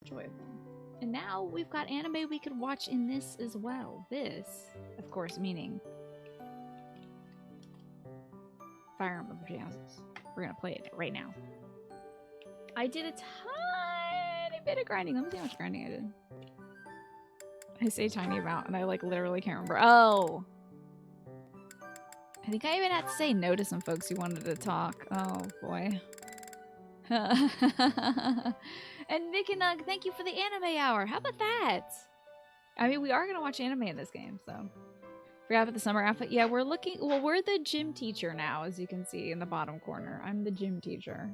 enjoyable. And now we've got anime we could watch in this as well. This, of course, meaning Fire Emblem Houses. We're gonna play it right now. I did a tiny bit of grinding. Let me see how much grinding I did. I say tiny amount, and I like literally can't remember. Oh! I think I even had to say no to some folks who wanted to talk. Oh boy. And Nick and Nug, thank you for the anime hour. How about that? I mean, we are gonna watch anime in this game, so. Forgot about the summer outfit. Yeah, we're looking. Well, we're the gym teacher now, as you can see in the bottom corner. I'm the gym teacher.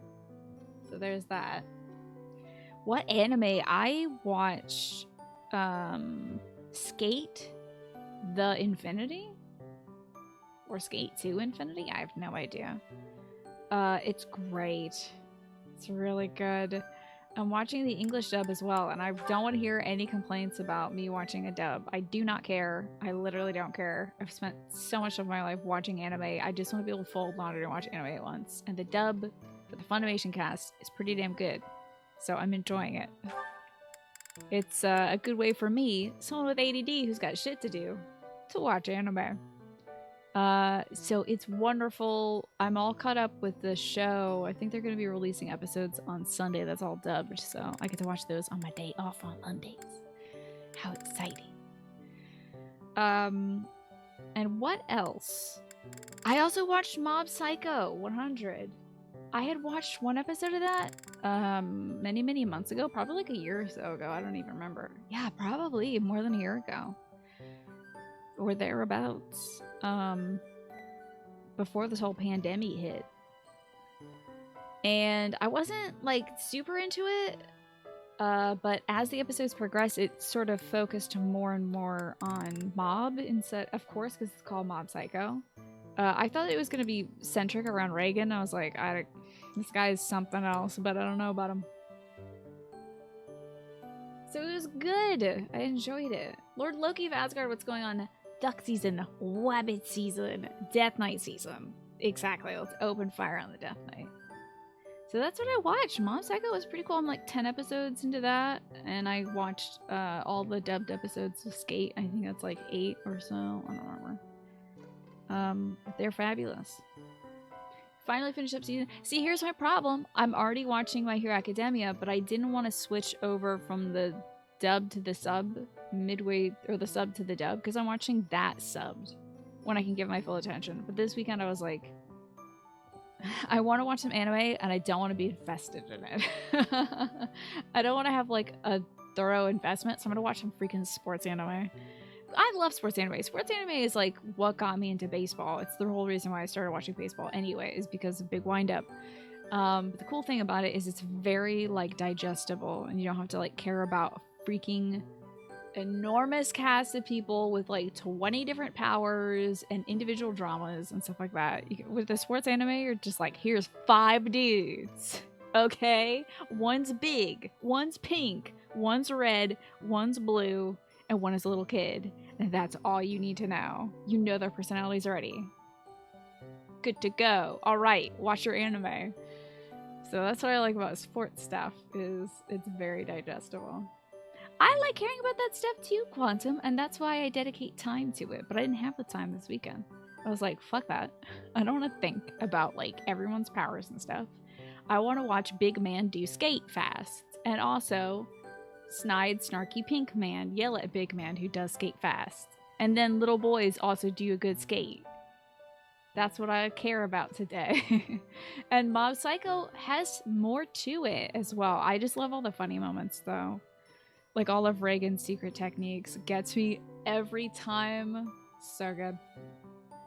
So there's that. What anime? I watch Skate the Infinity? Or Skate 2 Infinity? I have no idea. It's great. It's really good. I'm watching the English dub as well, and I don't want to hear any complaints about me watching a dub. I do not care. I literally don't care. I've spent so much of my life watching anime. I just want to be able to fold laundry and watch anime at once. And the dub for the Funimation cast is pretty damn good. So I'm enjoying it. It's a good way for me, someone with ADD who's got shit to do, to watch anime. So it's wonderful. I'm all caught up with the show. I think they're going to be releasing episodes on Sunday that's all dubbed, so I get to watch those on my day off on Mondays. How exciting. And what else? I also watched Mob Psycho 100. I had watched one episode of that many months ago, probably like a year or so ago. I don't even remember. Yeah, probably more than a year ago. Or thereabouts. Before this whole pandemic hit. And I wasn't like super into it, but as the episodes progressed, it sort of focused more and more on Mob instead, of course, because it's called Mob Psycho. I thought it was going to be centric around Reagan. I was like, this guy is something else, but I don't know about him. So it was good. I enjoyed it. Lord Loki of Asgard, what's going on? Duck season, Wabbit season, Death Knight season. Exactly, let's open fire on the Death Knight. So that's what I watched. Mob Psycho was pretty cool. I'm like 10 episodes into that, and I watched all the dubbed episodes of Skate. I think that's like 8 or so. I don't remember. They're fabulous. Finally finished up season. See, here's my problem. I'm already watching My Hero Academia, but I didn't want to switch over from the dub to the sub midway, or the sub to the dub, because I'm watching that subbed when I can give my full attention. But this weekend I was like, I want to watch some anime and I don't want to be invested in it. I don't want to have like a thorough investment, so I'm gonna watch some freaking sports anime. I love sports anime. Sports anime is like what got me into baseball. It's the whole reason why I started watching baseball anyway, is because of Big Wind Up. But the cool thing about it is it's very like digestible, and you don't have to like care about a freaking enormous cast of people with like 20 different powers and individual dramas and stuff like that. With the sports anime, you're just like, here's 5 dudes. Okay? One's big, one's pink, one's red, one's blue, and one is a little kid. And that's all you need to know. You know their personalities already. Good to go. All right, watch your anime. So that's what I like about sports stuff, is it's very digestible. I like hearing about that stuff too, Quantum, and that's why I dedicate time to it. But I didn't have the time this weekend. I was like, fuck that. I don't want to think about like everyone's powers and stuff. I want to watch Big Man do skate fast, and also snide, snarky pink man yell at Big Man who does skate fast. And then little boys also do a good skate. That's what I care about today. And Mob Psycho has more to it as well. I just love all the funny moments though. Like all of Reagan's secret techniques gets me every time. So good.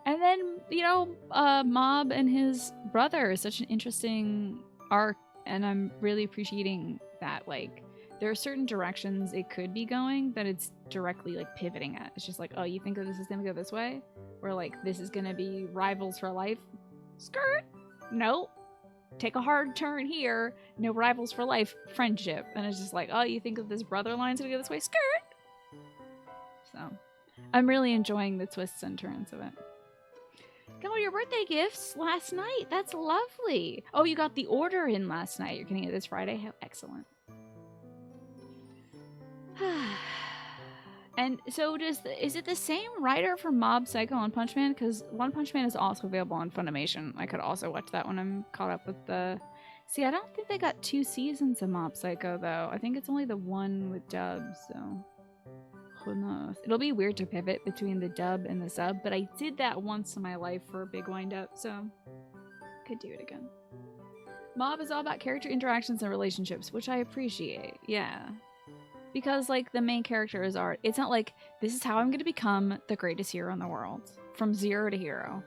And then, you know, Mob and his brother is such an interesting arc, and I'm really appreciating that. Like, there are certain directions it could be going that it's directly like pivoting at. It's just like, oh, you think that this is gonna go this way? Or like, this is gonna be rivals for life? Skirt! Nope. Take a hard turn here. No rivals for life. Friendship. And it's just like, oh, you think that this brother line's gonna go this way? Skirt! So, I'm really enjoying the twists and turns of it. Got all your birthday gifts last night. That's lovely. Oh, you got the order in last night. You're getting it this Friday. How excellent. And so is it the same writer for Mob Psycho and Punch Man? Because One Punch Man is also available on Funimation. I could also watch that when I'm caught up with the... See, I don't think they got 2 seasons of Mob Psycho, though. I think it's only the one with dubs, so... Who knows? It'll be weird to pivot between the dub and the sub, but I did that once in my life for a big wind-up, so... Could do it again. Mob is all about character interactions and relationships, which I appreciate, yeah. Because, like, the main character is art. It's not like, this is how I'm going to become the greatest hero in the world. From zero to hero.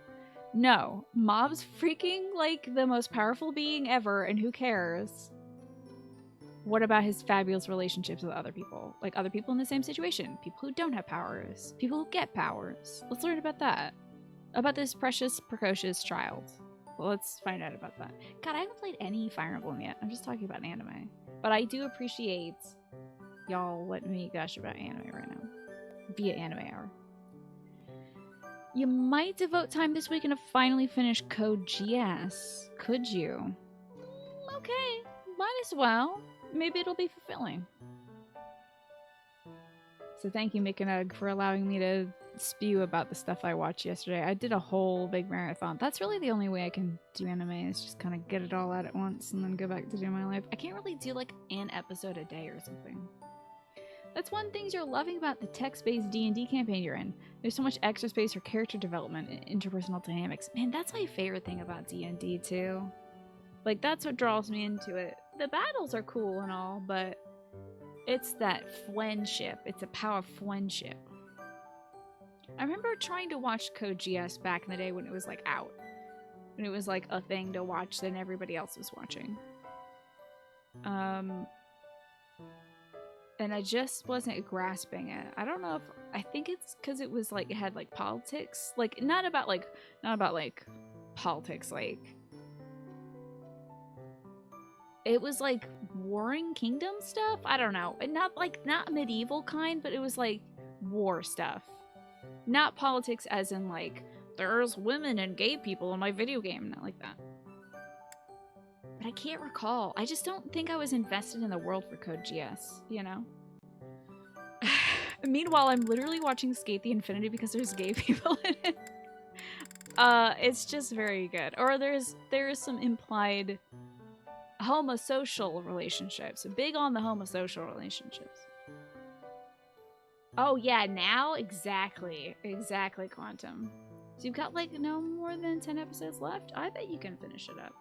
No. Mob's freaking, like, the most powerful being ever, and who cares? What about his fabulous relationships with other people? Like, other people in the same situation. People who don't have powers. People who get powers. Let's learn about that. About this precious, precocious child. Well, let's find out about that. God, I haven't played any Fire Emblem yet. I'm just talking about anime. But I do appreciate... y'all letting me gush about anime right now. Via Anime Hour. You might devote time this weekend to finally finish Code GS. Could you? Okay, might as well. Maybe it'll be fulfilling. So thank you, Mikanug, for allowing me to spew about the stuff I watched yesterday. I did a whole big marathon. That's really the only way I can do anime, is just kind of get it all out at once and then go back to do my life. I can't really do like an episode a day or something. That's one thing you're loving about the text-based D&D campaign you're in. There's so much extra space for character development and interpersonal dynamics. Man, that's my favorite thing about D&D too. Like, that's what draws me into it. The battles are cool and all, but it's that friendship. It's a power of friendship. I remember trying to watch Code GS back in the day when it was like out. When it was like a thing to watch that everybody else was watching. And I just wasn't grasping it. I don't know if... I think it's because it was like... It had like politics. Like, not about like politics, like... It was like Warring Kingdom stuff? I don't know. Not medieval kind, but it was like war stuff. Not politics as in like, there's women and gay people in my video game. Not like that. But I can't recall. I just don't think I was invested in the world for Code GS, you know? Meanwhile, I'm literally watching Skate the Infinity because there's gay people in it. It's just very good. Or there's some implied homosocial relationships. Big on the homosocial relationships. Oh yeah, now? Exactly. Exactly, Quantum. So you've got like no more than 10 episodes left? I bet you can finish it up.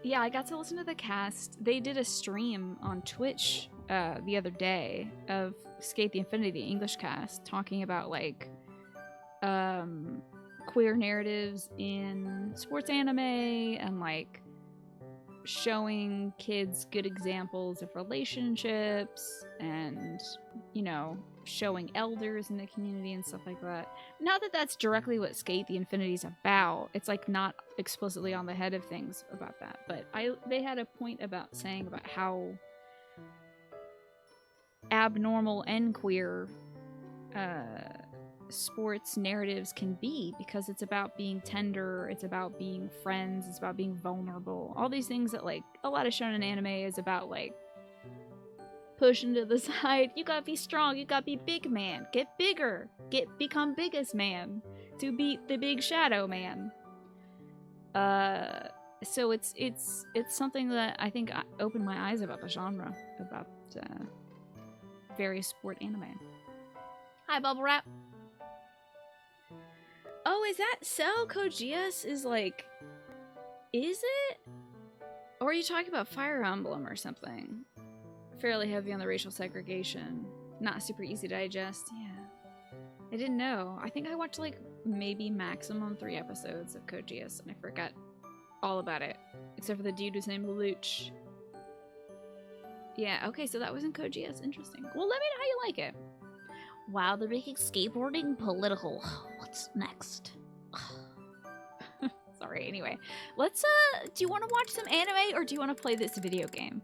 Yeah, I got to listen to the cast. They did a stream on Twitch the other day of Skate the Infinity, the English cast, talking about like queer narratives in sports anime and like showing kids good examples of relationships and, you know, showing elders in the community and stuff like that. Not that that's directly what Skate the Infinity is about. It's like not explicitly on the head of things about that, but they had a point about saying about how abnormal and queer sports narratives can be, because it's about being tender, it's about being friends, it's about being vulnerable. All these things that like a lot of shonen anime is about, like pushing to the side. You gotta be strong, you gotta be big man, get bigger, become biggest man to beat the big shadow man. So it's something that I think opened my eyes about the genre, about various sport anime. Hi, Bubble Wrap. Oh, is that so? Code GS is like... Is it? Or are you talking about Fire Emblem or something? Fairly heavy on the racial segregation. Not super easy to digest. Yeah. I didn't know. I think I watched like maybe maximum 3 episodes of Code GS and I forgot all about it. Except for the dude whose name Luch. Yeah, okay, so that was in Code GS. Interesting. Well, let me know how you like it. Wow, they're making skateboarding political. What's next? Sorry, anyway. Let's, do you want to watch some anime or do you want to play this video game?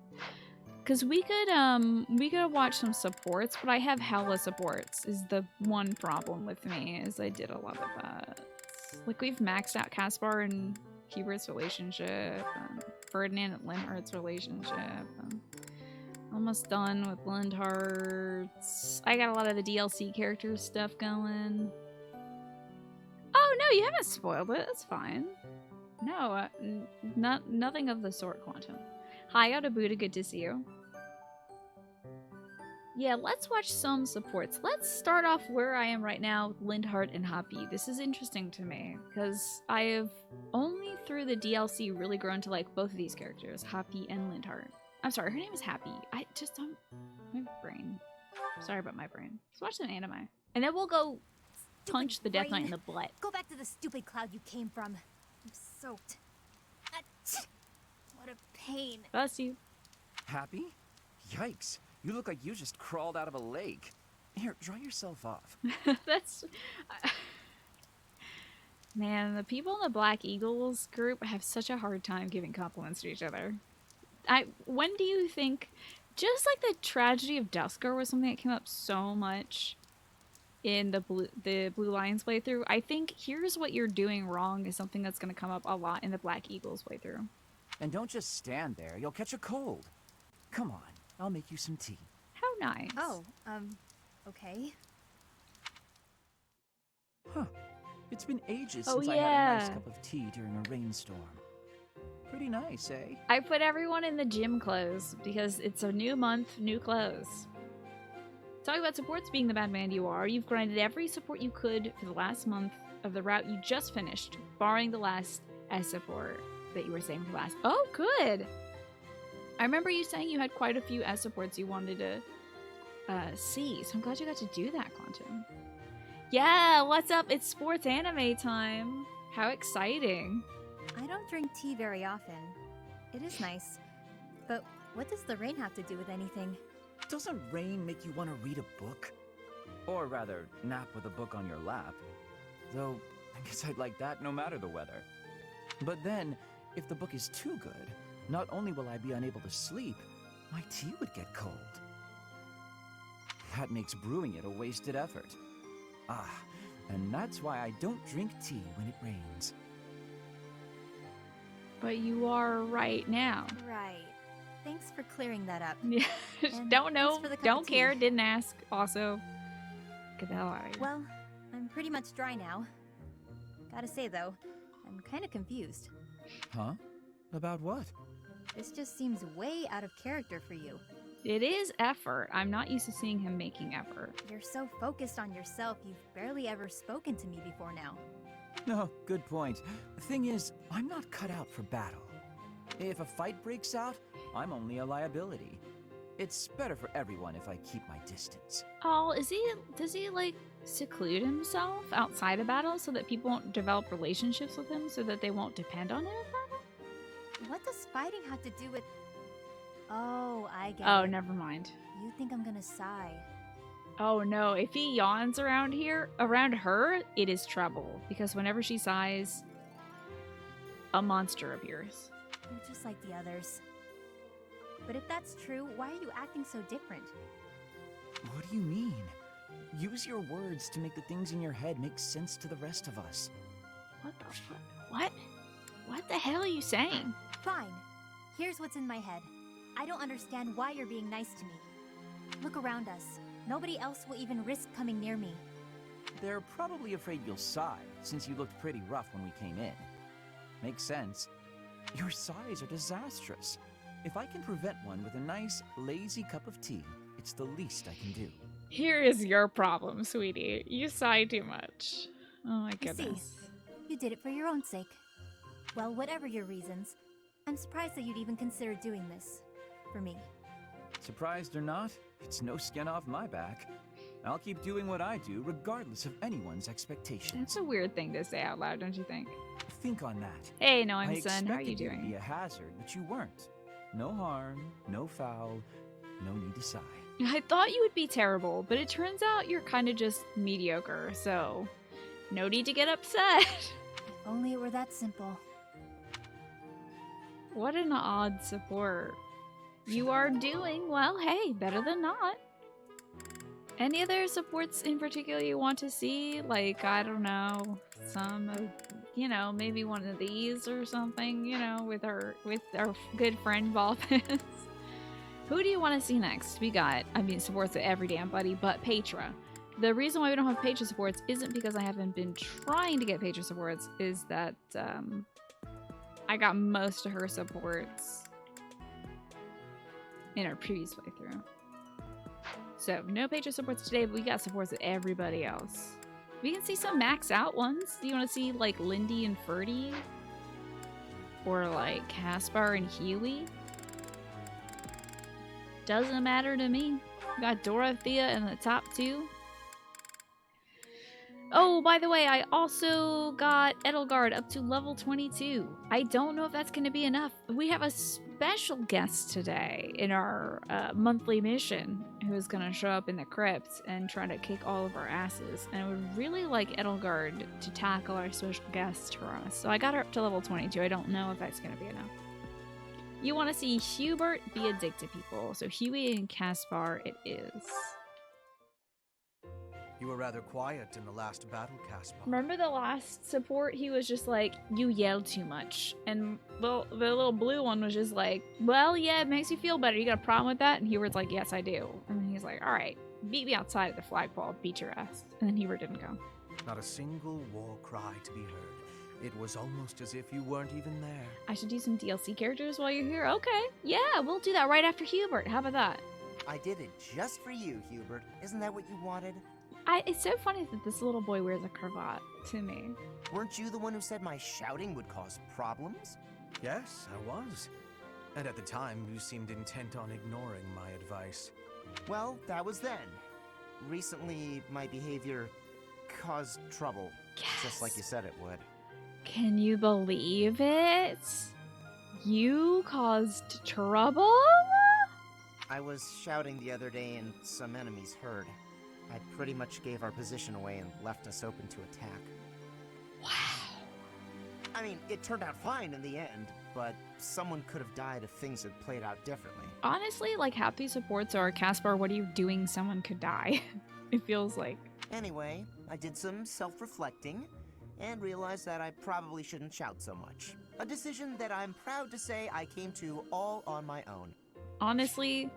Because we could watch some supports, but I have hella supports is the one problem with me, is I did a lot of that. Like, we've maxed out Caspar and Hubert's relationship, and Ferdinand and Linhart's relationship, and Almost done with Lindhart's. I got a lot of the DLC character stuff going. Oh, no, you haven't spoiled it. That's fine. No, nothing of the sort, Quantum. Hi, Otabuda. Good to see you. Yeah, let's watch some supports. Let's start off where I am right now with Lindhart and Happy. This is interesting to me because I have only through the DLC really grown to like both of these characters, Happy and Lindhart. I'm sorry, her name is Happy. I just don't... My brain. Sorry about my brain. Let's watch some anime. And then we'll go punch the Death Knight in the butt. Go back to the stupid cloud you came from. I'm soaked. What a pain. Bless you. Happy? Yikes. You look like you just crawled out of a lake. Here, dry yourself off. That's... Man, the people in the Black Eagles group have such a hard time giving compliments to each other. When do you think... Just like the tragedy of Dusker was something that came up so much in the Blue Lions playthrough. I think here's what you're doing wrong is something that's going to come up a lot in the Black Eagles playthrough. And don't just stand there. You'll catch a cold. Come on, I'll make you some tea. How nice. Oh, okay. Huh. It's been ages Oh, since I had a nice cup of tea during a rainstorm. Pretty nice, eh? I put everyone in the gym clothes because it's a new month, new clothes. Talk about supports being the bad man you are. You've grinded every support you could for the last month of the route you just finished, barring the last S support that you were saving for last. Oh, good! I remember you saying you had quite a few S supports you wanted to see, so I'm glad you got to do that, Quantum. Yeah, what's up? It's sports anime time. How exciting. I don't drink tea very often. It is nice. But what does the rain have to do with anything? Doesn't rain make you want to read a book? Or rather, nap with a book on your lap. Though, I guess I'd like that no matter the weather. But then, if the book is too good, not only will I be unable to sleep, my tea would get cold. That makes brewing it a wasted effort. Ah, and that's why I don't drink tea when it rains. But you are right now. Right. Thanks for clearing that up. Yeah, And don't know, thanks for the cup don't of tea. care, didn't ask. Also, get the hell out of here. Well, I'm pretty much dry now. Gotta say though, I'm kinda confused. Huh? About what? This just seems way out of character for you. It is effort. I'm not used to seeing him making effort. You're so focused on yourself, you've barely ever spoken to me before now. No, good point. The thing is, I'm not cut out for battle. If a fight breaks out, I'm only a liability. It's better for everyone if I keep my distance. Oh, does he like seclude himself outside of battle so that people won't develop relationships with him so that they won't depend on him in battle? What does fighting have to do with... Oh, I get Oh, it. never mind. You think I'm gonna sigh. Oh no, if he yawns around her, it is trouble. Because whenever she sighs, a monster appears. You're just like the others. But if that's true, why are you acting so different? What do you mean? Use your words to make the things in your head make sense to the rest of us. What the fuck? What? What the hell are you saying? Fine. Here's what's in my head. I don't understand why you're being nice to me. Look around us. Nobody else will even risk coming near me. They're probably afraid you'll sigh, since you looked pretty rough when we came in. Makes sense. Your sighs are disastrous. If I can prevent one with a nice, lazy cup of tea, it's the least I can do. Here is your problem, sweetie. You sigh too much. Oh my I see. goodness. You did it for your own sake. Well, whatever your reasons, I'm surprised that you'd even consider doing this. For me. Surprised or not, it's no skin off my back. I'll keep doing what I do, regardless of anyone's expectations. That's a weird thing to say out loud, don't you think? Think on that. Hey, I Noam son, how are you expected you to doing? be a hazard, but you weren't. No harm, no foul, no need to sigh. I thought you would be terrible, but it turns out you're kind of just mediocre, so no need to get upset. If only it were that simple. What an odd support. You are doing well. Hey, better than not. Any other supports in particular you want to see? Like, I don't know, some of, you know, maybe one of these or something, you know, with our good friend Volpus. Who do you want to see next? We got, I mean, supports at every damn buddy, but Petra. The reason why we don't have Petra supports isn't because I haven't been trying to get Petra supports, is that I got most of her supports in our previous playthrough. So, no Petra supports today, but we got supports at everybody else. We can see some max out ones. Do you want to see, like, Lindy and Ferdy? Or, like, Caspar and Huey? Doesn't matter to me. We got Dorothea in the top 2. Oh, by the way, I also got Edelgard up to level 22. I don't know if that's going to be enough. We have a special guest today in our monthly mission who's going to show up in the crypt and try to kick all of our asses. And I would really like Edelgard to tackle our special guest for us. So I got her up to level 22. I don't know if that's going to be enough. You want to see Hubert be a dick to people. So Huey and Caspar it is. You were rather quiet in the last battle, Caspar. Remember the last support? He was just like, you yelled too much. And the little blue one was just like, well, yeah, it makes you feel better. You got a problem with that? And Hubert's like, yes, I do. And then he's like, all right, beat me outside of the flagpole, beat your ass. And then Hubert didn't go. Not a single war cry to be heard. It was almost as if you weren't even there. I should do some DLC characters while you're here? Okay, yeah, we'll do that right after Hubert. How about that? I did it just for you, Hubert. Isn't that what you wanted? It's so funny that this little boy wears a cravat to me. Weren't you the one who said my shouting would cause problems? Yes, I was. And at the time, you seemed intent on ignoring my advice. Well, that was then. Recently, my behavior caused trouble. Yes. Just like you said it would. Can you believe it? You caused trouble? I was shouting the other day and some enemies heard. I pretty much gave our position away and left us open to attack. Wow. I mean, it turned out fine in the end, but someone could have died if things had played out differently. Honestly, like, half these supports are, Caspar, what are you doing? Someone could die. It feels like. Anyway, I did some self-reflecting and realized that I probably shouldn't shout so much. A decision that I'm proud to say I came to all on my own. Honestly,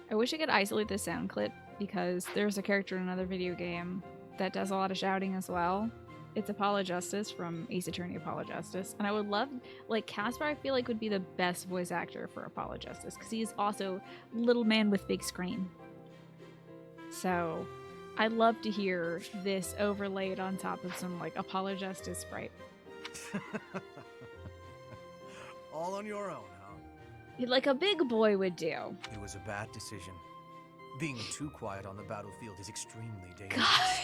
I wish I could isolate this sound clip because there's a character in another video game that does a lot of shouting as well. It's Apolojustice from Ace Attorney Apolojustice. And I would love, like, Caspar I feel like would be the best voice actor for Apolojustice because he's also little man with big screen. So I'd love to hear this overlaid on top of some, like, Apolojustice sprite. All on your own, huh? Like a big boy would do. It was a bad decision. Being too quiet on the battlefield is extremely dangerous. God,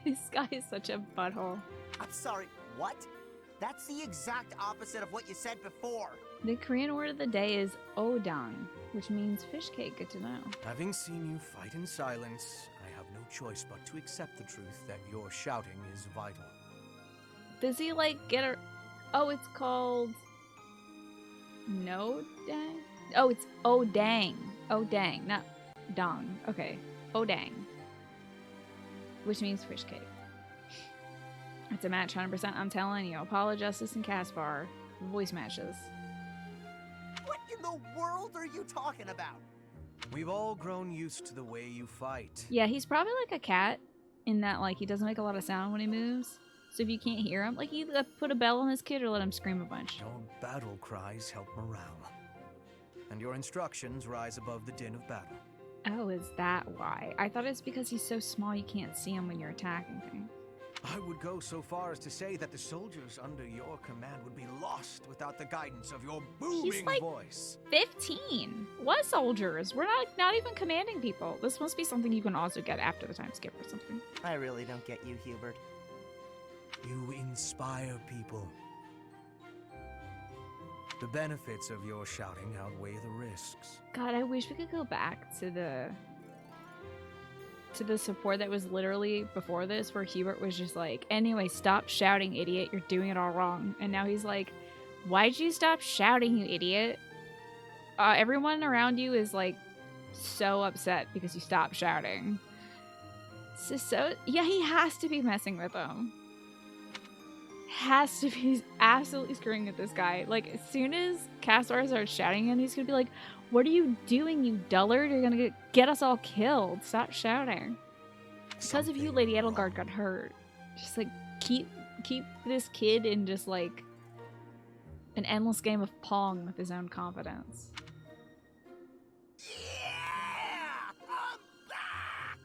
this guy is such a butthole. I'm sorry, what? That's the exact opposite of what you said before. The Korean word of the day is odang, which means fish cake. Good to know. Having seen you fight in silence, I have no choice but to accept the truth that your shouting is vital. Does he, like, get a... Oh, it's called... No dang? Oh, it's odang. Odang, not dong. Okay, odang. Which means fish cake. It's a match 100%. I'm telling you. Apolojustice and Caspar. Voice matches. What in the world are you talking about? We've all grown used to the way you fight. Yeah, he's probably like a cat in that, like, he doesn't make a lot of sound when he moves. So if you can't hear him, like, either put a bell on his kid or let him scream a bunch. Your battle cries help morale. And your instructions rise above the din of battle. Oh, is that why? I thought it's because he's so small you can't see him when you're attacking things. I would go so far as to say that the soldiers under your command would be lost without the guidance of your booming like voice. 15. What soldiers? We're not even commanding people. This must be something you can also get after the time skip or something. I really don't get you, Hubert. You inspire people. The benefits of your shouting outweigh the risks. God, I wish we could go back to the support that was literally before this, where Hubert was just like, anyway, stop shouting, idiot. You're doing it all wrong. And now he's like, why'd you stop shouting, you idiot? Everyone around you is like so upset because you stopped shouting. So yeah, he has to be messing with them. Has to be absolutely screwing with this guy. Like, as soon as Caspar starts shouting at him, he's gonna be like, What are you doing, you dullard? You're gonna get us all killed. Stop shouting. Because of you, Something Lady wrong. Edelgard got hurt. Just like keep this kid in just like an endless game of Pong with his own confidence. Yeah! I'm back!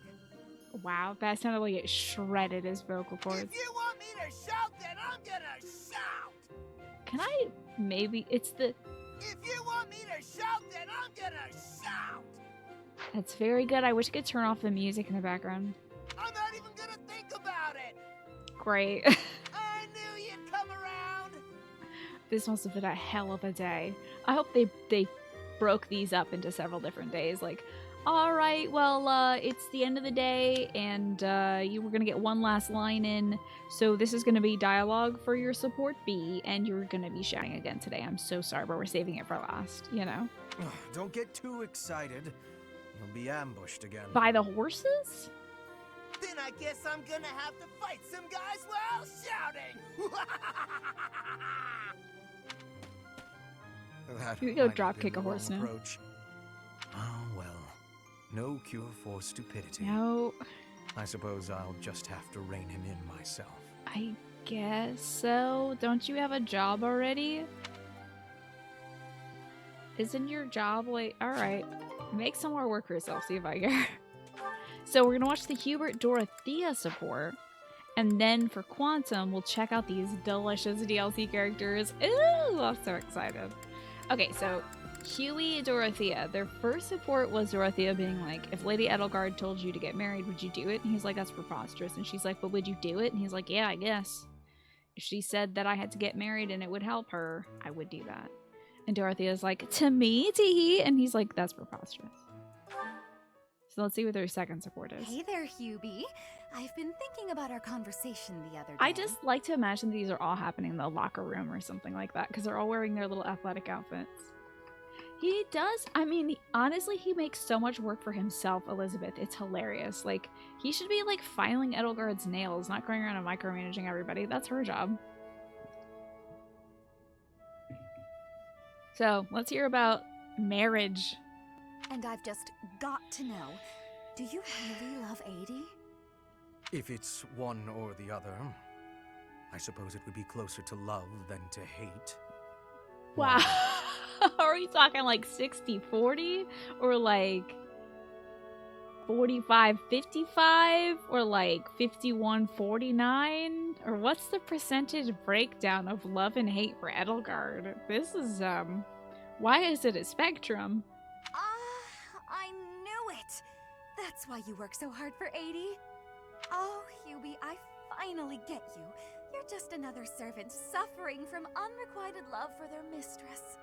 Wow, that sounded like it shredded his vocal cords. If you want me to shout, then I'm gonna shout! Can I maybe it's the If you want me to shout, then I'm gonna shout! That's very good. I wish I could turn off the music in the background. I'm not even gonna think about it! Great. I knew you'd come around! This must have been a hell of a day. I hope they broke these up into several different days. Like, all right, well, it's the end of the day, and you were gonna get one last line in. So this is gonna be dialogue for your support B, and you're gonna be shouting again today. I'm so sorry, but we're saving it for last. You know, Don't get too excited. You'll be ambushed again. by the horses. Then I guess I'm gonna have to fight some guys while shouting! That You go might have drop been kick the a horse wrong now. approach. Oh well. No cure for stupidity. No, I suppose I'll just have to rein him in myself. I guess so. Don't you have a job already? Isn't your job like... Alright. Make some more work for yourself, see if I care. So we're gonna watch the Hubert Dorothea support. And then for Quantum, we'll check out these delicious DLC characters. Ooh, I'm so excited. Okay, so Huey Dorothea. Their first support was Dorothea being like, if Lady Edelgard told you to get married, would you do it? And he's like, that's preposterous. And she's like, but would you do it? And he's like, yeah, I guess. If she said that I had to get married and it would help her, I would do that. And Dorothea's like, to me, tee-hee. And he's like, that's preposterous. So let's see what their second support is. Hey there, Hubie. I've been thinking about our conversation the other day. I just like to imagine these are all happening in the locker room or something like that because they're all wearing their little athletic outfits. He does, I mean, honestly, he makes so much work for himself, Elizabeth. It's hilarious. Like, he should be, like, filing Edelgard's nails, not going around and micromanaging everybody. That's her job. So, let's hear about marriage. And I've just got to know, do you really love Adie? If it's one or the other, I suppose it would be closer to love than to hate. Wow. Are we talking like 60-40? Or like 45-55? Or like 51-49? Or what's the percentage breakdown of love and hate for Edelgard? This is, why is it a spectrum? I knew it! That's why you work so hard for Adie. Oh, Hubie, I finally get you. You're just another servant suffering from unrequited love for their mistress.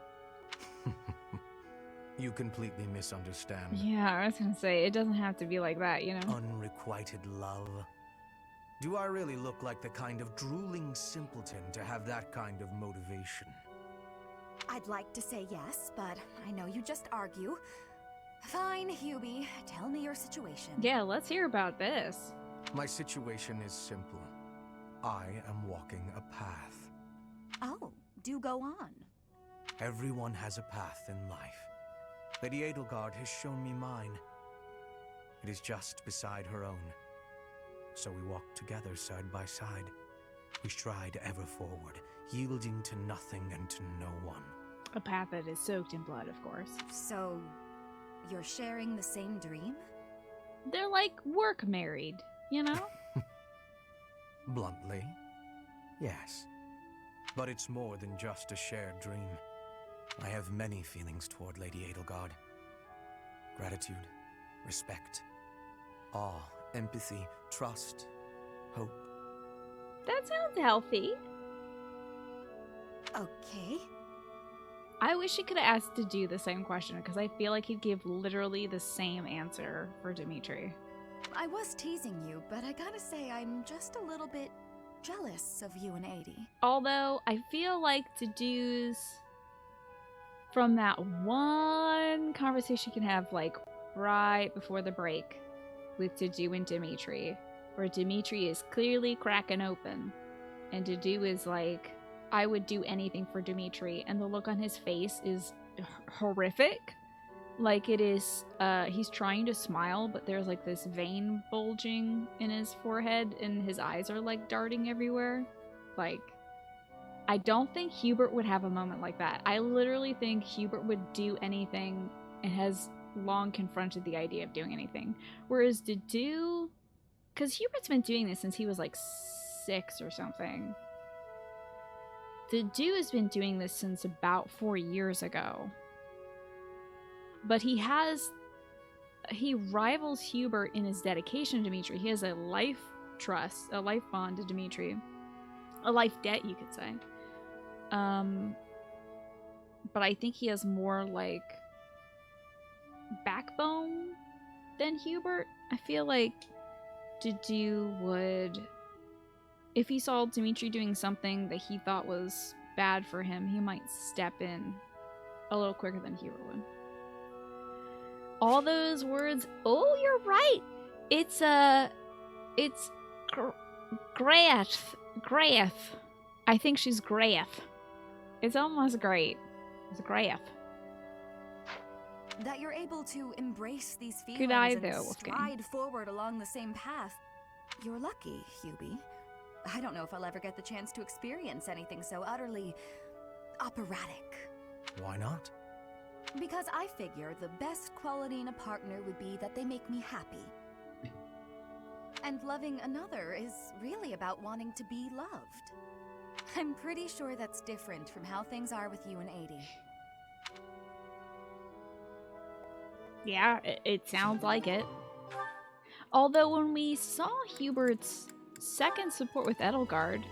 You completely misunderstand. Yeah, I was gonna say, it doesn't have to be like that, you know? Unrequited love. Do I really look like the kind of drooling simpleton to have that kind of motivation? I'd like to say yes, but I know you just argue. Fine, Hubie. Tell me your situation. Yeah, let's hear about this. My situation is simple. I am walking a path. Oh, do go on. Everyone has a path in life. Lady Edelgard has shown me mine. It is just beside her own. So we walk together side by side. We stride ever forward, yielding to nothing and to no one. A path that is soaked in blood, of course. So, you're sharing the same dream? They're like work married, you know? Bluntly, yes. But it's more than just a shared dream. I have many feelings toward Lady Edelgard. Gratitude, respect, awe, empathy, trust, hope. That sounds healthy. Okay. I wish he could have asked to do the same question because I feel like he'd give literally the same answer for Dimitri. I was teasing you, but I gotta say I'm just a little bit jealous of you and Adie. Although I feel like Dedue's from that one conversation you can have like right before the break with Dedue and Dimitri, where Dimitri is clearly cracking open and Dedue is like, I would do anything for Dimitri, and the look on his face is horrific. like it is, he's trying to smile, but there's like this vein bulging in his forehead and his eyes are like darting everywhere. Like, I don't think Hubert would have a moment like that. I literally think Hubert would do anything and has long confronted the idea of doing anything. Whereas Dedue, because Hubert's been doing this since he was like 6 or something. Dedue has been doing this since about 4 years ago. But he rivals Hubert in his dedication to Dimitri. He has a life trust, a life bond to Dimitri. A life debt, you could say. But I think he has more, like, backbone than Hubert. I feel like Dedue would... If he saw Dimitri doing something that he thought was bad for him, he might step in a little quicker than Hubert would. All those words... Oh, you're right! It's Graeth. I think she's Graeth. It's almost great. It's Graeth. That you're able to embrace these feelings Good eye, and though, Wolfgang. stride forward along the same path. You're lucky, Hubie. I don't know if I'll ever get the chance to experience anything so utterly operatic. Why not? Because I figure the best quality in a partner would be that they make me happy. And loving another is really about wanting to be loved. I'm pretty sure that's different from how things are with you and 80. Yeah, it sounds like it. Although when we saw Hubert's second support with Edelgard,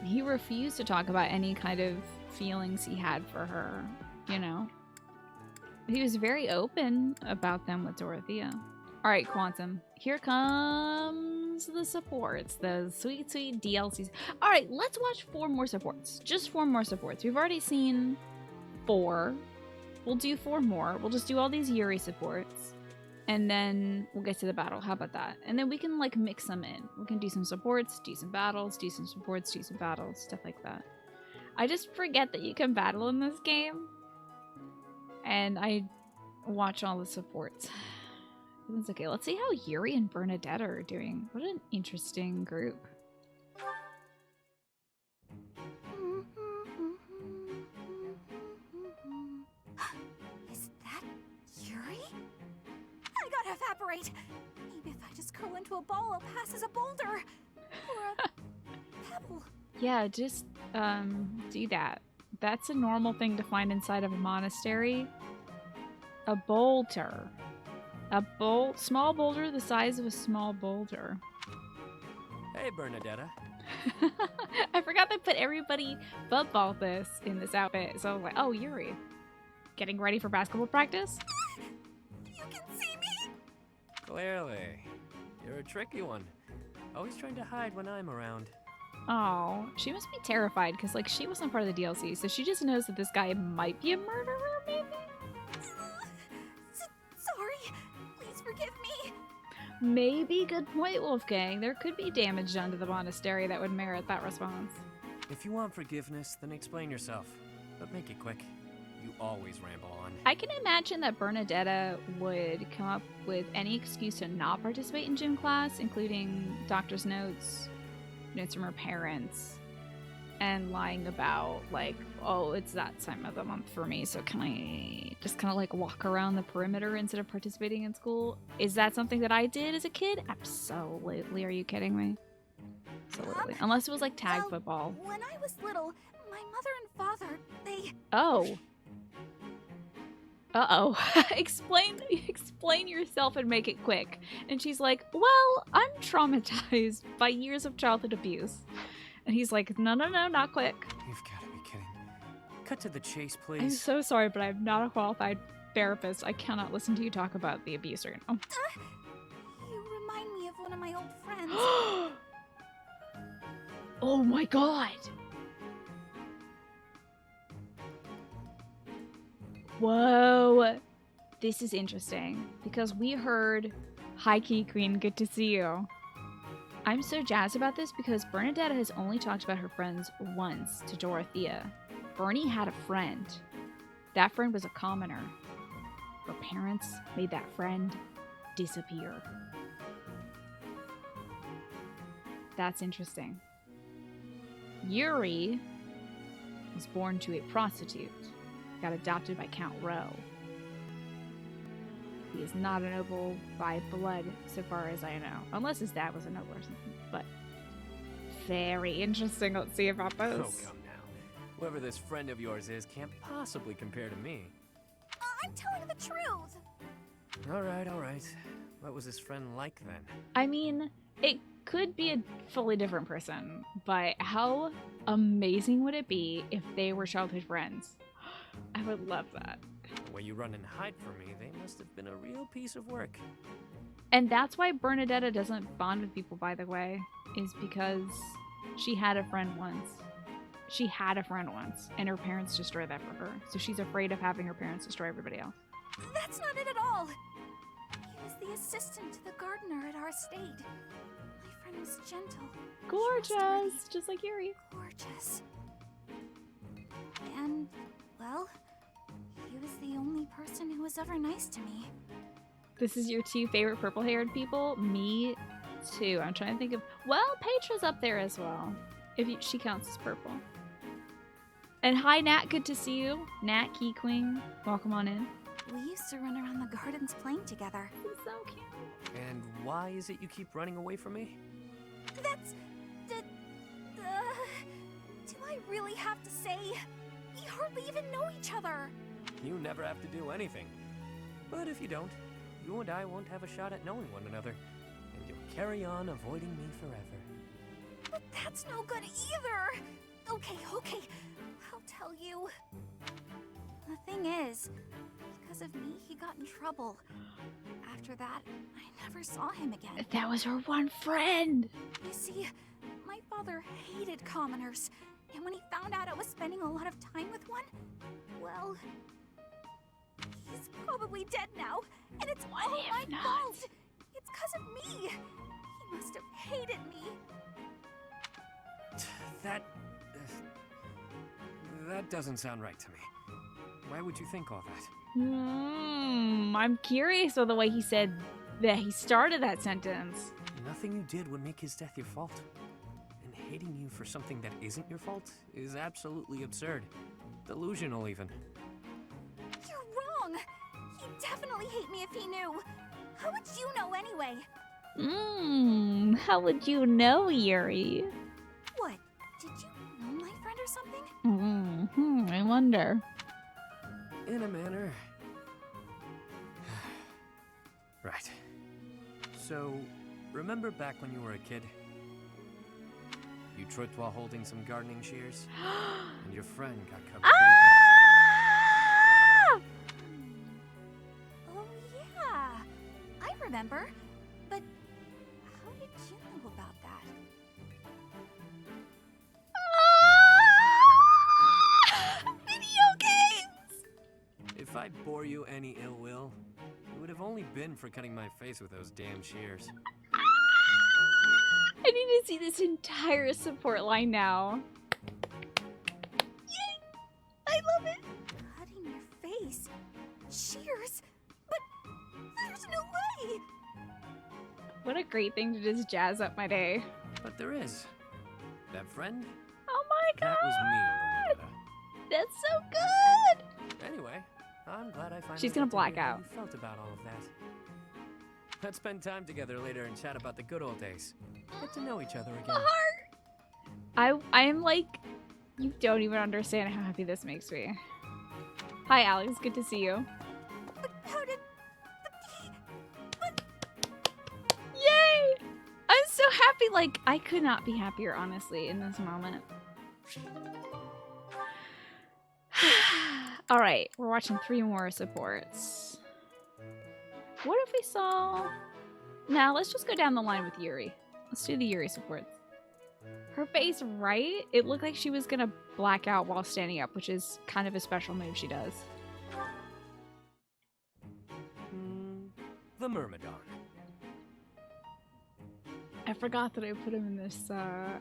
he refused to talk about any kind of feelings he had for her, you know? He was very open about them with Dorothea. Alright, Quantum. Here comes the supports. The sweet, sweet DLCs. Alright, let's watch 4 more supports. Just 4 more supports. We've already seen 4. We'll do 4 more. We'll just do all these Yuri supports. And then we'll get to the battle. How about that? And then we can, like, mix them in. We can do some supports, do some battles, do some supports, do some battles, stuff like that. I just forget that you can battle in this game. And I watch all the supports. It's okay. Let's see how Yuri and Bernadette are doing. What an interesting group. Is that Yuri? I gotta evaporate. Maybe if I just curl into a ball, I'll pass as a boulder. Or a pebble. Yeah, just do that. That's a normal thing to find inside of a monastery. A boulder. Small boulder the size of a small boulder. Hey, Bernadetta. I forgot to put everybody but Balthus in this outfit. So I was like, oh, Yuri. Getting ready for basketball practice? You can see me? Clearly. You're a tricky one. Always trying to hide when I'm around. Oh, she must be terrified because, like, she wasn't part of the DLC, so she just knows that this guy might be a murderer, maybe? Sorry. Please forgive me. Maybe. Good point, Wolfgang. There could be damage done to the monastery that would merit that response. If you want forgiveness, then explain yourself. But make it quick. You always ramble on. I can imagine that Bernadetta would come up with any excuse to not participate in gym class, including doctor's notes, notes from her parents, and lying about, like, oh, it's that time of the month for me, so can I just kind of, like, walk around the perimeter instead of participating in school? Is that something that I did as a kid? Absolutely. Are you kidding me? Absolutely. Unless it was, like, tag football. When I was little, my mother and father, they... Oh. Uh-oh. Explain yourself and make it quick. And she's like, well, I'm traumatized by years of childhood abuse. And he's like, no, not quick. You've got to be kidding. Cut to the chase, please. I'm so sorry, but I'm not a qualified therapist. I cannot listen to you talk about the abuse right now. You remind me of one of my old friends. Oh my god! Whoa! This is interesting, because we heard, hi Key Queen, good to see you. I'm so jazzed about this because Bernadetta has only talked about her friends once to Dorothea. Bernie had a friend. That friend was a commoner. her parents made that friend disappear. That's interesting. Yuri was born to a prostitute, got adopted by Count Rowe. He is not a noble by blood, so far as I know. Unless his dad was a noble or something. But very interesting. Let's see about Oh, those. come now. Whoever this friend of yours is can't possibly compare to me. I'm telling the truth. All right, all right. What was his friend like then? I mean, it could be a fully different person, but how amazing would it be if they were childhood friends? I would love that. The way you run and hide from me, they must have been a real piece of work. And that's why Bernadetta doesn't bond with people, by the way, is because she had a friend once. She had a friend once, and her parents destroyed that for her. So she's afraid of having her parents destroy everybody else. That's not it at all. He was the assistant to the gardener at our estate. My friend was gentle. Gorgeous! Just like Yuri. Gorgeous. And, well, he was the only person who was ever nice to me. This is your two favorite purple-haired people? Me too. I'm trying to think of... Well, Petra's up there as well. She counts as purple. And hi, Nat. Good to see you. Nat Key Queen. Welcome on in. We used to run around the gardens playing together. This is so cute. And why is it you keep running away from me? That's... do I really have to say? We hardly even know each other. You never have to do anything. But if you don't, you and I won't have a shot at knowing one another. And you'll carry on avoiding me forever. But that's no good either. Okay, I'll tell you. The thing is, because of me, he got in trouble. After that, I never saw him again. That was her one friend. You see, my father hated commoners, and when he found out I was spending a lot of time with one, well, he's probably dead now, and it's all my fault. It's because of me. He must have hated me. That doesn't sound right to me. Why would you think all that? I'm curious of the way he said that he started that sentence. Nothing you did would make his death your fault. And hating you for something that isn't your fault is absolutely absurd. Delusional, even. You're wrong. He'd definitely hate me if he knew. How would you know anyway? How would you know, Yuri? What? Did you know my friend or something? I wonder. In a manner. Right. So, remember back when you were a kid? You tripped while holding some gardening shears? And your friend got covered pretty bad. Oh, yeah. I remember. But how did you know about that? Video games! If I bore you any ill will, it would have only been for cutting my face with those damn shears. I need to see this entire support line now. Yay! I love it! Cutting your face? Shears? But there's no way! What a great thing to just jazz up my day. But there is. That friend? Oh my god! That was me, Bernadetta. That's so good! Anyway, I'm glad I finally She's gonna got to black hear how out. you felt about all of that. Let's spend time together later and chat about the good old days. Get to know each other again. I am like, you don't even understand how happy this makes me. Hi, Alex. Good to see you. But how did... Yay! I'm so happy. Like, I could not be happier, honestly, in this moment. All right, we're watching 3 more supports. What if we saw... Now, let's just go down the line with Yuri. Let's do the Yuri supports. Her face, right? It looked like she was gonna black out while standing up, which is kind of a special move she does. The Myrmidon. I forgot that I put him in this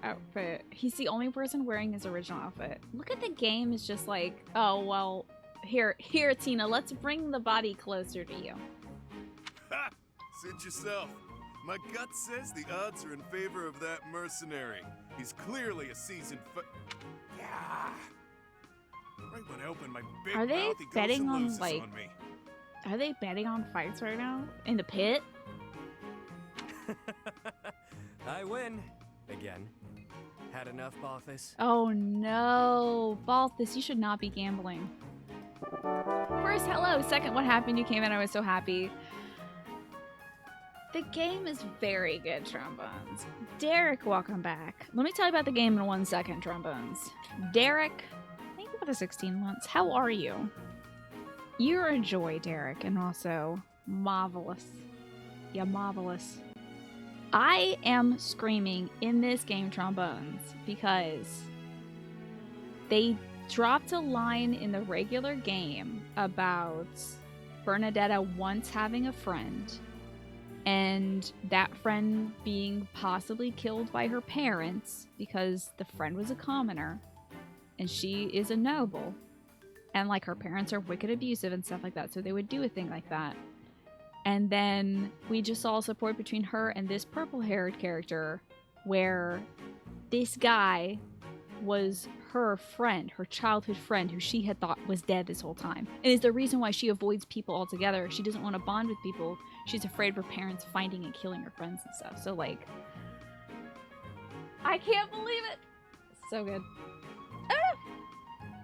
outfit. He's the only person wearing his original outfit. Look at the game is just like, oh, well, Here, Tina, let's bring the body closer to you. Ha! Suit yourself. My gut says the odds are in favor of that mercenary. He's clearly a seasoned Yeah. Right when I open my big Are they mouth, he goes betting and on, loses like- on me. Are they betting on fights right now? In the pit? I win. Again. Had enough, Balthus? Oh no. Balthus, you should not be gambling. First, hello. Second, what happened? You came in. I was so happy. The game is very good, Trombones. Derek, welcome back. Let me tell you about the game in 1 second, Trombones. Derek, thank you for the 16 months. How are you? You're a joy, Derek, and also marvelous. Yeah, marvelous. I am screaming in this game, Trombones, because they dropped a line in the regular game about Bernadetta once having a friend, and that friend being possibly killed by her parents because the friend was a commoner and she is a noble, and like her parents are wicked abusive and stuff like that, so they would do a thing like that. And then we just saw support between her and this purple-haired character where this guy was her friend, her childhood friend, who she had thought was dead this whole time. And is the reason why she avoids people altogether. She doesn't want to bond with people. She's afraid of her parents finding and killing her friends and stuff. So, like, I can't believe it. So good.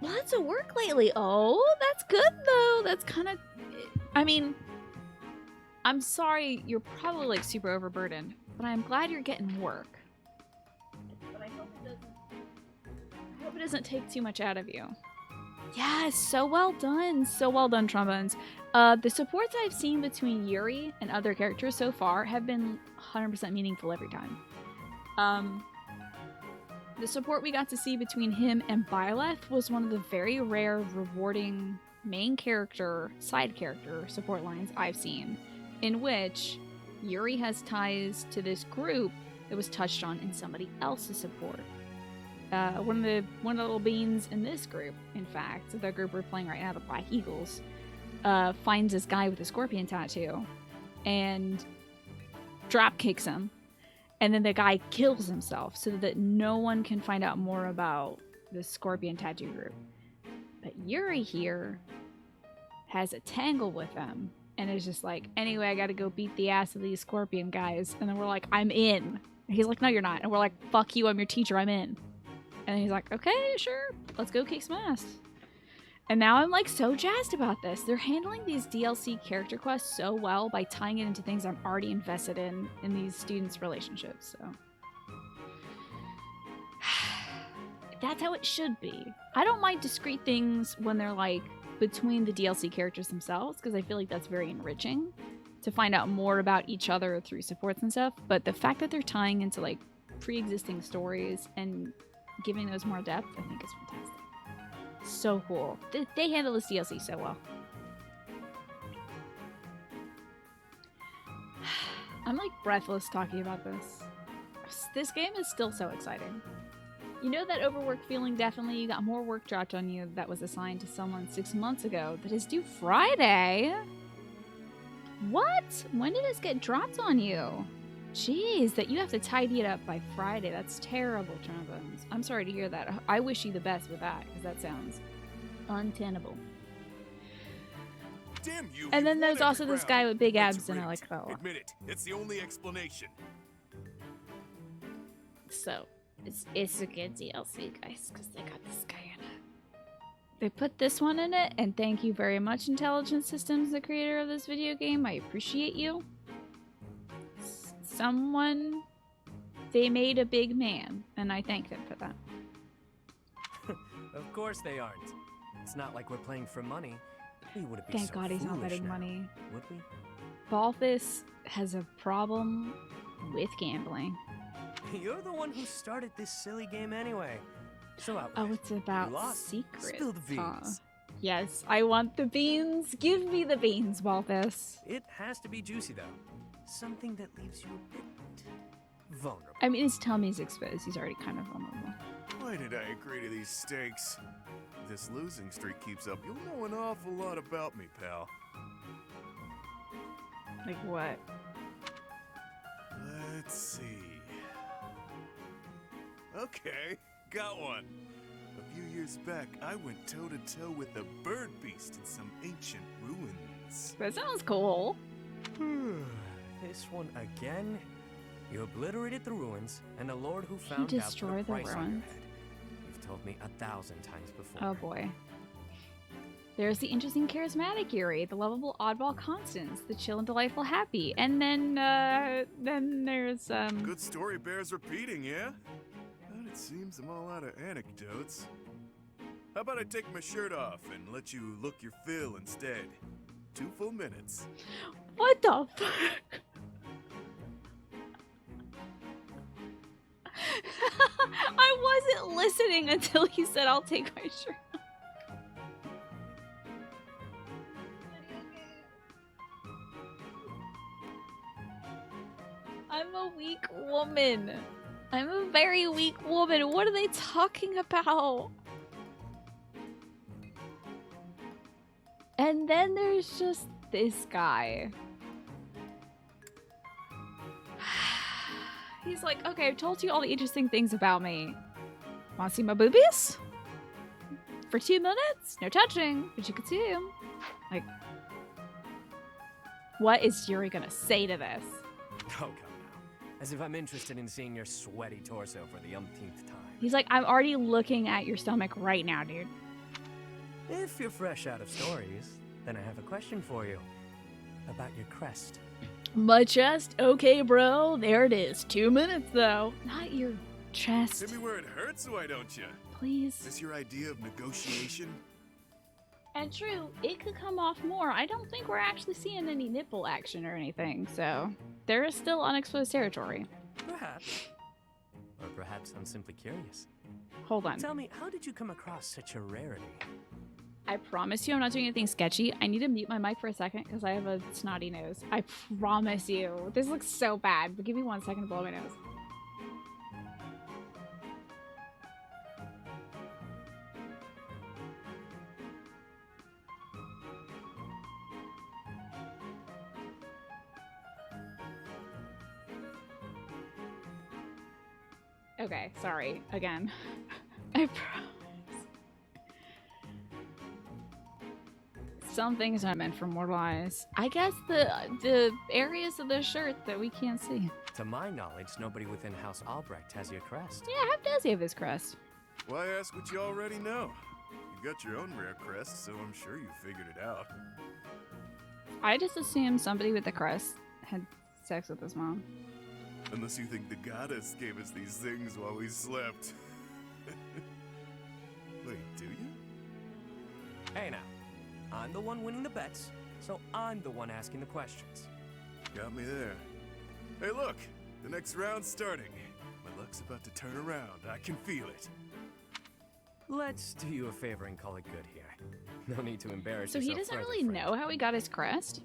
Lots of work lately. Oh, that's good, though. That's kind of... I mean... I'm sorry you're probably like super overburdened, but I'm glad you're getting work. But I hope it doesn't take too much out of you. Yeah, so well done. So well done, Trombones. The supports I've seen between Yuri and other characters so far have been 100% meaningful every time. The support we got to see between him and Byleth was one of the very rare, rewarding main character, side character support lines I've seen, in which Yuri has ties to this group that was touched on in somebody else's support. One of the little beans in this group, in fact, the group we're playing right now, the Black Eagles, finds this guy with a scorpion tattoo and drop kicks him, and then the guy kills himself so that no one can find out more about the scorpion tattoo group. But Yuri here has a tangle with them. And it's just like, anyway, I gotta go beat the ass of these scorpion guys. And then we're like, I'm in. And he's like, no, you're not. And we're like, fuck you, I'm your teacher, I'm in. And he's like, okay, sure, let's go kick some ass. And now I'm like so jazzed about this. They're handling these DLC character quests so well by tying it into things I'm already invested in these students' relationships. So that's how it should be. I don't mind discrete things when they're like between the DLC characters themselves, because I feel like that's very enriching to find out more about each other through supports and stuff. But the fact that they're tying into like pre-existing stories and giving those more depth, I think is fantastic. So cool. They handle this DLC so well. I'm like breathless talking about this. This game is still so exciting. You know that overworked feeling? Definitely. You got more work dropped on you that was assigned to someone 6 months ago that is due Friday. What? When did this get dropped on you? Jeez, that you have to tidy it up by Friday. That's terrible, Trombones. I'm sorry to hear that. I wish you the best with that, because that sounds untenable. Damn you! And then you there's won also every this round. guy with big That's abs, and I rigged. like that a lot. Admit it. It's the only explanation. So, it's a good DLC, guys, because they got this guy in it. They put this one in it, and thank you very much, Intelligent Systems, the creator of this video game. I appreciate you. They made a big man, and I thank them for that. Of course they aren't. It's not like we're playing for money. We wouldn't be Thank so God he's not foolish betting now, money. would we? Balthus has a problem with gambling. You're the one who started this silly game anyway. So out with Oh, it. it's about You lost. secrets. Spill the huh? beans. Yes, I want the beans. Give me the beans, Balthus. It has to be juicy though. Something that leaves you a bit vulnerable. I mean, his tummy's exposed. He's already kind of vulnerable. Why did I agree to these stakes? If this losing streak keeps up, you'll know an awful lot about me, pal. Like what? Let's see. Okay, got one. A few years back, I went toe-to-toe with a bird beast in some ancient ruins. That sounds cool. This one again? You obliterated the ruins, and the Lord who He found out put a destroyed the price on your ruins? head. You've told me 1,000 times before. Oh boy. There's the interesting charismatic Yuri, the lovable oddball Constance, the chill and delightful Happy, and then there's Good story bears repeating, yeah? But it seems I'm all out of anecdotes. How about I take my shirt off and let you look your fill instead? 2 full minutes. what the fuck? I wasn't listening until he said I'll take my shirt off. I'm a weak woman. I'm a very weak woman. What are they talking about? And then there's just this guy. He's like, okay, I've told you all the interesting things about me. Want to see my boobies? For 2 minutes? No touching, but you can see them. Like, what is Yuri gonna say to this? Oh, come now. As if I'm interested in seeing your sweaty torso for the umpteenth time. He's like, I'm already looking at your stomach right now, dude. If you're fresh out of stories, then I have a question for you. About your crest. My chest? Okay, bro. There it is. 2 minutes, though. Not your chest. Hit me where it hurts, why don't you? Please. Is this your idea of negotiation? And true, it could come off more. I don't think we're actually seeing any nipple action or anything, so there is still unexposed territory. Perhaps. Or perhaps I'm simply curious. Hold on. Tell me, how did you come across such a rarity? I promise you I'm not doing anything sketchy. I need to mute my mic for a second because I have a snotty nose. I promise you. This looks so bad, but give me 1 second to blow my nose. Okay, sorry. Again. I promise. Some things are meant for mortal eyes. I guess the areas of the shirt that we can't see. To my knowledge, nobody within House Albrecht has your crest. Yeah, how does he have his crest? Why ask what you already know? You got your own rare crest, so I'm sure you figured it out. I just assumed somebody with a crest had sex with his mom. Unless you think the goddess gave us these things while we slept. Wait, do you? Hey now, I'm the one winning the bets, so I'm the one asking the questions. Got me there. Hey, look! The next round's starting. My luck's about to turn around. I can feel it. Let's do you a favor and call it good here. No need to embarrass So yourself. he doesn't further, really friend. know how he got his crest?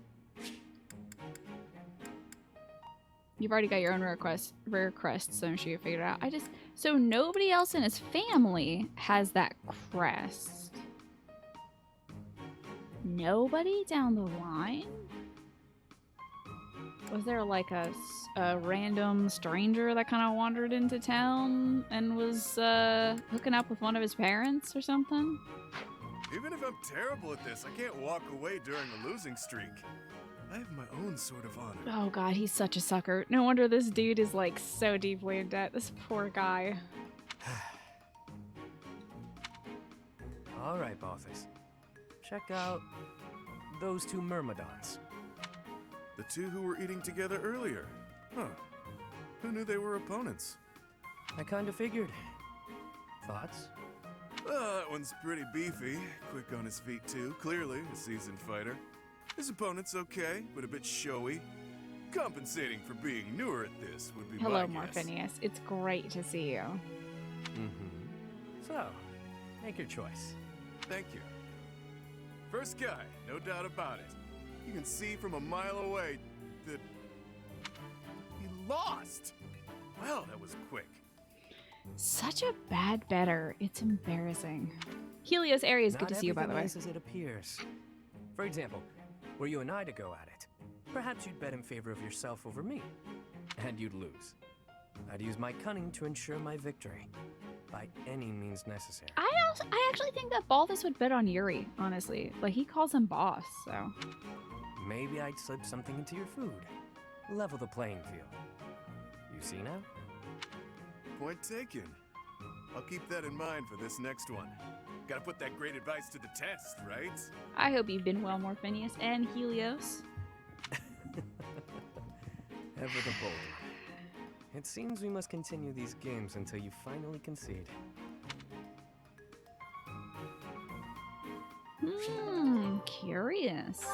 You've already got your own rare crest, so I'm sure you figured it out. So nobody else in his family has that crest. Nobody down the line? Was there like a random stranger that kind of wandered into town and was hooking up with one of his parents or something? Even if I'm terrible at this, I can't walk away during a losing streak. I have my own sort of honor. Oh god, he's such a sucker. No wonder this dude is like so deeply in debt. This poor guy. All right, bosses. Check out those 2 myrmidons. The 2 who were eating together earlier. Huh. Who knew they were opponents? I kind of figured. Thoughts? That one's pretty beefy. Quick on his feet, too. Clearly a seasoned fighter. His opponent's okay, but a bit showy. Compensating for being newer at this would be Hello, my guess. Morphinius. It's great to see you. Mm-hmm. So, make your choice. Thank you. First guy, no doubt about it. You can see from a mile away that he lost. Wow, that was quick. Such a bad better. It's embarrassing. Helios Aries, good to see you, by the way. Not everything is as it appears. For example, were you and I to go at it, perhaps you'd bet in favor of yourself over me, and you'd lose. I'd use my cunning to ensure my victory, by any means necessary. I actually think that Balthus would bet on Yuri, honestly. Like, he calls him boss, so. Maybe I'd slip something into your food. Level the playing field. You see now? Point taken. I'll keep that in mind for this next one. Gotta put that great advice to the test, right? I hope you've been well, Morphinius and Helios. Ever the bold one. It seems we must continue these games until you finally concede. Curious.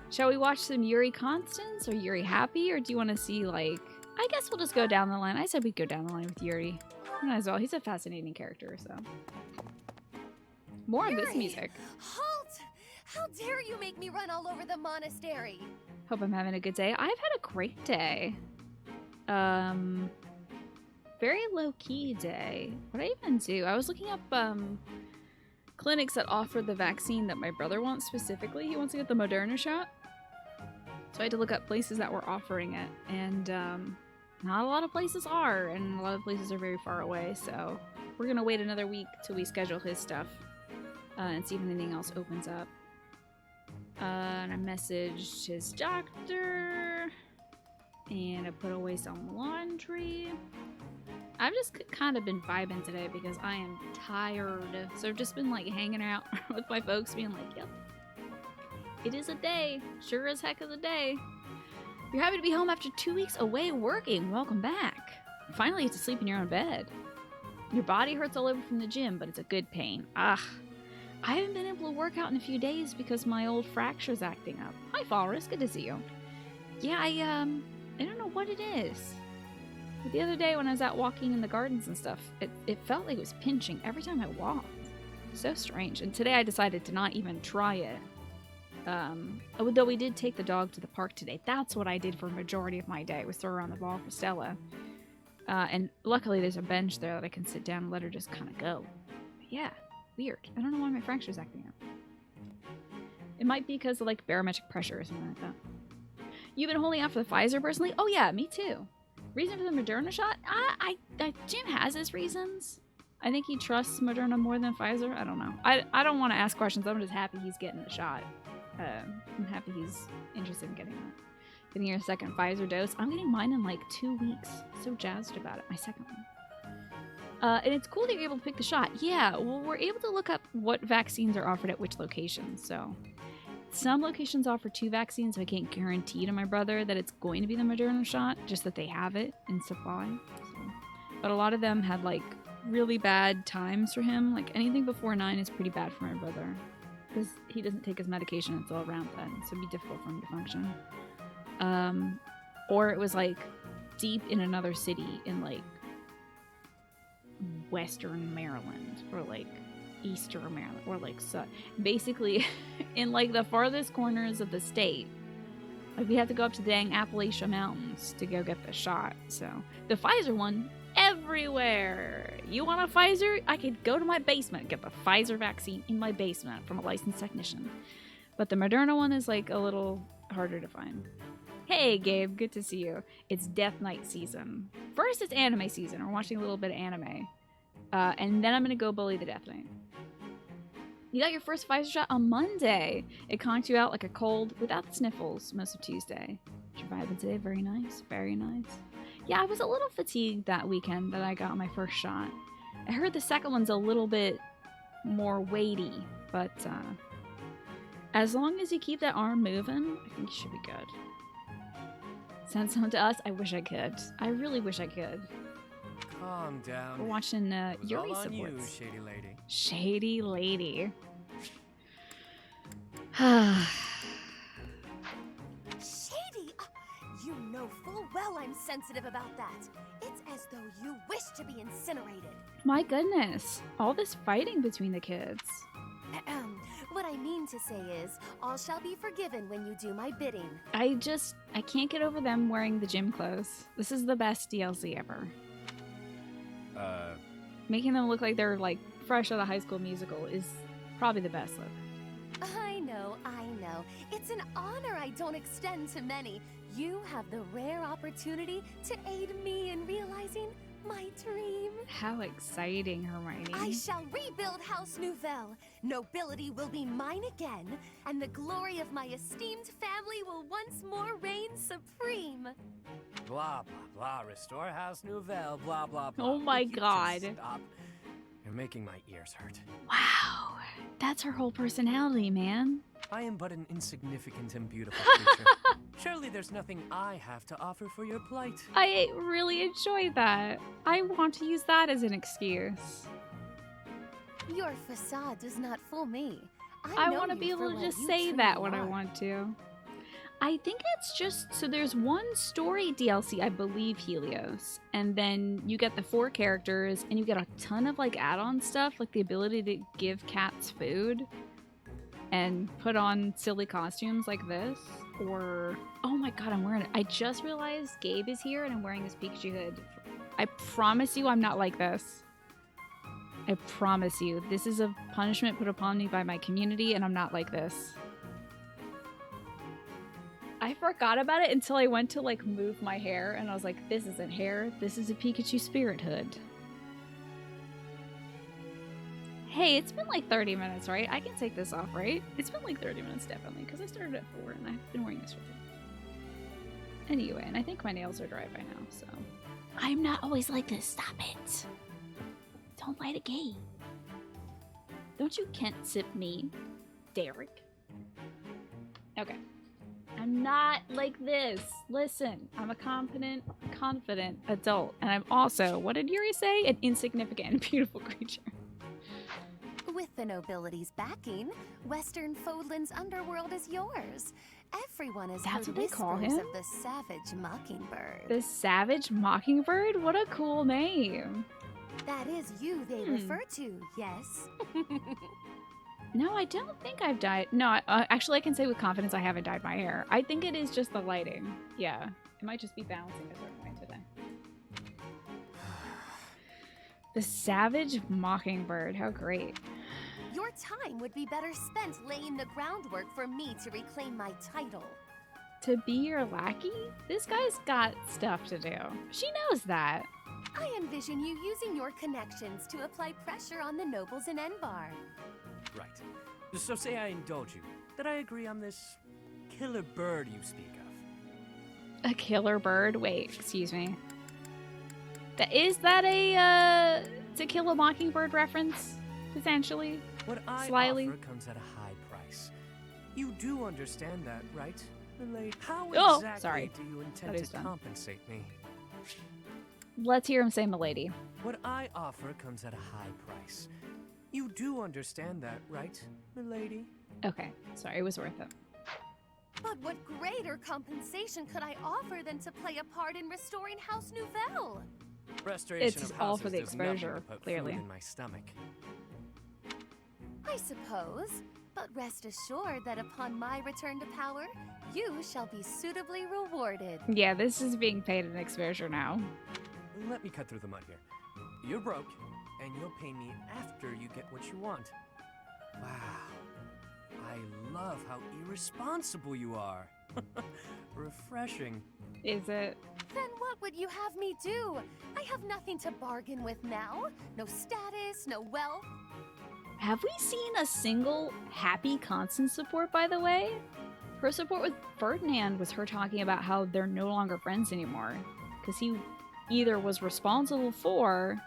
Shall we watch some Yuri Constance or Yuri Happy, or do you want to see, like... I guess we'll just go down the line. I said we'd go down the line with Yuri. Might as well. He's a fascinating character, so... More of this music. Halt! How dare you make me run all over the monastery? Hope I'm having a good day. I've had a great day. Very low-key day. What did I even do? I was looking up, clinics that offer the vaccine that my brother wants specifically. He wants to get the Moderna shot. So I had to look up places that were offering it. And, not a lot of places are. And a lot of places are very far away. So we're gonna wait another week till we schedule his stuff. And see if anything else opens up. And I messaged his doctor, and I put away some laundry. I've just kind of been vibing today because I am tired. So I've just been like hanging out with my folks, being like, yep, it is a day. Sure as heck is a day. You're happy to be home after 2 weeks away working. Welcome back. Finally get to sleep in your own bed. Your body hurts all over from the gym, but it's a good pain. Ah. I haven't been able to work out in a few days because my old fracture's acting up. Hi, Falrus. Good to see you. Yeah, I don't know what it is. But the other day when I was out walking in the gardens and stuff, it felt like it was pinching every time I walked. So strange. And today I decided to not even try it. Though we did take the dog to the park today. That's what I did for a majority of my day, was throw around the ball for Stella. And luckily there's a bench there that I can sit down and let her just kind of go. But yeah. Weird. I don't know why my fracture's acting up. It might be because of like barometric pressure or something like that. You've been holding out for the Pfizer personally? Oh yeah, me too. Reason for the Moderna shot? Jim has his reasons. I think he trusts Moderna more than Pfizer. I don't know. I don't want to ask questions. I'm just happy he's getting the shot. I'm happy he's interested in getting that. Getting your second Pfizer dose. I'm getting mine in like 2 weeks. So jazzed about it. My second one. And it's cool that you're able to pick the shot. Yeah, well, we're able to look up what vaccines are offered at which locations. So some locations offer 2 vaccines, so I can't guarantee to my brother that it's going to be the Moderna shot, just that they have it in supply. So. But a lot of them had like really bad times for him. Like anything before 9 is pretty bad for my brother because he doesn't take his medication until around then, so it'd be difficult for him to function. Or it was like deep in another city in like Western Maryland or like Eastern Maryland or like basically in like the farthest corners of the state. Like we have to go up to the dang Appalachian Mountains to go get the shot. So the Pfizer one, everywhere. You want a Pfizer? I could go to my basement and get the Pfizer vaccine in my basement from a licensed technician. But the Moderna one is like a little harder to find. Hey Gabe, good to see you. It's Death Knight season. First it's anime season. We're watching a little bit of anime. And then I'm gonna go bully the Death Knight. You got your first Pfizer shot on Monday. It conked you out like a cold without the sniffles most of Tuesday. You're vibing today. Very nice. Very nice. Yeah, I was a little fatigued that weekend that I got my first shot. I heard the second one's a little bit more weighty, but as long as you keep that arm moving, I think you should be good. Send someone to us? I wish I could. I really wish I could. Calm down. We're watching Yuri all on you, supports. shady lady. Shady lady. Shady? You know full well I'm sensitive about that. It's as though you wish to be incinerated. My goodness. All this fighting between the kids. What I mean to say is, all shall be forgiven when you do my bidding. I can't get over them wearing the gym clothes. This is the best DLC ever. Making them look like they're like fresh out of High School Musical is probably the best look. I know. It's an honor I don't extend to many. You have the rare opportunity to aid me in realizing my dream. How exciting, Hermione. I shall rebuild House Nouvelle. Nobility will be mine again, and the glory of my esteemed family will once more reign supreme. Blah, blah, blah. Restore House Nouvelle. Blah, blah, blah. Oh my Will you just God. Stop? You're making my ears hurt. Wow. That's her whole personality, man. I am but an insignificant and beautiful creature. Surely there's nothing I have to offer for your plight. I really enjoy that. I want to use that as an excuse. Your facade does not fool me. I know want to you be for able to what just you say truly that when I are. want to. I think it's just, so there's one story DLC, I believe, Helios, and then you get the 4 characters, and you get a ton of like add-on stuff, like the ability to give cats food and put on silly costumes like this, or, oh my god, I'm wearing it. I just realized Gabe is here and I'm wearing this Pikachu hood. I promise you I'm not like this. I promise you. This is a punishment put upon me by my community, and I'm not like this. I forgot about it until I went to like move my hair, and I was like, this isn't hair, this is a Pikachu spirit hood. Hey, it's been like 30 minutes, right? I can take this off, right? It's been like 30 minutes, definitely, because I started at 4 and I've been wearing this for 3. Anyway, and I think my nails are dry by now, so. I'm not always like this, stop it. Don't light a gate. Don't you Kent sip me, Derek? Okay. I'm not like this. Listen, I'm a confident adult. And I'm also, what did Yuri say? An insignificant and beautiful creature. With the nobility's backing, Western Fodlan's underworld is yours. Everyone has That's heard what they call whispers him? of the savage mockingbird. The Savage Mockingbird? What a cool name. That is you they refer to, yes? No, I don't think I've dyed. No, actually, I can say with confidence I haven't dyed my hair. I think it is just the lighting. Yeah. It might just be balancing a certain way today. The Savage Mockingbird. How great. Your time would be better spent laying the groundwork for me to reclaim my title. To be your lackey? This guy's got stuff to do. She knows that. I envision you using your connections to apply pressure on the nobles in Enbar. Right. So say I indulge you, that I agree on this killer bird you speak of. A killer bird? Wait, excuse me. Is that a To Kill a Mockingbird reference? Potentially? What I Slyly? offer comes at a high price. You do understand that, right, Milady? How Oh, exactly sorry. do you intend That is to done. compensate me? Let's hear him say milady. What I offer comes at a high price. You do understand that, right, milady? Okay, sorry, it was worth it. But what greater compensation could I offer than to play a part in restoring House Nouvelle? Restoration It's of all houses for the does nothing exposure, to put clearly. food in my stomach. I suppose, but rest assured that upon my return to power, you shall be suitably rewarded. Yeah, this is being paid in exposure now. Let me cut through the mud here. You're broke, and you'll pay me after you get what you want. Wow. I love how irresponsible you are. Refreshing. Is it? Then what would you have me do? I have nothing to bargain with now. No status, no wealth. Have we seen a single happy Constance support, by the way? Her support with Ferdinand was her talking about how they're no longer friends anymore. Because he either was responsible for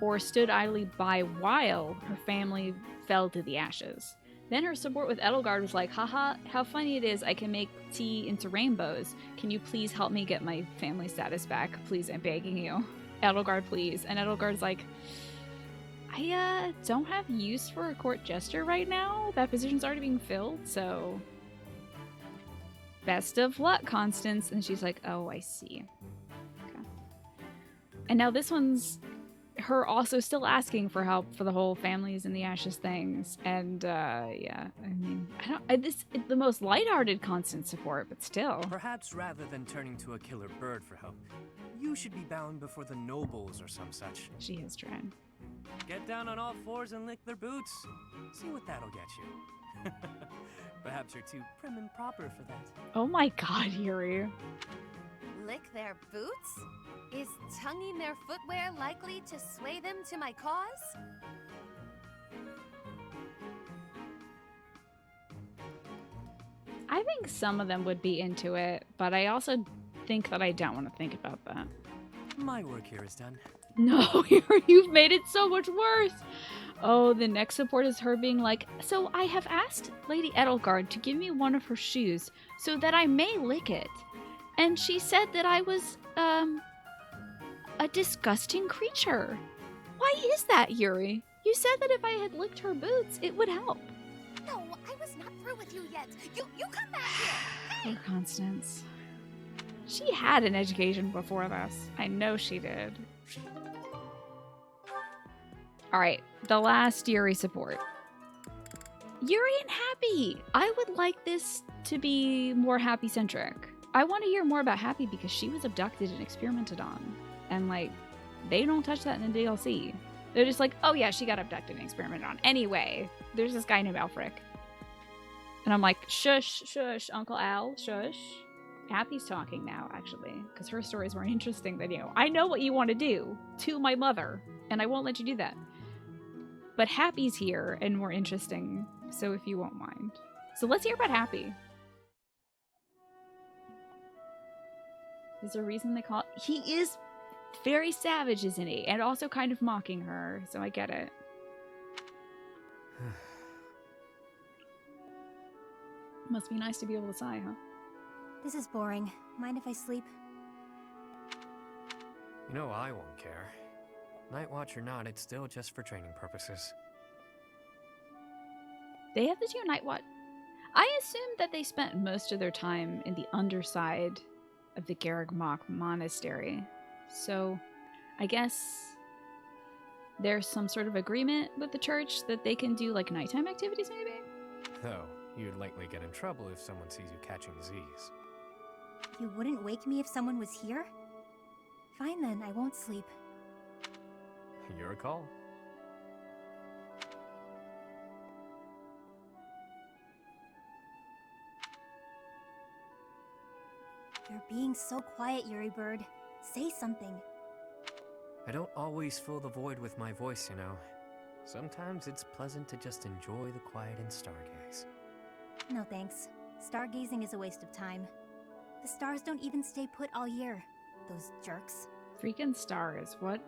or stood idly by while her family fell to the ashes. Then her support with Edelgard was like, haha, how funny it is I can make tea into rainbows. Can you please help me get my family status back? Please, I'm begging you. Edelgard, please. And Edelgard's like, I don't have use for a court jester right now. That position's already being filled, so best of luck, Constance. And she's like, oh, I see. Okay. And now this one's her also still asking for help for the whole families in the ashes things, and yeah, I mean, this is the most lighthearted constant support, but still. Perhaps rather than turning to a killer bird for help, you should be bowing before the nobles or some such. She is trying. Get down on all fours and lick their boots. See what that'll get you. Perhaps you're too prim and proper for that. Oh my god, Yuri. Lick their boots? Is tonguing their footwear likely to sway them to my cause? I think some of them would be into it, but I also think that I don't want to think about that. My work here is done. No, Yuri, you've made it so much worse. Oh, the next support is her being like, so I have asked Lady Edelgard to give me one of her shoes so that I may lick it. And she said that I was, a disgusting creature. Why is that, Yuri? You said that if I had licked her boots, it would help. No, I was not through with you yet. You come back here. Poor Constance. She had an education before this. I know she did. Alright, the last Yuri support. Yuri and Happy! I would like this to be more Happy-centric. I want to hear more about Happy because she was abducted and experimented on. And, like, they don't touch that in the DLC. They're just like, oh yeah, she got abducted and experimented on. Anyway, there's this guy named Alfric. And I'm like, shush, shush, Uncle Al, shush. Happy's talking now, actually, because her story is more interesting than you. I know what you want to do to my mother, and I won't let you do that. But Happy's here and more interesting, so if you won't mind. So let's hear about Happy. There's a reason they call it... He is very savage, isn't he? And also kind of mocking her, so I get it. Must be nice to be able to sigh, huh? This is boring. Mind if I sleep? You know I won't care. Night Watch or not, it's still just for training purposes. They have the two Night Watch. I assumed that they spent most of their time in the underside of the Garreg Mach Monastery. So, I guess there's some sort of agreement with the church that they can do, like, nighttime activities, maybe? Though, you'd likely get in trouble if someone sees you catching Z's. You wouldn't wake me if someone was here? Fine then, I won't sleep. Your call. You're being so quiet, Yuri Bird. Say something. I don't always fill the void with my voice, you know. Sometimes it's pleasant to just enjoy the quiet and stargaze. No thanks. Stargazing is a waste of time. The stars don't even stay put all year. Those jerks. Freaking stars. What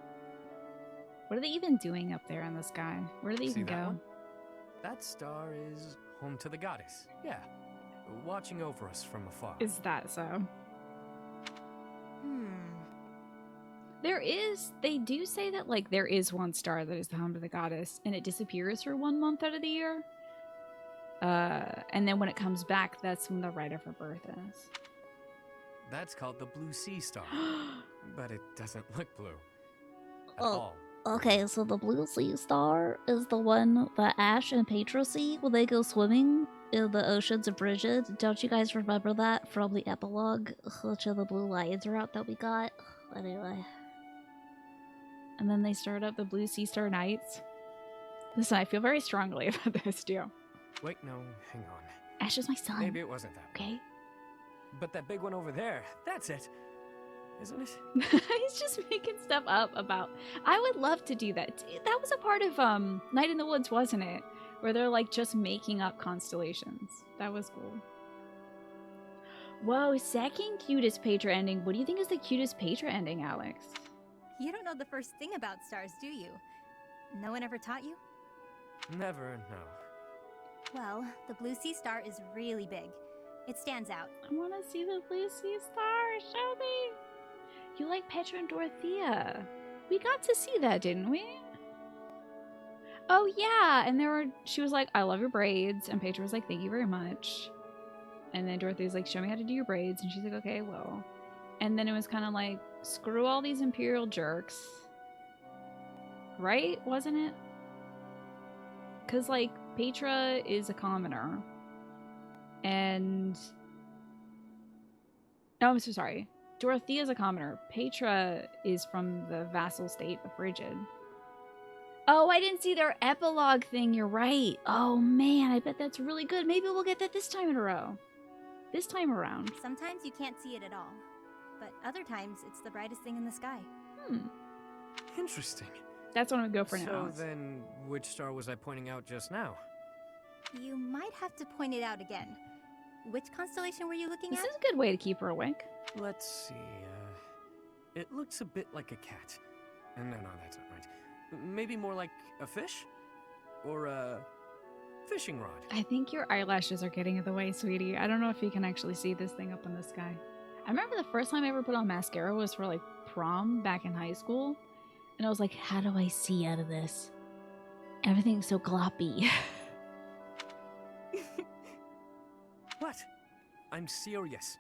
are they even doing up there in the sky? Where do they even See that go? one? That star is home to the goddess. Yeah. Watching over us from afar. Is that so? They do say that, like, there is one star that is the home of the goddess, and it disappears for 1 month out of the year. And then when it comes back, that's when the rite of her birth is. That's called the Blue Sea Star. But it doesn't look blue. At Oh. all. Okay, so the Blue Sea Star is the one that Ash and Petra see when they go swimming in the oceans of Bridget. Don't you guys remember that from the epilogue? Which of the Blue Lions route that we got? Anyway. And then they start up the Blue Sea Star Nights. Listen, I feel very strongly about this too. Wait, no, hang on. Ash is my son. Maybe it wasn't that. Okay? But that big one over there, that's it. Isn't it? He's just making stuff up about... I would love to do that. That was a part of Night in the Woods, wasn't it? Where they're like just making up constellations. That was cool. Whoa, second cutest Petra ending. What do you think is the cutest Petra ending, Alex? You don't know the first thing about stars, do you? No one ever taught you? Never, no. Well, the Blue Sea Star is really big. It stands out. I want to see the Blue Sea Star. Show me. You like Petra and Dorothea. We got to see that, didn't we? Oh, yeah. And she was like, I love your braids. And Petra was like, thank you very much. And then Dorothy was like, show me how to do your braids. And she's like, okay, well. And then it was kind of like, screw all these Imperial jerks. right? Wasn't it? Because, like, Petra is a commoner. And... No, I'm so sorry. Dorothea's a commoner. Petra is from the vassal state of Brigid. Oh, I didn't see their epilogue thing. You're right. Oh, man. I bet that's really good. Maybe we'll get that this time in a row. This time around. Sometimes you can't see it at all, but other times it's the brightest thing in the sky. Interesting. That's what I'm going to go for now. So then, which star was I pointing out just now? You might have to point it out again. Which constellation were you looking This at? is a good way to keep her awake. Let's see, it looks a bit like a cat. No, that's not right. Maybe more like a fish? Or a fishing rod? I think your eyelashes are getting in the way, sweetie. I don't know if you can actually see this thing up in the sky. I remember the first time I ever put on mascara was for, like, prom back in high school. And I was like, how do I see out of this? Everything's so gloppy. What? I'm serious.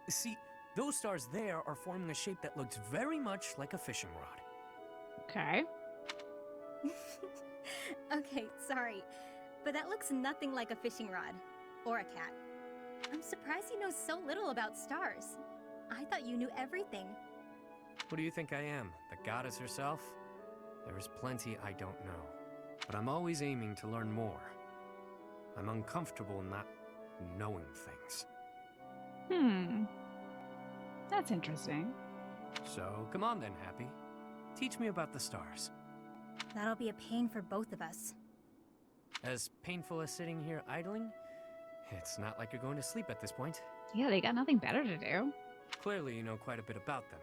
See, those stars there are forming a shape that looks very much like a fishing rod. Okay. Okay, sorry, but that looks nothing like a fishing rod. Or a cat. I'm surprised you know so little about stars. I thought you knew everything. What do you think I am? The goddess herself? There is plenty I don't know, but I'm always aiming to learn more. I'm uncomfortable not knowing things. That's interesting. So, come on then, Happy. Teach me about the stars. That'll be a pain for both of us. As painful as sitting here idling, it's not like you're going to sleep at this point. Yeah, they got nothing better to do. Clearly, you know quite a bit about them.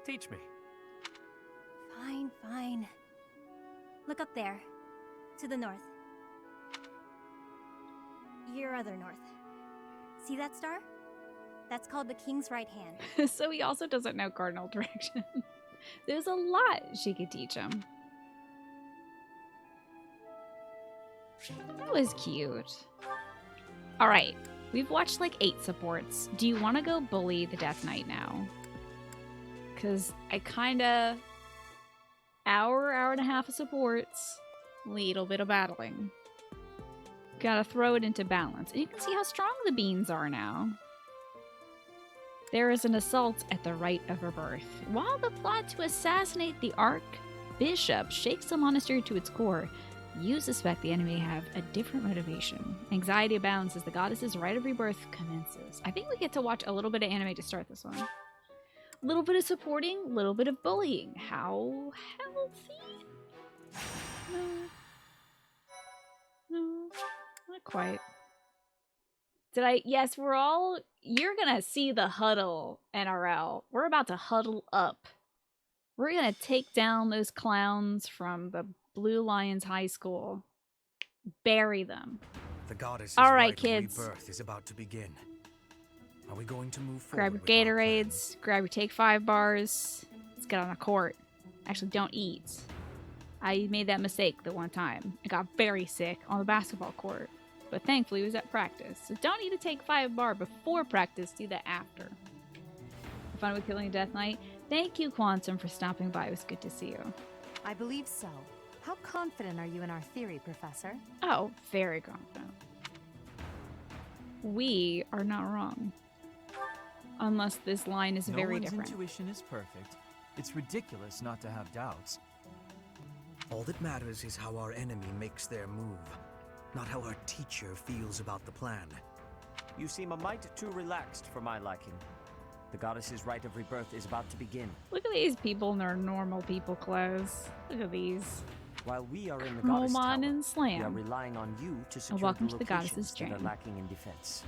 Teach me. Fine, fine. Look up there. To the north. Your other north. See that star? That's called the King's right hand. So he also doesn't know cardinal direction. There's a lot she could teach him. That was cute. Alright, we've watched like 8 supports. Do you want to go bully the Death Knight now? Because I kinda... hour and a half of supports. Little bit of battling. Gotta throw it into balance. And you can see how strong the beans are now. There is an assault at the rite of rebirth. While the plot to assassinate the Archbishop shakes the monastery to its core, you suspect the enemy have a different motivation. Anxiety abounds as the goddess's rite of rebirth commences. I think we get to watch a little bit of anime to start this one. A little bit of supporting, a little bit of bullying. How healthy? No, not quite. Did I? Yes, we're all... You're gonna see the huddle, NRL. We're about to huddle up. We're gonna take down those clowns from the Blue Lions High School. Bury them. The goddess's All right, rite of kids. rebirth is about to begin. Are we going to move Grab forward your with our plan? Gatorades. Grab your Take 5 bars. Let's get on the court. Actually, don't eat. I made that mistake the one time. I got very sick on the basketball court. But thankfully, it was at practice. So don't eat a Take 5 bar before practice. Do that after. Have fun with killing a Death Knight. Thank you, Quantum, for stopping by. It was good to see you. I believe so. How confident are you in our theory, Professor? Oh, very confident. We are not wrong. Unless this line is very No one's different. intuition is perfect. It's ridiculous not to have doubts. All that matters is how our enemy makes their move, not how our teacher feels about the plan. You seem a mite too relaxed for my liking. The goddess's rite of rebirth is about to begin. Look at these people in their normal people clothes. Look at these. While we are in the goddess tower, Momon and we are Slam. relying on you to secure welcome the to the locations goddess's that are dream. lacking in defense.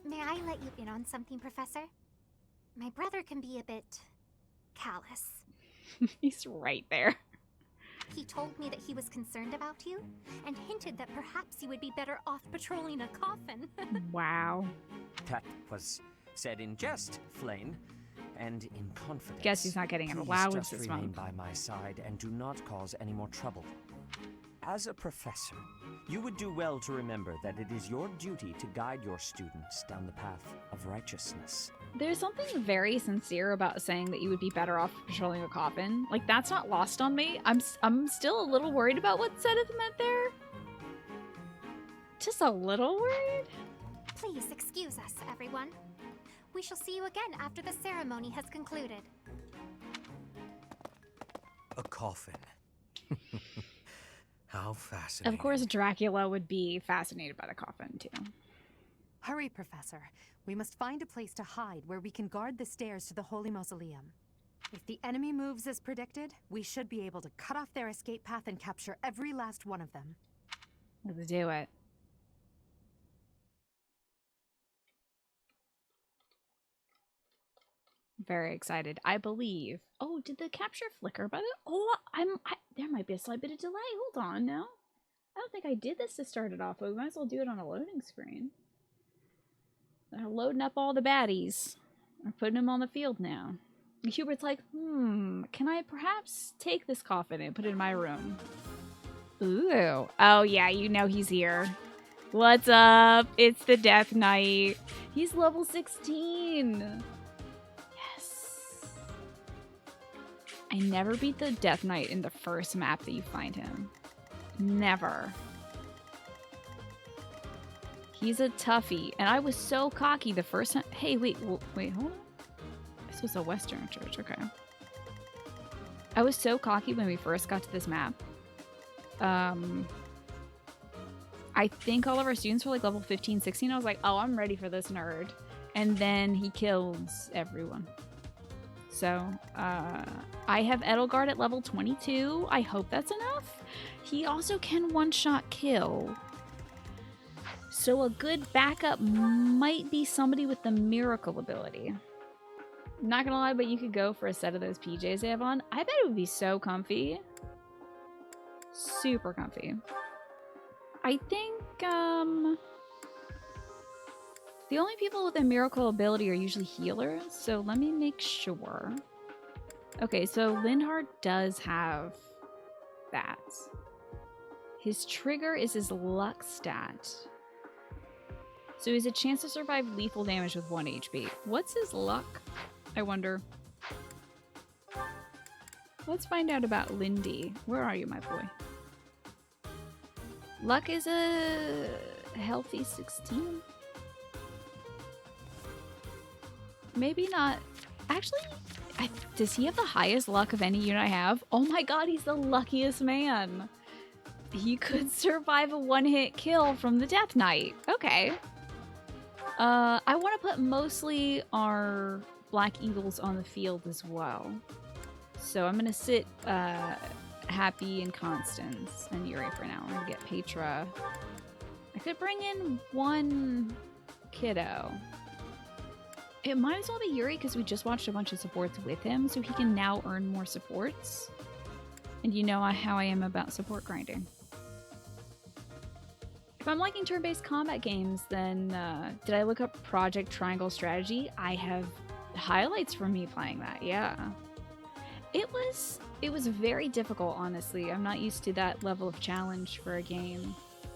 May I let you in on something, Professor? My brother can be a bit callous. He's right there. He told me that he was concerned about you and hinted that perhaps you would be better off patrolling a coffin. Wow. That was said in jest, Flane, and in confidence. Guess he's not getting an Please allowance just this remain month. by my side and do not cause any more trouble. As a professor, you would do well to remember that it is your duty to guide your students down the path of righteousness. There's something very sincere about saying that you would be better off patrolling a coffin. Like, that's not lost on me. I'm still a little worried about what Seth meant there. Just a little worried. Please excuse us, everyone. We shall see you again after the ceremony has concluded. A coffin. How fascinating. Of course, Dracula would be fascinated by the coffin, too. Hurry, Professor. We must find a place to hide where we can guard the stairs to the Holy Mausoleum. If the enemy moves as predicted, we should be able to cut off their escape path and capture every last one of them. Let's do it. Very excited. I believe. Oh, did the capture flicker by the? Oh, there might be a slight bit of delay. Hold on now. I don't think I did this to start it off, but we might as well do it on a loading screen. They're loading up all the baddies. We're putting them on the field now. Hubert's like, can I perhaps take this coffin and put it in my room? Ooh. Oh, yeah, you know he's here. What's up? It's the Death Knight. He's level 16. Yes. I never beat the Death Knight in the first map that you find him. Never. He's a toughie, and I was so cocky the first time. Hey, wait, hold on. This was a Western church, okay. I was so cocky when we first got to this map. I think all of our students were like level 15, 16. I was like, oh, I'm ready for this nerd. And then he kills everyone. So, I have Edelgard at level 22. I hope that's enough. He also can one-shot kill. So a good backup might be somebody with the miracle ability. Not gonna lie, but you could go for a set of those PJs they have on. I bet it would be so comfy. Super comfy. I think, the only people with a miracle ability are usually healers, so let me make sure. Okay, so Lindhard does have that. His trigger is his luck stat. So he has a chance to survive lethal damage with 1 HP. What's his luck? I wonder. Let's find out about Lindy. Where are you, my boy? Luck is a healthy 16. Maybe not. Actually, does he have the highest luck of any unit I have? Oh my god, he's the luckiest man. He could survive a one-hit kill from the Death Knight. Okay. I want to put mostly our Black Eagles on the field as well. So I'm going to sit Happy and Constance and Yuri for now. We're going to get Petra. I could bring in one kiddo. It might as well be Yuri because we just watched a bunch of supports with him, so he can now earn more supports. And you know how I am about support grinding. If I'm liking turn-based combat games, then did I look up Project Triangle Strategy? I have highlights from me playing that, yeah. It was very difficult, honestly. I'm not used to that level of challenge for a game.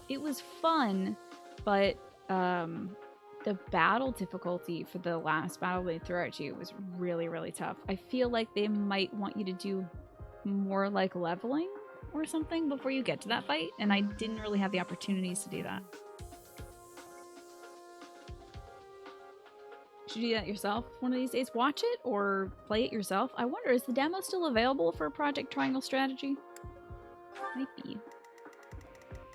It was fun, but the battle difficulty for the last battle they threw at you was really, really tough. I feel like they might want you to do more like leveling or something before you get to that fight, and I didn't really have the opportunities to do that. Should you do that yourself one of these days? Watch it or play it yourself? I wonder, is the demo still available for Project Triangle Strategy? Might be.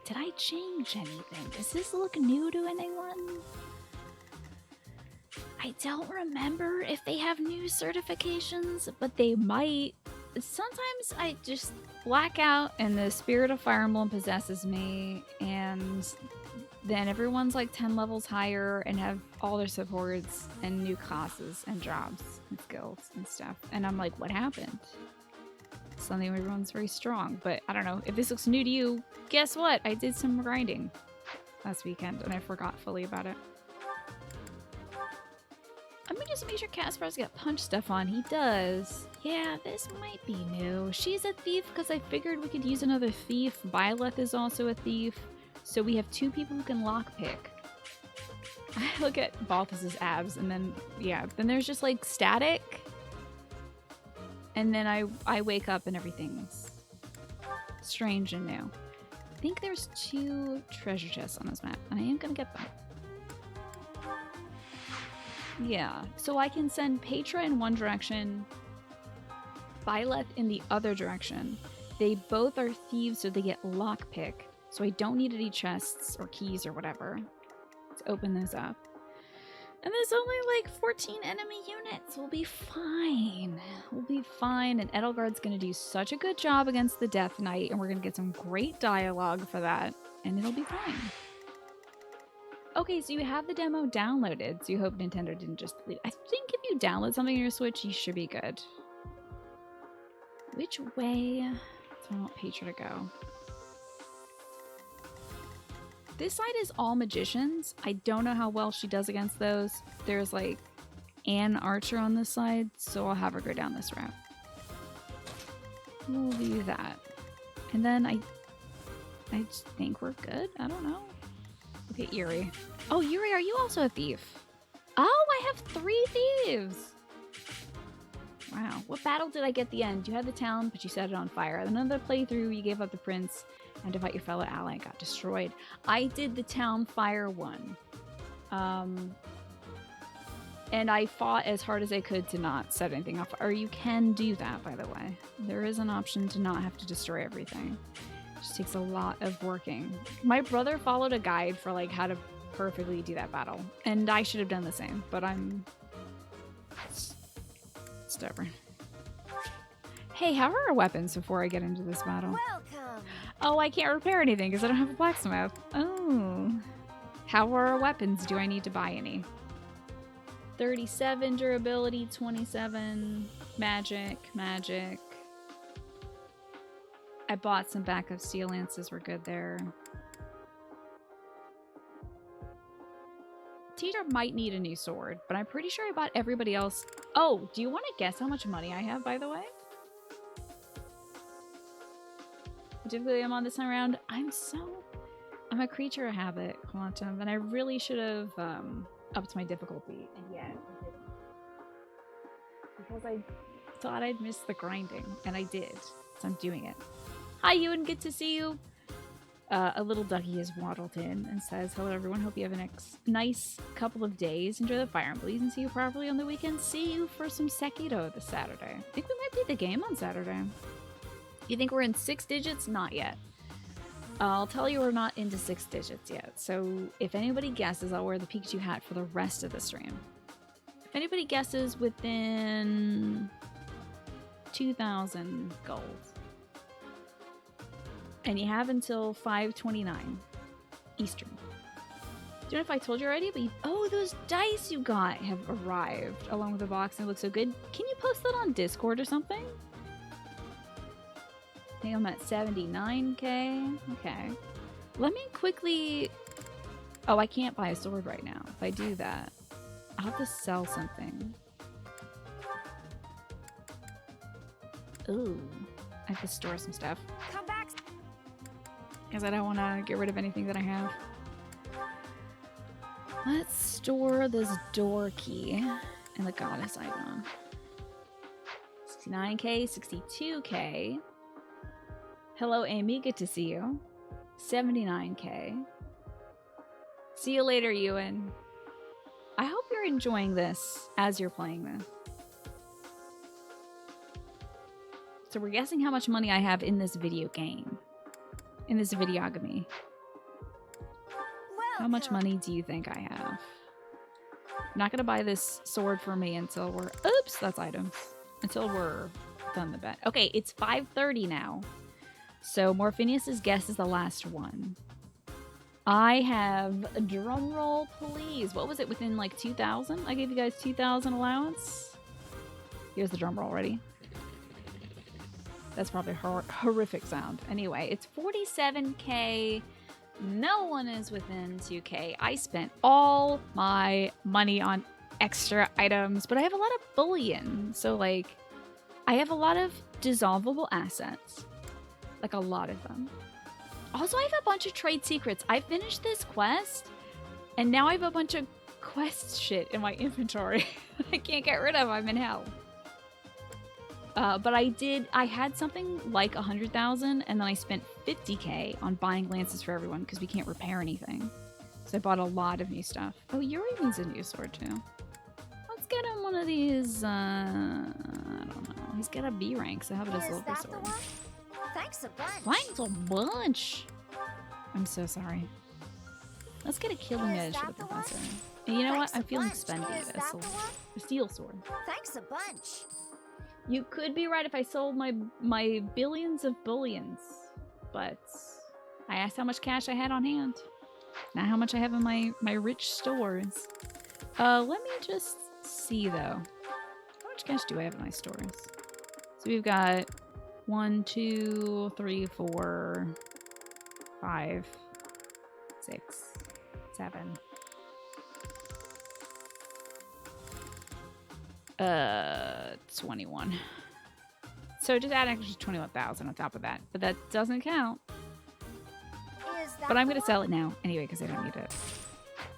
Did I change anything? Does this look new to anyone? I don't remember if they have new certifications, but they might. Sometimes I just black out and the spirit of Fire Emblem possesses me, and then everyone's like 10 levels higher and have all their supports and new classes and jobs and skills and stuff. And I'm like, what happened? Suddenly everyone's very strong, but I don't know. If this looks new to you, guess what? I did some grinding last weekend and I forgot fully about it. I'm gonna just make sure Caspar's got punch stuff on. He does. Yeah, this might be new. She's a thief because I figured we could use another thief. Byleth is also a thief. So we have 2 people who can lockpick. I look at Balthus's abs and then, yeah, then there's just like static. And then I wake up and everything's strange and new. I think there's 2 treasure chests on this map, and I am gonna get them. Yeah, so I can send Petra in one direction, Byleth in the other direction. They both are thieves, so they get lockpick. So I don't need any chests or keys or whatever. Let's open those up. And there's only like 14 enemy units. We'll be fine. We'll be fine. And Edelgard's going to do such a good job against the Death Knight. And we're going to get some great dialogue for that. And it'll be fine. Okay, so you have the demo downloaded. So you hope Nintendo didn't just delete it. I think if you download something on your Switch, you should be good. Which way do I want Petra to go? This side is all magicians. I don't know how well she does against those. There's like an archer on this side, so I'll have her go down this route. We'll do that. And then I just think we're good. I don't know. Okay, Yuri. Oh, Yuri, are you also a thief? Oh, I have 3 thieves. Wow. What battle did I get at the end? You had the town, but you set it on fire. Another playthrough, you gave up the prince and to fight your fellow ally and got destroyed. I did the town fire one. And I fought as hard as I could to not set anything off. Or you can do that, by the way. There is an option to not have to destroy everything. It just takes a lot of working. My brother followed a guide for like how to perfectly do that battle. And I should have done the same, but I'm stubborn. Hey, how are our weapons before I get into this battle? Welcome. Oh, I can't repair anything because I don't have a blacksmith. Oh. How are our weapons? Do I need to buy any? 37 durability, 27 magic. I bought some backup steel lances. We're good there. Teeter might need a new sword, but I'm pretty sure I bought everybody else. Oh, do you want to guess how much money I have, by the way? Particularly I'm on this time around. I'm a creature of habit, Quantum, and I really should have upped my difficulty, and yet I didn't. Because I thought I'd miss the grinding, and I did. So I'm doing it. Hi, Ewan, good to see you. A little ducky has waddled in and says, hello everyone, hope you have a nice couple of days. Enjoy the Fire Emblem and see you properly on the weekend. See you for some Sekiro this Saturday. I think we might beat the game on Saturday. You think we're in 6 digits? Not yet. I'll tell you we're not into 6 digits yet. So if anybody guesses, I'll wear the Pikachu hat for the rest of the stream. If anybody guesses within 2,000 gold. And you have until 5:29 Eastern. Don't know if I told you already, but oh, those dice you got have arrived along with the box and it looks so good. Can you post that on Discord or something? I think I'm at 79k. Okay. Let me quickly... Oh, I can't buy a sword right now. If I do that, I'll have to sell something. Ooh. I have to store some stuff. Come back. Because I don't want to get rid of anything that I have. Let's store this door key and the goddess icon. 69k, 62k. Hello, Amy. Good to see you. 79k. See you later, Ewan. I hope you're enjoying this as you're playing this. So we're guessing how much money I have in this video game. In this videogamy. How much money do you think I have? I'm not gonna buy this sword for me until we're... Oops, that's items. Until we're done the bet. Okay, it's 5:30 now. So Morphinius' guess is the last one. I have a drum roll, please. What was it, within like 2,000? I gave you guys 2,000 allowance. Here's the drum roll, ready? That's probably a horrific sound. Anyway, it's 47k. No one is within 2k. I spent all my money on extra items, but I have a lot of bullion. So, like, I have a lot of dissolvable assets. Like, a lot of them. Also, I have a bunch of trade secrets. I finished this quest, and now I have a bunch of quest shit in my inventory. I can't get rid of. I'm in hell. But I had something like 100,000, and then I spent 50k on buying lances for everyone because we can't repair anything. So I bought a lot of new stuff. Oh, Yuri needs a new sword too. Let's get him one of these, I don't know. He's got a B rank, so how about his local sword? Thanks a bunch. Thanks a bunch! I'm so sorry. Let's get a killing edge for the professor. And you know what? I'm feeling spendy. A steel sword. Thanks a bunch. You could be right if I sold my billions of bullions, but I asked how much cash I had on hand, not how much I have in my rich stores. Let me just see though. How much cash do I have in my stores? So we've got 1, 2, 3, 4, 5, 6, 7. 21. So just add extra 21,000 on top of that, but that doesn't count. But I'm gonna sell it now anyway because I don't need it.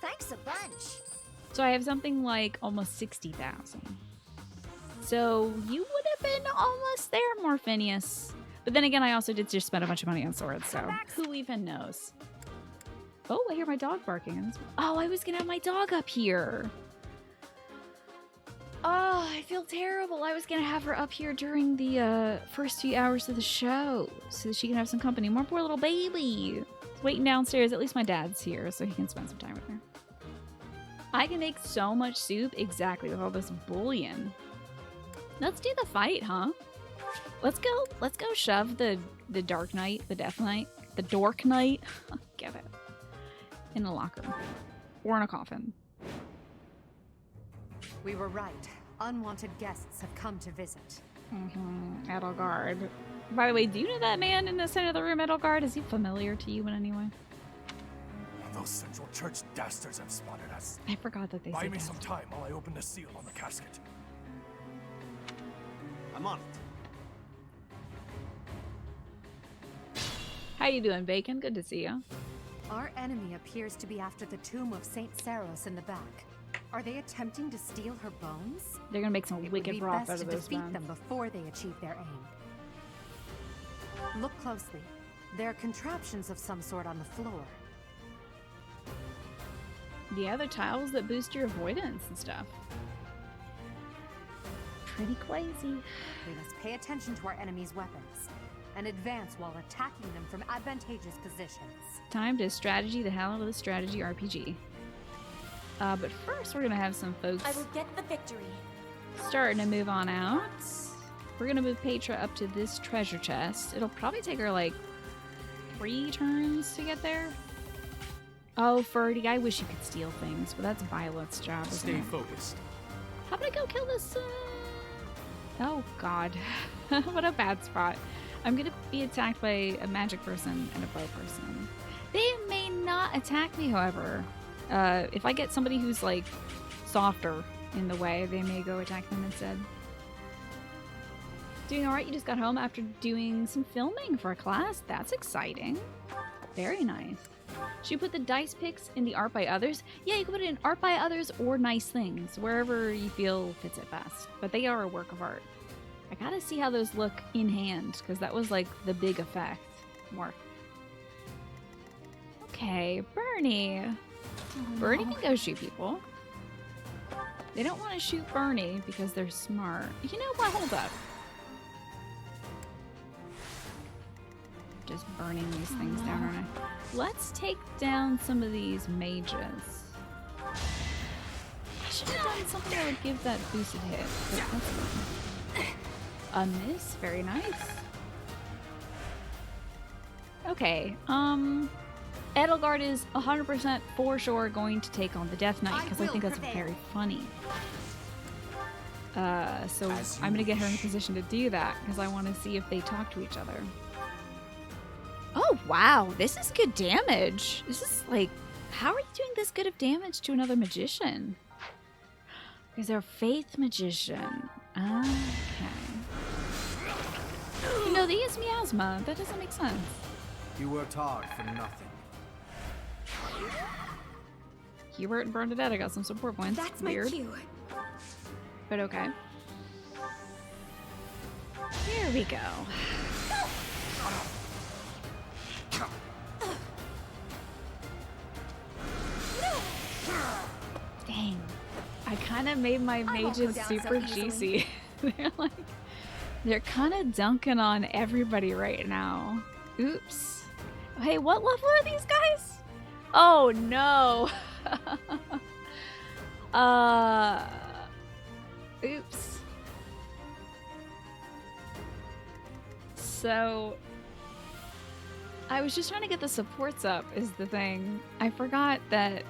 Thanks a bunch. So I have something like almost 60,000. So you would have been almost there, Morphinius. But then again, I also did just spend a bunch of money on swords, so who even knows? Oh, I hear my dog barking. Oh, I was gonna have my dog up here. Oh, I feel terrible. I was gonna have her up here during the first few hours of the show so that she can have some company. More poor little baby. It's waiting downstairs. At least my dad's here so he can spend some time with her. I can make so much soup exactly with all this bullion. Let's do the fight, huh? Let's go shove the Dark Knight, the Death Knight, the Dork Knight, get it, in a locker or in a coffin. We were right. Unwanted guests have come to visit. Edelgard. By the way, do you know that man in the center of the room, Edelgard? Is he familiar to you in any way? Those Central Church dastards have spotted us. I forgot that they Buy said me that. some time while I open the seal on the casket. I'm on it. How you doing, Bacon? Good to see you. Our enemy appears to be after the tomb of Saint Saros in the back. Are they attempting to steal her bones? They're gonna make some It would wicked be broth best out of to those defeat bones. them before they achieve their aim. Look closely. There are contraptions of some sort on the floor. Yeah, the tiles that boost your avoidance and stuff. Pretty crazy. We must pay attention to our enemy's weapons and advance while attacking them from advantageous positions. Time to strategy the hell out of the strategy RPG. But first, we're gonna have some folks I will get the victory. starting to move on out. We're gonna move Petra up to this treasure chest. It'll probably take her like 3 turns to get there. Oh, Ferdy, I wish you could steal things, but that's Violet's job, isn't Stay it? focused. How about I go kill this? Oh God, what a bad spot. I'm gonna be attacked by a magic person and a bow person. They may not attack me, however. If I get somebody who's like softer in the way, they may go attack them instead. Doing alright, you just got home after doing some filming for a class. That's exciting. Very nice. Should you put the dice picks in the art by others? Yeah, you can put it in art by others or nice things, wherever you feel fits it best. But they are a work of art. I gotta see how those look in hand, because that was like the big effect. More. Okay, Bernie. Bernie can go shoot people. They don't want to shoot Bernie because they're smart. You know what? Hold up. Just burning these things down, aren't I? Let's take down some of these mages. I should have done something that would give that boosted hit. But that's fine. A miss? Very nice. Okay, Edelgard is 100% for sure going to take on the Death Knight because I think that's very funny. So I'm gonna get her in a position to do that because I want to see if they talk to each other. Oh wow, this is good damage. This is like, how are you doing this good of damage to another magician? Because they're a faith magician. Okay. You know, they use miasma. That doesn't make sense. You worked hard for nothing. Hubert and Bernadette, I got some support points. That's my Weird. cue. But okay. Here we go. Dang. I kind of made my mages super juicy. They're kind of dunking on everybody right now. Oops. Hey, what level are these guys? Oh no. Oops. So I was just trying to get the supports up is the thing. I forgot that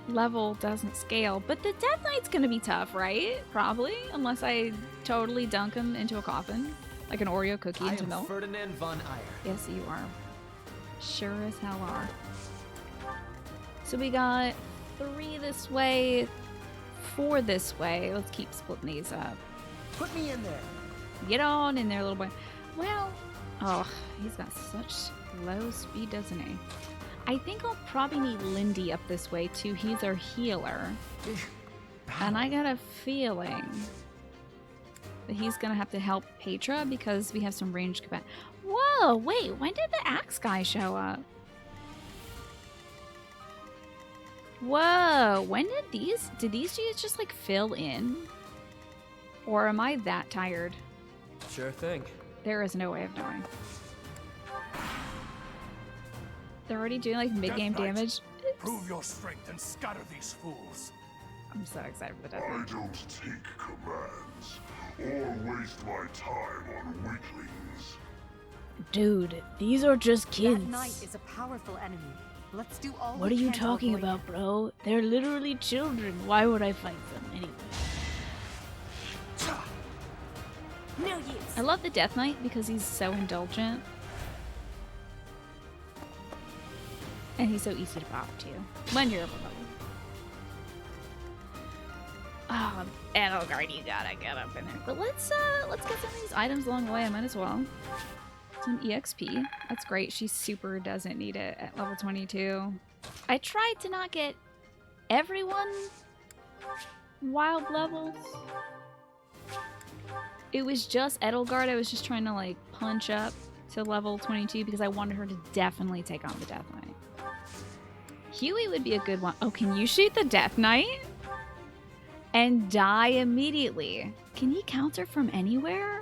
level doesn't scale, but the Death Knight's gonna be tough, right? Probably, unless I totally dunk him into a coffin, like an Oreo cookie into milk. Ferdinand von Eyre. Yes, you are. Sure as hell are. So we got 3 this way, 4 this way. Let's keep splitting these up. Put me in there. Get on in there, little boy. Well, oh, he's got such low speed, doesn't he? I think I'll probably need Lindy up this way too. He's our healer. And I got a feeling that he's gonna have to help Petra because we have some ranged combat. Whoa, wait, when did the axe guy show up? Whoa, when did these dudes just like fill in? Or am I that tired? Sure thing. There is no way of knowing. They're already doing like mid-game damage. Prove your strength and scatter these fools. I'm so excited for the Death I Knight. don't take commands or waste my time on weaklings. Dude, these are just kids. That knight is a powerful enemy. Let's do all What are we you can to talking avoid about, it. bro? They're literally children. Why would I fight them anyway? No use. I love the Death Knight because he's so indulgent. And he's so easy to pop too. When you're over level. Oh, Edelgard, you gotta get up in there. But let's get some of these items along the way. I might as well. Some EXP. That's great. She super doesn't need it at level 22. I tried to not get everyone wild levels. It was just Edelgard. I was just trying to like punch up to level 22 because I wanted her to definitely take on the Death Knight. Huey would be a good one. Oh, can you shoot the Death Knight? And die immediately. Can he counter from anywhere?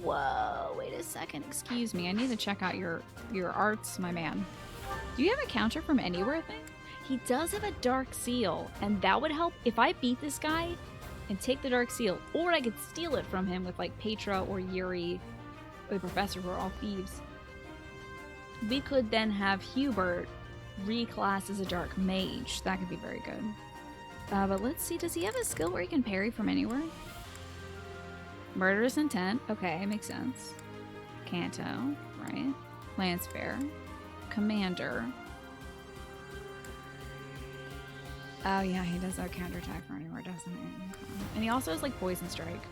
Whoa, wait a second. Excuse me. I need to check out your arts, my man. Do you have a counter from anywhere thing? He does have a Dark Seal, and that would help if I beat this guy and take the Dark Seal, or I could steal it from him with like Petra or Yuri or the Professor, who are all thieves. We could then have Hubert reclass as a Dark Mage. That could be very good. But let's see, does he have a skill where he can parry from anywhere? Murderous Intent. Okay, makes sense. Kanto, right? Lancebearer. Commander. Oh yeah, he does have counterattack from anywhere, doesn't he? And he also has like Poison Strike.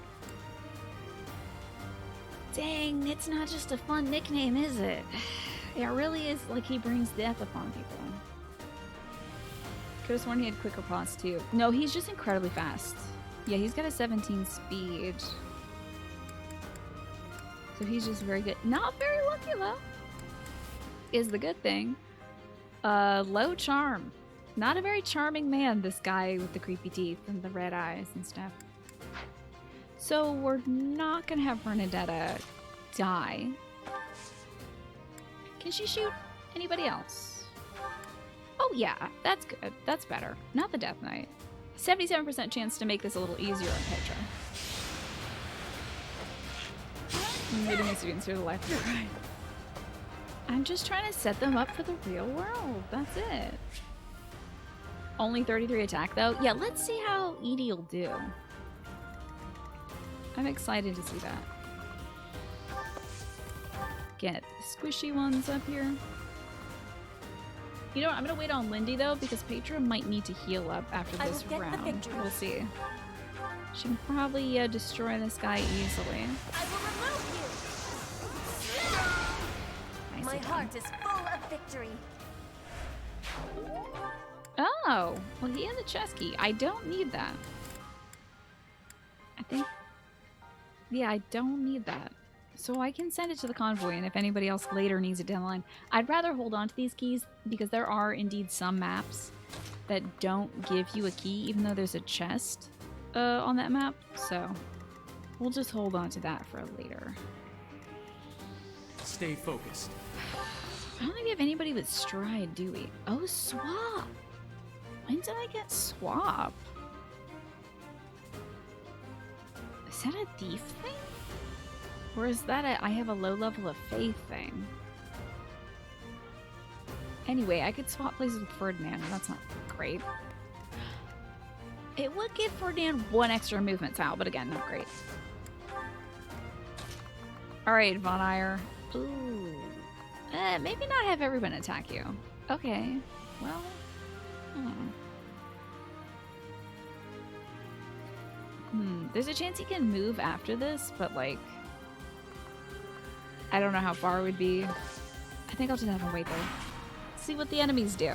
Dang, it's not just a fun nickname, is it? It really is like he brings death upon people. Could have sworn he had quicker paws too. No, he's just incredibly fast. Yeah, he's got a 17 speed. So he's just very good. Not very lucky though, is the good thing. Low charm. Not a very charming man, this guy with the creepy teeth and the red eyes and stuff. So we're not gonna have Bernadetta die. Can she shoot anybody else? Oh yeah, that's good. That's better. Not the Death Knight. 77% chance to make this a little easier on Petra. Meeting the students through the life of the ride. I'm just trying to set them up for the real world. That's it. Only 33 attack though. Yeah, let's see how Edie will do. I'm excited to see that. Get squishy ones up here. You know what? I'm gonna wait on Lindy though because Petra might need to heal up after this round. We'll see. She can probably destroy this guy easily. I will remove you. Nice My again. heart is full of victory. Oh, Oh, well, he has a chest key. I don't need that. I think... Yeah, I don't need that. So I can send it to the convoy, and if anybody else later needs it down the line. I'd rather hold on to these keys, because there are indeed some maps that don't give you a key, even though there's a chest on that map. So we'll just hold on to that for later. Stay focused. I don't think we have anybody with stride, do we? Oh, swap! When did I get swap? Is that a thief thing? Or is that a I have a low level of faith thing? Anyway, I could swap places with Ferdinand, and that's not great. It would give Ferdinand 1 extra movement tile, but again, not great. Alright, Von Eyre. Ooh. Maybe not have everyone attack you. Okay. Well. There's a chance he can move after this, but like... I don't know how far it would be. I think I'll just have him wait there. See what the enemies do.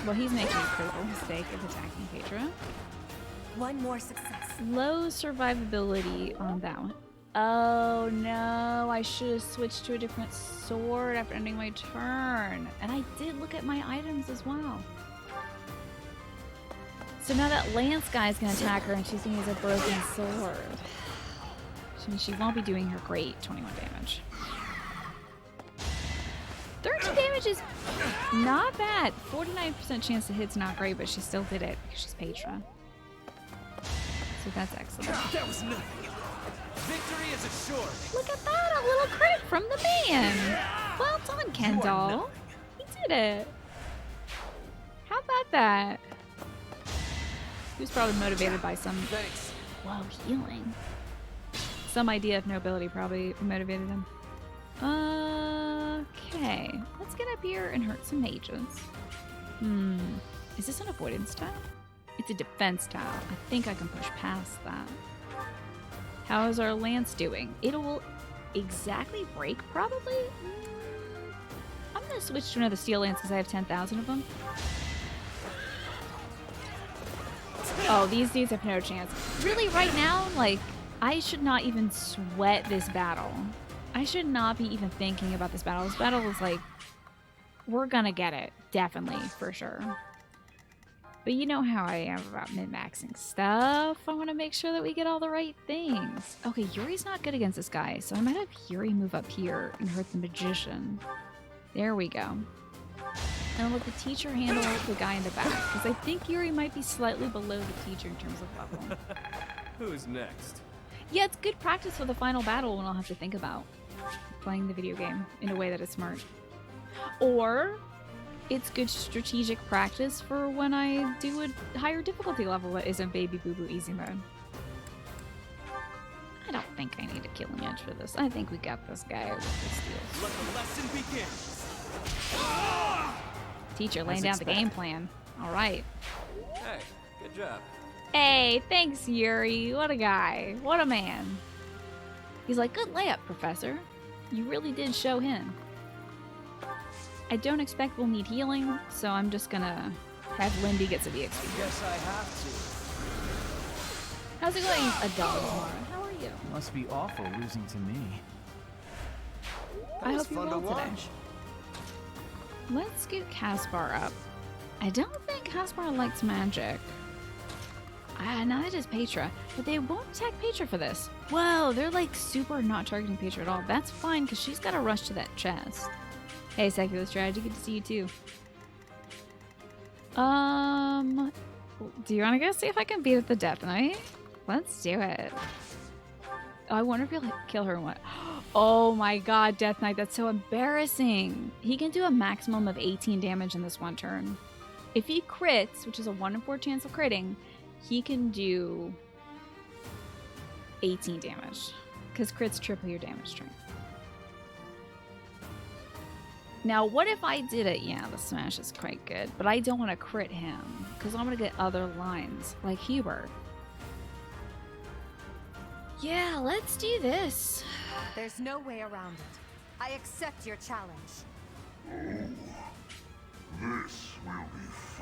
Well, he's making a critical mistake of attacking Petra. One more success. Low survivability on that one. Oh no, I should have switched to a different sword after ending my turn. And I did look at my items as well. So now that Lance guy's gonna attack her and she's gonna use a broken sword. Which means she won't be doing her great 21 damage. 13 damage is not bad. 49% chance to hit's not great, but she still did it because she's Petra. So that's excellent. That was nothing. Victory is assured. Look at that, a little crit from the man. Well done, Kendall. He did it. How about that? He was probably motivated by some... Whoa, healing. Some idea of nobility probably motivated him. Okay, let's get up here and hurt some mages. Is this an avoidance tile? It's a defense tile. I think I can push past that. How is our lance doing? It will exactly break, probably? I'm gonna switch to another steel lance because I have 10,000 of them. Oh, these dudes have no chance. Really, right now, like, I should not even sweat this battle. I should not be even thinking about this battle. This battle is like, we're gonna get it. Definitely, for sure. But you know how I am about min-maxing stuff. I want to make sure that we get all the right things. Okay, Yuri's not good against this guy, so I might have Yuri move up here and hurt the magician. There we go. And I'll let the teacher handle the guy in the back, because I think Yuri might be slightly below the teacher in terms of level. Who's next? Yeah, it's good practice for the final battle when I'll have to think about playing the video game in a way that is smart. Or it's good strategic practice for when I do a higher difficulty level that isn't Baby Boo Boo Easy mode. I don't think I need a killing edge for this. I think we got this guy with the steals. Let the lesson begin. Teacher laying down the game plan. All right. Hey, good job. Hey, thanks, Yuri. What a guy. What a man. He's like, good layup, Professor. You really did show him. I don't expect we'll need healing, so I'm just gonna have Lindy get some EXP. Guess I have How's it going, Adele? How are you? Must be awful losing to me. I hope you're well today. Let's scoot Caspar up. I don't think Caspar likes magic. Neither does Petra, but they won't attack Petra for this. Whoa, they're like super not targeting Petra at all. That's fine, because she's got to rush to that chest. Hey, Secular Strategy, good to see you too. Do you want to go see if I can beat up the Death Knight? Let's do it. Oh, I wonder if he'll kill her and what. Oh my god, Death Knight, that's so embarrassing. He can do a maximum of 18 damage in this one turn. If he crits, which is a 1 in 4 chance of critting, he can do 18 damage. Because crits triple your damage strength. Now, what if I did it? Yeah, the smash is quite good, but I don't want to crit him, because I'm going to get other lines, like Hubert. Yeah, let's do this. There's no way around it. I accept your challenge.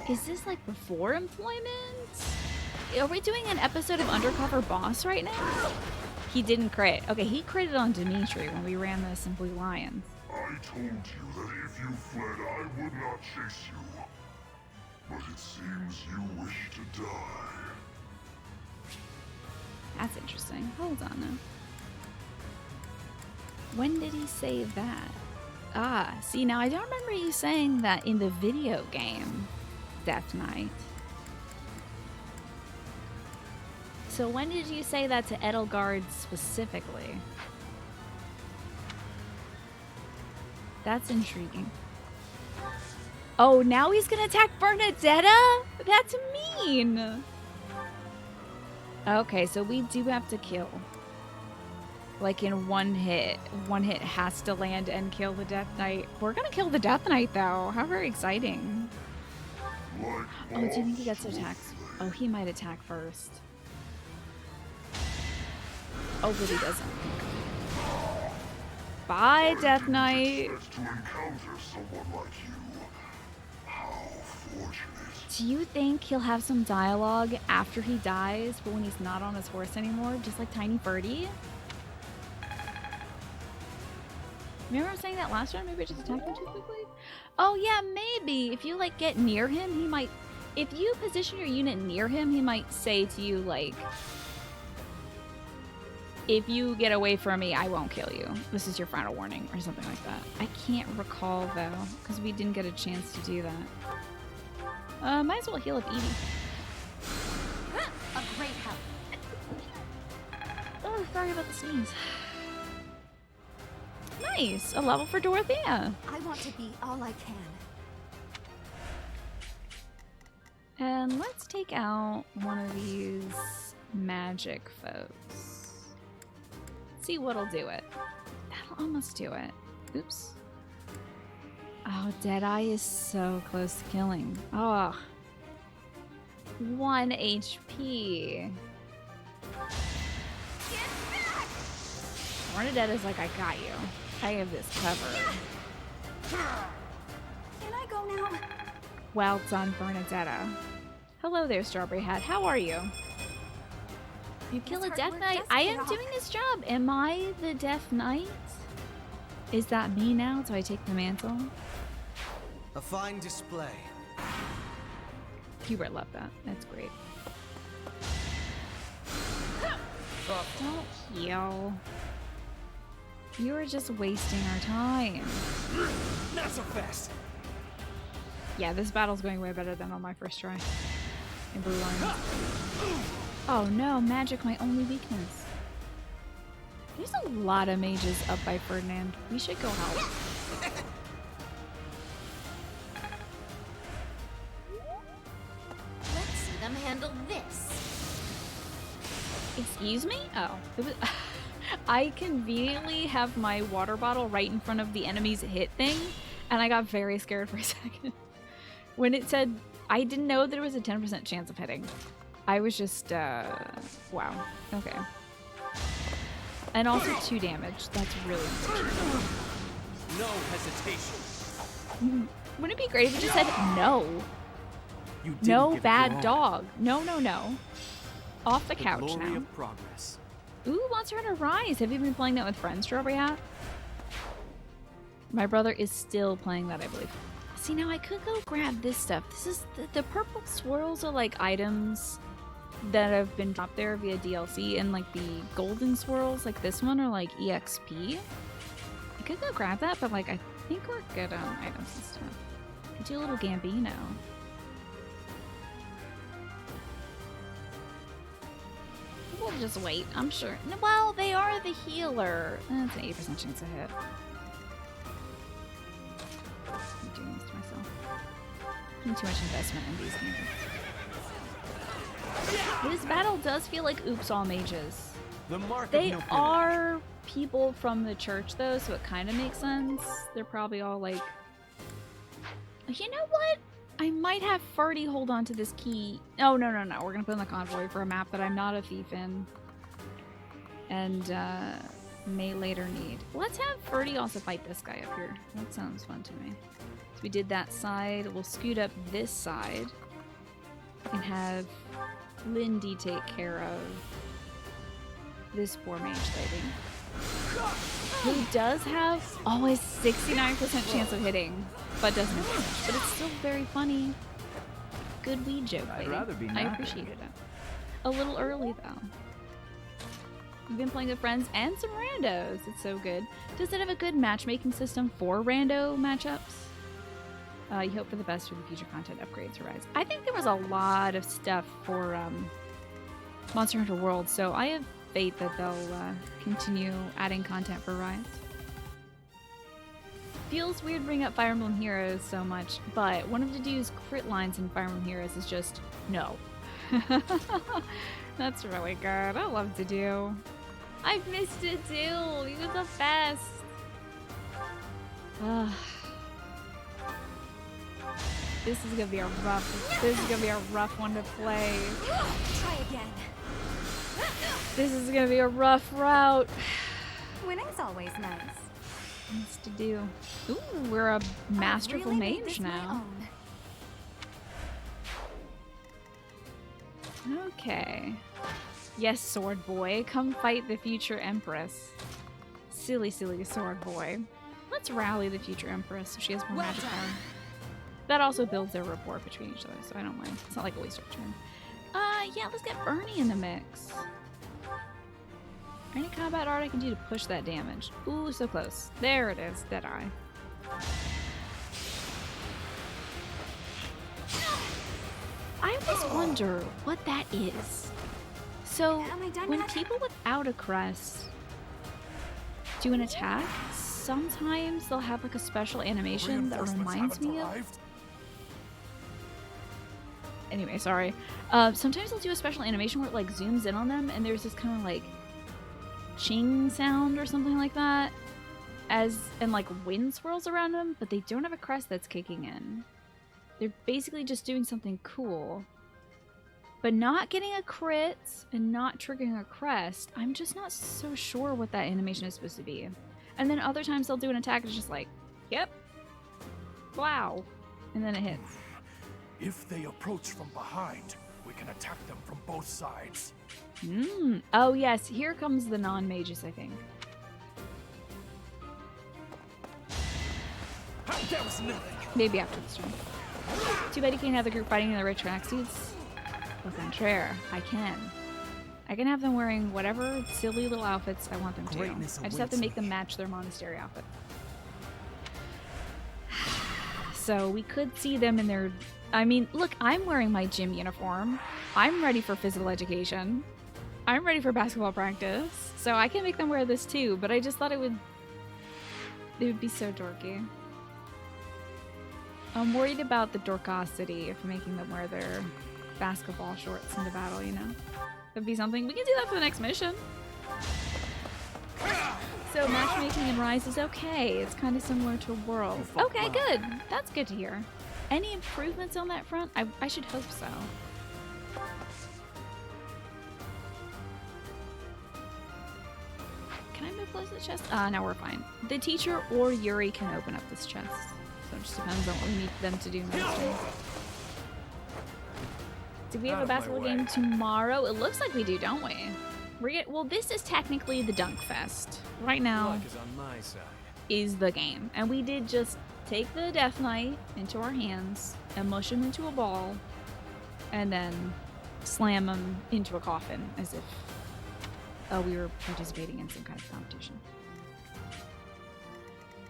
Is this like before employment? Are we doing an episode of Undercover Boss right now? He didn't crit. Okay, he critted on Dimitri when we ran this in Blue Lions. I told you that if you fled, I would not chase you. But it seems you wish to die. That's interesting. Hold on now. When did he say that? Ah, see, now I don't remember you saying that in the video game, Death Knight. So when did you say that to Edelgard specifically? That's intriguing. Oh, now he's gonna attack Bernadetta? That's mean! Okay, so we do have to kill. Like in one hit. One hit has to land and kill the Death Knight. We're gonna kill the Death Knight though. How very exciting. Oh, do you think he gets to attack? Oh, he might attack first. Oh, but he doesn't. Bye, Death Knight. To encounter someone like you. How fortunate. Do you think he'll have some dialogue after he dies, but when he's not on his horse anymore, just like Tiny Birdie? Remember I was saying that last round? Maybe I just attacked him too quickly? Oh yeah, maybe. If you like get near him, he might... If you position your unit near him, he might say to you like... If you get away from me, I won't kill you. This is your final warning, or something like that. I can't recall, though, because we didn't get a chance to do that. Might as well heal up Edie. A great help. Oh, sorry about the sneeze. Nice! A level for Dorothea! I want to be all I can. And let's take out one of these magic folks. See what'll do it. That'll almost do it. Oops. Oh, Deadeye is so close to killing. Oh. 1 HP. Bernadetta's like, I got you. I have this covered. Can I go now? Well done, Bernadetta. Hello there, Strawberry Hat. How are you? You kill a Death Knight? I am doing this job. Am I the Death Knight? Is that me now? Do I take the mantle? A fine display. Hubert loved that. That's great. Don't heal. You are just wasting our time. Not so fast. Yeah, this battle's going way better than on my first try. In Blue Lions. Oh no, magic, my only weakness. There's a lot of mages up by Ferdinand. We should go help. Let's see them handle this. Excuse me? Oh. It was I conveniently have my water bottle right in front of the enemy's hit thing, and I got very scared for a second. When it said, I didn't know there was a 10% chance of hitting. I was just, wow. Okay. And also 2 damage. That's really unfortunate. No hesitation. Wouldn't it be great if it just said no? You No get it bad wrong. dog. No, no, no. Off the couch glory now. of progress. Ooh, Monster Hunter Rise. Have you been playing that with friends, Strawberry Hat? My brother is still playing that, I believe. See, now I could go grab this stuff. This is the purple swirls are like items that have been dropped there via DLC, and like the golden swirls, like this one, are like EXP. I could go grab that, but like I think we're good on items and stuff. Could do a little Gambino. We'll just wait, I'm sure. Well, they are the healer. That's an 8% chance to hit. I'm doing this to myself. Putting too much investment in these games. This battle does feel like Oops All Mages. The mark They of no are people from the church though, so it kind of makes sense. They're probably all like... You know what? I might have Ferdy hold on to this key. Oh, no, no, no. We're going to put in the convoy for a map that I'm not a thief in. And may later need. Let's have Ferdy also fight this guy up here. That sounds fun to me. So we did that side. We'll scoot up this side and have Lindy take care of this poor mage lady, who does have always 69% chance of hitting, but doesn't have damage. But it's still very funny. Good weed joke, lady. I'd rather be I napping. appreciated it. A little early, though. We've been playing with friends and some randos. It's so good. Does it have a good matchmaking system for rando matchups? You hope for the best for the future content upgrades, Rise. I think there was a lot of stuff for Monster Hunter World, so I have faith that they'll continue adding content for Rise. Feels weird bring up Fire Emblem Heroes so much, but one of Dedeu's crit lines in Fire Emblem Heroes is just no. That's really good. I love Dedeu. I've missed Dedeu. He was the best. This is gonna be a rough one to play. Try again. This is gonna be a rough route. Winning's always nice. What's to do? Ooh, we're a masterful really made mage this my now. Okay. Yes, sword boy, come fight the future empress. Silly, silly sword boy. Let's rally the future empress so she has more magic power. That also builds their rapport between each other, so I don't mind. It's not like a waste of turn. Yeah, let's get Ernie in the mix. Any combat art I can do to push that damage? Ooh, so close. There it is, Deadeye. I always wonder what that is. So, when people without a crest do an attack, sometimes they'll have like a special animation that reminds me of... Anyway, sorry. Sometimes they'll do a special animation where it like zooms in on them and there's this kind of like ching sound or something like that, and like wind swirls around them, but they don't have a crest that's kicking in. They're basically just doing something cool, but not getting a crit and not triggering a crest. I'm just not so sure what that animation is supposed to be. And then other times they'll do an attack and it's just like, yep, wow, and then it hits. If they approach from behind, we can attack them from both sides. Oh yes, here comes the non-mages, I think. That was nothing. Maybe after this turn. Too bad you can't have the group fighting in the red tracksuits. Au contraire, I can. I can have them wearing whatever silly little outfits I want them to. I just have to make them match their monastery outfit. So we could see them in their... I mean, look, I'm wearing my gym uniform. I'm ready for physical education. I'm ready for basketball practice. So I can make them wear this too, but I just thought it would be so dorky. I'm worried about the dorkosity of making them wear their basketball shorts into battle, you know? That'd be something. We can do that for the next mission. So matchmaking in Rise is okay. It's kind of similar to World. Okay, good. That's good to hear. Any improvements on that front? I should hope so. Can I move close to the chest? No, we're fine. The teacher or Yuri can open up this chest. So it just depends on what we need them to do next turn. Do we have a basketball game tomorrow? It looks like we do, don't we? Well, this is technically the Dunk Fest. Right now Luck is on my side. is the game. And we did just take the Death Knight into our hands and mush him into a ball and then slam him into a coffin as if we were participating in some kind of competition.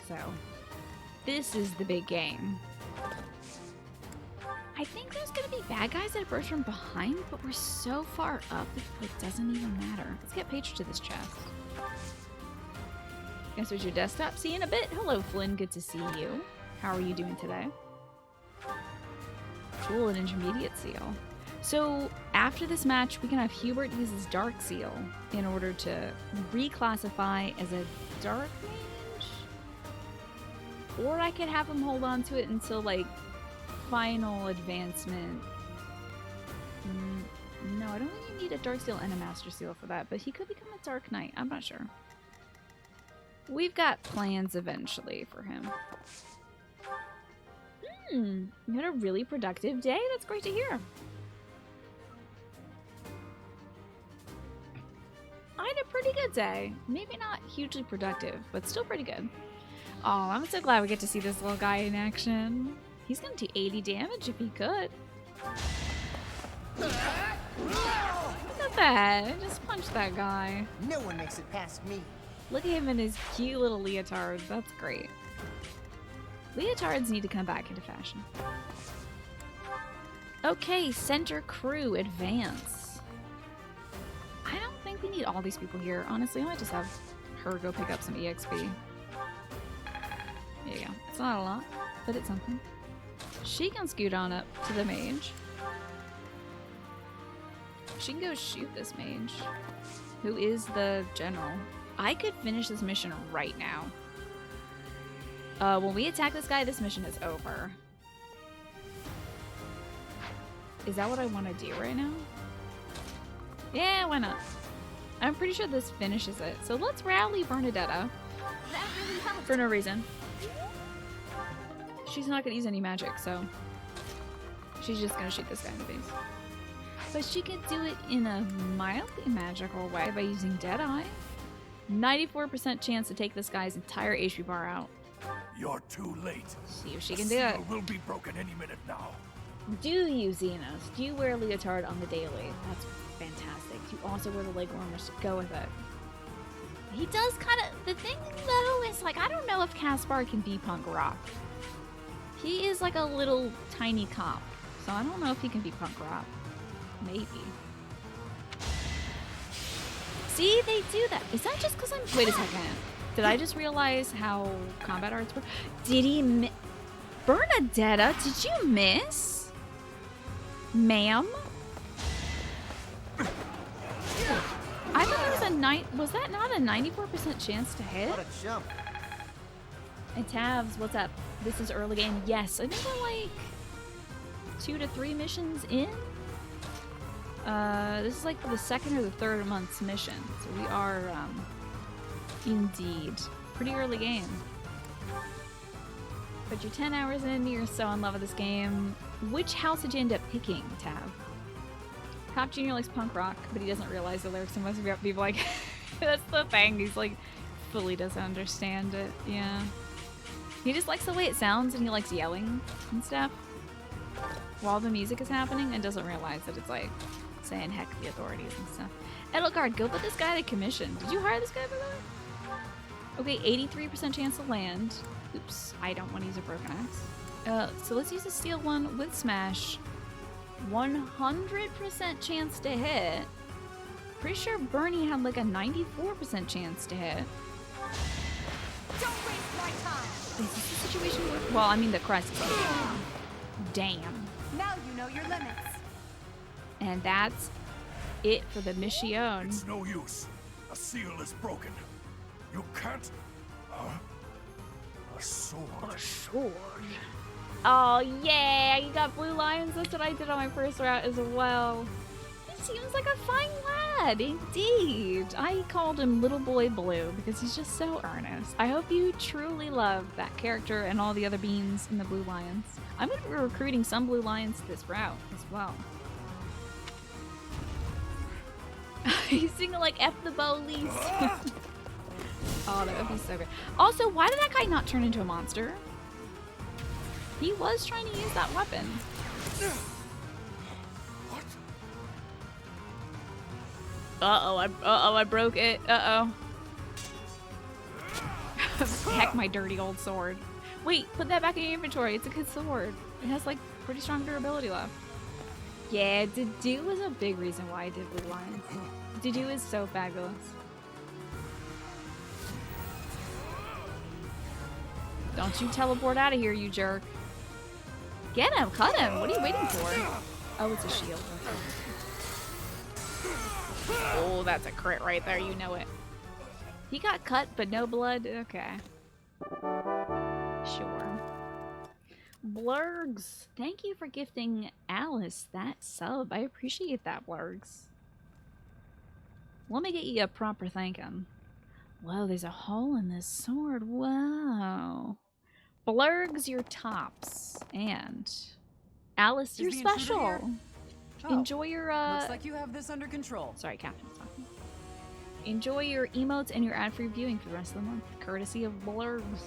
So, this is the big game. I think there's gonna be bad guys that approach from behind, but we're so far up it doesn't even matter. Let's get Paige to this chest. Guess with your desktop. See you in a bit. Hello, Flynn. Good to see you. How are you doing today? Cool, an intermediate seal. So after this match, we can have Hubert use his Dark Seal in order to reclassify as a Dark Mage. Or I could have him hold on to it until like final advancement. No, I don't think you need a Dark Seal and a Master Seal for that, but he could become a Dark Knight. I'm not sure. We've got plans eventually for him. You had a really productive day? That's great to hear. I had a pretty good day. Maybe not hugely productive, but still pretty good. Oh, I'm so glad we get to see this little guy in action. He's gonna do 80 damage if he could. Look at that. Just punch that guy. No one makes it past me. Look at him in his cute little leotard. That's great. Leotards need to come back into fashion. Okay, center crew, advance. I don't think we need all these people here. Honestly, I might just have her go pick up some EXP. There you go. It's not a lot, but it's something. She can scoot on up to the mage. She can go shoot this mage, who is the general. I could finish this mission right now. When we attack this guy, this mission is over. Is that what I want to do right now? Yeah, why not? I'm pretty sure this finishes it. So let's rally Bernadetta. That really helped. For no reason. She's not going to use any magic, so... she's just going to shoot this guy in the face. But she could do it in a mildly magical way by using Deadeye. 94% chance to take this guy's entire HP bar out. You're too late. See if she The can do it. seal will be broken any minute now. Do you, Xenos? Do you wear a leotard on the daily? That's fantastic. Do you also wear the leg warmers to go with it? He does kind of... the thing, though, is like, I don't know if Caspar can be punk rock. He is like a little tiny cop. So I don't know if he can be punk rock. Maybe. See, they do that. Is that just because I'm... wait a second. Did I just realize how combat arts work? Did he Bernadetta, did you miss? Ma'am? I thought there was a was that not a 94% chance to hit? What a jump. And Tavs, what's up? This is early game. Yes, I think we're like 2 to 3 missions in. This is like the second or the third month's mission. So we are, indeed, pretty early game. But you're 10 hours in, you're so in love with this game. Which house did you end up picking, Tav? Cop Jr. likes punk rock, but he doesn't realize the lyrics. And most people like, that's the thing. He's like, fully doesn't understand it. Yeah. He just likes the way it sounds and he likes yelling and stuff while the music is happening and doesn't realize that it's like saying heck the authorities and stuff. Edelgard, go put this guy to commission. Did you hire this guy for that? Okay, 83% chance to land. Oops, I don't want to use a broken axe. So let's use a steel one with smash. 100% chance to hit. Pretty sure Bernie had like a 94% chance to hit. Don't waste my time. Is this a situation where... well, I mean the crest is open. Damn. Now you know your limits. And that's it for the mission. It's no use. A seal is broken. You can't... a sword. A sword. Oh yeah, you got blue lions. That's what I did on my first route as well. He seems like a fine lad, indeed. I called him Little Boy Blue because he's just so earnest. I hope you truly love that character and all the other beans in the blue lions. I'm going to be recruiting some blue lions to this route as well. He's singing like F the Bowleys. Oh, that would be so good. Also, why did that guy not turn into a monster? He was trying to use that weapon. Uh-oh, I broke it. Uh-oh. Heck, my dirty old sword. Wait, put that back in your inventory. It's a good sword. It has, like, pretty strong durability left. Yeah, Dedue was a big reason why I did Blue Lions. Dedue is so fabulous. Don't you teleport out of here, you jerk. Get him! Cut him! What are you waiting for? Oh, it's a shield. Oh, that's a crit right there. You know it. He got cut, but no blood? Okay. Sure. Blurgs, thank you for gifting Alice that sub. I appreciate that, Blurgs. Let me get you a proper thanking. Whoa, there's a hole in this sword. Wow. Blurg's your tops. And Alice, you're Is the intruder special. here? Oh, Enjoy your looks like you have this under control. Sorry, Captain's talking. Enjoy your emotes and your ad-free viewing for the rest of the month, courtesy of Blurgs.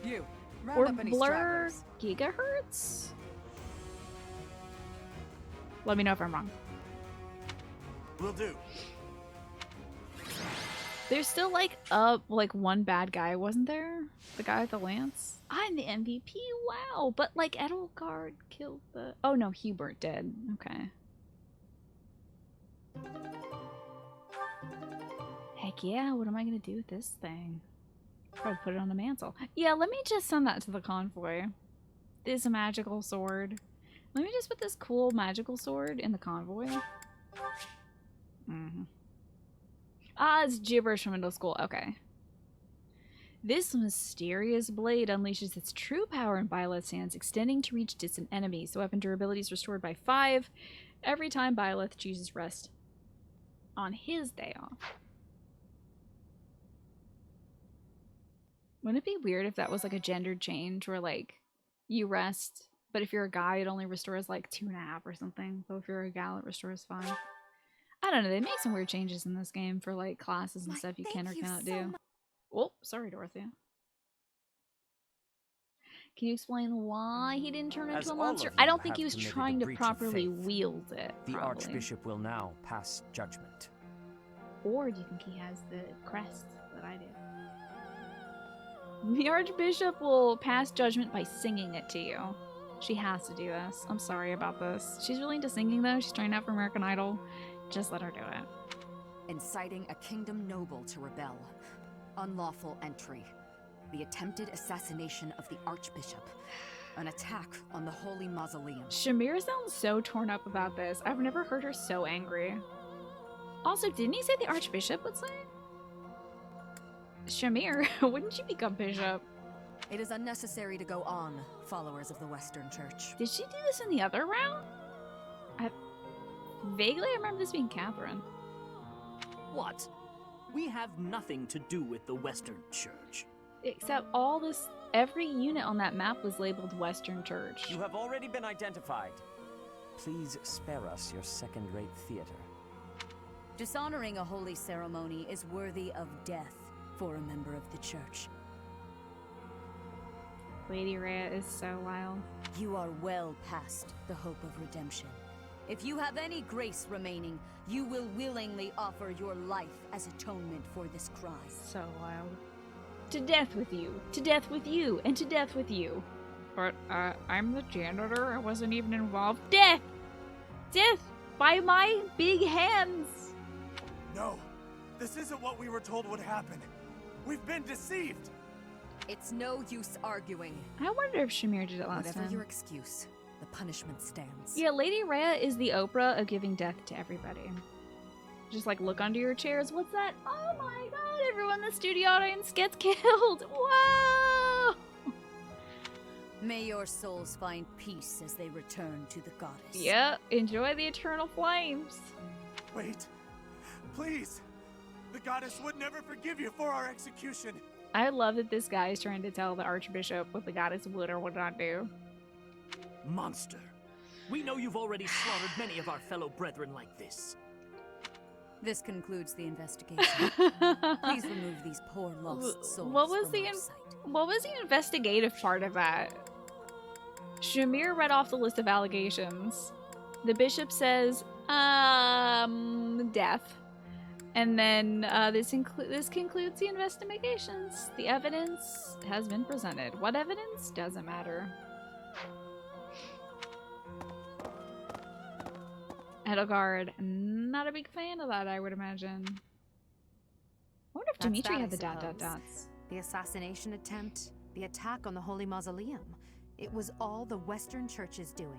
You, round Or up any Blur stragglers. Gigahertz? Let me know if I'm wrong. Will do. There's still like one bad guy, wasn't there? The guy with the lance? I'm the MVP, wow! But like Edelgard killed the... Oh no, Hubert did. Okay. Heck yeah, what am I gonna do with this thing? Probably put it on the mantle. Yeah, let me just send that to the convoy. This magical sword. Let me just put this cool magical sword in the convoy. Ah, it's gibberish from middle school. Okay. This mysterious blade unleashes its true power in Byleth's hands, extending to reach distant enemies. The weapon durability is restored by 5 every time Byleth chooses rest on his day off. Wouldn't it be weird if that was like a gendered change where like you rest, but if you're a guy it only restores like 2.5 or something, but if you're a gal it restores 5? I don't know, they make some weird changes in this game for like classes and stuff you can or cannot do. Oh, sorry, Dorothea. Can you explain why he didn't turn into a monster? I don't think he was trying to properly wield it. The probably. Archbishop will now pass judgment. Or do you think he has the crest that I do? The Archbishop will pass judgment by singing it to you. She has to do this. I'm sorry about this. She's really into singing though. She's trying out for American Idol. Just let her do it. Inciting a kingdom noble to rebel. Unlawful entry. The attempted assassination of the Archbishop. An attack on the Holy Mausoleum. Shamir sounds so torn up about this. I've never heard her so angry. Also, didn't he say the Archbishop would say? Shamir, wouldn't you become bishop? It is unnecessary to go on, followers of the Western Church. Did she do this in the other round? I vaguely remember this being Catherine. What? We have nothing to do with the Western Church. Except every unit on that map was labeled Western Church. You have already been identified. Please spare us your second-rate theater. Dishonoring a holy ceremony is worthy of death for a member of the Church. Lady Rhea is so wild. You are well past the hope of redemption. If you have any grace remaining, you will willingly offer your life as atonement for this crime. So wild. To death with you, to death with you, and to death with you. But, I'm the janitor, I wasn't even involved. Death! Death! By my big hands! No, this isn't what we were told would happen. We've been deceived! It's no use arguing. I wonder if Shamir did it last Whatever time. your excuse, the punishment stands. Yeah, Lady Rhea is the Oprah of giving death to everybody. Just like look under your chairs. What's that? Oh my god, everyone in the studio audience gets killed. Whoa! May your souls find peace as they return to the goddess. Yeah, enjoy the eternal flames. Wait, please. The goddess would never forgive you for our execution. I love that this guy is trying to tell the Archbishop what the goddess would or would not do. Monster. We know you've already slaughtered many of our fellow brethren like this. This concludes the investigation. Please remove these poor lost souls What was from the our sight. what was the investigative part of that? Shamir read off the list of allegations. The bishop says, death. And then this concludes the investigations. The evidence has been presented. What evidence? Doesn't matter. Edelgard, not a big fan of that, I would imagine. I wonder if That's Dimitri that, had the I dot suppose. dots. The assassination attempt, the attack on the Holy Mausoleum. It was all the Western Church's doing.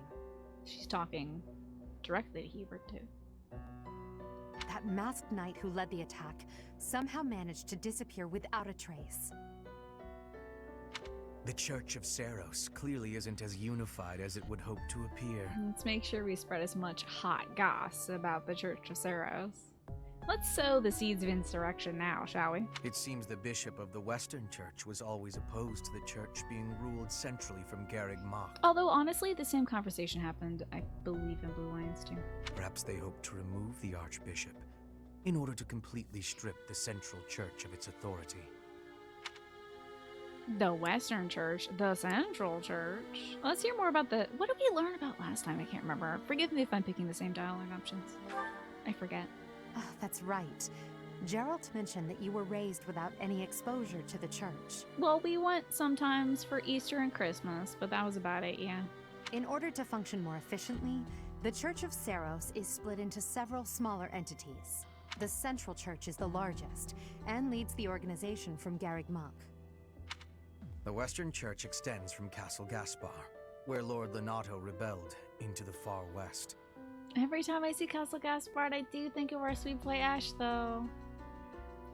She's talking directly to Hubert, too. That masked knight who led the attack somehow managed to disappear without a trace. The Church of Seros clearly isn't as unified as it would hope to appear. Let's make sure we spread as much hot goss about the Church of Seros. Let's sow the seeds of insurrection now, shall we? It seems the bishop of the Western Church was always opposed to the church being ruled centrally from Garreg Mach. Although, honestly, the same conversation happened, I believe, in Blue Lions too. Perhaps they hope to remove the archbishop in order to completely strip the central church of its authority. The Western Church, the Central Church. Let's hear more about the... What did we learn about last time? I can't remember. Forgive me if I'm picking the same dialogue options. I forget. Oh, that's right. Gerald mentioned that you were raised without any exposure to the church. Well, we went sometimes for Easter and Christmas, but that was about it, yeah. In order to function more efficiently, the Church of Seros is split into several smaller entities. The Central Church is the largest, and leads the organization from Garreg Mach. The Western Church extends from Castle Gaspar, where Lord Lenato rebelled, into the far west. Every time I see Castle Gaspard, I do think of our sweet boy Ash, though.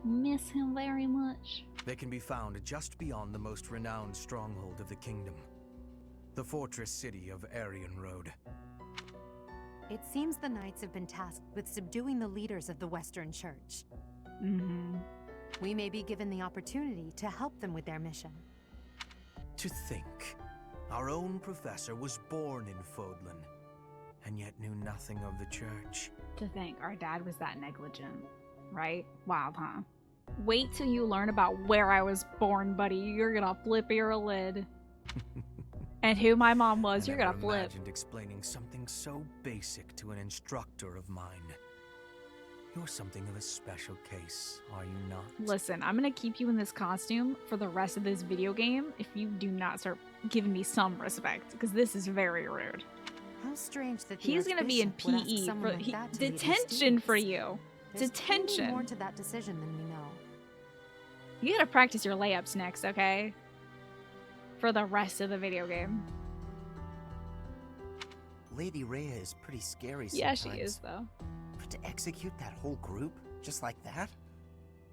Miss him very much. They can be found just beyond the most renowned stronghold of the kingdom, the fortress city of Aryan Road. It seems the knights have been tasked with subduing the leaders of the Western Church. Mm-hmm. We may be given the opportunity to help them with their mission. To think, our own professor was born in Fodlan, and yet knew nothing of the church. To think our dad was that negligent, right? Wild, huh? Wait till you learn about where I was born, buddy. You're gonna flip your lid. And who my mom was, you're gonna flip. Imagined explaining something so basic to an instructor of mine. You're something of a special case, are you not? Listen, I'm gonna keep you in this costume for the rest of this video game if you do not start giving me some respect, because this is very rude. How strange that he's gonna be in PE for detention for you. There's Detention. more to that decision than we know. You gotta practice your layups next, okay? For the rest of the video game. Lady Rhea is pretty scary sometimes. Yeah, she is, though. But to execute that whole group, just like that?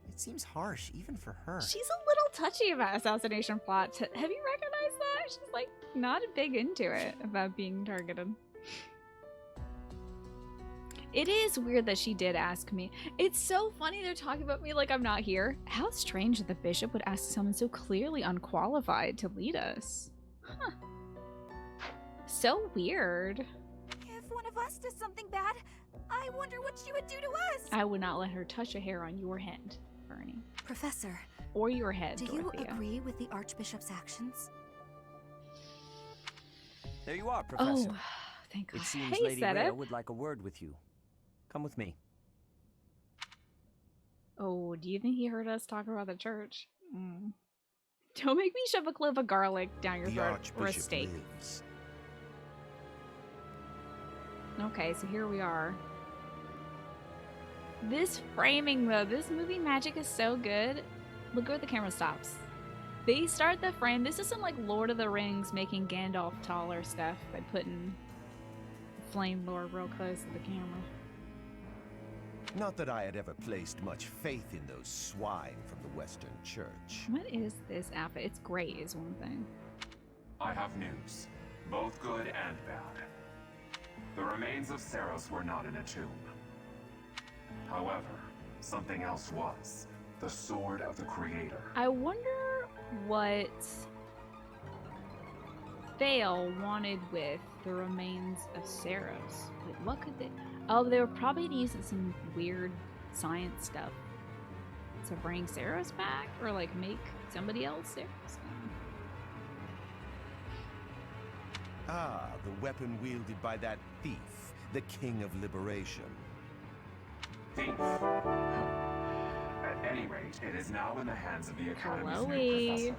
It seems harsh, even for her. She's a little touchy about assassination plots. Have you recognized that? She's, like, not big into it, about being targeted. It is weird that she did ask me. It's so funny they're talking about me like I'm not here. How strange that the bishop would ask someone so clearly unqualified to lead us. Huh. So weird. If one of us does something bad, I wonder what she would do to us. I would not let her touch a hair on your head, Bernie. Professor. Or your head, Do Dorothea. you agree with the Archbishop's actions? There you are, Professor. Oh, thank God. It seems Hey, Lady Seta. Rhea would like a word with you. Come with me. Oh, do you think he heard us talk about the church? Don't make me shove a clove of garlic down your throat or a steak. Lives. Okay, so here we are. This framing, though, this movie magic is so good. Look where the camera stops. They start the frame. This is some like Lord of the Rings making Gandalf taller stuff by putting Flame Lord real close to the camera. Not that I had ever placed much faith in those swine from the Western Church. What is this outfit? It's great is one thing. I have news, both good and bad. The remains of Seros were not in a tomb. However, something else was. The Sword of the Creator. I wonder what Thale wanted with the remains of Seros. Like, what could they... Oh, they were probably using some weird science stuff to bring Seros back, or like make somebody else Seros. Ah, the weapon wielded by that thief, the King of Liberation. Thief. At any rate, it is now in the hands of the Academy's new Chloe. professor.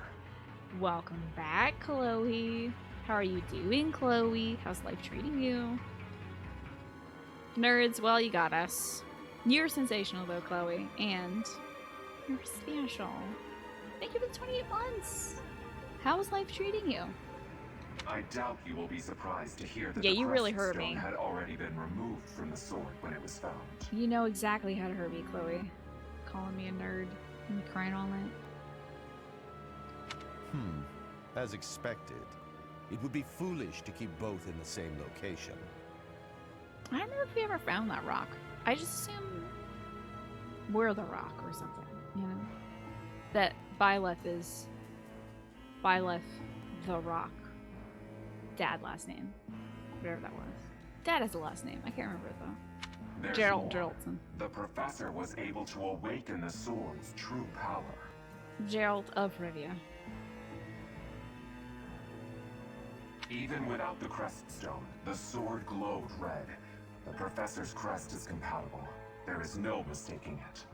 Welcome back, Chloe. How are you doing, Chloe? How's life treating you? Nerds, well, you got us. You're sensational, though, Chloe. And you're special. Thank you for the 28 months. How is life treating you? I doubt you will be surprised to hear that Yeah, the you really Crescent hurt Stone me. had already been removed from the sword when it was found. You know exactly how to hurt me, Chloe. Calling me a nerd and crying all night. As expected. It would be foolish to keep both in the same location. I don't know if we ever found that rock. I just assume we're the Rock or something, you know? That Byleth is Byleth the Rock. Dad last name. Whatever that was. Dad has a last name. I can't remember it though. There's Gerald more. Geraldson. The professor was able to awaken the sword's true power. Gerald of Rivia. Even without the crest stone, the sword glowed red. The professor's crest is compatible. There is no mistaking it.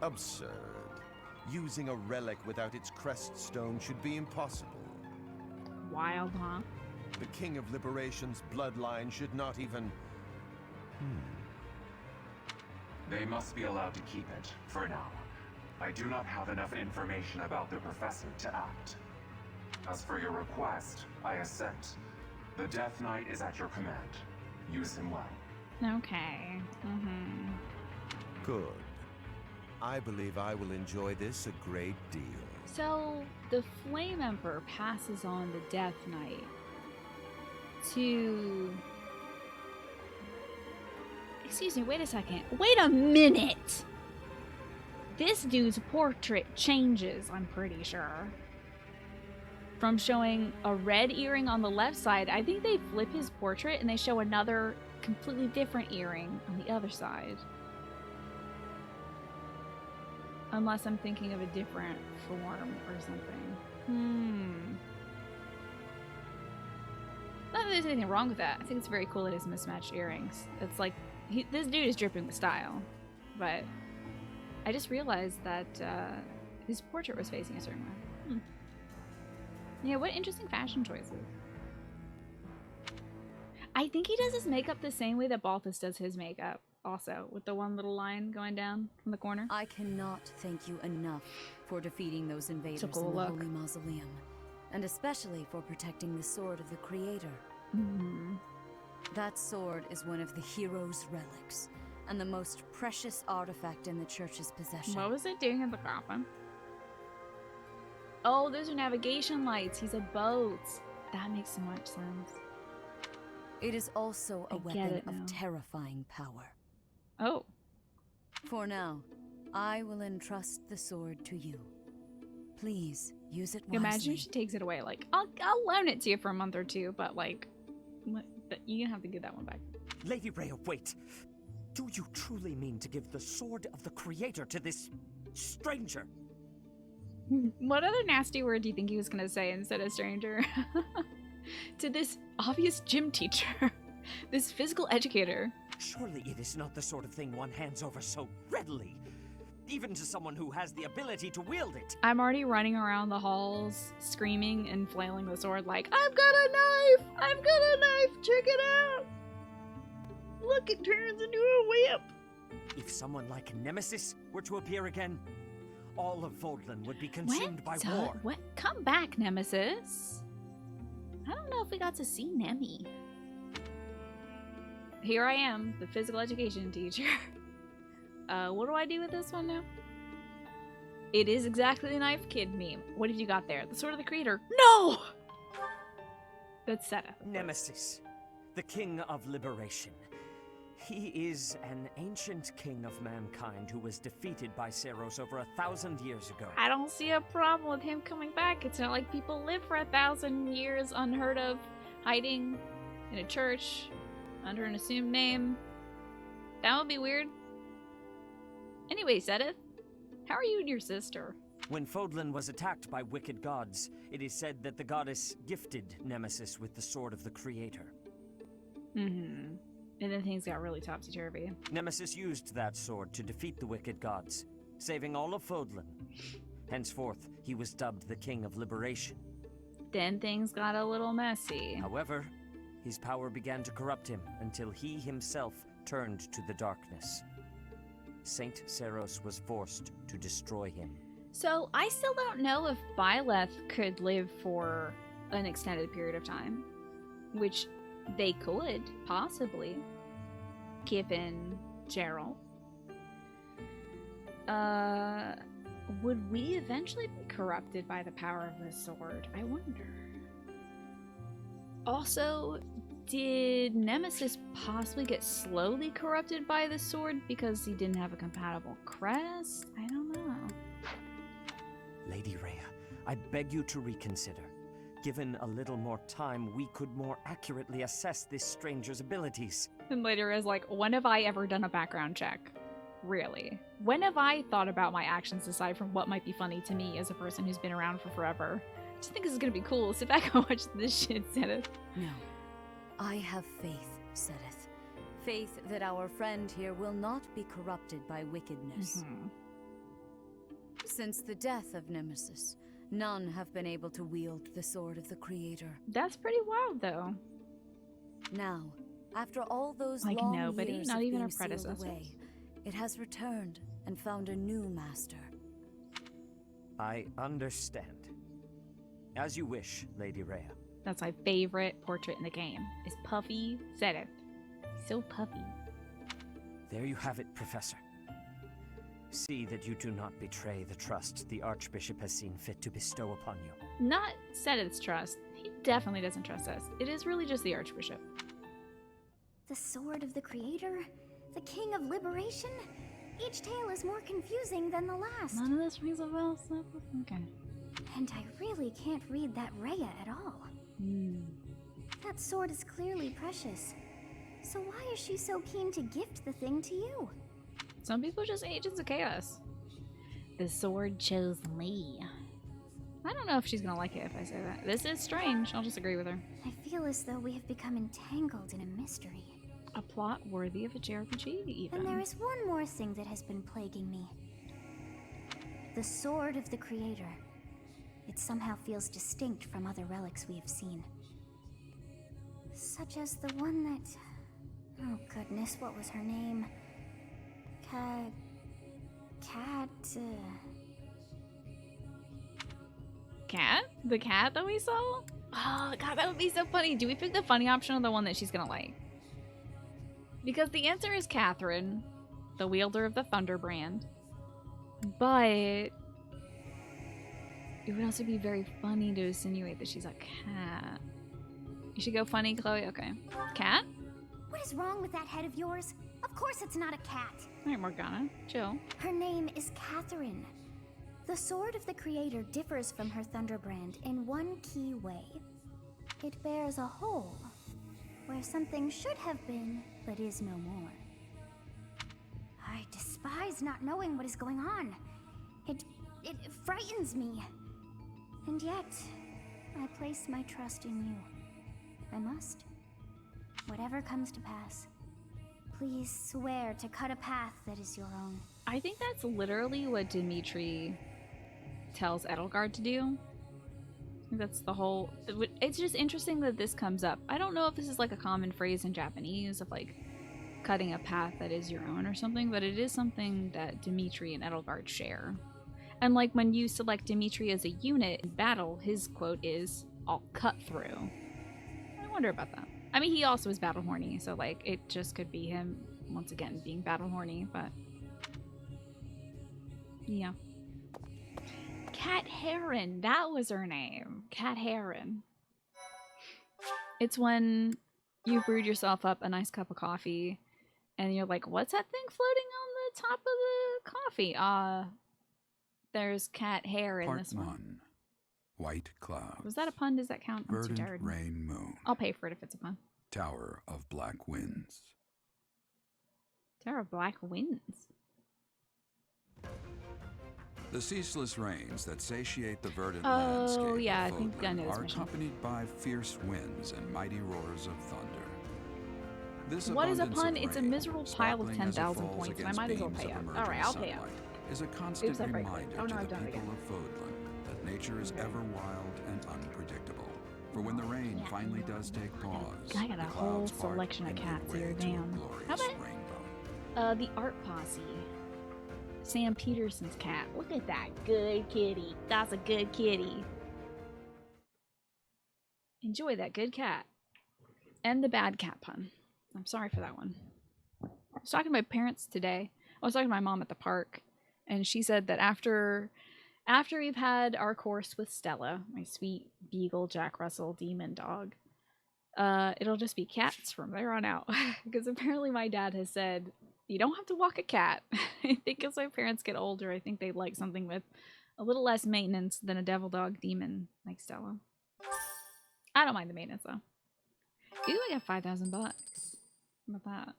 Absurd. Using a relic without its crest stone should be impossible. Wild, huh? The King of Liberation's bloodline should not even... They must be allowed to keep it, for now. I do not have enough information about the professor to act. As for your request, I assent. The Death Knight is at your command. Use him well. Okay. Mm-hmm. Good. I believe I will enjoy this a great deal. So, the Flame Emperor passes on the Death Knight to... Excuse me, wait a second. Wait a minute! This dude's portrait changes, I'm pretty sure. From showing a red earring on the left side, I think they flip his portrait and they show another completely different earring on the other side. Unless I'm thinking of a different form or something. Not that there's anything wrong with that. I think it's very cool that he has mismatched earrings. It's like, this dude is dripping with style. But I just realized that his portrait was facing a certain way. Yeah, what interesting fashion choices. I think he does his makeup the same way that Balthus does his makeup. Also, with the one little line going down from the corner. I cannot thank you enough for defeating those invaders in the Holy Mausoleum. And especially for protecting the sword of the Creator. That sword is one of the hero's relics, and the most precious artifact in the Church's possession. What was it doing in the coffin? Oh, those are navigation lights. He's a boat. That makes so much sense. It is also a weapon of terrifying power. Oh. For now, I will entrust the sword to you. Please use it wisely. Imagine if she takes it away. Like, I'll loan it to you for a month or two, but like, you're gonna have to give that one back. Lady Rhea, wait. Do you truly mean to give the sword of the Creator to this stranger? What other nasty word do you think he was gonna say instead of stranger? To this obvious gym teacher. This physical educator. Surely it is not the sort of thing one hands over so readily. Even to someone who has the ability to wield it. I'm already running around the halls, screaming and flailing the sword like, I've got a knife! I've got a knife! Check it out! Look, it turns into a whip! If someone like Nemesis were to appear again, all of Vodland would be consumed by war. What? Come back, Nemesis. I don't know if we got to see Nemi. Here I am, the physical education teacher. What do I do with this one now? It is exactly the Knife Kid meme. What have you got there? The Sword of the Creator. No! That's Seta. Nemesis, the King of Liberation. He is an ancient king of mankind who was defeated by Seros over 1,000 years ago. I don't see a problem with him coming back. It's not like people live for 1,000 years unheard of, hiding in a church under an assumed name. That would be weird. Anyway, Sedith, how are you and your sister? When Vodland was attacked by wicked gods, it is said that the goddess gifted Nemesis with the Sword of the Creator. And then things got really topsy-turvy. Nemesis used that sword to defeat the wicked gods, saving all of Vodland. Henceforth, he was dubbed the King of Liberation. Then things got a little messy. However, his power began to corrupt him until he himself turned to the darkness. Saint Seros was forced to destroy him. So, I still don't know if Byleth could live for an extended period of time. Which they could, possibly. Given Gerald. Would we eventually be corrupted by the power of the sword? I wonder. Also, Did Nemesis possibly get slowly corrupted by the sword because he didn't have a compatible crest? I don't know. Lady Rhea, I beg you to reconsider. Given a little more time, we could more accurately assess this stranger's abilities. And later is like, when have I ever done a background check? Really? When have I thought about my actions aside from what might be funny to me as a person who's been around for forever? I just think this is gonna be cool. Sit back and watch this shit, Zenith. No. I have faith, Sedith. Faith that our friend here will not be corrupted by wickedness. Since the death of Nemesis, none have been able to wield the sword of the Creator. That's pretty wild, though. Now, after all those Like long nobody? years Not of even being our sealed predecessors? away, it has returned and found a new master. I understand. As you wish, Lady Rhea. That's my favorite portrait in the game. Is Puffy Zenith. So puffy. There you have it, Professor. See that you do not betray the trust the Archbishop has seen fit to bestow upon you. Not Zenith's trust. He definitely doesn't trust us. It is really just the Archbishop. The sword of the Creator? The King of Liberation? Each tale is more confusing than the last. None of this rings a bell, so okay. And I really can't read that Rhea at all. That sword is clearly precious. So why is she so keen to gift the thing to you? Some people are just agents of chaos. The sword chose me. I don't know if she's gonna like it if I say that. This is strange. I'll just agree with her. I feel as though we have become entangled in a mystery. A plot worthy of a JRPG, even. And there is one more thing that has been plaguing me. The sword of the Creator. It somehow feels distinct from other relics we have seen. Such as the one that... Oh goodness, what was her name? Cat... Cat? The cat that we saw? Oh god, that would be so funny. Do we pick the funny option or the one that she's gonna like? Because the answer is Catherine, the wielder of the Thunder brand. But... it would also be very funny to insinuate that she's a cat. You should go funny, Chloe? Okay. Cat? What is wrong with that head of yours? Of course it's not a cat. Alright, Morgana. Chill. Her name is Catherine. The sword of the Creator differs from her Thunderbrand in one key way. It bears a hole where something should have been, but is no more. I despise not knowing what is going on. It frightens me. And yet, I place my trust in you. I must. Whatever comes to pass, please swear to cut a path that is your own. I think that's literally what Dimitri tells Edelgard to do. I think that's the whole... It's just interesting that this comes up. I don't know if this is like a common phrase in Japanese of like cutting a path that is your own or something, but it is something that Dimitri and Edelgard share. And like when you select Dimitri as a unit in battle, his quote is, "I'll cut through." I wonder about that. I mean, he also is battle horny, so like it just could be him once again being battle horny, but yeah. Cat Heron, that was her name. Cat Heron. It's when you brewed yourself up a nice cup of coffee and you're like, what's that thing floating on the top of the coffee? There's cat hair in this one. White cloud. Was that a pun? Does that count? I'm too Verdant tired. rain moon. I'll pay for it if it's a pun. Tower of black winds. Tower of black winds. The ceaseless rains that satiate the verdant Oh, landscape yeah, I of think I know Fodlan this are mission. accompanied by fierce winds and mighty roars of thunder. This What is a abundance of pun? It's a rain, miserable pile of sparkling as it 10,000 falls points, and I against might as well beams pay of up. emerging Alright, I'll pay up. sunlight, is a Oops, constant I break it. reminder Oh no, to I've the done it people again. of Fodlan that nature is ever wild and unpredictable. For when the rain Yeah. finally does take pause, I got a the whole clouds part selection of and give cats way here, to a damn. How glorious about rainbow. the art posse? Sam Peterson's cat. Look at that good kitty. That's a good kitty. Enjoy that good cat. And the bad cat pun. I'm sorry for that one. I was talking to my parents today. I was talking to my mom at the park, and she said that after we've had our course with Stella, my sweet beagle Jack Russell demon dog, it'll just be cats from there on out. Because apparently my dad has said, you don't have to walk a cat. I think as my parents get older, I think they'd like something with a little less maintenance than a devil dog demon like Stella. I don't mind the maintenance though. Ooh, I got 5,000 bucks. How about that?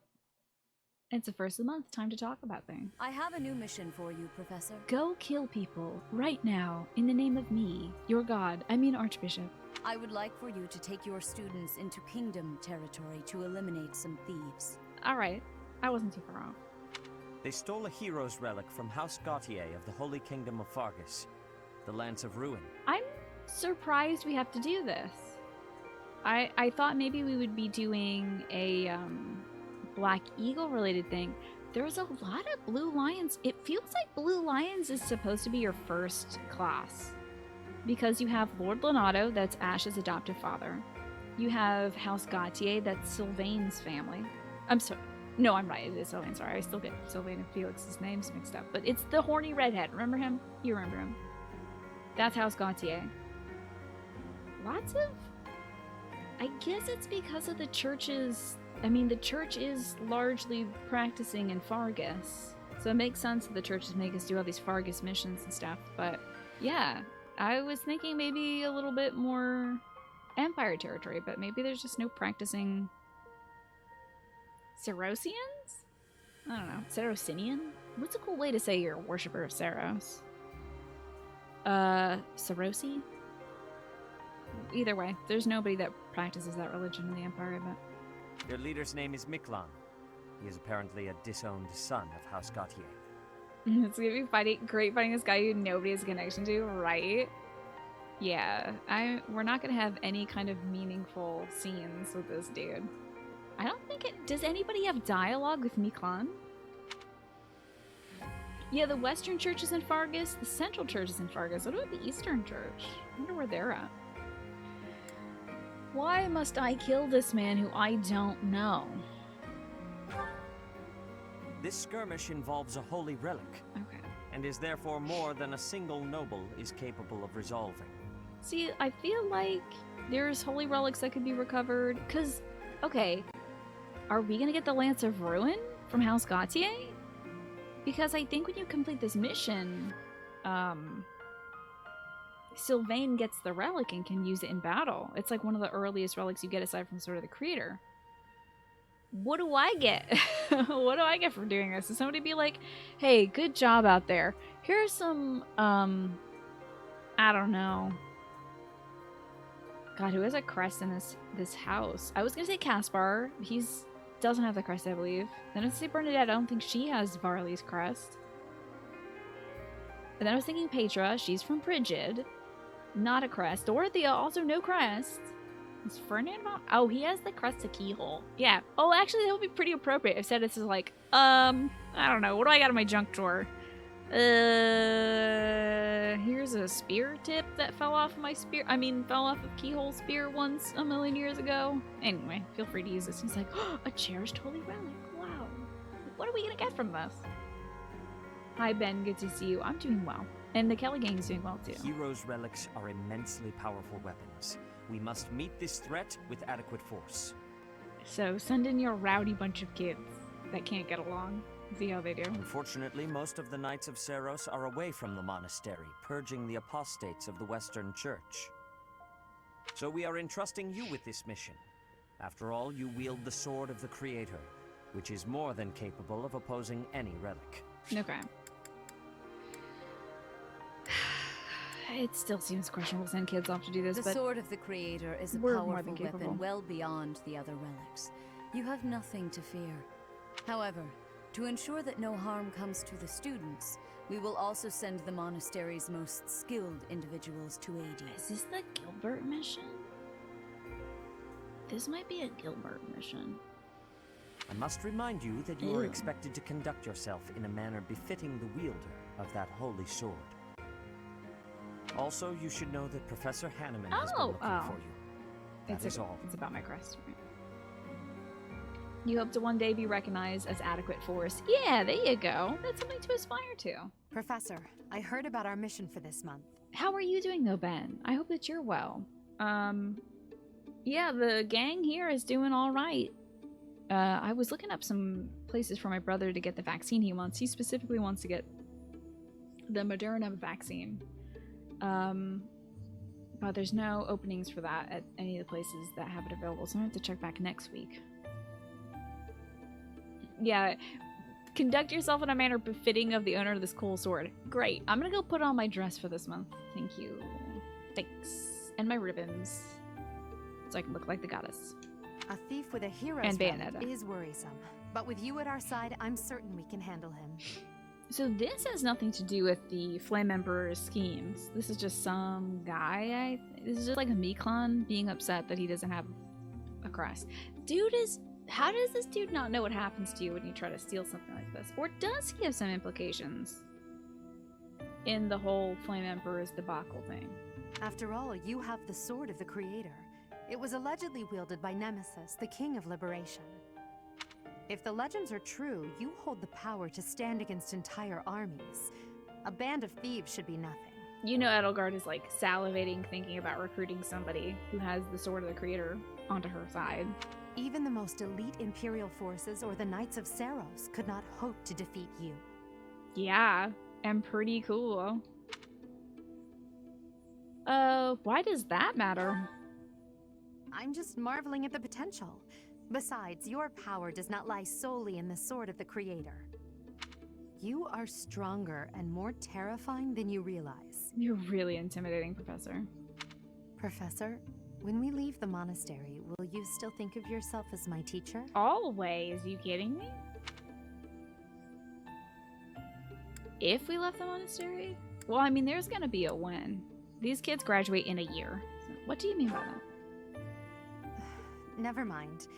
It's the first of the month. Time to talk about things. I have a new mission for you, Professor. Go kill people right now in the name of me, your god, I mean Archbishop. I would like for you to take your students into Kingdom territory to eliminate some thieves. Alright, I wasn't too far off. They stole a hero's relic from House Gautier of the Holy Kingdom of Fargus, the Lance of Ruin. I'm surprised we have to do this. I thought maybe we would be doing a Black Eagle related thing. There's a lot of Blue Lions. It feels like Blue Lions is supposed to be your first class. Because you have Lord Lenato, that's Ash's adoptive father. You have House Gautier, that's Sylvain's family. I'm sorry. No, I'm right. It is Sylvain. Sorry, I still get Sylvain and Felix's names mixed up. But it's the horny redhead. Remember him? You remember him. That's House Gautier. Lots of... I guess it's because of the church's... I mean, the church is largely practicing in Fargus. So it makes sense that the churches make us do all these Fargus missions and stuff. But, yeah. I was thinking maybe a little bit more Empire territory. But maybe there's just no practicing... Cerosians? I don't know. Cerosinian? What's a cool way to say you're a worshiper of Ceros? Cerosi? Either way, there's nobody that practices that religion in the Empire, but... Their leader's name is Miklan. He is apparently a disowned son of House Gautier. It's gonna be great fighting this guy who nobody has a connection to, right? Yeah, we're not gonna have any kind of meaningful scenes with this dude. I don't think it... Does anybody have dialogue with Miklan? Yeah, the Western Church is in Fargus. The Central Church is in Fargus. What about the Eastern Church? I wonder where they're at. Why must I kill this man who I don't know? This skirmish involves a holy relic. Okay. And is therefore more than a single noble is capable of resolving. See, I feel like there's holy relics that could be recovered. Because, okay... Are we gonna get the Lance of Ruin from House Gautier? Because I think when you complete this mission, Sylvain gets the relic and can use it in battle. It's like one of the earliest relics you get aside from Sword of the Creator. What do I get? What do I get from doing this? Does somebody be like, hey, good job out there. Here's some, I don't know. God, who has a crest in this house? I was gonna say Caspar. He's... doesn't have the crest, I believe. Then I was gonna say Bernadette. I don't think she has Varley's crest. But then I was thinking Petra. She's from Brigid. Not a crest. Dorothea, also no crest. Is Ferdinand Mount? Oh, he has the crest to Keyhole. Yeah. Oh, actually, that would be pretty appropriate if Cetus is like, I don't know. What do I got in my junk drawer? Here's a spear tip that fell off my spear. I mean, fell off of Keyhole spear once a million years ago. Anyway, feel free to use this. He's like, oh, a cherished holy relic. Wow. What are we gonna get from this? Hi, Ben. Good to see you. I'm doing well. And the Kelly gang is doing well, too. Heroes' relics are immensely powerful weapons. We must meet this threat with adequate force. So, send in your rowdy bunch of kids that can't get along. See how they do. Unfortunately, most of the Knights of Ceros are away from the monastery, purging the apostates of the Western Church. So we are entrusting you with this mission. After all, you wield the Sword of the Creator, which is more than capable of opposing any relic. Okay. It still seems questionable to send kids off to do this, the but... Sword of the Creator is a we're more than powerful capable. weapon well beyond the other relics. You have nothing to fear. However, to ensure that no harm comes to the students, we will also send the monastery's most skilled individuals to aid you. Is this the Gilbert mission? This might be a Gilbert mission. I must remind you that you are Ew. expected to conduct yourself in a manner befitting the wielder of that holy sword. Also, you should know that Professor Hanneman has been looking for you. That is all. It's about my crest. Right? You hope to one day be recognized as adequate force. Yeah, there you go. That's something to aspire to. Professor, I heard about our mission for this month. How are you doing though, Ben? I hope that you're well. Yeah, the gang here is doing all right. I was looking up some places for my brother to get the vaccine he wants. He specifically wants to get the Moderna vaccine. But there's no openings for that at any of the places that have it available, so I'm gonna have to check back next week. Yeah, conduct yourself in a manner befitting of the owner of this cool sword. Great. I'm gonna go put on my dress for this month. Thank you. Thanks. And my ribbons. So I can look like the goddess. A thief with a hero's And relic Bayonetta. is worrisome. But with you at our side, I'm certain we can handle him. So this has nothing to do with the Flame Emperor's schemes. This is just some guy. This is just like a Miklon being upset that he doesn't have a crest. How does this dude not know what happens to you when you try to steal something like this? Or does he have some implications in the whole Flame Emperor's debacle thing? After all, you have the sword of the Creator. It was allegedly wielded by Nemesis, the King of Liberation. If the legends are true, you hold the power to stand against entire armies. A band of thieves should be nothing. You know Edelgard is like salivating thinking about recruiting somebody who has the sword of the Creator onto her side. Even the most elite Imperial forces or the Knights of Saros could not hope to defeat you. Yeah, and pretty cool. Why does that matter? I'm just marveling at the potential. Besides, your power does not lie solely in the sword of the Creator. You are stronger and more terrifying than you realize. You're really intimidating, Professor. Professor, when we leave the monastery, will you still think of yourself as my teacher? Always? You kidding me? If we left the monastery? Well, I mean, there's gonna be a when. These kids graduate in a year. So what do you mean by that? Never mind.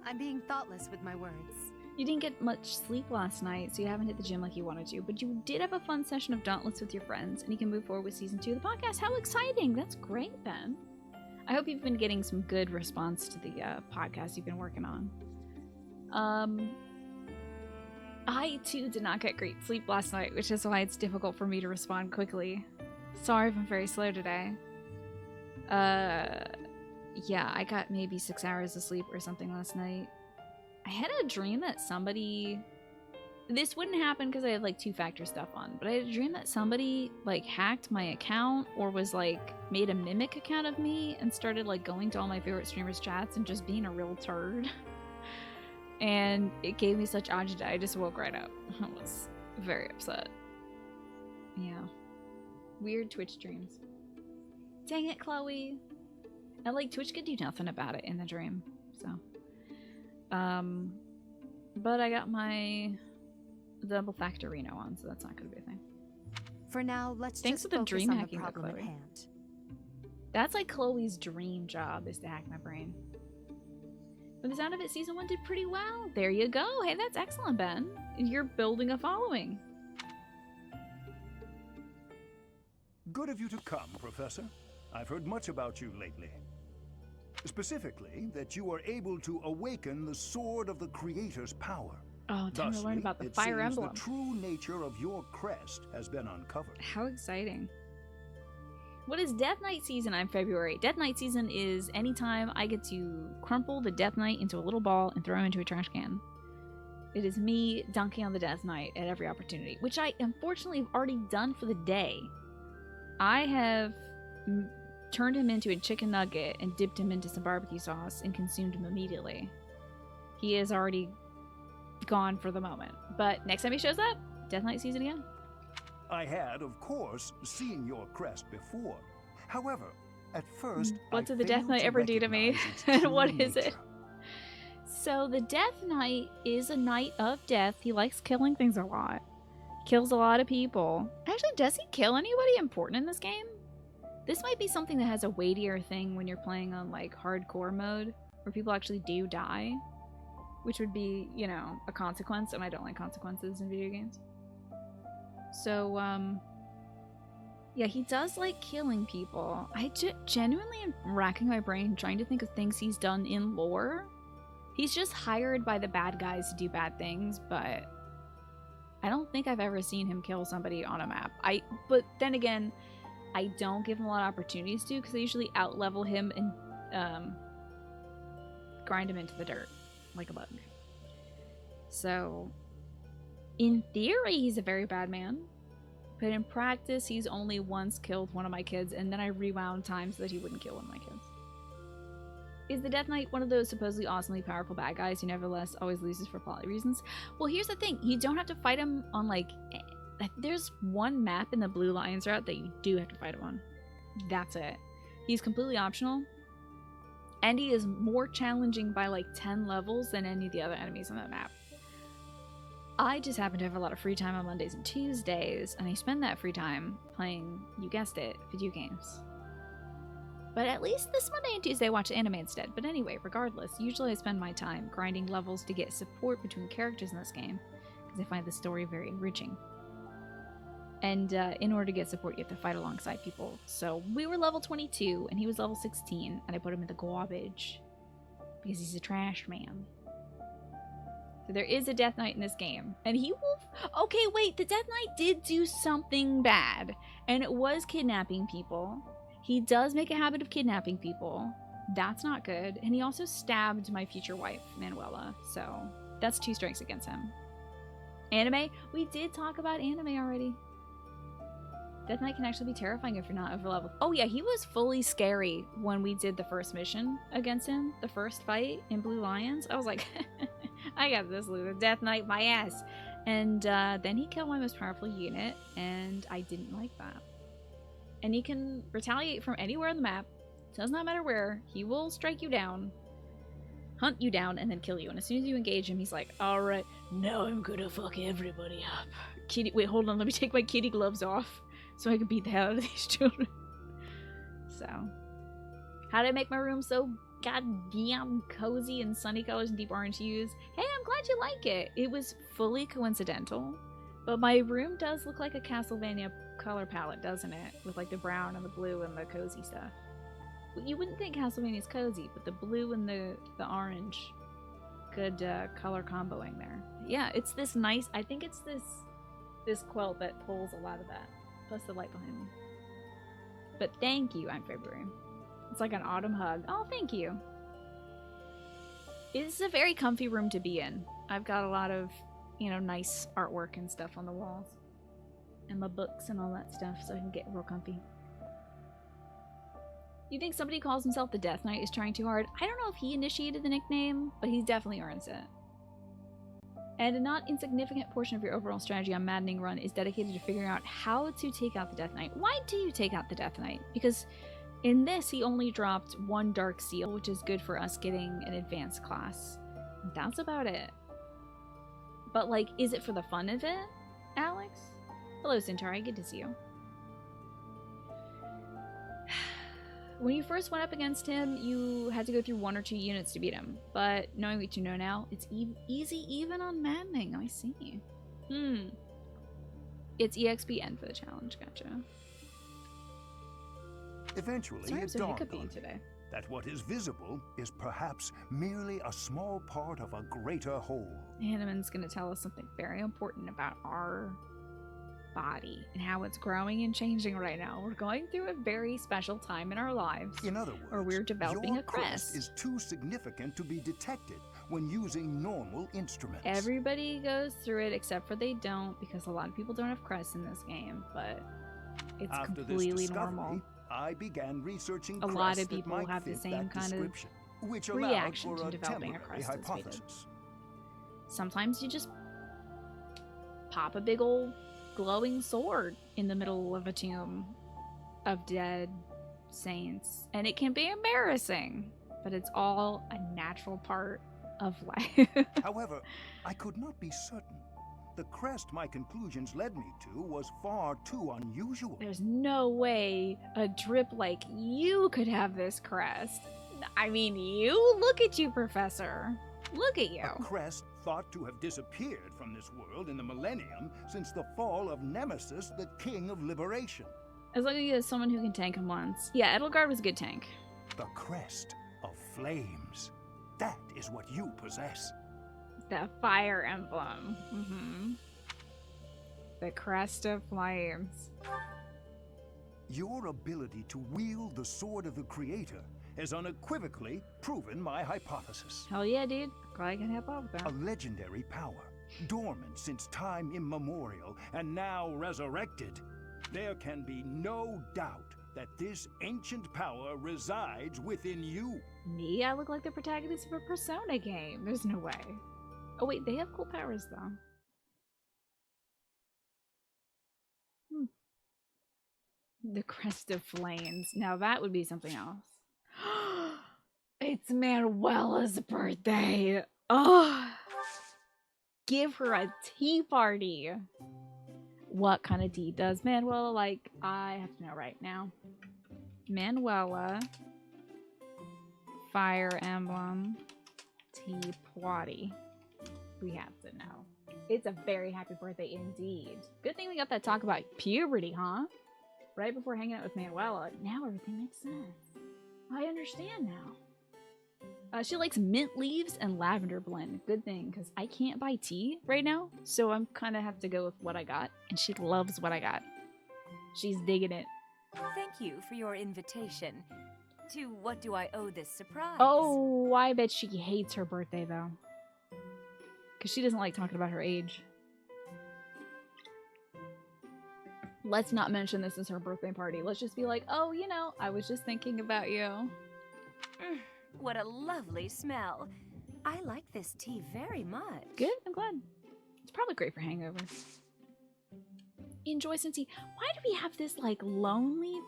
I'm being thoughtless with my words. You didn't get much sleep last night, so you haven't hit the gym like you wanted to, but you did have a fun session of Dauntless with your friends, and you can move forward with Season 2 of the podcast. How exciting! That's great, Ben. I hope you've been getting some good response to the podcast you've been working on. I, too, did not get great sleep last night, which is why it's difficult for me to respond quickly. Sorry if I'm very slow today. Yeah, I got maybe 6 hours of sleep or something last night. I had a dream that somebody... This wouldn't happen because I have, like, two-factor stuff on, but I had a dream that somebody, like, hacked my account or was, like, made a mimic account of me and started, like, going to all my favorite streamers' chats and just being a real turd. And it gave me such agita. I just woke right up. I was very upset. Yeah. Weird Twitch dreams. Dang it, Chloe. And, like, Twitch could do nothing about it in the dream, so. But I got my double factor Reno on, so that's not gonna be a thing. For now, let's Thanks just for the focus dream on hacking, the problem at Chloe. hand. That's like Chloe's dream job, is to hack my brain. From the sound of it, Season 1 did pretty well. There you go. Hey, that's excellent, Ben. You're building a following. Good of you to come, Professor. I've heard much about you lately. Specifically, that you are able to awaken the Sword of the Creator's power. Oh, time to learn about the it Fire seems Emblem. The true nature of your crest has been uncovered. How exciting. What is Death Knight season? I'm February. Death Knight season is anytime I get to crumple the Death Knight into a little ball and throw him into a trash can. It is me dunking on the Death Knight at every opportunity, which I unfortunately have already done for the day. I have turned him into a chicken nugget and dipped him into some barbecue sauce and consumed him immediately. He is already gone for the moment. But next time he shows up, Death Knight season again. I had, of course, seen your crest before. However, at first, What did I the Death failed Knight to ever do to me? recognize its And true what is it? nature. So the Death Knight is a knight of death. He likes killing things a lot. Kills a lot of people. Actually, does he kill anybody important in this game? This might be something that has a weightier thing when you're playing on, like, hardcore mode, where people actually do die. Which would be, you know, a consequence, and I don't like consequences in video games. So, yeah, he does like killing people. I genuinely am racking my brain trying to think of things he's done in lore. He's just hired by the bad guys to do bad things, but I don't think I've ever seen him kill somebody on a map. But then again, I don't give him a lot of opportunities to, because I usually out-level him and grind him into the dirt like a bug. So, in theory, he's a very bad man. But in practice, he's only once killed one of my kids, and then I rewound time so that he wouldn't kill one of my kids. Is the Death Knight one of those supposedly awesomely powerful bad guys who nevertheless always loses for plot reasons? Well, here's the thing. You don't have to fight him on, like... There's one map in the Blue Lions route that you do have to fight him on. That's it. He's completely optional. And he is more challenging by, like, 10 levels than any of the other enemies on that map. I just happen to have a lot of free time on Mondays and Tuesdays, and I spend that free time playing, you guessed it, video games. But at least this Monday and Tuesday I watch anime instead. But anyway, regardless, usually I spend my time grinding levels to get support between characters in this game, because I find the story very enriching. And in order to get support, you have to fight alongside people. So we were level 22, and he was level 16, and I put him in the garbage, because he's a trash man. So there is a Death Knight in this game. And he will... Okay, wait, the Death Knight did do something bad. And it was kidnapping people. He does make a habit of kidnapping people. That's not good. And he also stabbed my future wife, Manuela. So that's 2 strikes against him. Anime? We did talk about anime already. Death Knight can actually be terrifying if you're not over leveled. Oh yeah, he was fully scary when we did the first mission against him. The first fight in Blue Lions. I was like... I got this loser. Death Knight my ass. And then he killed my most powerful unit, and I didn't like that. And he can retaliate from anywhere on the map. Does not matter where. He will strike you down, hunt you down, and then kill you. And as soon as you engage him, he's like, alright, now I'm gonna fuck everybody up. Kitty, wait, hold on, let me take my kitty gloves off so I can beat the hell out of these children. So, how did I make my room so goddamn cozy and sunny colors and deep orange hues? Hey, I'm glad you like it. It was fully coincidental, but my room does look like a Castlevania color palette, doesn't it? With like the brown and the blue and the cozy stuff. You wouldn't think Castlevania's cozy, but the blue and the orange, good color comboing there. Yeah, it's this nice, I think it's this quilt that pulls a lot of that, plus the light behind me. But thank you, I'm February. It's like an autumn hug. Oh, thank you. It's a very comfy room to be in. I've got a lot of, you know, nice artwork and stuff on the walls. And my books and all that stuff, so I can get real comfy. You think somebody calls himself the Death Knight is trying too hard? I don't know if he initiated the nickname, but he definitely earns it. And a not insignificant portion of your overall strategy on Maddening Run is dedicated to figuring out how to take out the Death Knight. Why do you take out the Death Knight? Because in this, he only dropped 1 Dark Seal, which is good for us getting an advanced class. That's about it. But, like, is it for the fun of it, Alex? Hello, Centauri. Good to see you. When you first went up against him, you had to go through 1 or 2 units to beat him. But knowing what you know now, it's easy even on Maddening. I see. It's EXP end for the challenge. Gotcha. Eventually, Sorry, it so dawned hiccupy on me today. that what is visible is perhaps merely a small part of a greater whole. Hanneman's going to tell us something very important about our body and how it's growing and changing right now. We're going through a very special time in our lives. In other words, or we're developing your a crest. is too significant to be detected when using normal instruments. Everybody goes through it, except for they don't, because a lot of people don't have crests in this game, but it's After completely this discovery, normal. I began researching A lot crests of that people might have the fit same that kind of description, which allowed reaction for to a developing a temporary crest as we did. hypothesis. Sometimes you just pop a big old glowing sword in the middle of a tomb of dead saints, and it can be embarrassing, but it's all a natural part of life. However, I could not be certain. The crest my conclusions led me to was far too unusual. There's no way a drip like you could have this crest. I mean, you? Look at you, Professor. Look at you. A crest thought to have disappeared from this world in the millennium since the fall of Nemesis, the King of Liberation. As long as you have someone who can tank him once. Yeah, Edelgard was a good tank. The crest of flames. That is what you possess. The fire emblem. The crest of flames. Your ability to wield the sword of the Creator has unequivocally proven my hypothesis. Hell yeah, dude. Glad I can help out with that. A legendary power, dormant since time immemorial, and now resurrected. There can be no doubt that this ancient power resides within you. Me? I look like the protagonist of a Persona game. There's no way. Oh wait, they have cool powers though. The Crest of Flames. Now that would be something else. It's Manuela's birthday. Oh, give her a tea party. What kind of tea does Manuela like? I have to know right now. Manuela, Fire Emblem, tea party. We have to know. It's a very happy birthday indeed. Good thing we got that talk about puberty, huh? Right before hanging out with Manuela. Now everything makes sense. I understand now. She likes mint leaves and lavender blend. Good thing, because I can't buy tea right now, so I'm kind of have to go with what I got. And she loves what I got. She's digging it. Thank you for your invitation. To what do I owe this surprise? Oh, I bet she hates her birthday, though. Because she doesn't like talking about her age. Let's not mention this is her birthday party. Let's just be like, oh, you know, I was just thinking about you. What a lovely smell. I like this tea very much. Good, I'm glad. It's probably great for hangovers. Enjoy some tea. Why do we have this, like, lonely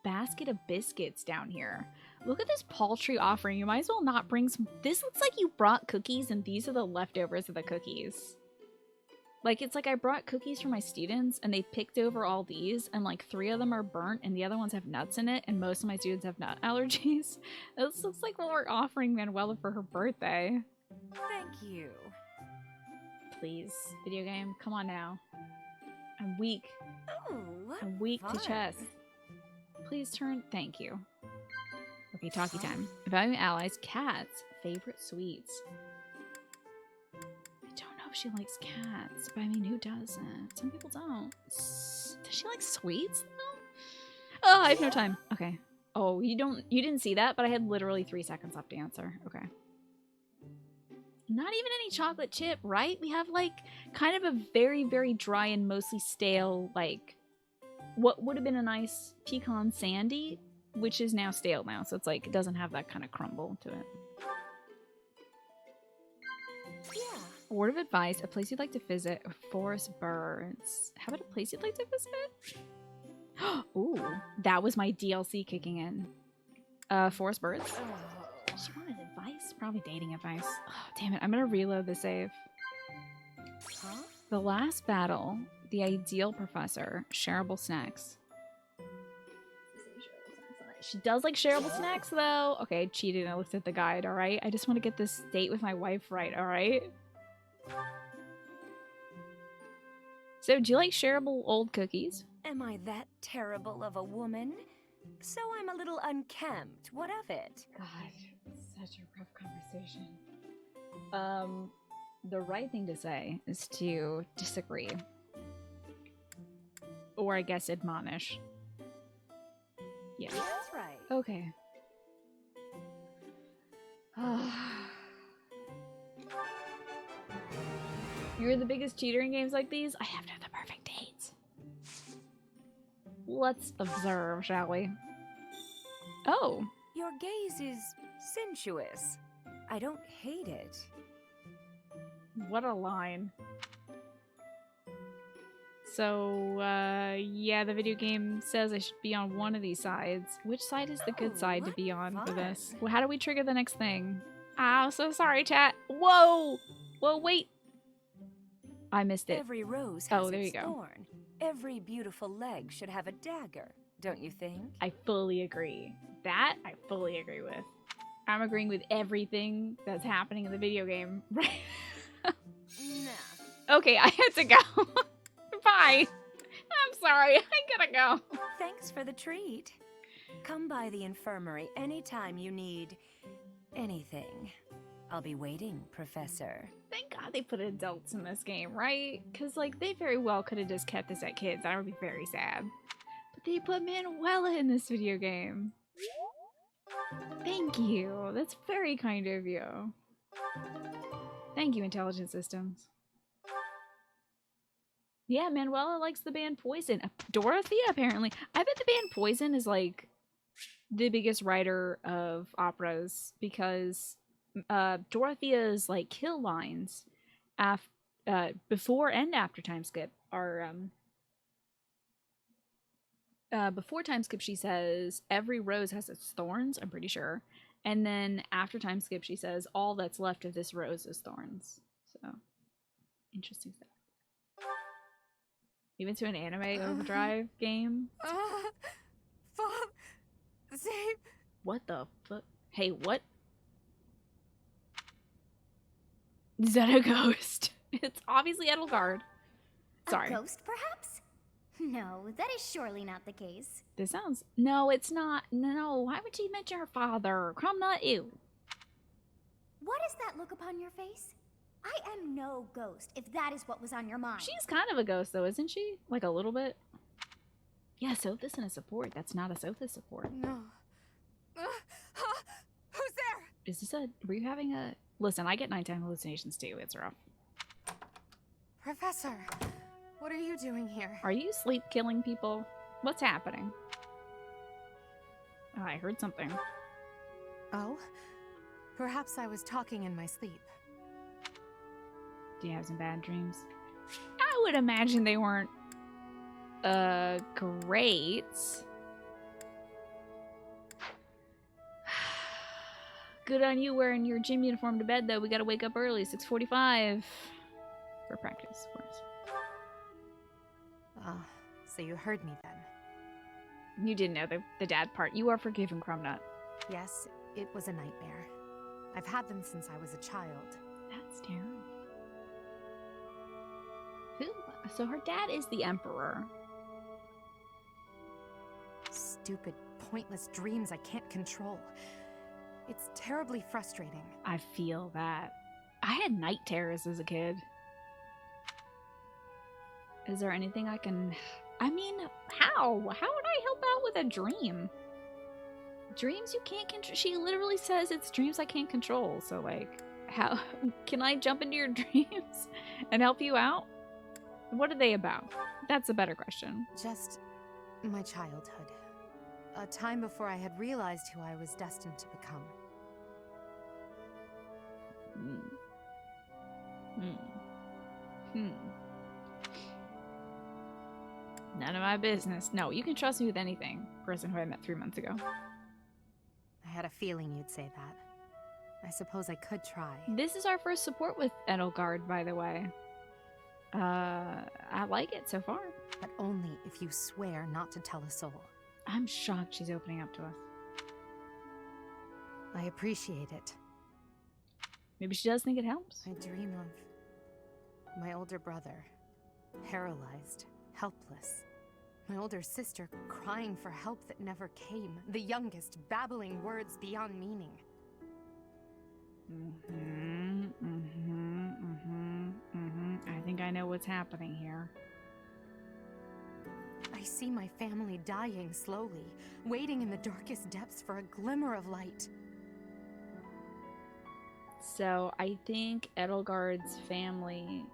basket of biscuits down here? Look at this paltry offering. You might as well not bring some. This looks like you brought cookies and these are the leftovers of the cookies. Like, it's like I brought cookies for my students and they picked over all these and like 3 of them are burnt and the other ones have nuts in it and most of my students have nut allergies. This looks like what we're offering Manuela for her birthday. Thank you. Please, video game, come on now. I'm weak. Oh, what I'm weak fun. to chess. Please turn. Thank you. Okay, talkie time. Evaluate allies. Cats. Favorite sweets. I don't know if she likes cats, but I mean, who doesn't? Some people don't. Does she like sweets though? Oh, I have no time. Okay. Oh, you didn't see that, but I had literally 3 seconds left to answer. Okay. Not even any chocolate chip, right? We have like kind of a very, very dry and mostly stale, like what would have been a nice pecan sandy, which is now stale now. So it's like, it doesn't have that kind of crumble to it. Yeah. Word of advice, a place you'd like to visit, forest birds. How about a place you'd like to visit? Ooh, that was my DLC kicking in. Forest birds. She wanted advice? Probably dating advice. Oh, damn it, I'm gonna reload the save. Huh? The last battle, the ideal professor, shareable snacks. She does like shareable snacks though. Okay, I cheated and I looked at the guide, alright? I just want to get this date with my wife right, alright? So, do you like shareable old cookies? Am I that terrible of a woman? So I'm a little unkempt. What of it? God, such a rough conversation. The right thing to say is to disagree. Or I guess admonish. Yeah. That's right. Okay. You're the biggest cheater in games like these? I have to have the perfect dates. Let's observe, shall we? Oh. Your gaze is sensuous. I don't hate it. What a line. So, yeah, the video game says I should be on one of these sides. Which side is the good side to be on for this? Well, how do we trigger the next thing? Oh, so sorry, chat. Whoa! Whoa, wait. I missed it. Every rose has there you its go. thorn. Every beautiful leg should have a dagger, don't you think? I fully agree. That I fully agree with. I'm agreeing with everything that's happening in the video game. Right? Nah. Okay, I have to go. Bye. I'm sorry. I gotta go. Thanks for the treat. Come by the infirmary anytime you need anything. I'll be waiting, Professor. Thank God they put adults in this game, right? Because, like, they very well could have just kept this at kids. I would be very sad. But they put Manuela in this video game. Thank you. That's very kind of you. Thank you, Intelligent Systems. Yeah, Manuela likes the band Poison. Dorothea, apparently. I bet the band Poison is like the biggest writer of operas because Dorothea's like kill lines before and after time skip are before time skip she says every rose has its thorns, I'm pretty sure, and then after time skip she says all that's left of this rose is thorns. So interesting stuff. Even to an anime overdrive game. Save. What the fuck? Hey, what? Is that a ghost? It's obviously Edelgard. Sorry. A ghost, perhaps? No, that is surely not the case. This sounds... No, it's not. No, why would she mention her father? Crumnut, ew. What is that look upon your face? I am no ghost, if that is what was on your mind. She's kind of a ghost, though, isn't she? Like, a little bit? Yeah, Sothis and a support. That's not a Sothis support. No. Who's there? Is this a... Were you having a... Listen, I get nighttime hallucinations, too. It's rough. Professor, what are you doing here? Are you sleep killing people? What's happening? Oh, I heard something. Oh? Perhaps I was talking in my sleep. Do you have some bad dreams? I would imagine they weren't, great. Good on you wearing your gym uniform to bed, though. We gotta wake up early, 6:45. For practice, of course. Ah, so you heard me then. You didn't know the dad part. You are forgiven, Crumnut. Yes, it was a nightmare. I've had them since I was a child. That's terrible. Who? So her dad is the Emperor. Stupid, pointless dreams I can't control. It's terribly frustrating. I feel that. I had night terrors as a kid. Is there anything I can... I mean, how? How would I help out with a dream? Dreams you can't control. She literally says it's dreams I can't control. So, like, how... Can I jump into your dreams and help you out? What are they about? That's a better question. Just my childhood. A time before I had realized who I was destined to become. None of my business. No, you can trust me with anything. Person who I met 3 months ago. I had a feeling you'd say that. I suppose I could try. This is our first support with Edelgard, by the way. I like it so far. But only if you swear not to tell a soul. I'm shocked she's opening up to us. I appreciate it. Maybe she does think it helps. I dream of my older brother, paralyzed, helpless. My older sister crying for help that never came. The youngest babbling words beyond meaning. I think I know what's happening here. I see my family dying slowly, waiting in the darkest depths for a glimmer of light. So I think Edelgard's family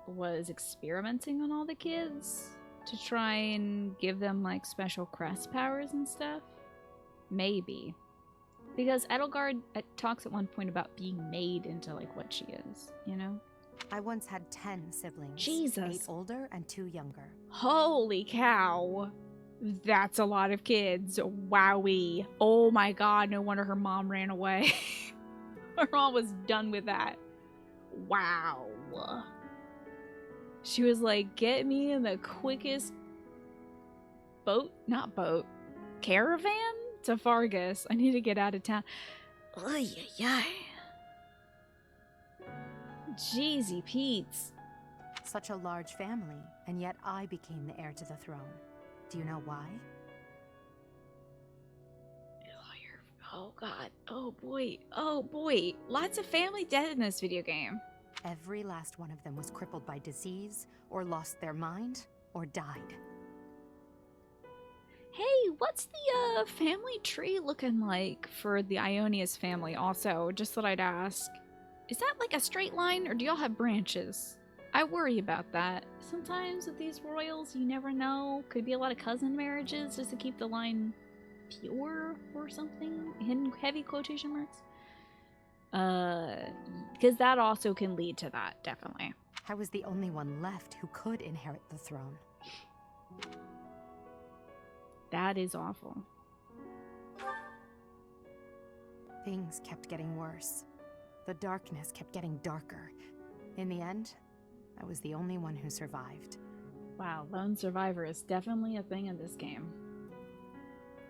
was experimenting on all the kids to try and give them like special crest powers and stuff. Maybe. Because Edelgard talks at one point about being made into like what she is, you know? I once had 10 siblings. Jesus. 8 older and 2 younger. Holy cow. That's a lot of kids. Wowee. Oh my god, no wonder her mom ran away. Her mom was done with that. Wow. She was like, get me in the quickest caravan to Fargus. I need to get out of town. Ay, ay, ay. Jeezy Pete's. Such a large family, and yet I became the heir to the throne. Do you know why? Oh god. Oh boy. Oh boy. Lots of family dead in this video game. Every last one of them was crippled by disease, or lost their mind, or died. Hey, what's the family tree looking like for the Ionius family also? Just thought I'd ask. Is that like a straight line or do y'all have branches? I worry about that. Sometimes with these royals, you never know. Could be a lot of cousin marriages just to keep the line pure or something. In heavy quotation marks. Because that also can lead to that, definitely. I was the only one left who could inherit the throne. That is awful. Things kept getting worse. The darkness kept getting darker. In the end, I was the only one who survived. Wow, lone survivor is definitely a thing in this game.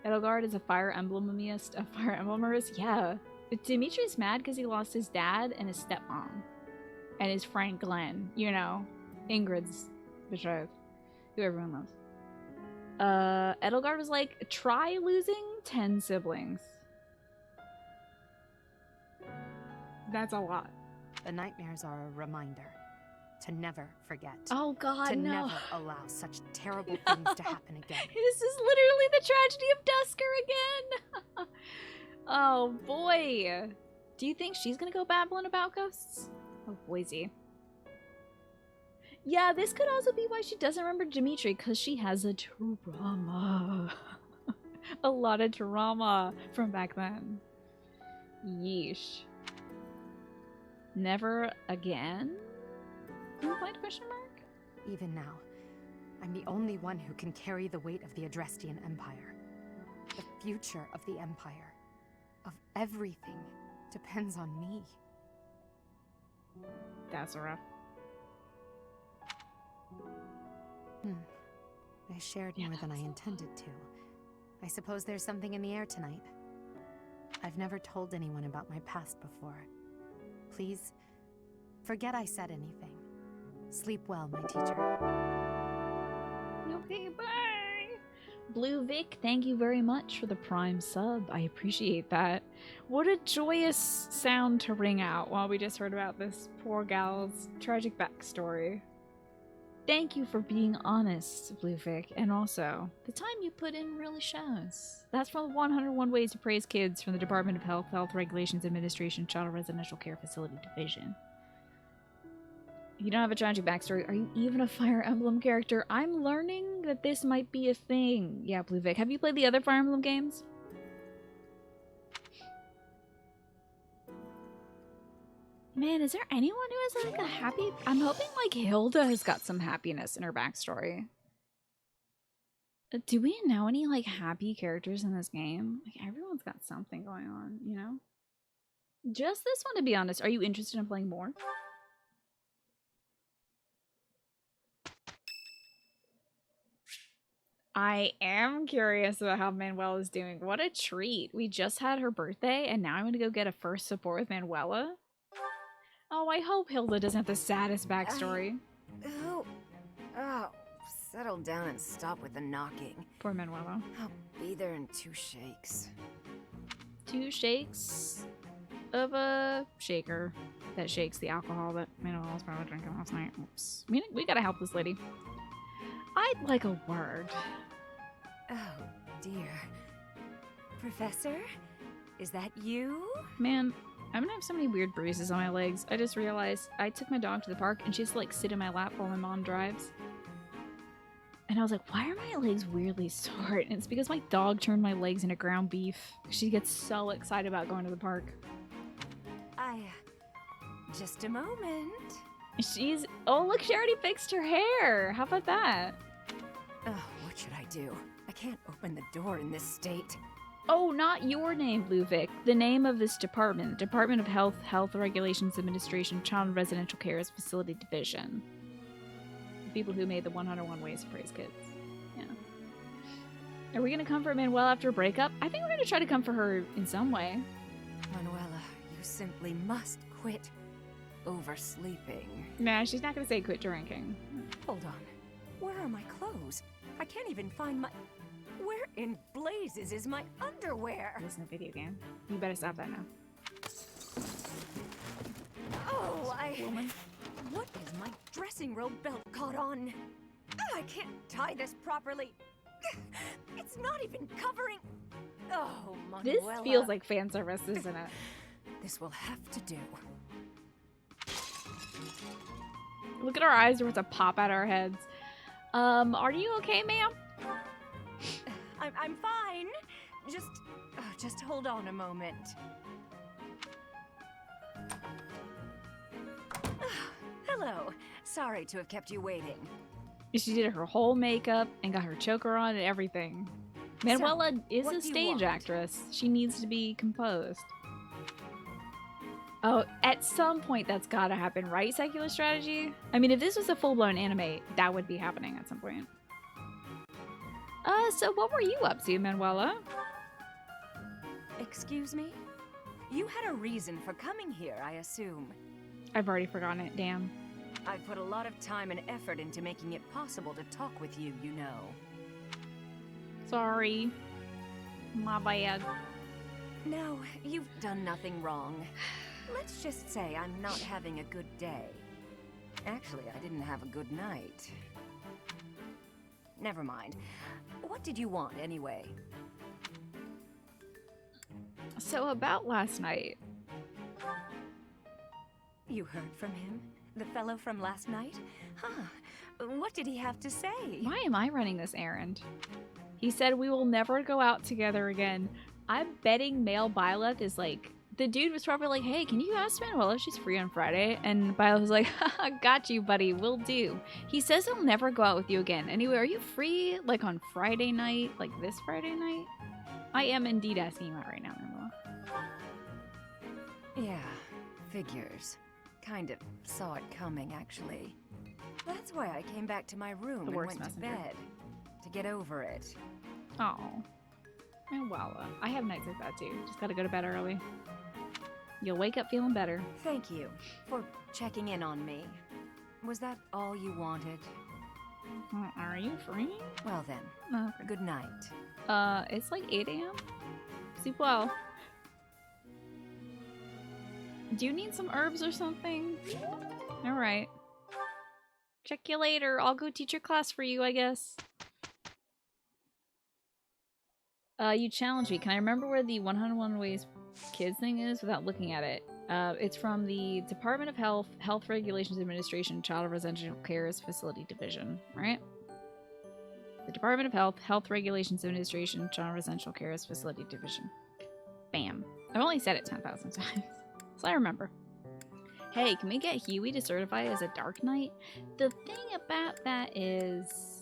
Edelgard is a Fire Emblemist. A Fire Emblemerist? Yeah. Dimitri's mad because he lost his dad and his stepmom. And his friend Glenn. You know, Ingrid's betrothed. Who everyone loves. Edelgard was like, try losing 10 siblings. That's a lot. The nightmares are a reminder to never forget. Oh God, to no. never allow such terrible things to happen again. This is literally the tragedy of Dusker again. Oh boy. Do you think she's gonna go babbling about ghosts? Oh boise. Yeah, this could also be why she doesn't remember Dimitri, because she has a trauma. A lot of trauma from back then. Yeesh. Never again? Implied question mark? Even now, I'm the only one who can carry the weight of the Adrestian Empire. The future of the Empire, of everything, depends on me. That's rough. I shared more than I intended to. I suppose there's something in the air tonight. I've never told anyone about my past before. Please, forget I said anything. Sleep well, my teacher. Okay, bye! Blue Vic, thank you very much for the Prime sub. I appreciate that. What a joyous sound to ring out while we just heard about this poor gal's tragic backstory. Thank you for being honest, Blue Vic, and also, the time you put in really shows. That's from 101 Ways to Praise Kids from the Department of Health, Health Regulations Administration, Child Residential Care Facility Division. You don't have a tragic backstory. Are you even a Fire Emblem character? I'm learning that this might be a thing. Yeah, Blue Vic. Have you played the other Fire Emblem games? Man, is there anyone who has like a happy... I'm hoping like Hilda has got some happiness in her backstory. Do we know any like happy characters in this game? Like everyone's got something going on, you know? Just this one, to be honest. Are you interested in playing more? I am curious about how Manuela is doing. What a treat. We just had her birthday and now I'm going to go get a first support with Manuela. Oh, I hope Hilda doesn't have the saddest backstory. Oh, settle down and stop with the knocking. Poor Manuela. I'll be there in 2 shakes. 2 shakes of a shaker that shakes the alcohol that Manuela's probably drinking last night. Oops. We gotta help this lady. I'd like a word. Oh, dear. Professor? Is that you? Man, I'm gonna have so many weird bruises on my legs. I just realized I took my dog to the park and she used to like sit in my lap while my mom drives. And I was like, why are my legs weirdly sore? And it's because my dog turned my legs into ground beef. She gets so excited about going to the park. Just a moment. Oh look, she already fixed her hair. How about that? Oh, what should I do? I can't open the door in this state. Oh, not your name, Blue Vic. The name of this department. Department of Health, Health Regulations Administration, Child and Residential Care Facility Division. The people who made the 101 Ways to Praise Kids. Yeah. Are we gonna come for Manuela after a breakup? I think we're gonna try to come for her in some way. Manuela, you simply must quit oversleeping. Nah, she's not gonna say quit drinking. Hold on. Where are my clothes? I can't even find my... Where in blazes is my underwear? This is a video game. You better stop that now. Oh, What is my dressing robe belt caught on? I can't tie this properly. It's not even covering. Oh, Manuela. This feels like fan service, isn't it? This will have to do. Look at our eyes, there was a pop out our heads. Are you okay, ma'am? I'm fine. Just hold on a moment. Hello. Sorry to have kept you waiting. She did her whole makeup and got her choker on and everything. Manuela is what a do you stage want? actress. She needs to be composed. Oh, at some point that's gotta happen, right? Secular strategy? I mean, if this was a full-blown anime, that would be happening at some point. So what were you up to, Manuela? Excuse me? You had a reason for coming here, I assume. I've already forgotten it, damn. I've put a lot of time and effort into making it possible to talk with you, you know. Sorry. My bad. No, you've done nothing wrong. Let's just say I'm not having a good day. Actually, I didn't have a good night. Never mind. What did you want, anyway? So about last night. You heard from him? The fellow from last night? Huh. What did he have to say? Why am I running this errand? He said we will never go out together again. I'm betting male Byleth is like, the dude was probably like, hey, can you ask Manuela if she's free on Friday? And Byleth was like, haha, got you, buddy, will do. He says he'll never go out with you again. Anyway, are you free like on Friday night? Like this Friday night? I am indeed asking you out right now, Manuela. Yeah, figures. Kind of saw it coming, actually. That's why I came back to my room and went to bed. To get over it. Oh. Manuela. I have nights like that too. Just gotta go to bed early. You'll wake up feeling better. Thank you for checking in on me. Was that all you wanted? Are you free? Well then, okay. Good night. It's like 8 a.m. Sleep well. Do you need some herbs or something? Alright. Check you later. I'll go teach your class for you, I guess. You challenged me. Can I remember where the 101 Ways Kids thing is without looking at it? It's from the Department of Health, Health Regulations Administration, Child Residential Cares Facility Division, right? The Department of Health, Health Regulations Administration, Child Residential Cares Facility Division. Bam. I've only said it 10,000 times, so I remember. Hey, can we get Huey to certify as a Dark Knight? The thing about that is...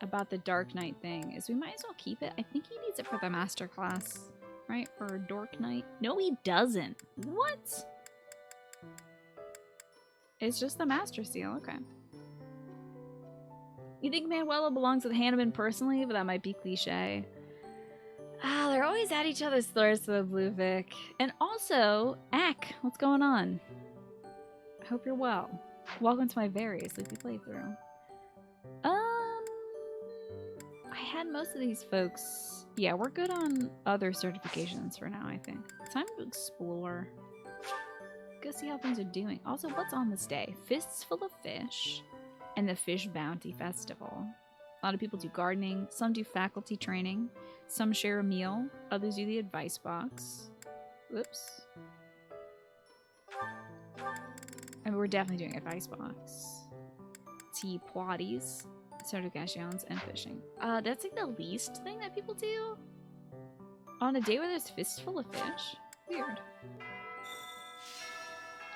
about the Dark Knight thing is we might as well keep it. I think he needs it for the master class, right? For Dork Knight. No, he doesn't. What? It's just the master seal. Okay. You think Manuela belongs with Hanneman personally, but that might be cliche. Ah, they're always at each other's throats, though, Blue Vic. And also, Ack, what's going on? I hope you're well. Welcome to my very sleepy playthrough. I had most of these folks. Yeah, we're good on other certifications for now, I think. Time to explore. Go see how things are doing. Also, what's on this day? Fists Full of Fish and the Fish Bounty Festival. A lot of people do gardening. Some do faculty training. Some share a meal. Others do the advice box. Whoops. And we're definitely doing advice box. Tea Plotties. Certifications and fishing. That's like the least thing that people do? On a day where there's fists full of fish? Weird.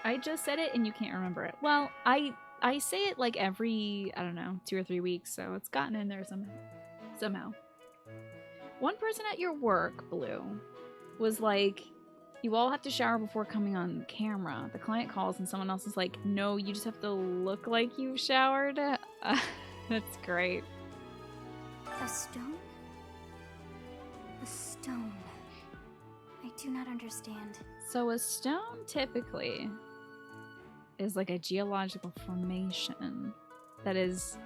I just said it and you can't remember it. Well, I say it like every, I don't know, 2 or 3 weeks, so it's gotten in there somehow. One person at your work, Blue, was like, you all have to shower before coming on camera. The client calls and someone else is like, no, you just have to look like you've showered. That's great. A stone? A stone. I do not understand. So a stone typically is like a geological formation that is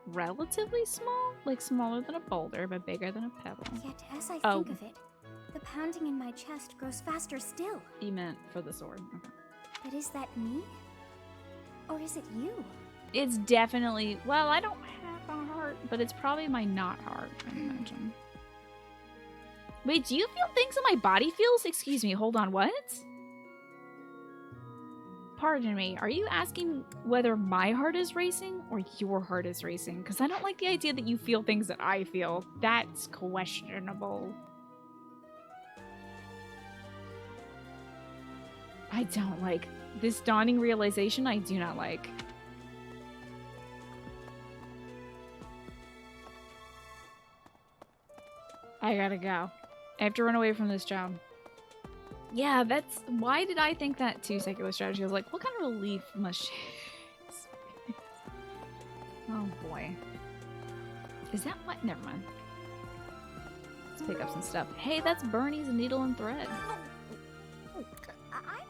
relatively small, like smaller than a boulder, but bigger than a pebble. Yet as I think of it, the pounding in my chest grows faster still. You meant for the sword. Okay. But is that me? Or is it you? It's definitely, well, I don't have a heart, but it's probably my not heart, I imagine. Wait, do you feel things in my body feels? Excuse me, hold on, what? Pardon me, are you asking whether my heart is racing or your heart is racing? Because I don't like the idea that you feel things that I feel. That's questionable. I don't like this dawning realization. I do not like. I gotta go. I have to run away from this job. Yeah, that's... Why did I think that too, secular strategy? I was like, what kind of relief must she... Oh, boy. Is that what? Never mind. Let's pick up some stuff. Hey, that's Bernie's needle and thread. I'm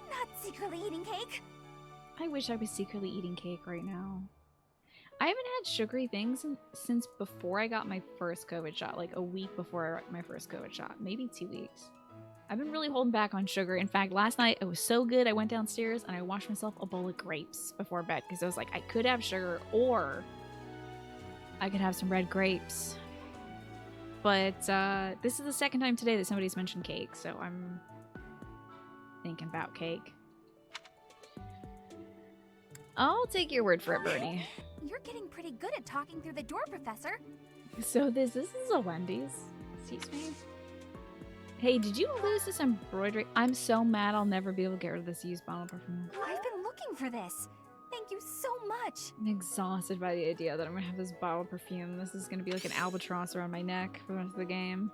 not secretly eating cake. I wish I was secretly eating cake right now. I haven't had sugary things since before I got my first COVID shot. Like a week before I got my first COVID shot. Maybe 2 weeks. I've been really holding back on sugar. In fact, last night it was so good. I went downstairs and I washed myself a bowl of grapes before bed because I was like, I could have sugar or I could have some red grapes. But this is the second time today that somebody's mentioned cake, so I'm thinking about cake. I'll take your word for it, Bernie. You're getting pretty good at talking through the door, Professor. So this is a Wendy's. Excuse me. Hey, did you lose this embroidery? I'm so mad I'll never be able to get rid of this used bottle of perfume. I've been looking for this. Thank you so much. I'm exhausted by the idea that I'm gonna have this bottle of perfume. This is gonna be like an albatross around my neck for the rest of the game.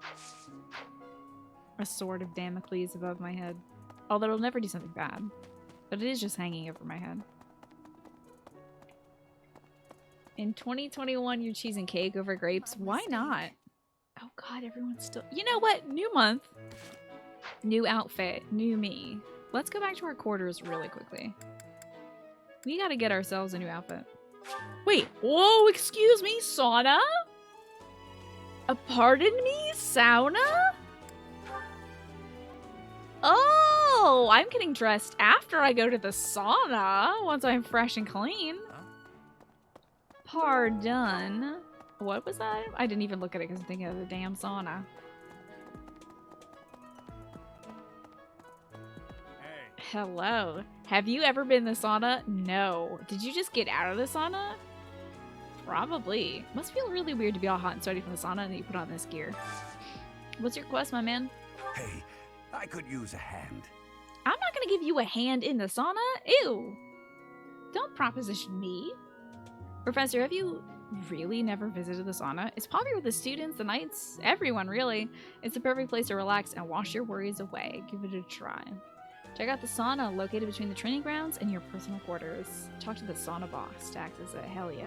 A sword of Damocles above my head. Although it'll never do something bad. But it is just hanging over my head. In 2021, you're choosing cake over grapes. Why not? Oh god, everyone's still... You know what? New month. New outfit. New me. Let's go back to our quarters really quickly. We gotta get ourselves a new outfit. Wait, whoa, excuse me, sauna? Pardon me, sauna? Oh, I'm getting dressed after I go to the sauna, once I'm fresh and clean. Pardon. What was that? I didn't even look at it because I'm thinking of the damn sauna. Hello. Have you ever been in the sauna? No. Did you just get out of the sauna? Probably. Must feel really weird to be all hot and sweaty from the sauna and then you put on this gear. What's your quest, my man? Hey, I could use a hand. I'm not gonna give you a hand in the sauna. Ew. Don't proposition me. Professor, have you really never visited the sauna? It's popular with the students, the knights, everyone really. It's the perfect place to relax and wash your worries away. Give it a try. Check out the sauna located between the training grounds and your personal quarters. Talk to the sauna boss. Tax is a hell yeah.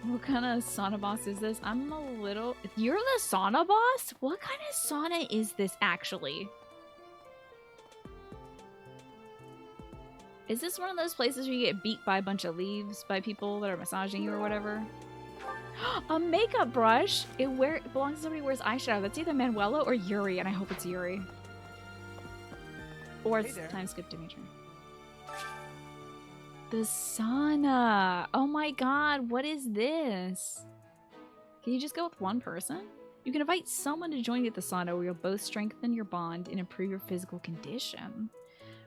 What kind of sauna boss is this? I'm a little... You're the sauna boss? What kind of sauna is this actually? Is this one of those places where you get beat by a bunch of leaves by people that are massaging you or whatever? A makeup brush? It belongs to somebody who wears eyeshadow. That's either Manuela or Yuri, and I hope it's Yuri. Or it's time skip Dimitri. The sauna. Oh my god, what is this? Can you just go with one person? You can invite someone to join you at the sauna where you'll both strengthen your bond and improve your physical condition.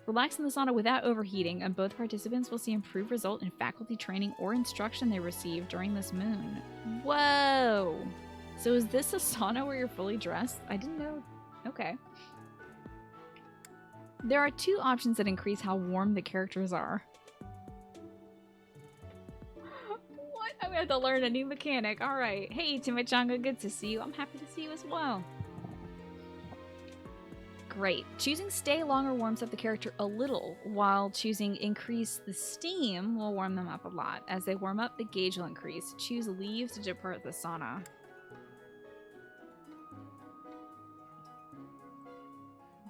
Relax in the sauna without overheating, and both participants will see improved result in faculty training or instruction they receive during this moon. Whoa! So is this a sauna where you're fully dressed? I didn't know. Okay. There are 2 options that increase how warm the characters are. What? I'm gonna have to learn a new mechanic. Alright. Hey, Timachanga, good to see you. I'm happy to see you as well. Great. Choosing stay longer warms up the character a little, while choosing increase the steam will warm them up a lot. As they warm up, the gauge will increase. Choose leaves to depart the sauna.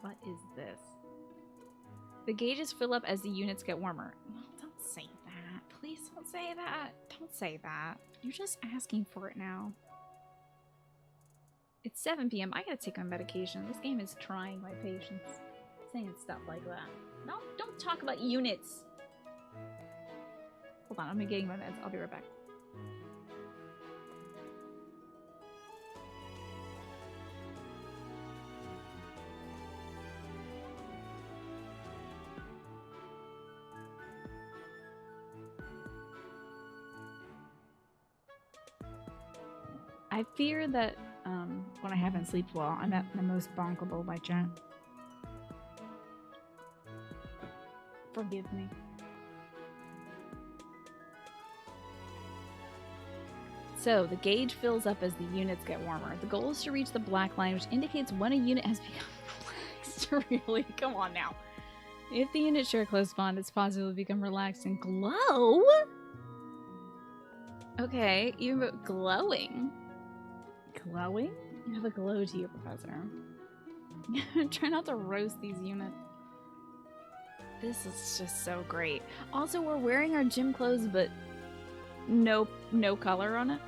What is this? The gauges fill up as the units get warmer. Oh, don't say that. Please don't say that. Don't say that. You're just asking for it now. It's 7 p.m. I gotta take my medication. This game is trying my patience. Saying stuff like that. No, don't talk about units. Hold on, I'm getting my meds. I'll be right back. I fear that when I haven't slept well, I'm at my most bonkable by Jen. Forgive me. So, the gauge fills up as the units get warmer. The goal is to reach the black line, which indicates when a unit has become relaxed. Really? Come on now. If the units share a close bond, it's possible to become relaxed and glow? Okay, even but glowing. Glowing? You have a glow to you, Professor. Try not to roast these units. This is just so great. Also, we're wearing our gym clothes, but no color on it.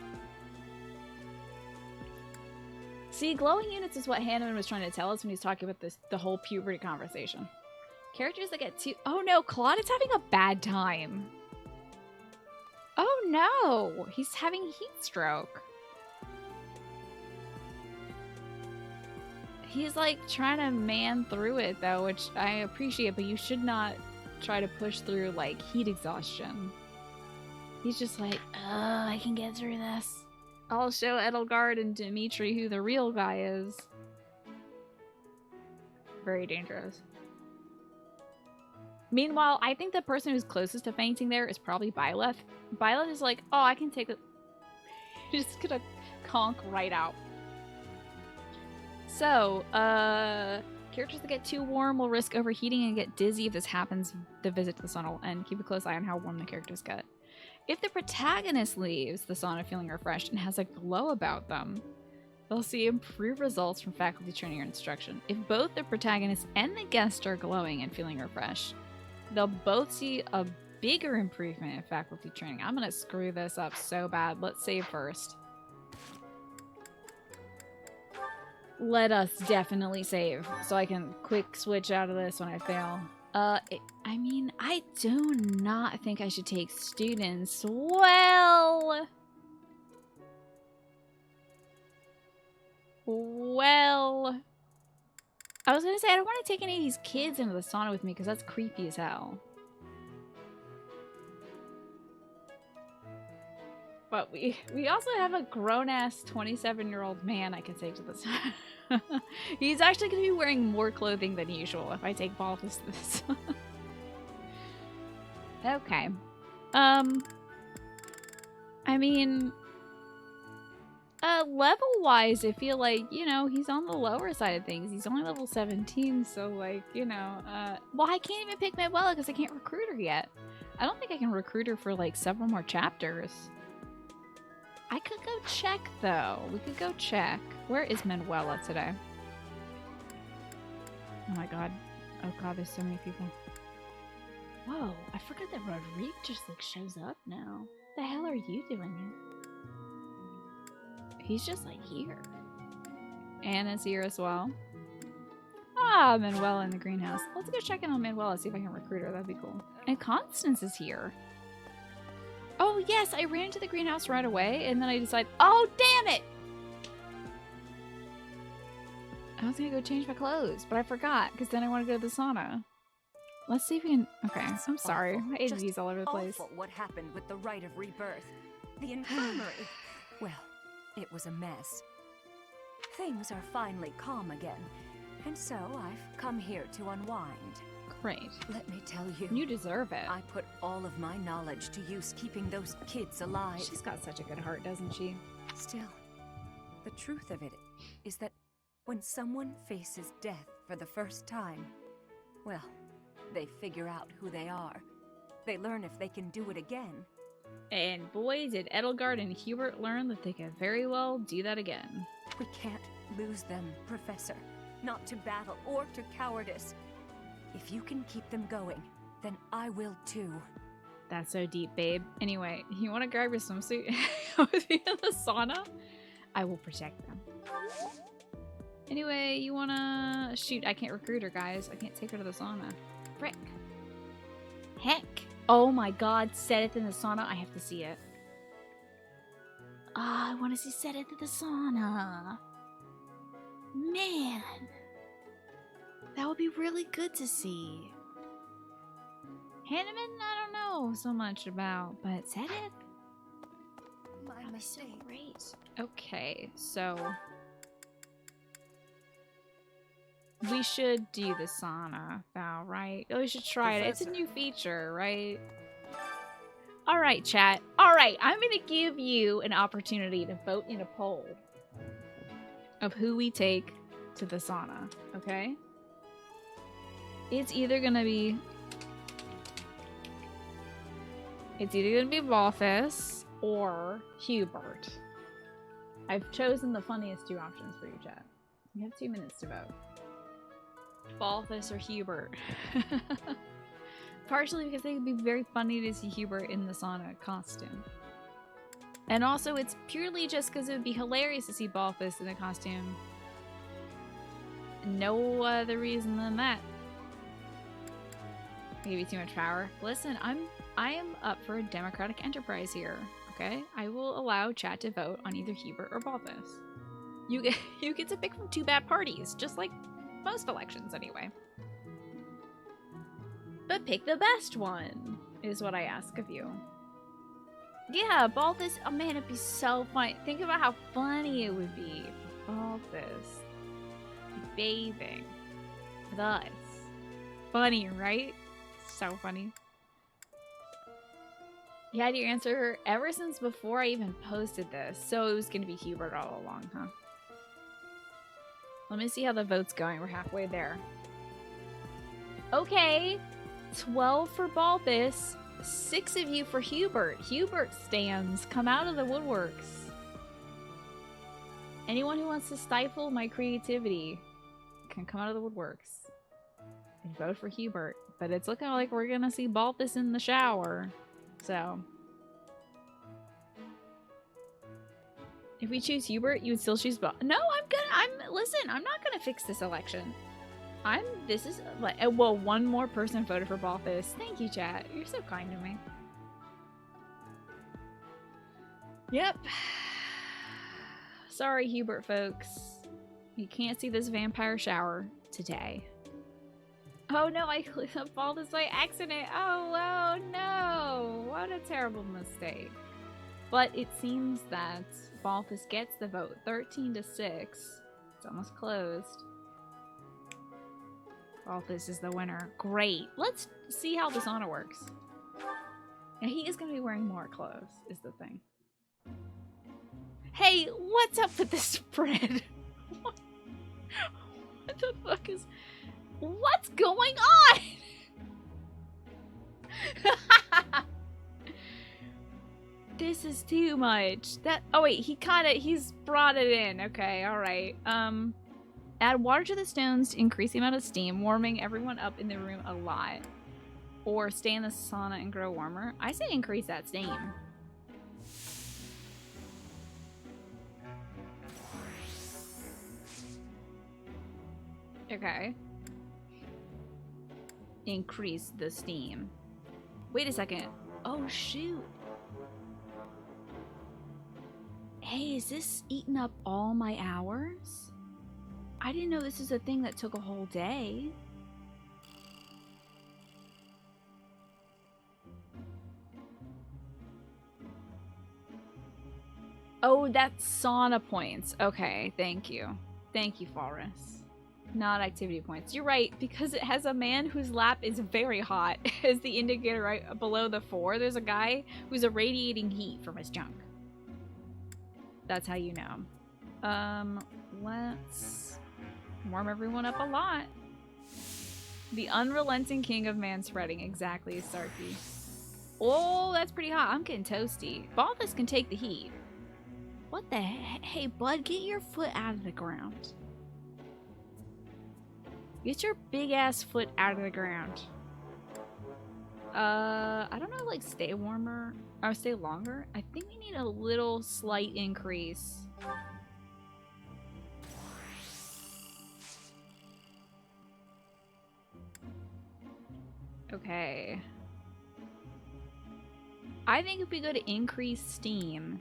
See, glowing units is what Hanneman was trying to tell us when he's talking about the whole puberty conversation. Characters that get too— oh no, Claude is having a bad time. Oh no, he's having heat stroke. He's like trying to man through it though, which I appreciate, but you should not try to push through like heat exhaustion. He's just like, oh, I can get through this. I'll show Edelgard and Dimitri who the real guy is. Very dangerous. Meanwhile, I think the person who's closest to fainting there is probably Byleth. Byleth is like, oh, I can take it. He's just gonna conk right out. So, characters that get too warm will risk overheating and get dizzy if this happens. The visit to the sauna will end. Keep a close eye on how warm the characters get. If the protagonist leaves the sauna feeling refreshed and has a glow about them, they'll see improved results from faculty training or instruction. If both the protagonist and the guest are glowing and feeling refreshed, they'll both see a bigger improvement in faculty training. I'm gonna screw this up so bad. Let's save first. Let us definitely save so I can quick switch out of this when I fail. I mean, I do not think I should take students. Well, I was gonna say I don't want to take any of these kids into the sauna with me because that's creepy as hell. But we also have a grown-ass 27-year-old man I can take to this. He's actually going to be wearing more clothing than usual if I take Balthus to this. Okay. I mean, level-wise, I feel like, you know, he's on the lower side of things. He's only level 17, so, like, you know, well, I can't even pick Manuela because I can't recruit her yet. I don't think I can recruit her for, like, several more chapters. I could go check, though. We could go check. Where is Manuela today? Oh my god. Oh god, there's so many people. Whoa, I forgot that Rodrigue just, like, shows up now. The hell are you doing here? He's just, like, here. Anna's here as well. Ah, Manuela in the greenhouse. Let's go check in on Manuela, see if I can recruit her. That'd be cool. And Constance is here. Oh, yes, I ran into the greenhouse right away, and then I decided, oh, damn it! I was gonna go change my clothes, but I forgot, because then I want to go to the sauna. Let's see if we can... Okay, I'm sorry. My ADD's all over the place. Awful what happened with the rite of rebirth. The infirmary. Well, it was a mess. Things are finally calm again, and so I've come here to unwind. Great. Let me tell you. You deserve it. I put all of my knowledge to use keeping those kids alive. She's got such a good heart, doesn't she? Still, the truth of it is that when someone faces death for the first time, well, they figure out who they are. They learn if they can do it again. And boy, did Edelgard and Hubert learn that they could very well do that again. We can't lose them, Professor. Not to battle or to cowardice. If you can keep them going, then I will too. That's so deep, babe. Anyway, you want to grab your swimsuit with me in the sauna? I will protect them. Anyway, you want to... Shoot, I can't recruit her, guys. I can't take her to the sauna. Frick. Heck. Oh my god, Sedith in the sauna. I have to see it. Ah, I want to see Sedith in the sauna. Man. That would be really good to see. Hanneman, I don't know so much about, but Sedith? My mistake. So great. Okay, so we should do the sauna, Val, right? We should try it. It's a new feature, right? Alright, chat. Alright, I'm gonna give you an opportunity to vote in a poll of who we take to the sauna, okay? It's either gonna be Balthus or Hubert. I've chosen the funniest two options for you, chat. You have 2 minutes to vote. Balthus or Hubert. Partially because it would be very funny to see Hubert in the sauna costume. And also it's purely just because it would be hilarious to see Balthus in a costume. No other reason than that. Maybe too much power. Listen, I am up for a democratic enterprise here, okay? I will allow chat to vote on either Hubert or Balthus. You get to pick from two bad parties, just like most elections anyway. But pick the best one, is what I ask of you. Yeah, Balthus, oh man, it'd be so funny. Think about how funny it would be for Balthus bathing with us. Funny, right? So funny. You had your answer ever since before I even posted this, so it was gonna be Hubert all along, huh? Let me see how the vote's going. We're halfway there. Okay, 12 for Balthus, 6 of you for Hubert. Hubert stands. Come out of the woodworks. Anyone who wants to stifle my creativity can come out of the woodworks and vote for Hubert. But it's looking like we're gonna see Balthus in the shower. So if we choose Hubert, you would still choose Balthus. No, listen, I'm not gonna fix this election. This is like, well, one more person voted for Balthus. Thank you, chat. You're so kind to me. Yep. Sorry, Hubert folks. You can't see this vampire shower today. Oh no, I clicked up Balthus by accident. Oh no. What a terrible mistake. But it seems that Balthus gets the vote. 13 to 6. It's almost closed. Balthus is the winner. Great. Let's see how the sauna works. Now, he is going to be wearing more clothes, is the thing. Hey, what's up with this spread? What the fuck is... What's going on? This is too much. Oh wait, he's brought it in. Okay, alright. Add water to the stones to increase the amount of steam, warming everyone up in the room a lot. Or stay in the sauna and grow warmer. I say increase that steam. Okay. Increase the steam. Wait a second. Oh, shoot. Hey, is this eating up all my hours? I didn't know this is a thing that took a whole day. Oh, that's sauna points. Okay, thank you. Thank you, Falrus. Not activity points. You're right, because it has a man whose lap is very hot as the indicator right below the 4. There's a guy who's irradiating heat from his junk. That's how you know. Let's warm everyone up a lot. The unrelenting king of man spreading. Exactly, Starkey. Oh, that's pretty hot. I'm getting toasty. Balthus can take the heat. What the heck? Hey, bud, get your foot out of the ground. Get your big ass foot out of the ground. I don't know, like stay warmer or stay longer. I think we need a little slight increase. Okay. I think if we go to increase steam,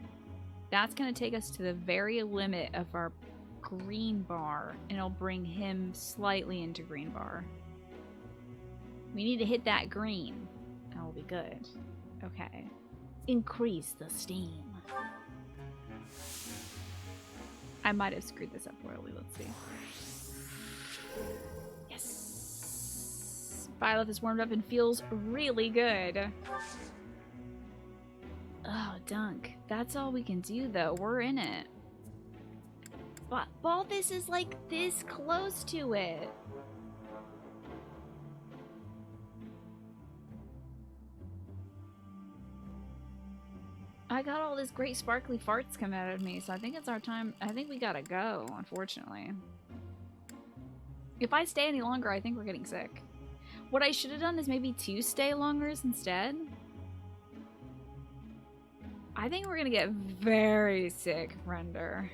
that's going to take us to the very limit of our green bar, and it'll bring him slightly into green bar. We need to hit that green. That will be good. Okay. Increase the steam. I might have screwed this up royally. Let's see. Yes. Byleth is warmed up and feels really good. Oh, Dunk. That's all we can do, though. We're in it. But Balthus is like this close to it. I got all this great sparkly farts come out of me, so I think it's our time. I think we gotta go, unfortunately. If I stay any longer, I think we're getting sick. What I should have done is maybe 2 stay longers instead. I think we're gonna get very sick, Render.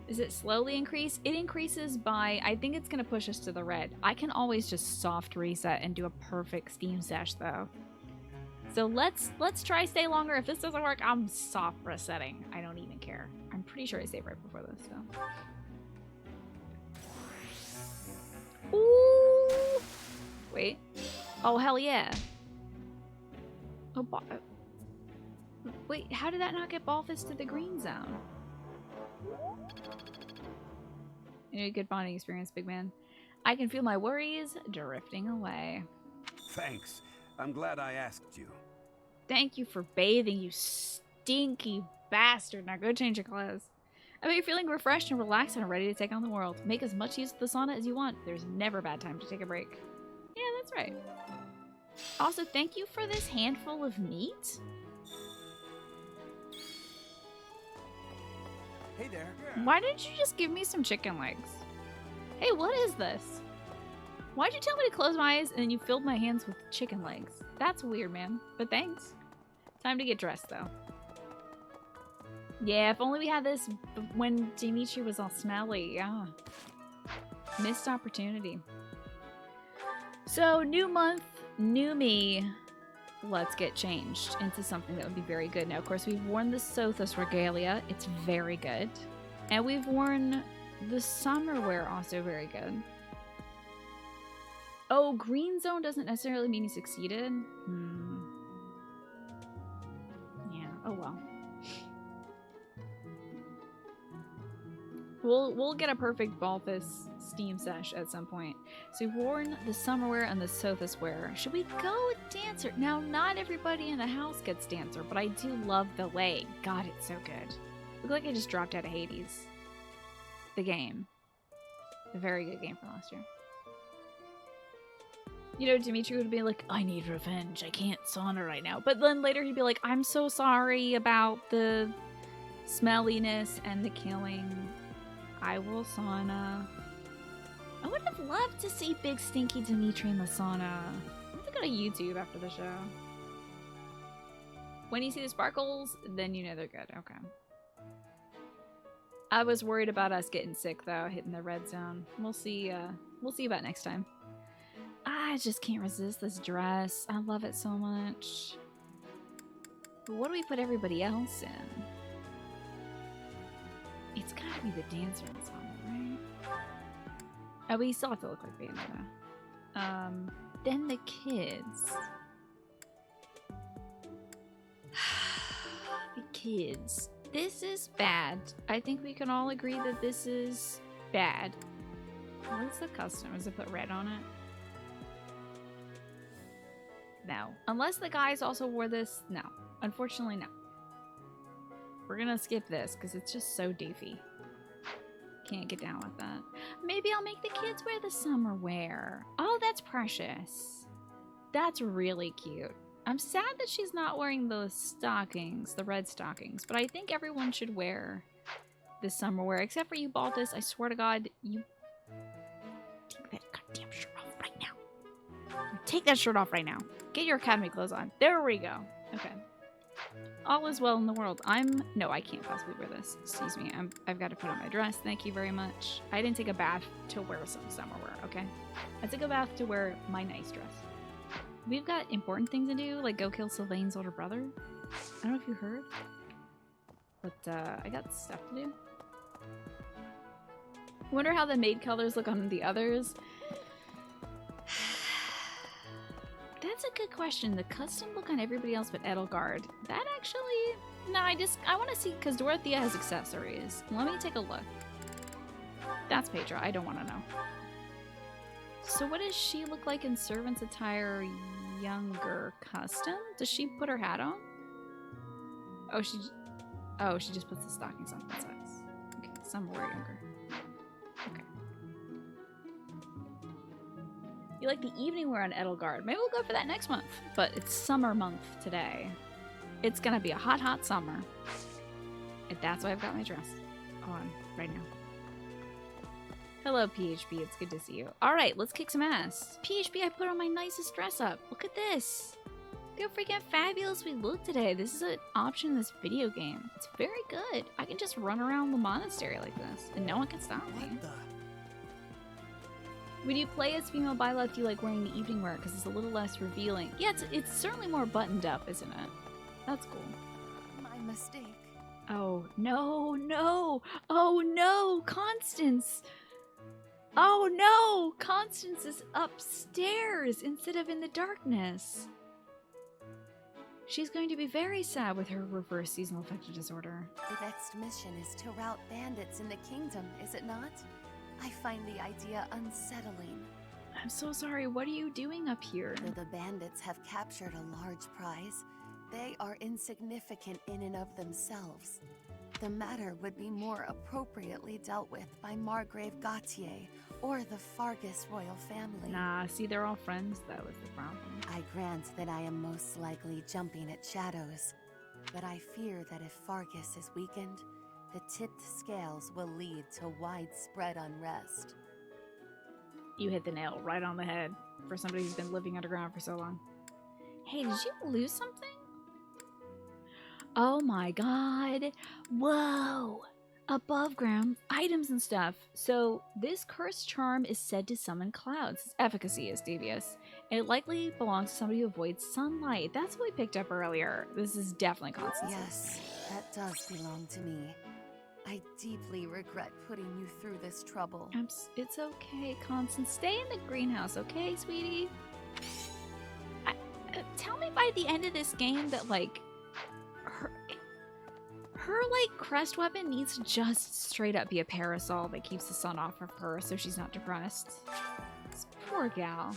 Does it slowly increase? It increases by, I think it's gonna push us to the red. I can always just soft reset and do a perfect steam sesh though. So let's try stay longer. If this doesn't work, I'm soft resetting. I don't even care. I'm pretty sure I saved right before this, so. Ooh! Wait. Oh, hell yeah. Oh, wait, how did that not get Balthus to the green zone? A good bonding experience, big man. I can feel my worries drifting away. Thanks. I'm glad I asked you. Thank you for bathing, you stinky bastard. Now go change your clothes. I bet you're feeling refreshed and relaxed and ready to take on the world. Make as much use of the sauna as you want. There's never a bad time to take a break. Yeah, that's right. Also, thank you for this handful of meat. Hey there. Why didn't you just give me some chicken legs? Hey, what is this? Why'd you tell me to close my eyes and then you filled my hands with chicken legs? That's weird, man. But thanks. Time to get dressed, though. Yeah, if only we had this when Dimitri was all smelly. Yeah. Missed opportunity. So, new month, new me. Let's get changed into something that would be very good. Now, of course, we've worn the Sothos Regalia. It's very good. And we've worn the summer wear, also very good. Oh, green zone doesn't necessarily mean you succeeded? Yeah, oh well. We'll get a perfect Balthus steam sesh at some point. So we've worn the summer wear and the Sothos wear. Should we go with Dancer? Now, not everybody in the house gets Dancer, but I do love the leg. God, it's so good. Look like I just dropped out of Hades. The game. A very good game from last year. You know, Dimitri would be like, I need revenge. I can't sauna right now. But then later he'd be like, I'm so sorry about the smelliness and the killing. I will sauna. I would have loved to see big stinky Dimitri in the sauna. I'm gonna go to YouTube after the show. When you see the sparkles, then you know they're good. Okay. I was worried about us getting sick though, hitting the red zone. We'll see about next time. I just can't resist this dress. I love it so much. But what do we put everybody else in? It's gotta be the dancer in sauna, right? Oh, we still have to look like Bayonetta. Then the kids. The kids. This is bad. I think we can all agree that this is bad. What's the custom? Does it put red on it? No. Unless the guys also wore this. No. Unfortunately, no. We're gonna skip this because it's just so doofy. Can't get down with that. Maybe I'll make the kids wear the summer wear. Oh, that's precious. That's really cute. I'm sad that she's not wearing those stockings, the red stockings, but I think everyone should wear the summer wear, except for you, Balthus. I swear to God, you take that goddamn shirt off right now. Take that shirt off right now. Get your academy clothes on. There we go. Okay. All is well in the world. No, I can't possibly wear this. Excuse me. I've got to put on my dress. Thank you very much. I didn't take a bath to wear some summer wear, okay? I took a bath to wear my nice dress. We've got important things to do, like go kill Sylvain's older brother. I don't know if you heard, but I got stuff to do. Wonder how the maid colors look on the others. That's a good question. The custom look on everybody else but Edelgard. That actually... No, I want to see, because Dorothea has accessories. Let me take a look. That's Petra. I don't want to know. So what does she look like in servant's attire younger custom? Does she put her hat on? Oh, she just puts the stockings on both sides. Okay, some more younger. Okay. You like the evening wear on Edelgard. Maybe we'll go for that next month. But it's summer month today. It's gonna be a hot, hot summer. And that's why I've got my dress on right now. Hello, PHP. It's good to see you. Alright, let's kick some ass. PHP, I put on my nicest dress up. Look at this. Look how freaking fabulous we look today. This is an option in this video game. It's very good. I can just run around the monastery like this, and no one can stop me. When you play as female Byleth, do you like wearing the evening wear because it's a little less revealing? Yeah, it's certainly more buttoned up, isn't it? That's cool. My mistake. Oh, no, no. Oh, no, Constance. Oh, no. Constance is upstairs instead of in the darkness. She's going to be very sad with her reverse seasonal affective disorder. The next mission is to rout bandits in the kingdom, is it not? I find the idea unsettling. I'm so sorry. What are you doing up here? Though the bandits have captured a large prize, they are insignificant in and of themselves. The matter would be more appropriately dealt with by Margrave Gautier or the Fargus royal family. Nah, see, they're all friends. That was the problem. I grant that I am most likely jumping at shadows, but I fear that if Fargus is weakened, the tipped scales will lead to widespread unrest. You hit the nail right on the head for somebody who's been living underground for so long. Hey, did you lose something? Oh my god. Whoa. Above ground items and stuff. So this cursed charm is said to summon clouds. Its efficacy is devious. It likely belongs to somebody who avoids sunlight. That's what we picked up earlier. This is definitely Constance. Yes, that does belong to me. I deeply regret putting you through this trouble. It's okay, Constance. Stay in the greenhouse, okay, sweetie? Tell me by the end of this game that, like, her like, crest weapon needs to just straight up be a parasol that keeps the sun off of her so she's not depressed. This poor gal.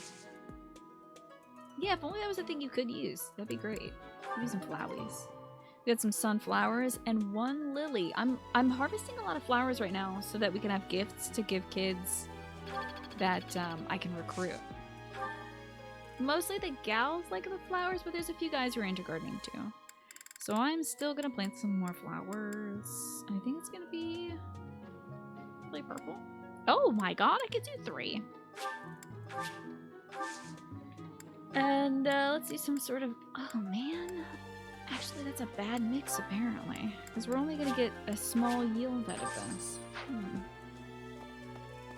Yeah, if only that was a thing you could use. That'd be great. Use some flowies. We got some sunflowers and 1 lily. I'm harvesting a lot of flowers right now so that we can have gifts to give kids that I can recruit. Mostly the gals like the flowers, but there's a few guys who are into gardening too. So I'm still gonna plant some more flowers. I think it's gonna be really purple. Oh my god, I could do 3. And let's do some sort of, oh man. Actually, that's a bad mix, apparently. Because we're only going to get a small yield out of this.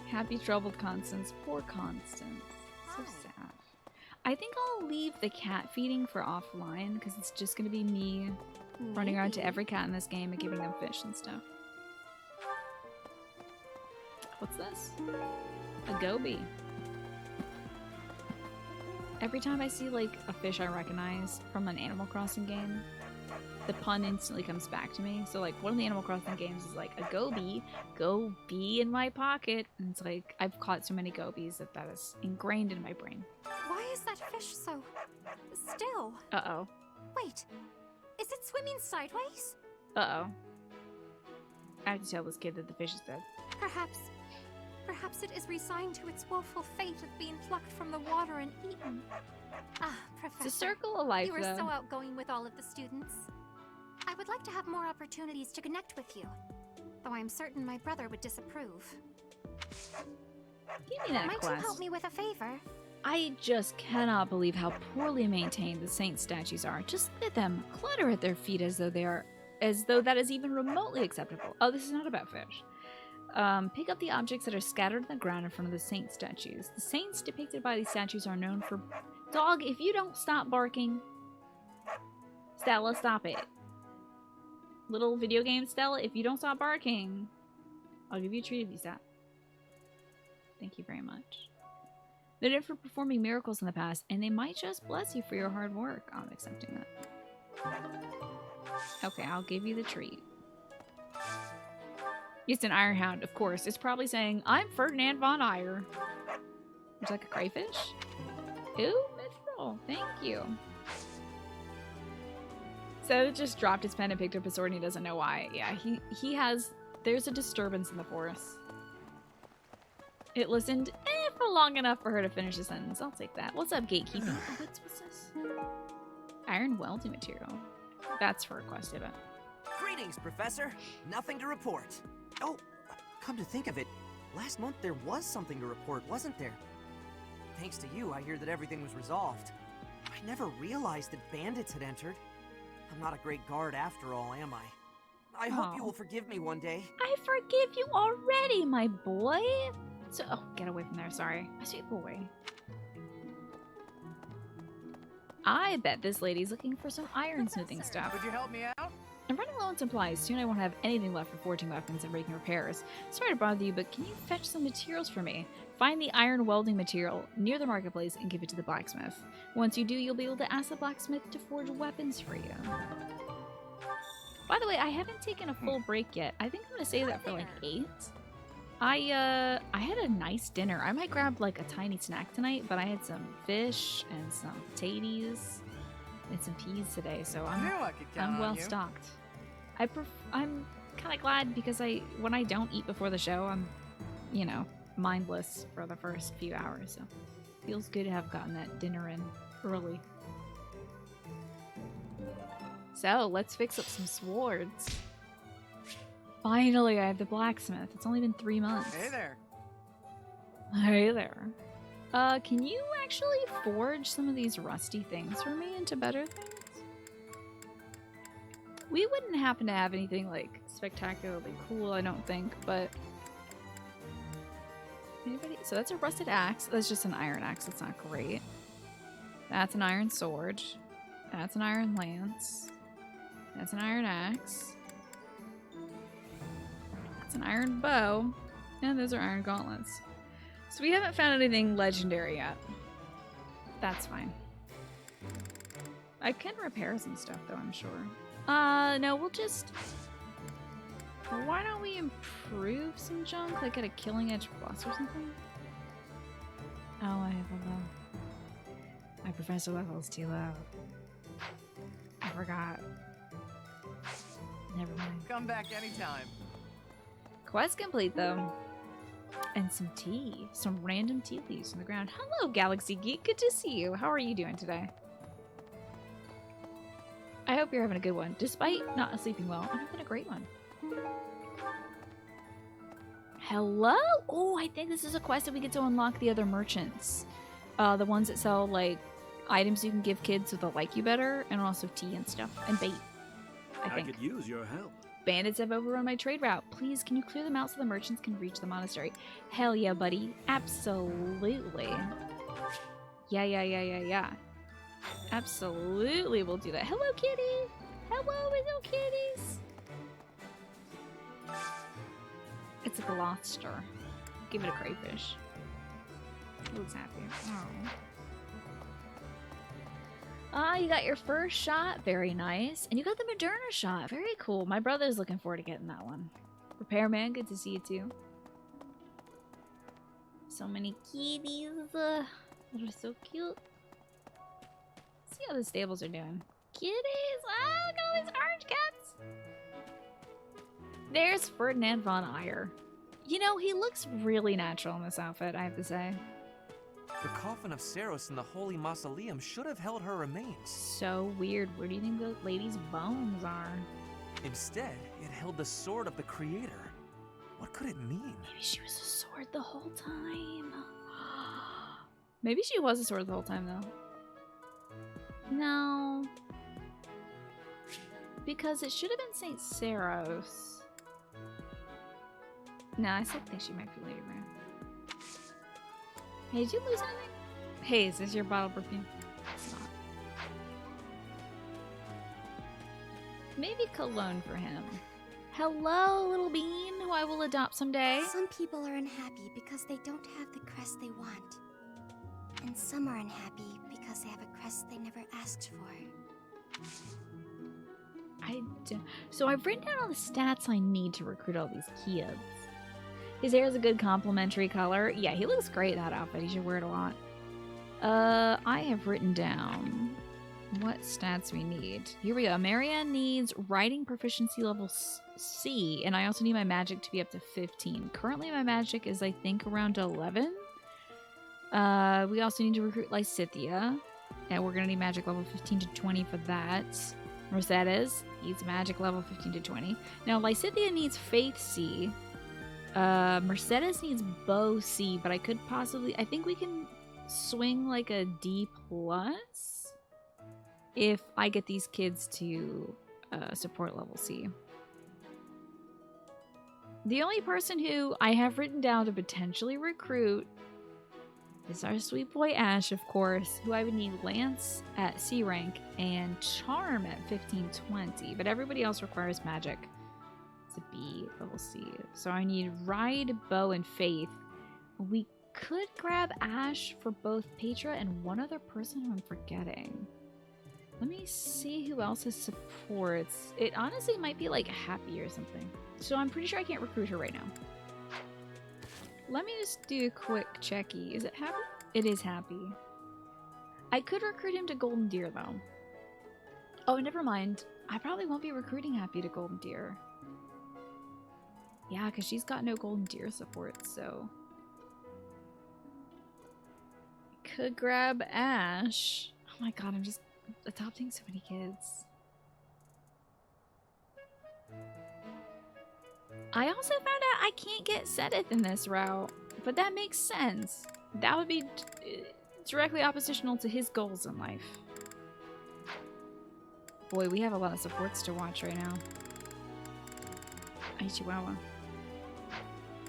Happy troubled Constance. Poor Constance. So sad. I think I'll leave the cat feeding for offline, because it's just going to be me running around to every cat in this game and giving them fish and stuff. What's this? A goby. Every time I see, like, a fish I recognize from an Animal Crossing game, the pun instantly comes back to me. So, like, one of the Animal Crossing games is, like, a goby, go be in my pocket. And it's like, I've caught so many gobies that is ingrained in my brain. Why is that fish so still? Uh-oh. Wait, is it swimming sideways? Uh-oh. I have to tell this kid that the fish is dead. Perhaps it is resigned to its woeful fate of being plucked from the water and eaten. Ah, Professor. It's a circle of life, You were though. so outgoing with all of the students. I would like to have more opportunities to connect with you, though I'm certain my brother would disapprove. Give me that Might quest. you help me with a favor? I just cannot believe how poorly maintained the saint statues are. Just look at them, clutter at their feet as though that is even remotely acceptable. Oh, this is not about fish. Pick up the objects that are scattered on the ground in front of the saint statues. The saints depicted by these statues are known for Dog, if you don't stop barking. Stella, stop it. Little video game Stella, if you don't stop barking, I'll give you a treat if you stop. Thank you very much. They're known for performing miracles in the past, and they might just bless you for your hard work. I'm accepting that. Okay, I'll give you the treat. It's an Ironhound, of course. It's probably saying, I'm Ferdinand von Eyre. It's like a crayfish. Ooh, mithril. Thank you. So it just dropped his pen and picked up his sword and he doesn't know why. Yeah, he has... There's a disturbance in the forest. It listened for long enough for her to finish the sentence. I'll take that. What's up, gatekeeping? Oh, what's this? Iron welding material. That's for a quest event. Greetings, Professor. Nothing to report. Oh, come to think of it, last month there was something to report, wasn't there? Thanks to you, I hear that everything was resolved. I never realized that bandits had entered. I'm not a great guard after all, am I? I hope you will forgive me one day. I forgive you already, my boy. So, oh, get away from there, sorry. My sweet boy. I bet this lady's looking for some iron smithing stuff. Could you help me out? I'm running low on supplies. Soon I won't have anything left for forging weapons and making repairs. Sorry to bother you, but can you fetch some materials for me? Find the iron welding material near the marketplace and give it to the blacksmith. Once you do, you'll be able to ask the blacksmith to forge weapons for you. By the way, I haven't taken a full break yet. I think I'm gonna save that for like 8. I had a nice dinner. I might grab like a tiny snack tonight, but I had some fish and some potatoes and some peas today, so I'm well stocked. I'm kind of glad because when I don't eat before the show, I'm, you know, mindless for the first few hours. So feels good to have gotten that dinner in early. So let's fix up some swords. Finally, I have the blacksmith. It's only been 3 months. Hey there. Hey there. Can you actually forge some of these rusty things for me into better things? We wouldn't happen to have anything like spectacularly cool, I don't think, but anybody? So that's a rusted axe. That's just an iron axe. That's not great. That's an iron sword. That's an iron lance. That's an iron axe. That's an iron bow. And those are iron gauntlets. So we haven't found anything legendary yet. That's fine. I can repair some stuff though, I'm sure. No, we'll just... Why don't we improve some junk? Like at a killing edge plus or something? Oh, I have a low. My professor level is too low. I forgot. Never mind. Come back anytime. Quest complete though. And some tea. Some random tea leaves on the ground. Hello, Galaxy Geek. Good to see you. How are you doing today? I hope you're having a good one. Despite not sleeping well, I'm having a great one. Hello? Oh, I think this is a quest that we get to unlock the other merchants. The ones that sell, like, items you can give kids so they'll like you better, and also tea and stuff, and bait, I think. I could use your help. Bandits have overrun my trade route. Please, can you clear them out so the merchants can reach the monastery? Hell yeah, buddy. Absolutely. Yeah. Absolutely, we'll do that. Hello, kitty. Hello, little kitties. It's a Gloucester. Give it a crayfish. It looks happy. Oh. You got your first shot. Very nice. And you got the Moderna shot. Very cool. My brother's looking forward to getting that one. Repairman, good to see you too. So many kitties. They're so cute. See how the stables are doing. Kitties! Oh, look at all these orange cats! There's Ferdinand von Eyre. You know, he looks really natural in this outfit, I have to say. The coffin of Saros in the Holy Mausoleum should have held her remains. So weird. Where do you think the lady's bones are? Instead, it held the sword of the Creator. What could it mean? Maybe she was a sword the whole time. Maybe she was a sword the whole time, though. No. Because it should have been St. Saros. No, I still think she might be Lady Brand. Hey, did you lose anything? Hey, is this your bottle perfume? It's not. Maybe cologne for him. Hello, little bean, who I will adopt someday. Some people are unhappy because they don't have the crest they want. And some are unhappy because they have a crest they never asked for. So I've written down all the stats I need to recruit all these kids. His hair is a good complementary color. Yeah, he looks great in that outfit. He should wear it a lot. I have written down what stats we need. Here we go. Marianne needs writing proficiency level C, and I also need my magic to be up to 15. Currently, my magic is, I think, around 11. We also need to recruit Lysithia, and we're going to need magic level 15 to 20 for that. Mercedes needs magic level 15 to 20. Now, Lysithia needs Faith C. Mercedes needs Bow C, but I could possibly... I think we can swing like a D+, if I get these kids to support level C. The only person who I have written down to potentially recruit is our sweet boy Ash, of course, who I would need Lance at C rank and Charm at 15-20, but everybody else requires magic to be level C. So I need Ride, Bow, and Faith. We could grab Ash for both Petra and one other person who I'm forgetting. Let me see who else has supports. It honestly might be like Happy or something. So I'm pretty sure I can't recruit her right now. Let me just do a quick checky. Is it Happy? It is Happy. I could recruit him to Golden Deer though. Oh, never mind. I probably won't be recruiting Happy to Golden Deer. Yeah, because she's got no Golden Deer support, so... Could grab Ash. Oh my god, I'm just adopting so many kids. I also found out I can't get Sedith in this route, but that makes sense. That would be directly oppositional to his goals in life. Boy, we have a lot of supports to watch right now. Ay, Chihuahua.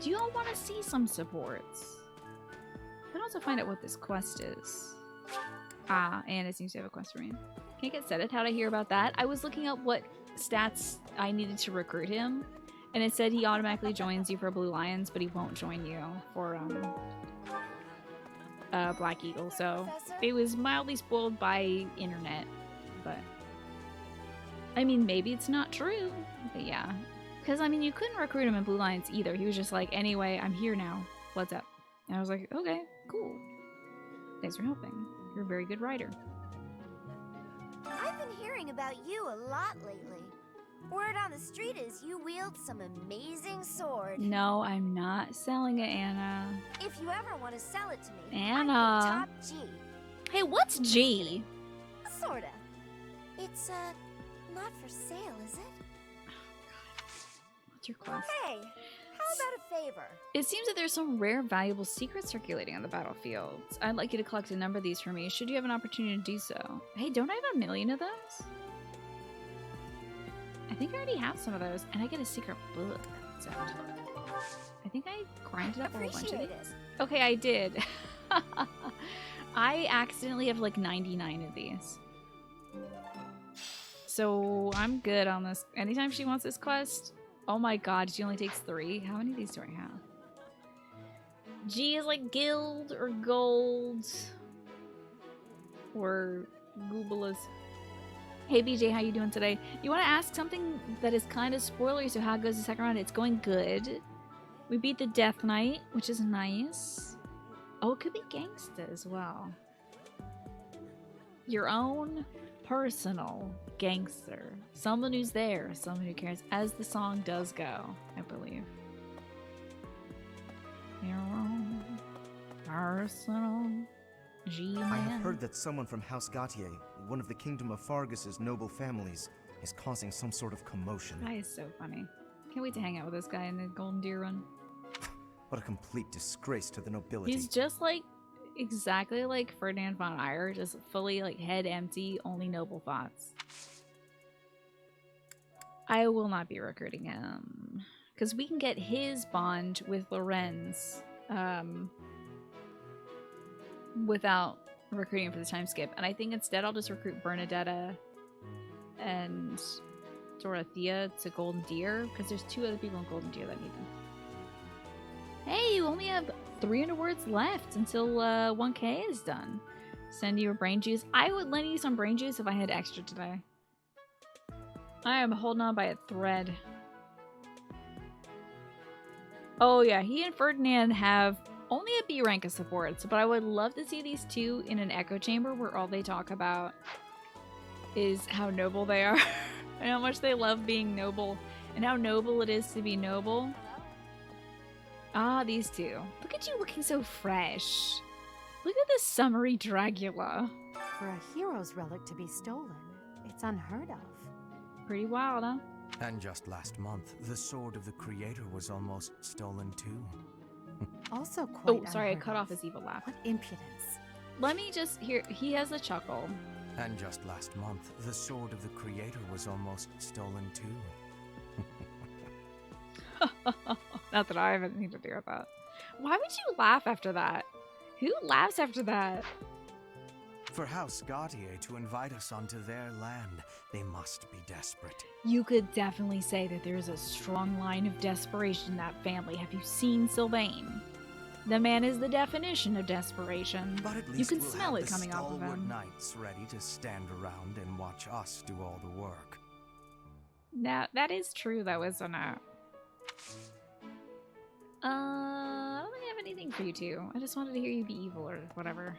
Do you all want to see some supports? I'd also find out what this quest is. Ah, and it seems to have a quest for me. Can't get Sedith. How'd I hear about that? I was looking up what stats I needed to recruit him, and it said he automatically joins you for Blue Lions, but he won't join you for Black Eagle. So it was mildly spoiled by internet, but I mean, maybe it's not true, but yeah. Because, I mean, you couldn't recruit him in Blue Lions either. He was just like, anyway, I'm here now. What's up? And I was like, okay, cool. Thanks for helping. You're a very good writer. I've been hearing about you a lot lately. Word on the street is you wield some amazing sword. No, I'm not selling it, Anna. If you ever want to sell it to me, Anna. I'm the top G. Hey, what's G? Sorta. It's, not for sale, is it? What's your quest? Hey, how about a favor? It seems that there's some rare, valuable secrets circulating on the battlefields. I'd like you to collect a number of these for me, should you have an opportunity to do so. Hey, don't I have 1 million of those? I think I already have some of those, and I get a secret book. So I think I grinded up a whole bunch of these. Okay, I did. I accidentally have like 99 of these. So I'm good on this. Anytime she wants this quest... Oh my god, she only takes 3? How many of these do I have? G is like guild or gold. Or Googlers. Hey BJ, how you doing today? You want to ask something that is kind of spoilery, so how it goes the second round? It's going good. We beat the Death Knight, which is nice. Oh, it could be Gangsta as well. Your own personal gangster. Someone who's there, someone who cares, as the song does go, I believe. Your own personal G-Man. I have heard that someone from House Gautier, one of the Kingdom of Fargus's noble families, is causing some sort of commotion. That is so funny. Can't wait to hang out with this guy in the Golden Deer run. What a complete disgrace to the nobility. He's just like, exactly like Ferdinand von Eyre, just fully like head empty, only noble thoughts. I will not be recruiting him because we can get his bond with Lorenz without recruiting for the time skip. And I think instead I'll just recruit Bernadetta and Dorothea to Golden Deer, because there's 2 other people in Golden Deer that need them. Hey, you only have 300 words left until 1K is done. Send you a brain juice. I would lend you some brain juice if I had extra today. I am holding on by a thread. Oh yeah, he and Ferdinand have only a B rank of supports, but I would love to see these 2 in an echo chamber where all they talk about is how noble they are and how much they love being noble and how noble it is to be noble. Ah, these 2. Look at you looking so fresh. Look at this summery Dracula. For a hero's relic to be stolen, it's unheard of. Pretty wild, huh? And just last month, the sword of the creator was almost stolen too. Also quite Oh, sorry, I unheard cut of. off his evil laugh. What impudence. Let me just hear. He has a chuckle. And just last month, the sword of the creator was almost stolen too. Not that I have anything to do with that. Why would you laugh after that? Who laughs after that? For House Gautier to invite us onto their land, they must be desperate. You could definitely say that there's a strong line of desperation in that family. Have you seen Sylvain? The man is the definition of desperation. But at least you can we'll smell have it the coming off of stalwart him. knights ready to stand around and watch us do all the work. Now, that is true though, isn't it? I don't think I have anything for you two. I just wanted to hear you be evil or whatever.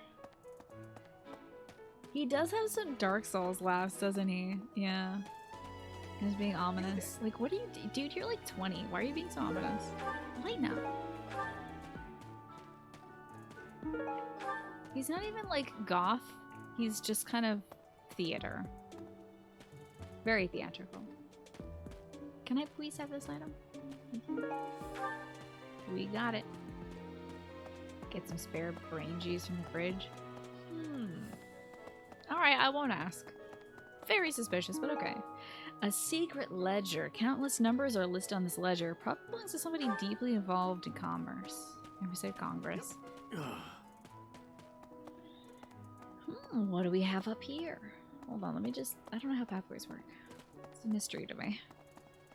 He does have some Dark Souls laughs, doesn't he? Yeah. He's being ominous. Like, what are you dude, you're like 20. Why are you being so ominous? Lighten up. He's not even like goth. He's just kind of theater. Very theatrical. Can I please have this item? Thank you. We got it. Get some spare brain juice from the fridge. Alright, I won't ask. Very suspicious, but okay. A secret ledger. Countless numbers are listed on this ledger. Probably belongs to somebody deeply involved in commerce. Never said Congress. What do we have up here? Hold on, let me just... I don't know how pathways work. It's a mystery to me.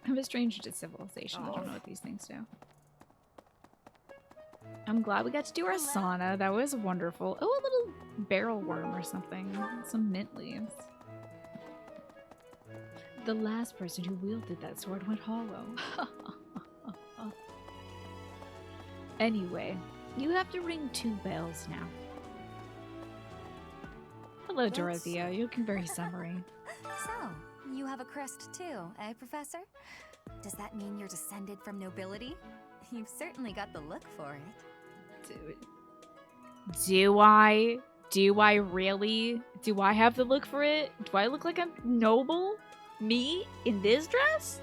I'm a stranger to civilization. I don't know what these things do. I'm glad we got to do our sauna. That was wonderful. Oh, a little barrel worm or something. Some mint leaves. The last person who wielded that sword went hollow. Anyway, you have to ring 2 bells now. Hello, Dorothea. You're looking very summery. So, you have a crest too, eh, Professor? Does that mean you're descended from nobility? You've certainly got the look for it. Do I? Do I really? Do I have the look for it? Do I look like I'm noble? Me? In this dress?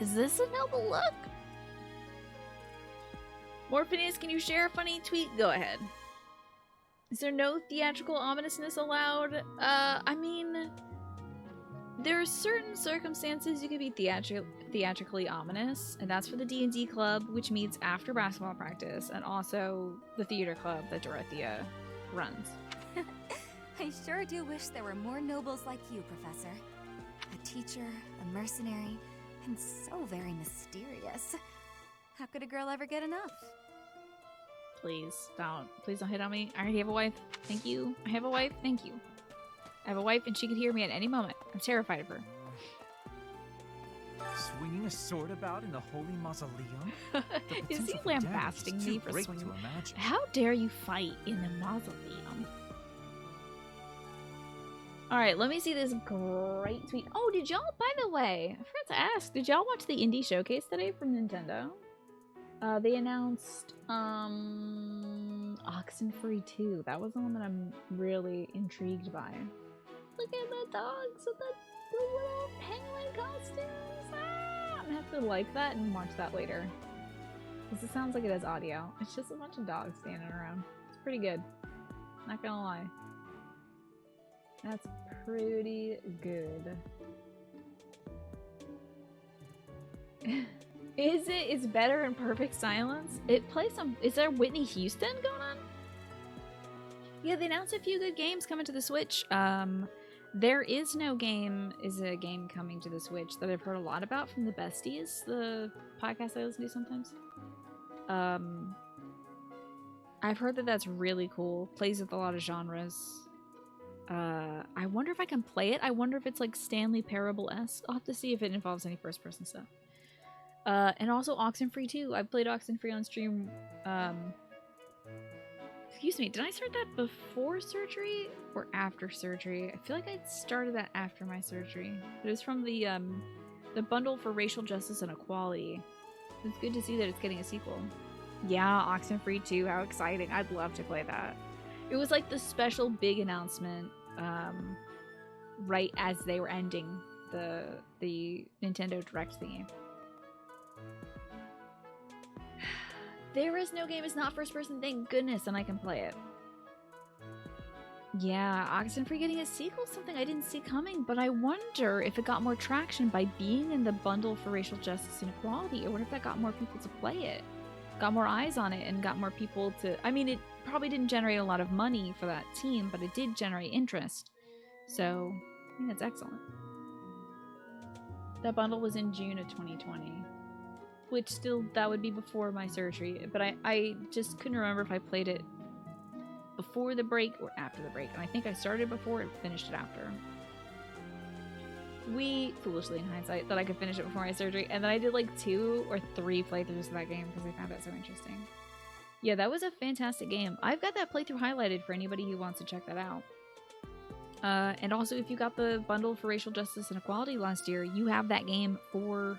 Is this a noble look? Morpheus, can you share a funny tweet? Go ahead. Is there no theatrical ominousness allowed? I mean... There are certain circumstances you can be theatrically ominous, and that's for the D&D club, which meets after basketball practice, and also the theater club that Dorothea runs. I sure do wish there were more nobles like you, Professor. A teacher, a mercenary, and so very mysterious. How could a girl ever get enough? Please don't hit on me. I already have a wife. Thank you. I have a wife. Thank you. I have a wife and she could hear me at any moment. I'm terrified of her. Swinging a sword about in the holy mausoleum? Is he lambasting me for swinging? How dare you fight in the mausoleum? Alright, let me see this great tweet. Oh, did y'all, by the way, I forgot to ask, did y'all watch the indie showcase today from Nintendo? They announced Oxenfree 2. That was the one that I'm really intrigued by. Look at the dogs with the little penguin costumes. Ah! I'm gonna have to like that and watch that later. Because it sounds like it has audio. It's just a bunch of dogs standing around. It's pretty good. Not gonna lie. That's pretty good. Is it? It's better in perfect silence. It plays some. Is there Whitney Houston going on? Yeah, they announced a few good games coming to the Switch. There Is No Game is a game coming to the Switch that I've heard a lot about from the Besties, the podcast I listen to sometimes. I've heard that that's really cool. Plays with a lot of genres. I wonder if I can play it. I wonder if it's like Stanley Parable-esque. I'll have to see if it involves any first-person stuff. And also Oxenfree 2. I played Oxenfree on stream. Excuse me, did I start that before surgery or after surgery? I feel like I started that after my surgery. It was from the bundle for racial justice and equality. It's good to see that it's getting a sequel. Yeah, Oxenfree 2, how exciting. I'd love to play that. It was like the special big announcement right as they were ending the Nintendo Direct thingy. There Is No Game is not first person, thank goodness, and I can play it. Yeah, Oxenfree getting a sequel is something I didn't see coming, but I wonder if it got more traction by being in the bundle for racial justice and equality. I wonder if that got more people to play it. Got more eyes on it and got more people to... I mean, it probably didn't generate a lot of money for that team, but it did generate interest. So, I think that's excellent. That bundle was in June of 2020. Which still, that would be before my surgery. But I just couldn't remember if I played it before the break or after the break. And I think I started before and finished it after. We, foolishly in hindsight, thought I could finish it before my surgery. And then I did like 2 or 3 playthroughs of that game because I found it so interesting. Yeah, that was a fantastic game. I've got that playthrough highlighted for anybody who wants to check that out. And also, if you got the bundle for racial justice and equality last year, you have that game for...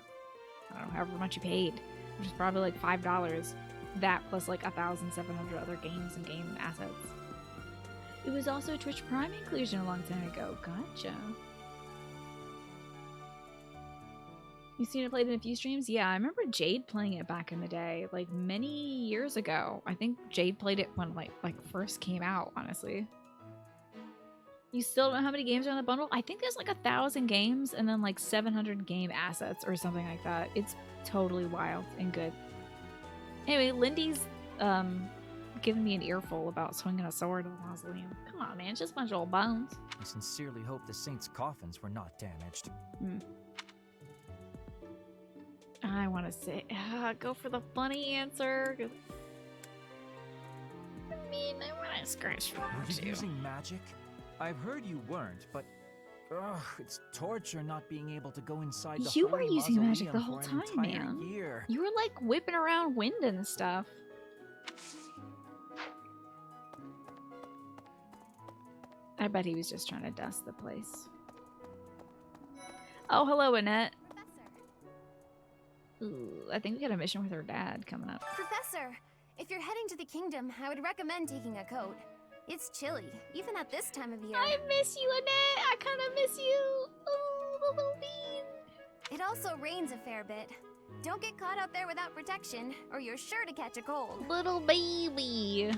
I don't know, however much you paid, which is probably like $5. That plus like 1,700 other games and game assets. It was also a Twitch Prime inclusion a long time ago. Gotcha. You seen it played in a few streams? Yeah, I remember Jade playing it back in the day, like many years ago. I think Jade played it when like first came out, honestly. You still don't know how many games are on the bundle? I think there's like 1,000 games and then like 700 game assets or something like that. It's totally wild and good. Anyway, Lindy's giving me an earful about swinging a sword in the mausoleum. Come on, man, it's just a bunch of old bones. I sincerely hope the saints' coffins were not damaged. I want to say, go for the funny answer. I mean, I want to scratch for Were you too. using magic? I've heard you weren't, but it's torture not being able to go inside the You were holy using magic the mausoleum whole for an time, entire man. year. You were like whipping around wind and stuff. I bet he was just trying to dust the place. Oh, hello, Annette. Ooh, I think we got a mission with her dad coming up. Professor, if you're heading to the kingdom, I would recommend taking a coat. It's chilly, even at this time of year. I miss you, Annette. I kind of miss you. Oh, the little bean. It also rains a fair bit. Don't get caught out there without protection, or you're sure to catch a cold. Little baby.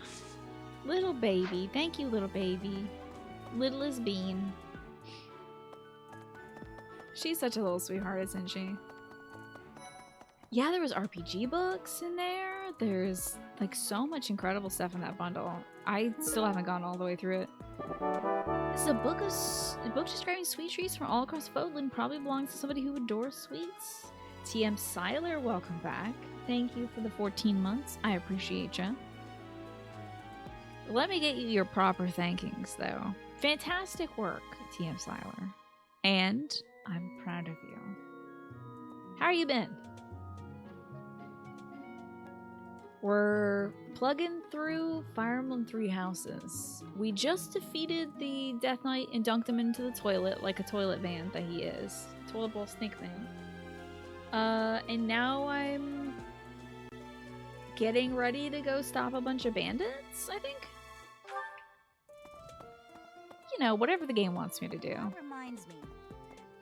Little baby. Thank you, little baby. Littlest bean. She's such a little sweetheart, isn't she? Yeah, there was RPG books in there. There's like so much incredible stuff in that bundle. I still haven't gone all the way through it. This is a book describing sweet treats from all across Fodland. Probably belongs to somebody who adores sweets. TM Siler, welcome back. Thank you for the 14 months. I appreciate you. Let me get you your proper thankings, though. Fantastic work, TM Siler. And I'm proud of you. How you been? We're plugging through Fire Emblem 3 houses. We just defeated the Death Knight and dunked him into the toilet like a toilet man that he is. Toilet bowl snake man. And now I'm getting ready to go stop a bunch of bandits, I think? You know, whatever the game wants me to do. That reminds me.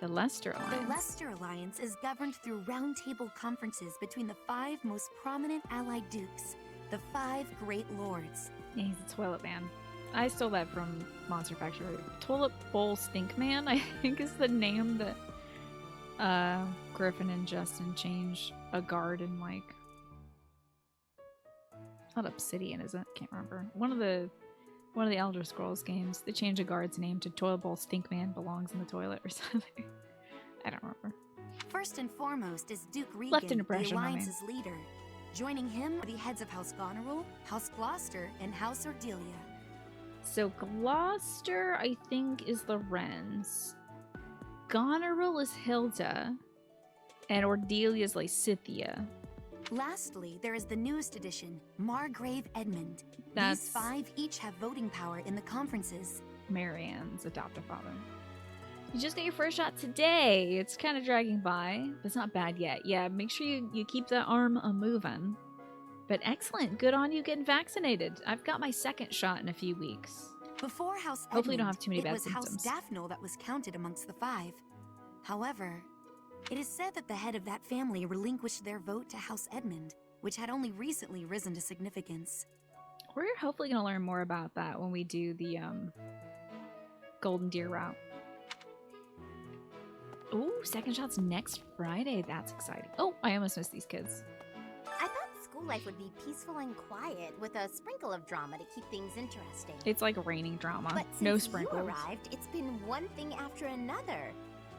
The Lester Alliance. The Lester Alliance is governed through roundtable conferences between the 5 most prominent allied dukes, the 5 great lords. Yeah, he's a toilet man. I stole that from Monster Factory. Toilet Bowl Stink Man, I think is the name that Griffin and Justin changed a guard in like, not Obsidian, is it? Can't remember. One of the Elder Scrolls games. They changed a guard's name to Toilet Bowl Stinkman belongs in the toilet or something. I don't remember. First and foremost is Duke Left an Regan, the impression on me. Alliance's leader. Joining him are the heads of House Goneril, House Gloucester, and House Ordelia. So Gloucester, I think, is the Wrens. Goneril is Hilda. And Ordelia is Lysithea. Lastly, there is the newest addition, Margrave Edmund. That's- These 5 each have voting power in the conferences. Marianne's adoptive father. You just got your first shot today. It's kind of dragging by, but it's not bad yet. Yeah, make sure you keep that arm moving. But excellent. Good on you getting vaccinated. I've got my second shot in a few weeks. Before House Edmund, Hopefully you don't have too many bad it was symptoms. House Daphne that was counted amongst the 5. However, it is said that the head of that family relinquished their vote to House Edmund, which had only recently risen to significance. We're hopefully going to learn more about that when we do the Golden Deer route. Ooh, second shot's next Friday. That's exciting. Oh, I almost missed these kids. I thought school life would be peaceful and quiet, with a sprinkle of drama to keep things interesting. It's like raining drama. But No since sprinkles. you arrived, it's been one thing after another.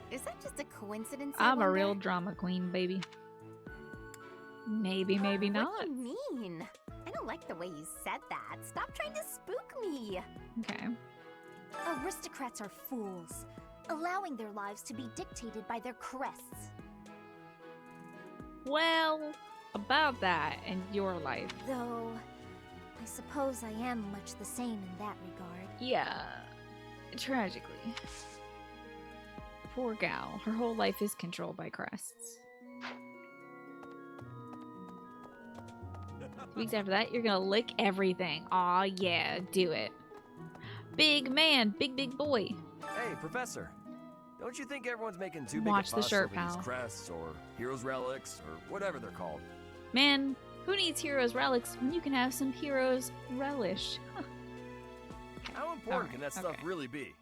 Is that just a coincidence? I'm a wonder? real drama queen, baby. Maybe, maybe not. What do you mean? I don't like the way you said that. Stop trying to spook me. Okay. Aristocrats are fools, allowing their lives to be dictated by their crests. Well, about that and your life. Though, I suppose I am much the same in that regard. Yeah, tragically. Poor gal. Her whole life is controlled by crests. Weeks after that, you're gonna lick everything. Aw, yeah, do it. Big man, big boy. Hey, Professor. Don't you think everyone's making too Watch big the a fuss shirt, over pal. these crests or heroes relics or whatever they're called? Man, who needs heroes relics when you can have some heroes relish? Huh. How important can that stuff really be?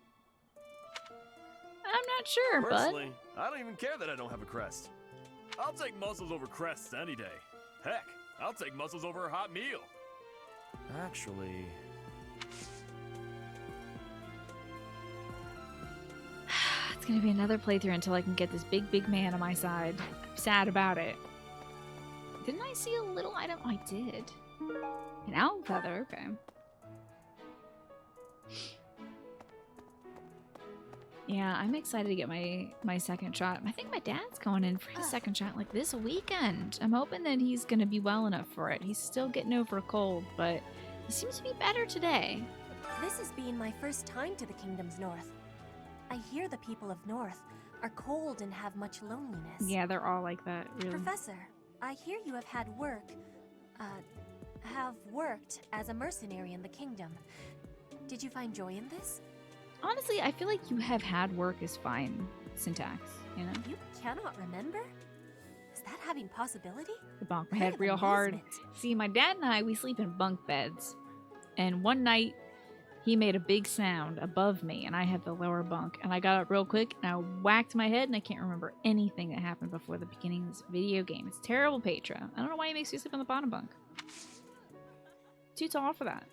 I'm not sure, but Personally, I don't even care that I don't have a crest. I'll take muscles over crests any day. Heck, I'll take muscles over a hot meal. Actually... it's gonna be another playthrough until I can get this big man on my side. I'm sad about it. Didn't I see a little item? I did. An owl feather, okay. Yeah, I'm excited to get my second shot. I think my dad's going in for his second shot like this weekend. I'm hoping that he's gonna be well enough for it. He's still getting over a cold, but he seems to be better today. This has been my first time to the Kingdom's North. I hear the people of North are cold and have much loneliness. Yeah, they're all like that, really. Professor, I hear you have had worked as a mercenary in the Kingdom. Did you find joy in this? Honestly, I feel like you have had work is fine syntax, you know? You cannot remember? Is that having possibility? I bonk my Kind head of real hard. amusement. See, my dad and I, we sleep in bunk beds. And one night, he made a big sound above me, and I had the lower bunk. And I got up real quick, and I whacked my head, and I can't remember anything that happened before the beginning of this video game. It's terrible, Petra. I don't know why he makes you sleep on the bottom bunk. Too tall for that.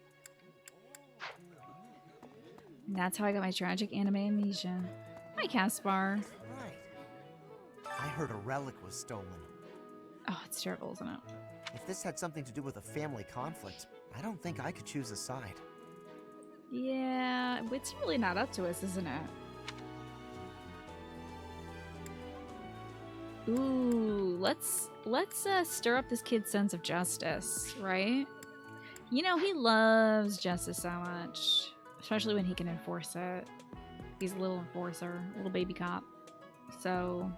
And that's how I got my tragic anime amnesia. Hi, Caspar. I heard a relic was stolen. Oh, it's terrible, isn't it? If this had something to do with a family conflict, I don't think I could choose a side. Yeah, it's really not up to us, isn't it? Ooh, let's stir up this kid's sense of justice, right? You know, he loves justice so much, especially when he can enforce it. He's a little enforcer, a little baby cop. So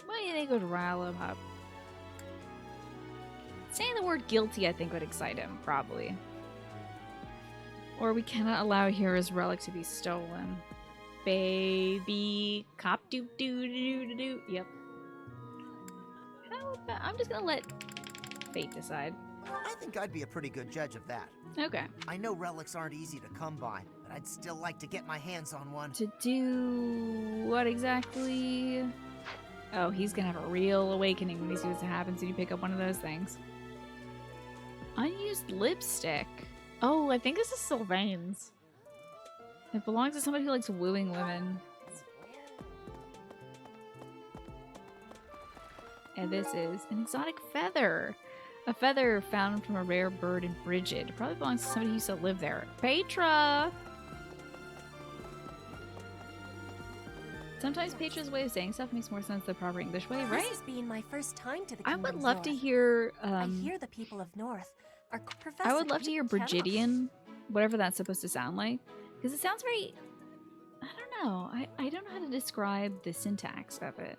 what do you think would rile him up? Saying the word guilty, I think, would excite him, probably. Or we cannot allow a hero's relic to be stolen. Baby cop doo doo doo doo doo. Yep. I'm just gonna let fate decide. I think I'd be a pretty good judge of that. Okay. I know relics aren't easy to come by, but but I'd still like to get my hands on one. To do what exactly? Oh, he's gonna have a real awakening when he sees what happens when you pick up one of those things. Unused lipstick. Oh, I think this is Sylvain's. It belongs to somebody who likes wooing women. And this is an exotic feather. A feather found from a rare bird in Brigid. Probably belongs to somebody who used to live there. Petra! Sometimes Petra's way of saying stuff makes more sense than the proper English way, right? This has been my first time to the I Kingdom's would love to North. hear, I hear the people of North are I would love to you hear tell us. Brigidian, whatever that's supposed to sound like. Because it sounds very... I don't know. I don't know how to describe the syntax of it.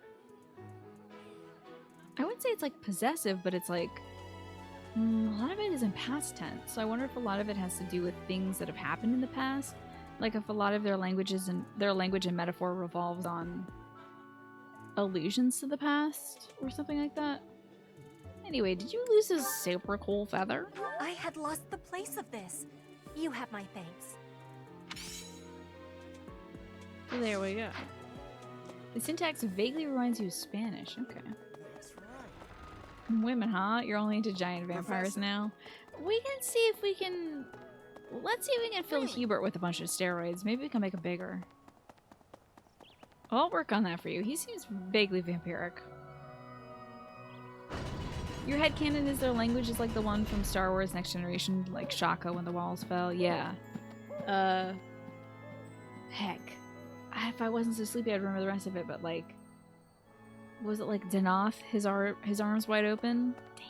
I wouldn't say it's like possessive, but it's like... a lot of it is in past tense. So I wonder if a lot of it has to do with things that have happened in the past. Like if a lot of their language and metaphor revolves on allusions to the past or something like that. Anyway, did you lose this super cool feather? I had lost the place of this. You have my thanks. There we go. The syntax vaguely reminds you of Spanish. Okay. That's right. Women, huh? You're only into giant vampires now? We can see if we can... Let's see if we can fill Hubert with a bunch of steroids. Maybe we can make him bigger. I'll work on that for you. He seems vaguely vampiric. Your headcanon is their language is like the one from Star Wars Next Generation, like Shaka when the walls fell. Yeah. Heck. If I wasn't so sleepy, I'd remember the rest of it, but like... Was it like Danoth? His arms wide open? Dang.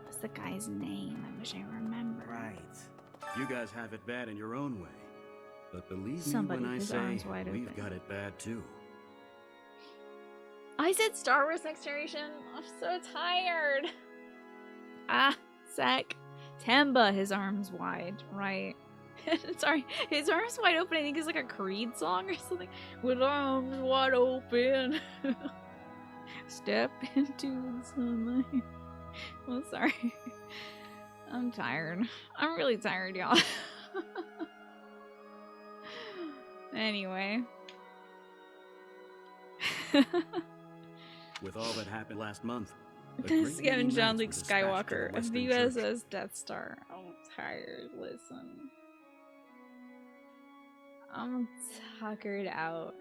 What's the guy's name? I wish I remembered. Right. You guys have it bad in your own way. But believe Somebody me when I whose say arms wide we've open. got it bad too. I said Star Wars Next Generation. I'm so tired. Ah, sec. Temba, his arms wide, right? Sorry, his arms wide open. I think is like a Creed song or something. With arms wide open, step into the sunlight. Oh, sorry. I'm tired. I'm really tired, y'all. Anyway. With all that happened last month. a This great many Kevin John knights Luke were dispatched to the Skywalker of Western the Church. USS Death Star. I'm tired. Listen. I'm tuckered out.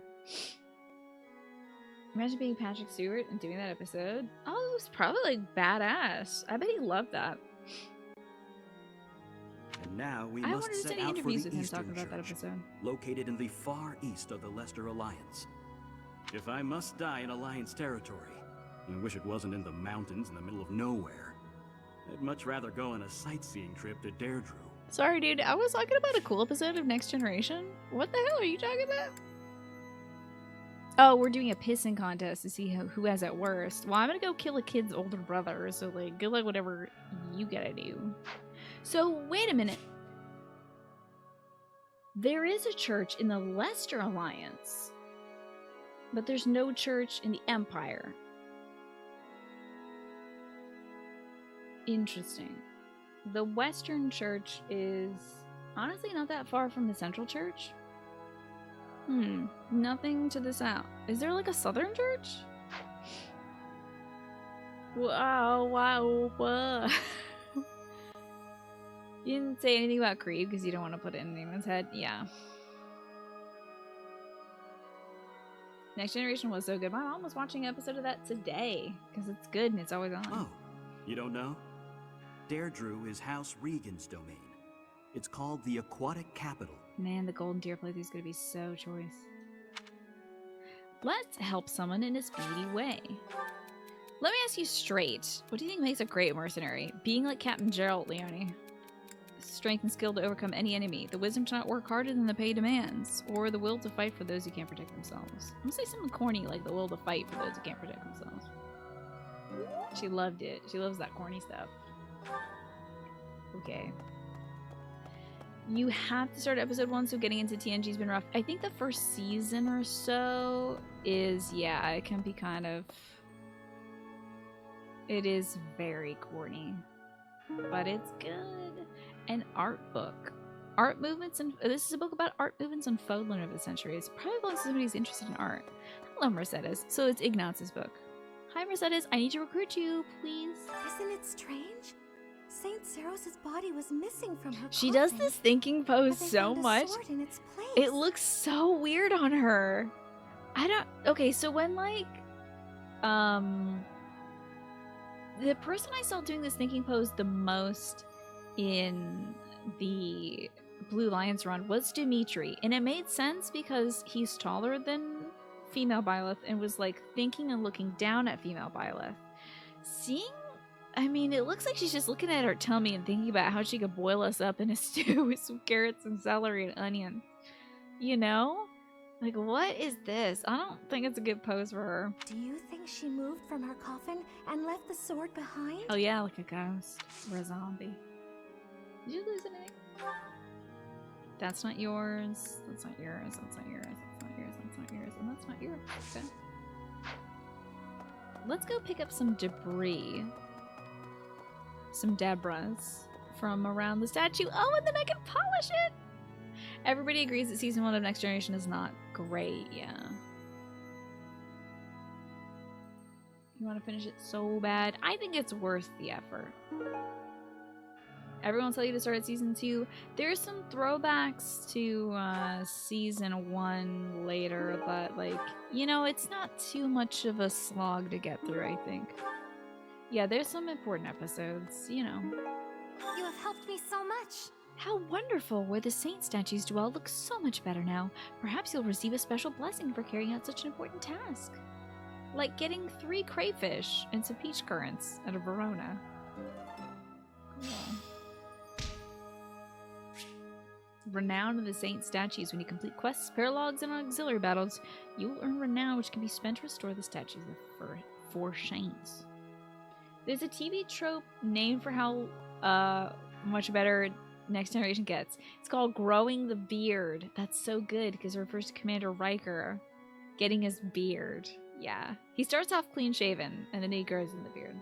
Imagine being Patrick Stewart and doing that episode. Oh, it was probably like badass. I bet he loved that. And now we I must wanted to set study out for interviews the with him Eastern talking about that Church, episode. located in the far east of the Leicester Alliance. If I must die in Alliance territory, I wish it wasn't in the mountains in the middle of nowhere. I'd much rather go on a sightseeing trip to Deirdre. Sorry, dude. I was talking about a cool episode of Next Generation. What the hell are you talking about? Oh, we're doing a pissing contest to see who has it worst. Well, I'm gonna go kill a kid's older brother, so like, good luck whatever you gotta do. So, wait a minute. There is a church in the Leicester Alliance, but there's no church in the Empire. Interesting. The Western Church is honestly not that far from the Central Church. Nothing to the south. Is there like a Southern Church? Wow. You didn't say anything about Creed because you don't want to put it in anyone's head. Yeah. Next Generation was so good. My mom was watching an episode of that today because it's good and it's always on. Oh, you don't know? Deirdre is House Regan's domain. It's called the Aquatic Capital. Man, the Golden Deer playthrough is going to be so choice. Let's help someone in a speedy way. Let me ask you straight. What do you think makes a great mercenary? Being like Captain Gerald, Leone. Strength and skill to overcome any enemy. The wisdom to not work harder than the pay demands. Or the will to fight for those who can't protect themselves. I'm going to say something corny like the will to fight for those who can't protect themselves. She loved it. She loves that corny stuff. Okay. You have to start episode 1, so getting into TNG's been rough. I think the first season or so is, yeah, it can be kind of... It is very corny. But it's good. An art book. Art movements and this is a book about art movements unfolding over the centuries. Probably belongs to somebody who's interested in art. Hello, Mercedes. So it's Ignaz's book. Hi, Mercedes. I need to recruit you, please. Isn't it strange? Saint Seros' body was missing from her She does coffin, this thinking pose but they so found a much. sword in its place. It looks so weird on her. I don't. Okay, so when like, the person I saw doing this thinking pose the most in the Blue Lions run was Dimitri, and it made sense because he's taller than female Byleth and was like thinking and looking down at female Byleth. Seeing, I mean, it looks like she's just looking at her tummy and thinking about how she could boil us up in a stew with some carrots and celery and onion. You know? Like, what is this? I don't think it's a good pose for her. Do you think she moved from her coffin and left the sword behind? Oh yeah, like a ghost or a zombie. Did you lose anything? That's not yours. That's not yours. That's not yours. That's not yours. That's not yours. And that's not yours. Okay. Let's go pick up some debris. Some debris from around the statue. Oh, and then I can polish it! Everybody agrees that Season 1 of Next Generation is not great, yeah. You want to finish it so bad? I think it's worth the effort. Everyone will tell you to start at Season 2. There's some throwbacks to Season 1 later, but, like, you know, it's not too much of a slog to get through, I think. Yeah, there's some important episodes, you know. You have helped me so much. How wonderful! Where the saint statues dwell looks so much better now. Perhaps you'll receive a special blessing for carrying out such an important task. Like getting 3 crayfish and some peach currants out of Verona. Cool. Renown of the saint statues. When you complete quests, paralogs, and auxiliary battles, you will earn renown, which can be spent to restore the statues of 4 saints. There's a TV trope named for how much better Next Generation gets. It's called Growing the Beard. That's so good because it refers to Commander Riker getting his beard. Yeah. He starts off clean shaven and then he grows in the beard.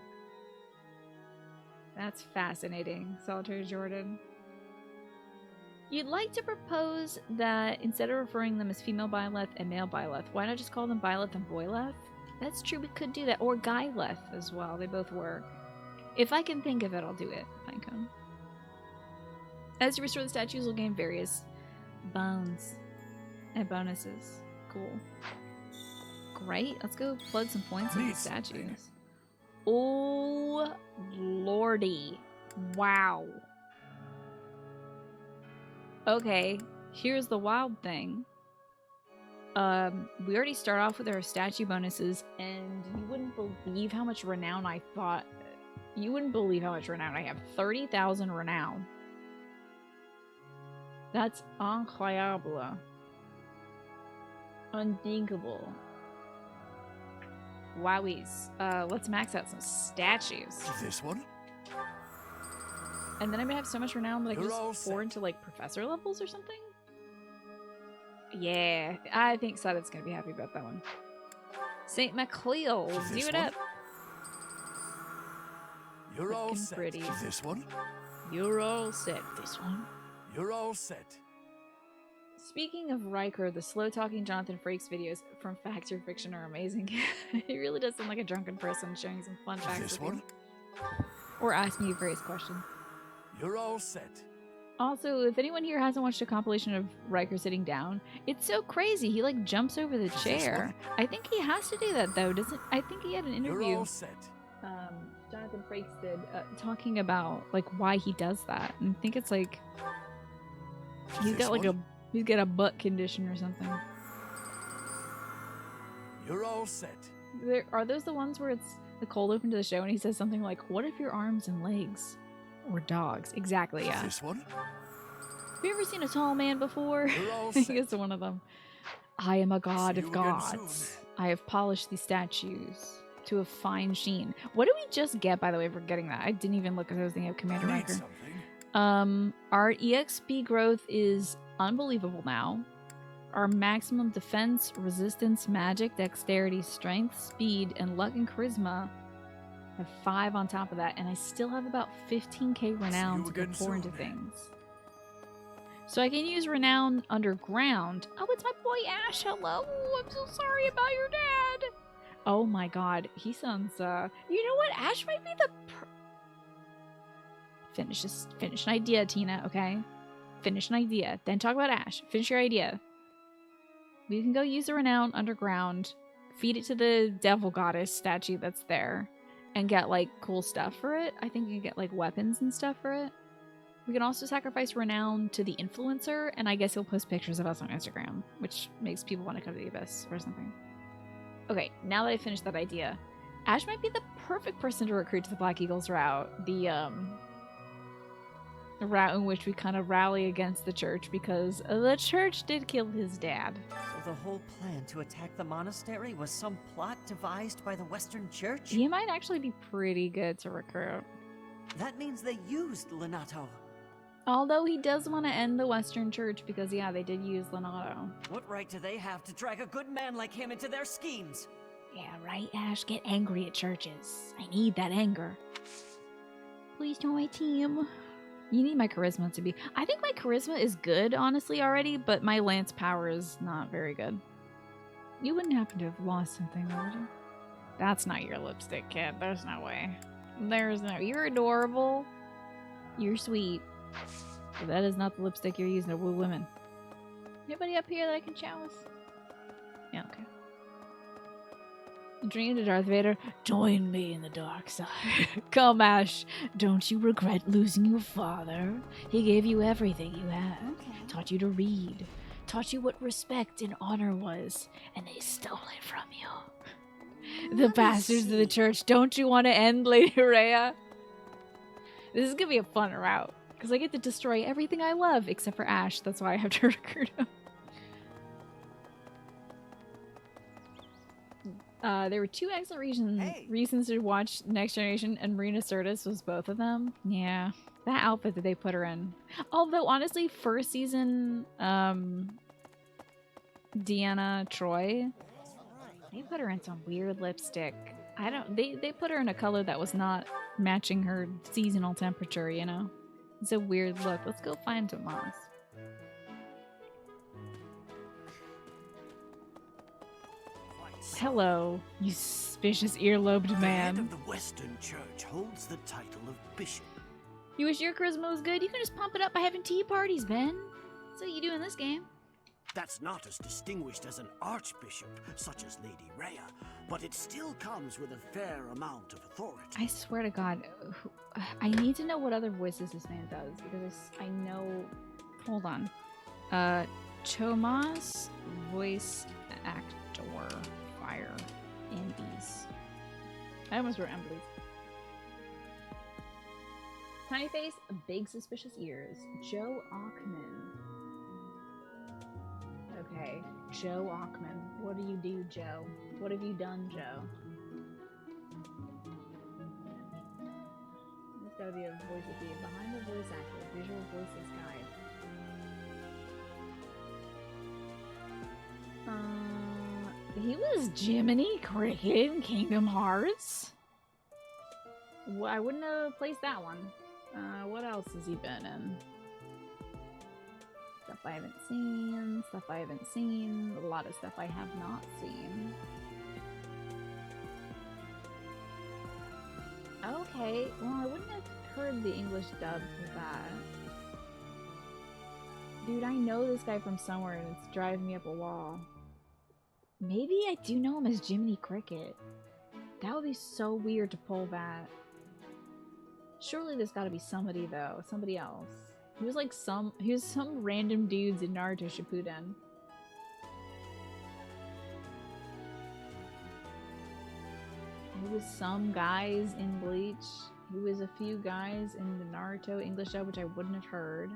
That's fascinating, Solitary Jordan. You'd like to propose that instead of referring them as female Byleth and male Byleth, why not just call them Byleth and Boyleth? That's true, we could do that. Or Guyleth as well. They both work. If I can think of it, I'll do it. If I can. As you restore the statues, you'll gain various bones and bonuses. Cool. Great. Let's go plug some points in these statues. Oh, lordy. Wow. Okay, here's the wild thing. We already start off with our statue bonuses, and you wouldn't believe how much renown I thought. You wouldn't believe how much renown I have. 30,000 renown. That's incroyable. Unthinkable. Wowies. Let's max out some statues. This one? And then I'm gonna have so much renown that I can just pour into like professor levels or something? Yeah, I think Sudet's gonna be happy about that one. St. MacLeod, do it up. You're all set. Pretty. This one? You're all set. This one. You're all set. Speaking of Riker, the slow-talking Jonathan Frakes videos from Facts or Fiction are amazing. He really does sound like a drunken person showing some fun facts. This one? Or asking you various questions. You're all set. Also, if anyone here hasn't watched a compilation of Riker sitting down, it's so crazy. He like jumps over the chair. I think he has to do that though, doesn't? I think he had an interview. You're all set. Jonathan Frakes did talking about like why he does that, and I think it's like he's got like he's got a butt condition or something. You're all set. Are those the ones where it's the cold open to the show and he says something like, "What if your arms and legs were dogs?" Exactly. Yeah. This one? Have you ever seen a tall man before? I think it's one of them. I am a god of gods. I have polished these statues to a fine sheen. What did we just get, by the way, for getting that? I didn't even look at I was thinking of Commander Riker. Our EXP growth is unbelievable now. Our maximum defense, resistance, magic, dexterity, strength, speed, and luck and charisma have 5 on top of that, and I still have about 15k renown to go pour into things. So I can use Renown underground. Oh, it's my boy Ash. Hello. I'm so sorry about your dad. Oh my god. He sounds, you know what? Ash might be the Finish an idea, Tina, okay? Finish an idea. Then talk about Ash. Finish your idea. We can go use the Renown underground, feed it to the devil goddess statue that's there, and get, like, cool stuff for it. I think you can get, like, weapons and stuff for it. We can also sacrifice Renown to the influencer, and I guess he'll post pictures of us on Instagram, which makes people want to come to the Abyss or something. Okay, now that I finished that idea, Ash might be the perfect person to recruit to the Black Eagles route. The route in which we kind of rally against the church, because the church did kill his dad. So the whole plan to attack the monastery was some plot devised by the Western Church? He might actually be pretty good to recruit. That means they used Lenato. Although he does want to end the Western Church because, yeah, they did use Lenato. What right do they have to drag a good man like him into their schemes? Yeah, right, Ash? Get angry at churches. I need that anger. Please join my team. You need my charisma to be... I think my charisma is good, honestly, already, but my lance power is not very good. You wouldn't happen to have lost something, would you? That's not your lipstick, kid. There's no way. There's no... You're adorable. You're sweet. But that is not the lipstick you're using to woo women. Anybody up here that I can chat with? Yeah, okay. Dream to Darth Vader, join me in the dark side. Come, Ash. Don't you regret losing your father? He gave you everything you had. Okay. Taught you to read. Taught you what respect and honor was. And they stole it from you. The bastards of the church. Don't you want to end, Lady Rhea? This is going to be a fun route. Because I get to destroy everything I love. Except for Ash. That's why I have to recruit him. There were two excellent reasons to watch Next Generation, and Marina Sirtis was both of them. Yeah, that outfit that they put her in. Although, honestly, first season, Deanna Troy, they put her in some weird lipstick. They put her in a color that was not matching her seasonal temperature, you know? It's a weird look. Let's go find Tomas. Hello, you suspicious earlobed man. The head of the Western Church holds the title of bishop. You wish your charisma was good? You can just pump it up by having tea parties, Ben. That's what you do in this game. That's not as distinguished as an archbishop, such as Lady Rhea, but it still comes with a fair amount of authority. I swear to God, I need to know what other voices this man does, because I know... Hold on. Tomas, voice actor. Fire. Ambies. I almost wrote Ambies. Tiny face, big suspicious ears. Joe Ockman. Okay, Joe Ockman. What do you do, Joe? What have you done, Joe? There's gotta be a voice at the behind the voice actor. Visual voices guide. He was Jiminy Cricket in Kingdom Hearts. Well, I wouldn't have placed that one. What else has he been in? Stuff I haven't seen. Stuff I haven't seen. A lot of stuff I have not seen. Okay, well, I wouldn't have heard the English dub for that. Dude, I know this guy from somewhere and it's driving me up a wall. Maybe I do know him as Jiminy Cricket. That would be so weird to pull that. Surely there's gotta be somebody though. Somebody else. He was like some random dudes in Naruto Shippuden. He was some guys in Bleach. He was a few guys in the Naruto English dub, which I wouldn't have heard.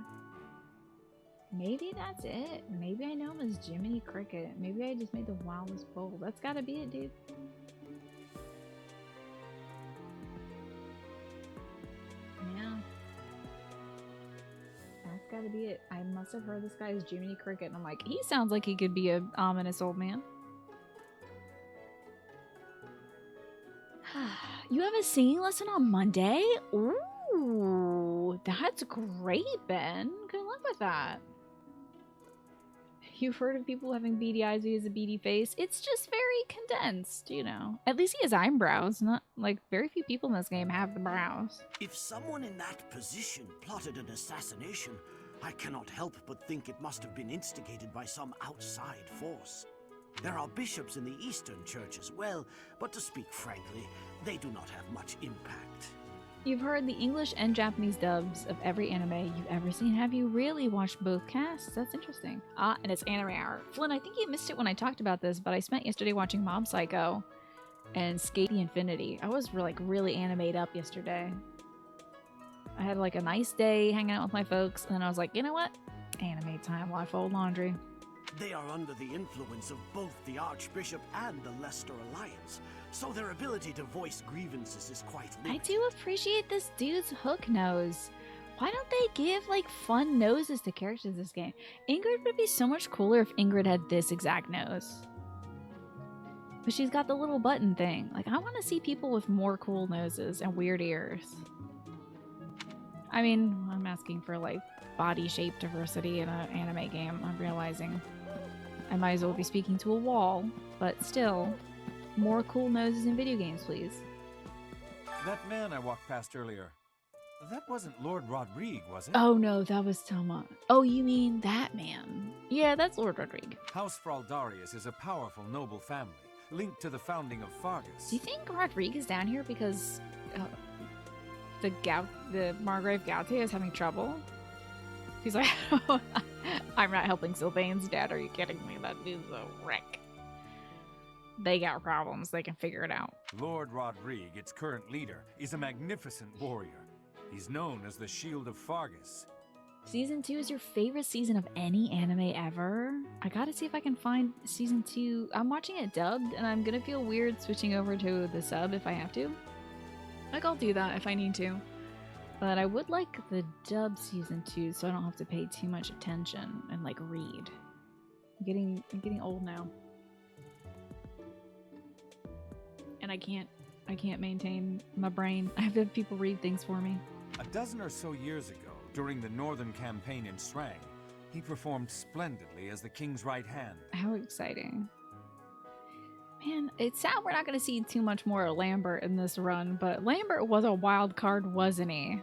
Maybe that's it. Maybe I know him as Jiminy Cricket. Maybe I just made the wildest pull. That's gotta be it, dude. Yeah. That's gotta be it. I must have heard this guy as Jiminy Cricket, and I'm like, he sounds like he could be an ominous old man. You have a singing lesson on Monday? Ooh, that's great, Ben. Good luck with that. You've heard of people having beady eyes, he has a beady face. It's just very condensed, you know. At least he has eyebrows. Not like very few people in this game have the brows. If someone in that position plotted an assassination, I cannot help but think it must have been instigated by some outside force. There are bishops in the Eastern Church as well, but to speak frankly, they do not have much impact. You've heard the English and Japanese dubs of every anime you've ever seen. Have you really watched both casts? That's interesting. Ah, and it's Anime Hour. Flynn, I think you missed it when I talked about this, but I spent yesterday watching Mob Psycho and Skate the Infinity. I was really animated up yesterday. I had like a nice day hanging out with my folks, and then I was like, you know what? Anime time while I fold laundry. They are under the influence of both the Archbishop and the Leicester Alliance, so their ability to voice grievances is quite limited. I do appreciate this dude's hook nose. Why don't they give like fun noses to characters in this game? Ingrid would be so much cooler if Ingrid had this exact nose. But she's got the little button thing. Like, I want to see people with more cool noses and weird ears. I mean, I'm asking for like body shape diversity in an anime game. I'm realizing I might as well be speaking to a wall, but still, more cool noses in video games, please. That man I walked past earlier, that wasn't Lord Rodrigue, was it? Oh no, that was Toma. Oh, you mean that man? Yeah, that's Lord Rodrigue. House Fraldarius is a powerful noble family, linked to the founding of Fargus. Do you think Rodrigue is down here because the Margrave Gautier is having trouble? He's like, I'm not helping Sylvain's dad. Are you kidding me? That dude's a wreck. They got problems. They can figure it out. Lord Rodrigue, its current leader, is a magnificent warrior. He's known as the Shield of Fargus. Season 2 is your favorite season of any anime ever? I gotta see if I can find season 2. I'm watching it dubbed, and I'm gonna feel weird switching over to the sub if I have to. Like, I'll do that if I need to. But I would like the dub season 2 so I don't have to pay too much attention and like read. I'm getting old now. And I can't maintain my brain. I have to have people read things for me. A dozen or so years ago, during the Northern Campaign in Srang, he performed splendidly as the king's right hand. How exciting. Man, it's sad we're not going to see too much more of Lambert in this run, but Lambert was a wild card, wasn't he?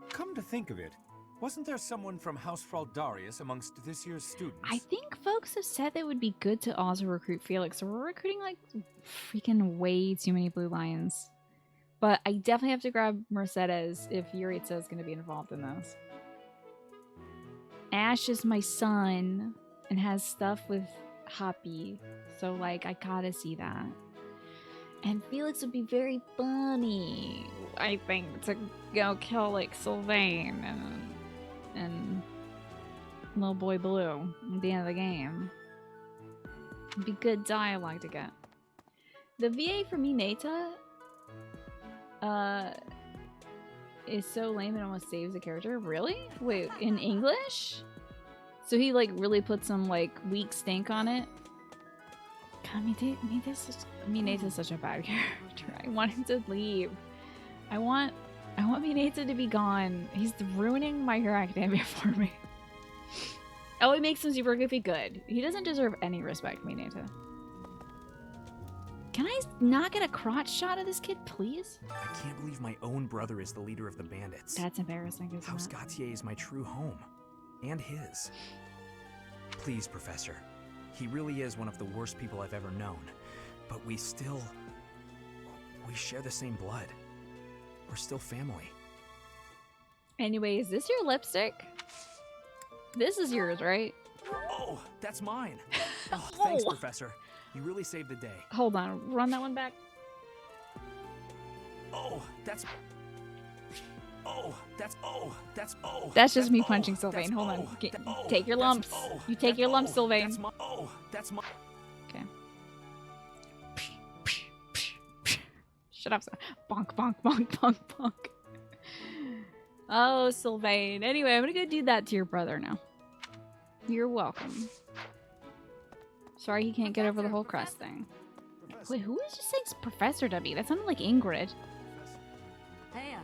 Come to think of it, wasn't there someone from House Fraldarius amongst this year's students? I think folks have said they would be good to also recruit Felix, so we're recruiting like freaking way too many Blue Lions. But I definitely have to grab Mercedes if Yuritsa is going to be involved in this. Ash is my son and has stuff with Happy, so like I gotta see that. And Felix would be very funny, I think, to go kill like Sylvain and little boy Blue at the end of the game. It'd be good dialogue to get. The VA for Mineta is so lame it almost saves the character. Really? Wait, in English? So he like really put some like weak stink on it. God, Mineta is such a bad character. I want him to leave. I want Mineta to be gone. He's ruining My Hero Academia for me. Oh, it makes him super goofy. Good. He doesn't deserve any respect, Mineta. Can I not get a crotch shot of this kid, please? I can't believe my own brother is the leader of the bandits. That's embarrassing, isn't House it? Gautier is my true home. And his. Please, Professor. He really is one of the worst people I've ever known. But we share the same blood. We're still family. Anyway, is this your lipstick? This is yours, right? Oh, that's mine. Oh, thanks, Professor. You really saved the day. Hold on, run that one back. That's just me punching Sylvain. Hold on. Take your lumps. You take your lumps, Sylvain. Okay. Shut up. Bonk, bonk, bonk, bonk, bonk. Oh, Sylvain. Anyway, I'm gonna go do that to your brother now. You're welcome. Sorry he can't get over the whole crest thing. Wait, who is just saying Professor W? That sounded like Ingrid. Hey.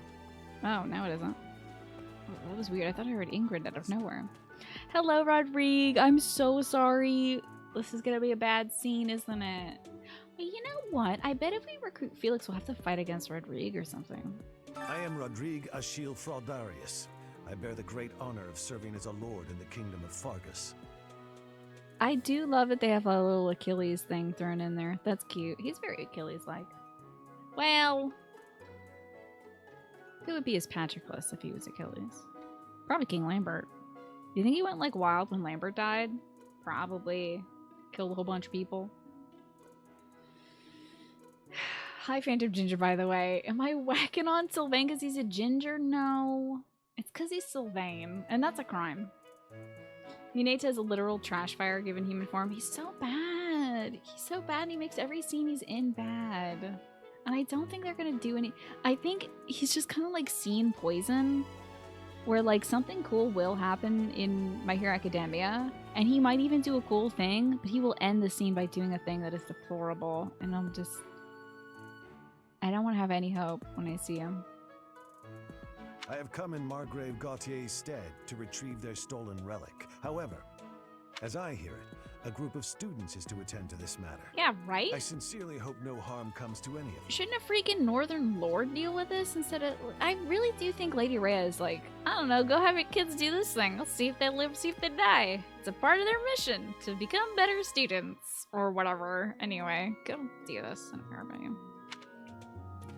Oh, now it isn't. Oh, that was weird. I thought I heard Ingrid out of nowhere. Hello, Rodrigue. I'm so sorry. This is gonna be a bad scene, isn't it? But you know what? I bet if we recruit Felix, we'll have to fight against Rodrigue or something. I am Rodrigue Achille Fraudarius. I bear the great honor of serving as a lord in the kingdom of Fargus. I do love that they have a little Achilles thing thrown in there. That's cute. He's very Achilles-like. Well, who would be his Patroclus if he was Achilles? Probably King Lambert. Do you think he went like wild when Lambert died? Probably. Killed a whole bunch of people. Hi, Phantom Ginger, by the way. Am I whacking on Sylvain because he's a ginger? No. It's because he's Sylvain, and that's a crime. Mineta is a literal trash fire given human form. He's so bad. He's so bad, and he makes every scene he's in bad. And I don't think they're going to do any... I think he's just kind of like scene poison, where like something cool will happen in My Hero Academia, and he might even do a cool thing, but he will end the scene by doing a thing that is deplorable, and I'm just... I don't want to have any hope when I see him. I have come in Margrave Gautier's stead to retrieve their stolen relic. However, as I hear it, a group of students is to attend to this matter. Yeah, right? I sincerely hope no harm comes to any of them. Shouldn't a freaking Northern Lord deal with this instead of... I really do think Lady Rhea is like, I don't know, go have your kids do this thing. Let's see if they live, see if they die. It's a part of their mission to become better students. Or whatever. Anyway, go do this. I don't care about you.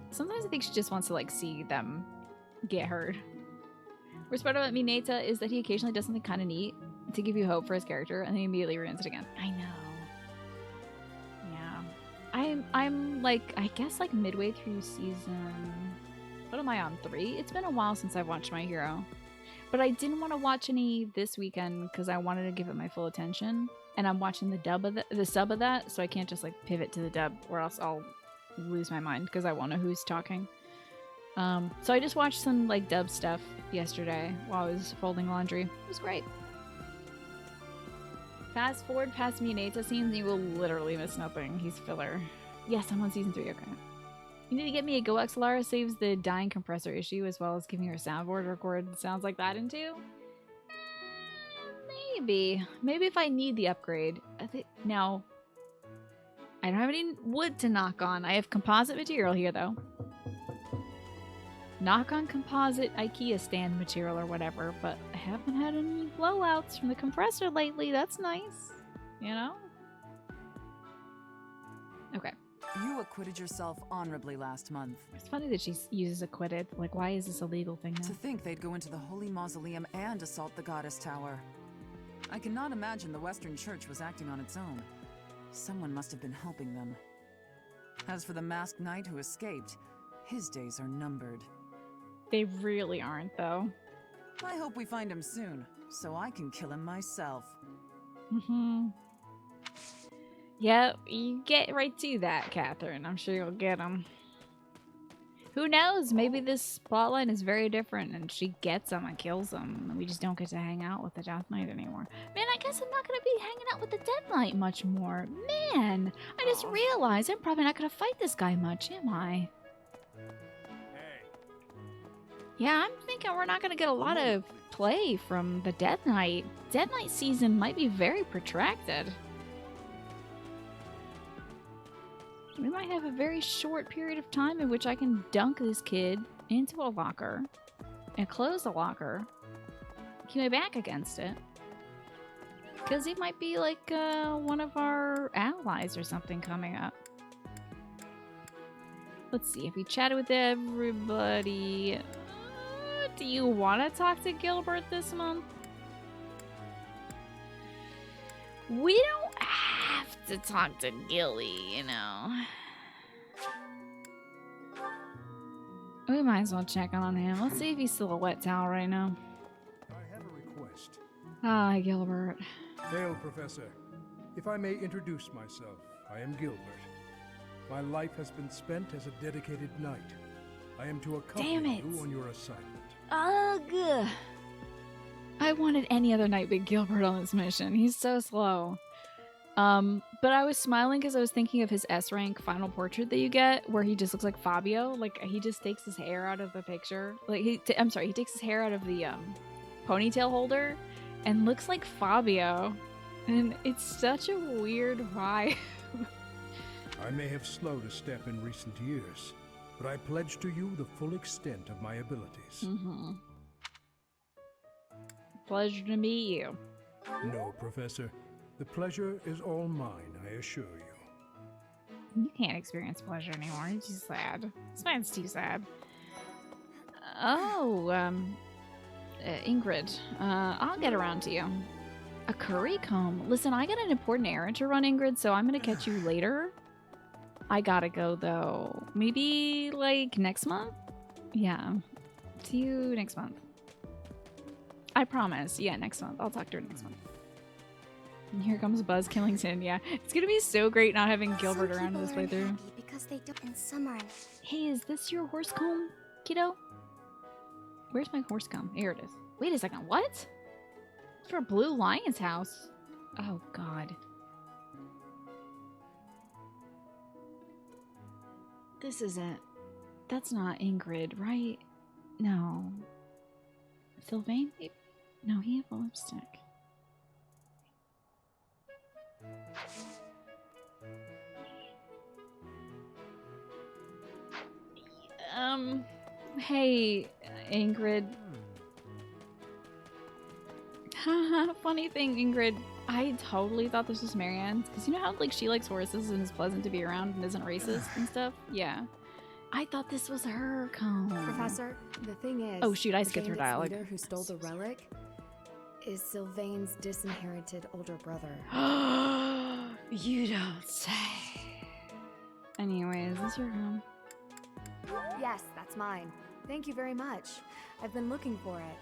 Sometimes I think she just wants to like see them get hurt. What's better about Mineta is that he occasionally does something kind of neat to give you hope for his character, and then he immediately ruins it again. I know. Yeah. I'm like, I guess like midway through season... What am I on? 3? It's been a while since I've watched My Hero. But I didn't want to watch any this weekend because I wanted to give it my full attention. And I'm watching the sub of that, so I can't just like pivot to the dub or else I'll lose my mind because I won't know who's talking. So I just watched some like dub stuff yesterday while I was folding laundry. It was great. Fast forward past Mineta scenes and you will literally miss nothing. He's filler. Yes, I'm on season 3, okay. You need to get me a Go XLR saves the dying compressor issue as well as giving her a soundboard record sounds like that into. Maybe. Maybe if I need the upgrade. Now, I don't have any wood to knock on. I have composite material here, though. Knock on composite IKEA stand material or whatever, but I haven't had any blowouts from the compressor lately. That's nice. You know? Okay. You acquitted yourself honorably last month. It's funny that she uses acquitted. Like, why is this a legal thing now? To think they'd go into the Holy Mausoleum and assault the Goddess Tower. I cannot imagine the Western Church was acting on its own. Someone must have been helping them. As for the masked knight who escaped, his days are numbered. They really aren't, though. I hope we find him soon, so I can kill him myself. Mm-hmm. Yeah, you get right to that, Catherine. I'm sure you'll get him. Who knows? Maybe this plotline is very different and she gets him and kills him. And we just don't get to hang out with the Death Knight anymore. Man, I guess I'm not going to be hanging out with the Death Knight much more. Man, I just realized I'm probably not going to fight this guy much, am I? Yeah, I'm thinking we're not going to get a lot of play from the Death Knight. Death Knight season might be very protracted. We might have a very short period of time in which I can dunk this kid into a locker and close the locker, keep my back against it, because he might be like one of our allies or something coming up. Let's see, if we chatted with everybody... do you want to talk to Gilbert this month? We don't have to talk to Gilly, you know. We might as well check on him. Let's see if he's still a wet towel right now. I have a request. Hi, Gilbert. Hail, Professor. If I may introduce myself, I am Gilbert. My life has been spent as a dedicated knight. I am to accompany you on your assignment. Ugh. I wanted any other knight but Gilbert on this mission. He's so slow. But I was smiling because I was thinking of his S rank final portrait that you get, where he just looks like Fabio. Like he just takes his hair out of the picture. Like he takes his hair out of the ponytail holder, and looks like Fabio. And it's such a weird vibe. I may have slowed a step in recent years, but I pledge to you the full extent of my abilities. Pleasure to meet you. No, Professor. The pleasure is all mine, I assure you. You can't experience pleasure anymore. It's too sad. This man's too sad. Oh, Ingrid. I'll get around to you. A curry comb. Listen, I got an important errand to run, Ingrid, so I'm gonna catch you later. I gotta go, though. Maybe, like, next month? Yeah. See you next month. I promise. Yeah, next month. I'll talk to her next month. And here comes Buzz Killington. Yeah, it's gonna be so great not having Gilbert around this way through. Because they don't in summer. Hey, is this your horse comb, kiddo? Where's my horse comb? Here it is. Wait a second. What? It's for Blue Lion's house. Oh, God. This isn't... That's not Ingrid, right? No. Sylvain? No, he had a lipstick. Hey, Ingrid. Haha, funny thing, Ingrid. I totally thought this was Marianne's, because you know how, like, she likes horses and is pleasant to be around and isn't racist and stuff? Yeah. I thought this was her comb. Professor, the thing is... Oh, shoot, I the skipped her bandits dialogue. leader who stole the relic is Sylvain's disinherited older brother. You don't say. Anyway, is this your home? Yes, that's mine. Thank you very much. I've been looking for it.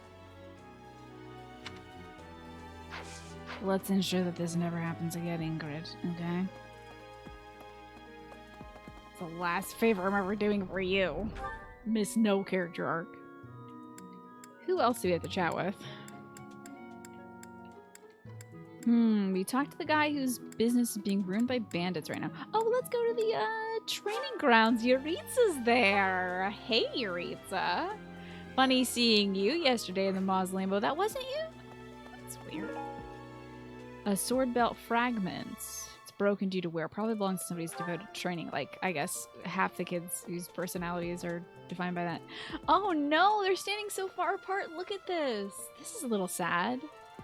Let's ensure that this never happens again, Ingrid, okay? It's the last favor I'm ever doing for you. Miss No character arc. Who else do we have to chat with? We talked to the guy whose business is being ruined by bandits right now. Oh, let's go to the, training grounds. Yuritsa's there. Hey, Yuritsa. Funny seeing you yesterday in the mausoleum. Oh, that wasn't you? That's weird. A sword belt fragments. It's broken due to wear. Probably belongs to somebody's devoted to training. Like, I guess, half the kids whose personalities are defined by that. Oh, no. They're standing so far apart. Look at this. This is a little sad.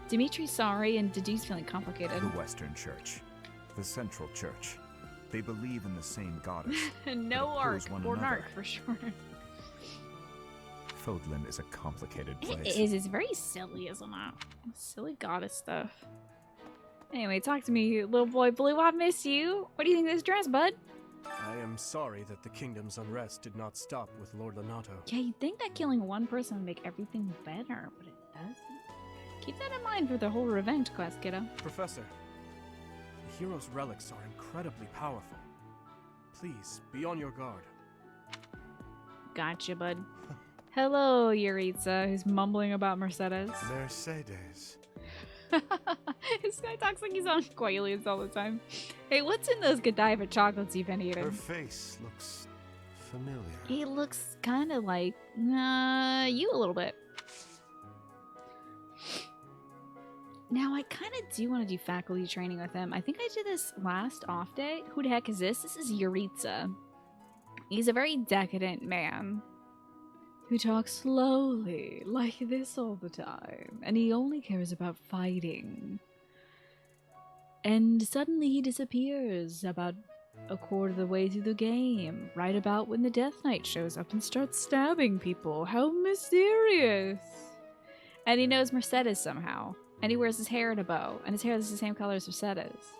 Dimitri's sorry, and Didi's feeling complicated. The Western Church. The Central Church. They believe in the same goddess. No arc, or an arc for sure. Fodlan is a complicated place. It is. It's very silly, isn't it? Silly goddess stuff. Anyway, talk to me, little boy Blue. I miss you. What do you think of this dress, bud? I am sorry that the kingdom's unrest did not stop with Lord Lonato. Yeah, you'd think that killing one person would make everything better, but it doesn't. Keep that in mind for the whole revenge quest, kiddo. Professor, the hero's relics are incredibly powerful. Please, be on your guard. Gotcha, bud. Hello, Yuritsa, who's mumbling about Mercedes. Mercedes. This guy talks like he's on Quaaludes all the time. Hey, what's in those Godiva chocolates you've been eating? Her face looks familiar. He looks kind of like, you a little bit. Now, I kind of do want to do faculty training with him. I think I did this last off day. Who the heck is this? This is Yuritsa. He's a very decadent man who talks slowly, like this all the time. And he only cares about fighting. And suddenly he disappears about a quarter of the way through the game. Right about when the Death Knight shows up and starts stabbing people. How mysterious! And he knows Mercedes somehow. And he wears his hair in a bow. And his hair is the same color as Mercedes.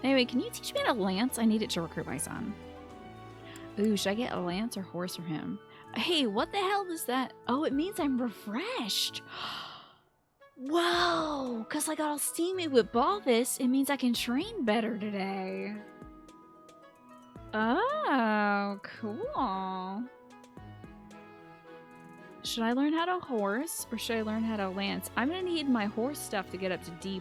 Anyway, can you teach me how to lance? I need it to recruit my son. Ooh, should I get a lance or horse for him? Hey, what the hell is that? Oh, it means I'm refreshed. Whoa, because I got all steamy with Balvis. It means I can train better today. Oh, cool. Should I learn how to horse or should I learn how to lance? I'm going to need my horse stuff to get up to D+.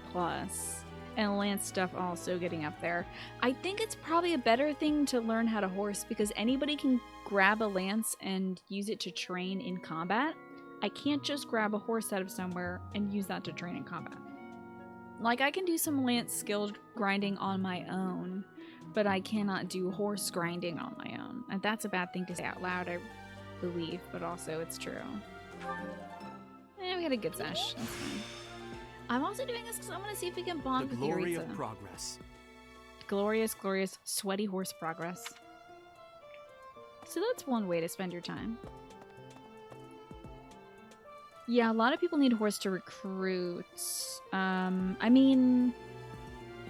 And lance stuff also getting up there. I think it's probably a better thing to learn how to horse because anybody can grab a lance and use it to train in combat. I can't just grab a horse out of somewhere and use that to train in combat. Like, I can do some lance skill grinding on my own, but I cannot do horse grinding on my own. And that's a bad thing to say out loud, I believe, but also it's true. We had a good sesh. That's fine. I'm also doing this because I want to see if we can bond with glory Eureka. of progress. Glorious, glorious, sweaty horse progress. So that's one way to spend your time. Yeah, a lot of people need a horse to recruit. I mean,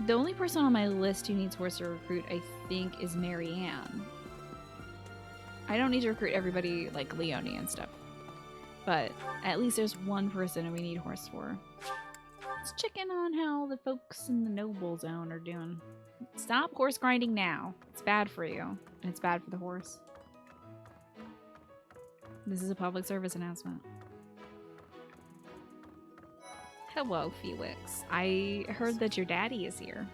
the only person on my list who needs horse to recruit, I think, is Marianne. I don't need to recruit everybody like Leonie and stuff. But at least there's one person we need horse for. Let's check in on how the folks in the noble zone are doing. Stop horse grinding now. It's bad for you. And it's bad for the horse. This is a public service announcement. Hello, Felix. I heard that your daddy is here.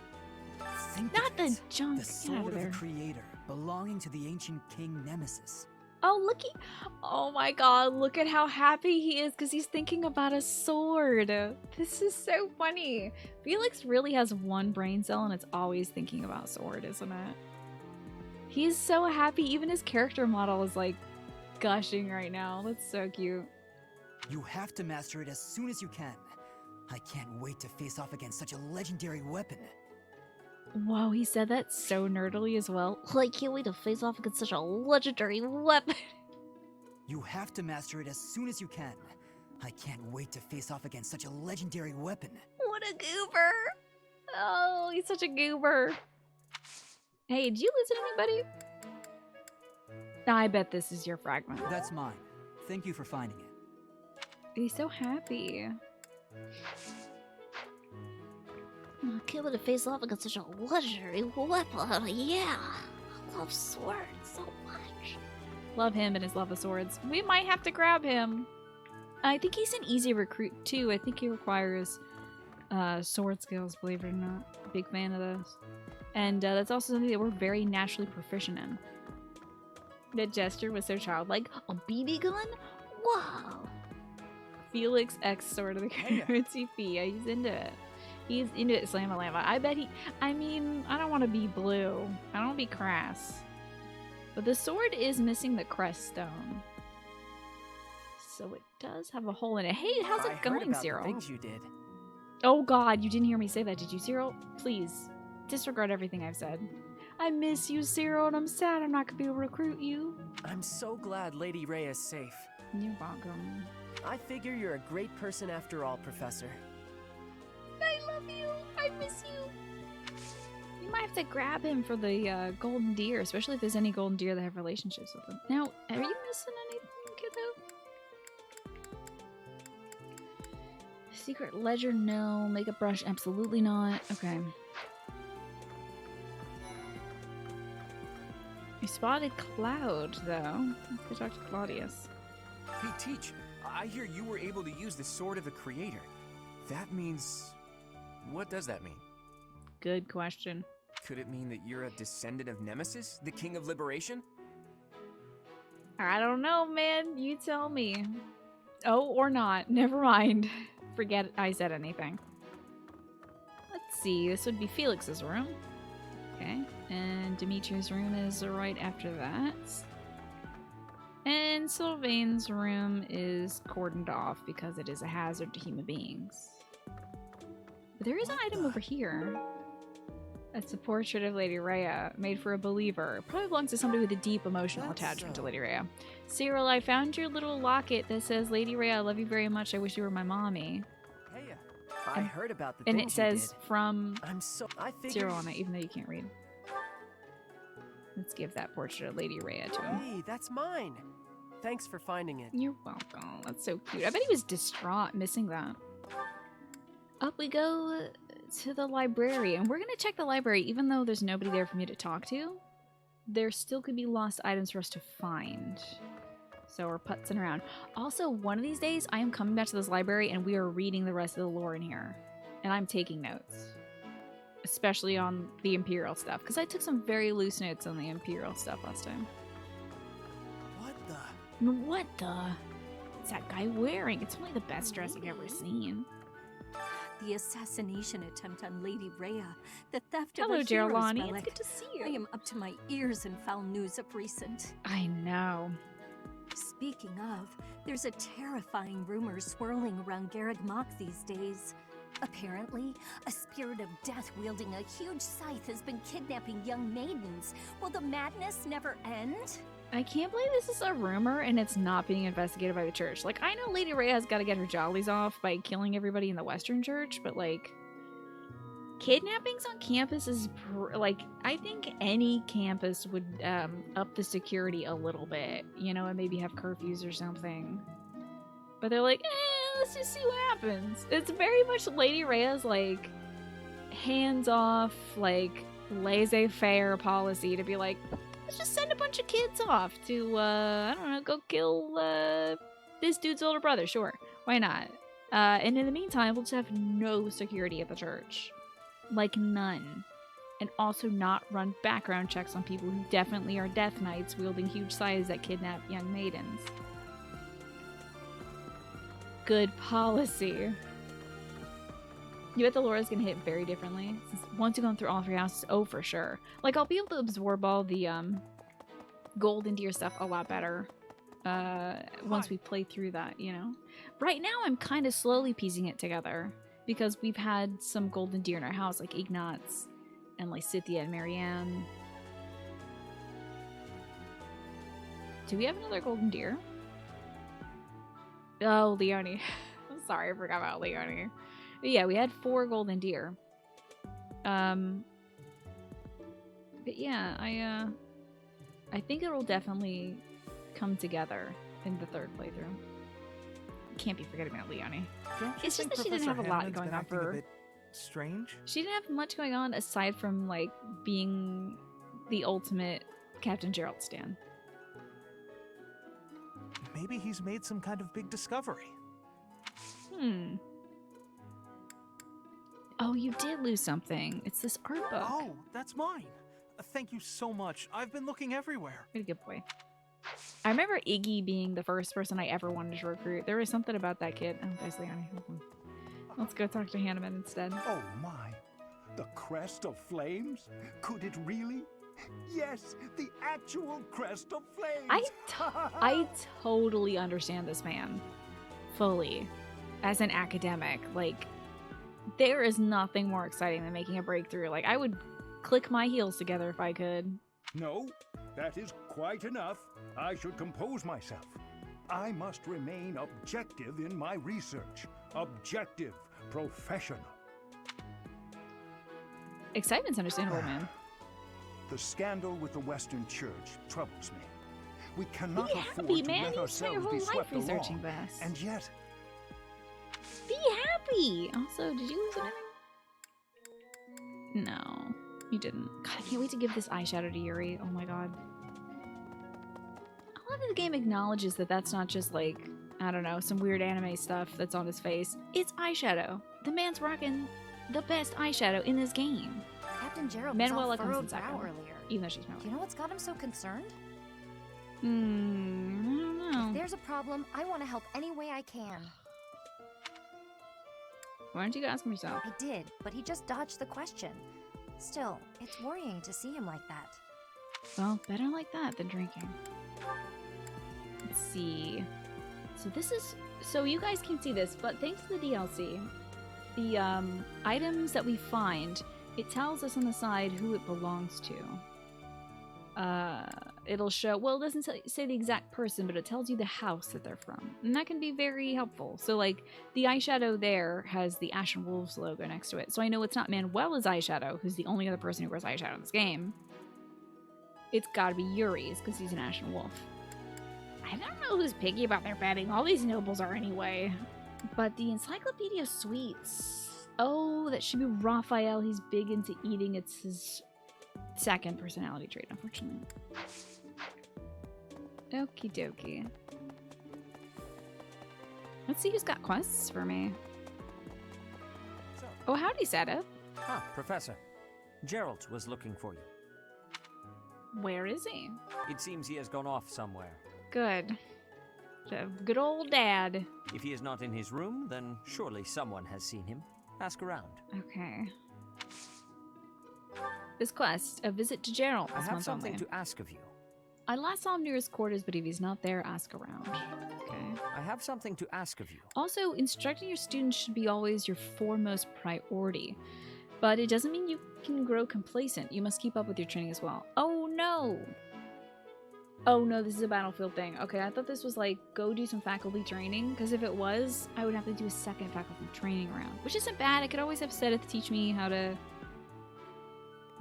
Not the junk. The sword of the creator, belonging to the ancient king Nemesis. Oh, looky. Oh my god, look at how happy he is because he's thinking about a sword. This is so funny. Felix really has one brain cell and it's always thinking about sword, isn't it? He's so happy. Even his character model is like gushing right now. That's so cute. You have to master it as soon as you can. I can't wait to face off against such a legendary weapon. Whoa, he said that so nerdily as well. I can't wait to face off against such a legendary weapon. You have to master it as soon as you can. I can't wait to face off against such a legendary weapon. What a goober. Oh, he's such a goober. Hey, did you lose to anybody? I bet this is your fragment. That's mine. Thank you for finding it. He's so happy. I can't wait to face off against such a legendary weapon. Yeah, I love swords so much. Love him and his love of swords. We might have to grab him. I think he's an easy recruit too. I think he requires sword skills, believe it or not. Big fan of those. And that's also something that we're very naturally proficient in. That gesture was so childlike. A BB gun? Wow. Felix X Sword of the Currency Fee. Yeah, he's into it. He's into it, Slam-a-Lama. I bet he... I mean, I don't want to be blue. I don't want to be crass. But the sword is missing the crest stone. So it does have a hole in it. Hey, how's it going, Cyril? Things you did. Oh god, you didn't hear me say that, did you, Cyril? Please, disregard everything I've said. I miss you, Cyril, and I'm sad I'm not going to be able to recruit you. I'm so glad Lady Rhea is safe. You're welcome. I figure you're a great person after all, Professor. I love you. I miss you. You might have to grab him for the golden deer, especially if there's any golden deer that have relationships with him. Now, are you missing anything, kiddo? Secret ledger, no. Makeup brush, absolutely not. Okay. You spotted Cloud, though. Let's go talk to Claudius. Hey, Teach. I hear you were able to use the Sword of the Creator. That means... What does that mean? Good question. Could it mean that you're a descendant of Nemesis, the King of Liberation? I don't know, man. You tell me. Oh, or not. Never mind. Forget I said anything. Let's see. This would be Felix's room. Okay. And Dimitri's room is right after that. And Sylvain's room is cordoned off because it is a hazard to human beings. But there is an item over here. That's a portrait of Lady Rhea, made for a believer. Probably belongs to somebody with a deep emotional attachment to Lady Rhea. Cyril, I found your little locket that says, Lady Rhea, I love you very much. I wish you were my mommy. Hey, I heard about the and things it says you did. from I figured... Cyril on it, even though you can't read. Let's give that portrait of Lady Rhea to him. Hey, that's mine. Thanks for finding it. You're welcome. That's so cute. I bet he was distraught missing that. Up we go to the library, and we're gonna check the library even though there's nobody there for me to talk to. There still could be lost items for us to find. So we're putzing around. Also, one of these days I am coming back to this library and we are reading the rest of the lore in here. And I'm taking notes. Especially on the Imperial stuff, because I took some very loose notes on the Imperial stuff last time. What the? What the? is that guy wearing? It's only the best dress I've ever seen. The assassination attempt on Lady Rhea, the theft Hello, of a hero's Gerlani. relic. It's good to see you. I am up to my ears in foul news of recent. I know. Speaking of, there's a terrifying rumor swirling around Garreg Mach these days. Apparently, a spirit of death wielding a huge scythe has been kidnapping young maidens. Will the madness never end? I can't believe this is a rumor and it's not being investigated by the church. Like, I know Lady Rhea's got to get her jollies off by killing everybody in the Western Church, but like, kidnappings on campus is like, I think any campus would up the security a little bit, you know, and maybe have curfews or something. But they're like, let's just see what happens. It's very much Lady Rhea's like hands off, like laissez-faire policy to be like, let's just send a bunch of kids off to, I don't know, go kill this dude's older brother. Sure, why not? And in the meantime, we'll just have no security at the church. Like, none. And also not run background checks on people who definitely are Death Knights wielding huge scythes that kidnap young maidens. Good policy. You bet the Laura's gonna hit very differently. Since once you've gone through all 3 houses, oh, for sure. Like, I'll be able to absorb all the, golden deer stuff a lot better, once we play through that, you know? Right now, I'm kind of slowly piecing it together, because we've had some golden deer in our house, like Ignatz, and Lysithea and Marianne. Do we have another golden deer? Oh, Leonie. I'm sorry, I forgot about Leonie. But yeah, we had 4 golden deer. But yeah, I think it'll definitely come together in the 3rd playthrough. Can't be forgetting about Leonie. It's just that she didn't have a lot going on for her. Strange? She didn't have much going on aside from, like, being the ultimate Captain Gerald stan. Maybe he's made some kind of big discovery. Oh, you did lose something. It's this art book. Oh, that's mine. Thank you so much. I've been looking everywhere. Pretty good boy. I remember Iggy being the first person I ever wanted to recruit. There was something about that kid. Oh, there's Leonie. Let's go talk to Hanneman instead. Oh my! The crest of flames? Could it really? Yes, the actual crest of flames! I totally understand this man. Fully. As an academic. Like, there is nothing more exciting than making a breakthrough. Like, I would click my heels together if I could. No, that is quite enough. I should compose myself. I must remain objective in my research. Objective, professional. Excitement's understandable, man. The scandal with the Western Church troubles me. We cannot Be afford happy, to man. let You spent your ourselves whole be life swept researching along. this. And yet, Be happy! Also, did you lose anything? No, you didn't. God, I can't wait to give this eyeshadow to Yuri. Oh my god. I love that the game acknowledges that that's not just like, I don't know, some weird anime stuff that's on his face. It's eyeshadow. The man's rocking the best eyeshadow in this game. Captain Gerald was all Manuela comes in furrowed second, brow earlier. even though she's Do Manuela. you know what's got him so concerned? I don't know. If there's a problem, I want to help any way I can. Why don't you ask him yourself? I did, but he just dodged the question. Still, it's worrying to see him like that. Well, better like that than drinking. Let's see. So this is... So you guys can't see this, but thanks to the DLC, the items that we find, it tells us on the side who it belongs to. It'll show... Well, it doesn't say the exact person, but it tells you the house that they're from. And that can be very helpful. So, like, the eyeshadow there has the Ashen Wolves logo next to it. So I know it's not Manuela's eyeshadow, who's the only other person who wears eyeshadow in this game. It's gotta be Yuri's, because he's an Ashen Wolf. I don't know who's picky about their bedding. All these nobles are anyway. But the Encyclopedia of Sweets. Oh, that should be Raphael. He's big into eating. It's his second personality trait, unfortunately. Okie dokie. Let's see who's got quests for me. Oh, howdy, Seta. Ah, Professor. Gerald was looking for you. Where is he? It seems he has gone off somewhere. Good. The good old dad. If he is not in his room, then surely someone has seen him. Ask around. Okay. This quest, a visit to Gerald. I have something to ask of you. I last saw him near his quarters, but if he's not there, ask around. Okay. I have something to ask of you. Also, instructing your students should be always your foremost priority. But it doesn't mean you can grow complacent. You must keep up with your training as well. Oh no! Oh no, this is a battlefield thing. Okay, I thought this was like, go do some faculty training. Because if it was, I would have to do a second faculty training round. Which isn't bad. I could always have Seth teach me how to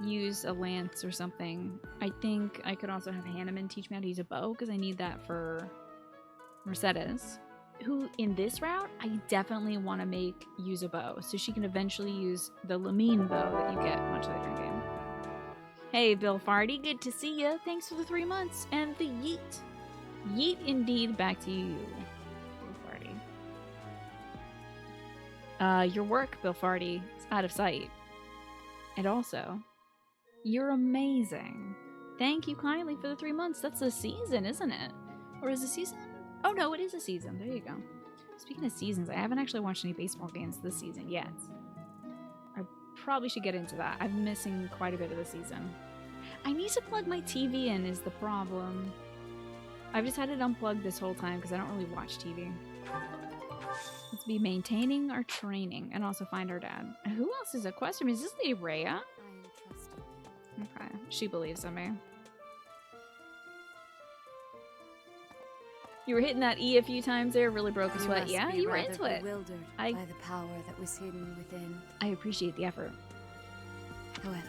use a lance or something. I think I could also have Hanneman teach me how to use a bow. Because I need that for Mercedes. Who, in this route, I definitely want to make use a bow. So she can eventually use the Lamine bow that you get much later in the game. Hey, Bill Farty, good to see you. Thanks for the 3 months and the yeet. Yeet indeed, back to you, Bill Farty. Your work, Bill Farty, is out of sight. And also, you're amazing. Thank you kindly for the 3 months. That's a season, isn't it? Or is a season? Oh no, it is a season. There you go. Speaking of seasons, I haven't actually watched any baseball games this season yet. I probably should get into that. I'm missing quite a bit of the season. I need to plug my TV in is the problem. I've just had it unplugged this whole time because I don't really watch TV. Let's be maintaining our training and also find our dad. Who else is a question? Is this Lady Rhea? I am trusted. Okay, she believes in me. You were hitting that E a few times there, really broke a sweat. Yeah, you were into it. Bewildered by the power that was hidden within. I appreciate the effort. However,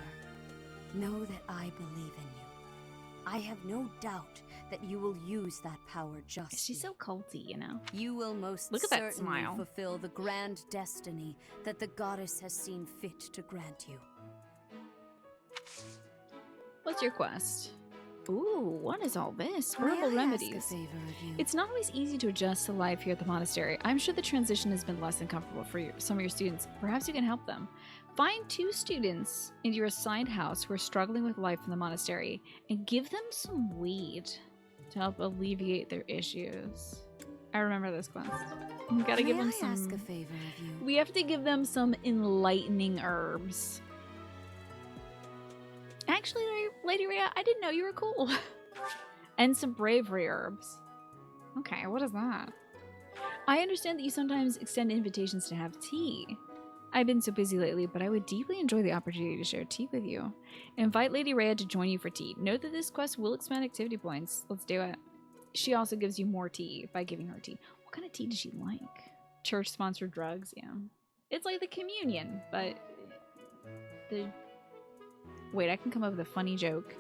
know that I believe in you. I have no doubt that you will use that power justly. She's so culty, you know. You will most Look at that certainly smile. fulfill the grand destiny that the goddess has seen fit to grant you. What's your quest? Ooh, what is all this? May Herbal I remedies. ask a favor of you? It's not always easy to adjust to life here at the monastery. I'm sure the transition has been less than comfortable for some of your students. Perhaps you can help them. Find 2 students in your assigned house who are struggling with life in the monastery and give them some weed to help alleviate their issues. I remember this quest. We gotta give them some. Ask a favor of you? We have to give them some enlightening herbs. Actually, Lady Rhea, I didn't know you were cool. And some bravery herbs. Okay, what is that? I understand that you sometimes extend invitations to have tea. I've been so busy lately, but I would deeply enjoy the opportunity to share tea with you. Invite Lady Rhea to join you for tea. Note that this quest will expand activity points. Let's do it. She also gives you more tea by giving her tea. What kind of tea does she like? Church-sponsored drugs, yeah. It's like the communion, but the... Wait, I can come up with a funny joke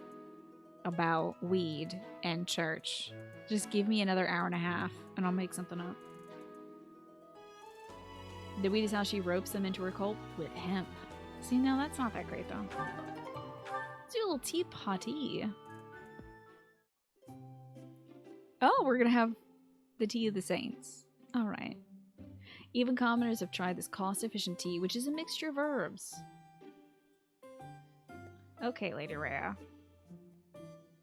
about weed and church. Just give me another hour and a half, and I'll make something up. The weed is how she ropes them into her cult with hemp. See, now that's not that great, though. Let's do a little teapotty. Oh, we're gonna have the tea of the saints. All right. Even commoners have tried this cost-efficient tea, which is a mixture of herbs. Okay, Lady Rhea.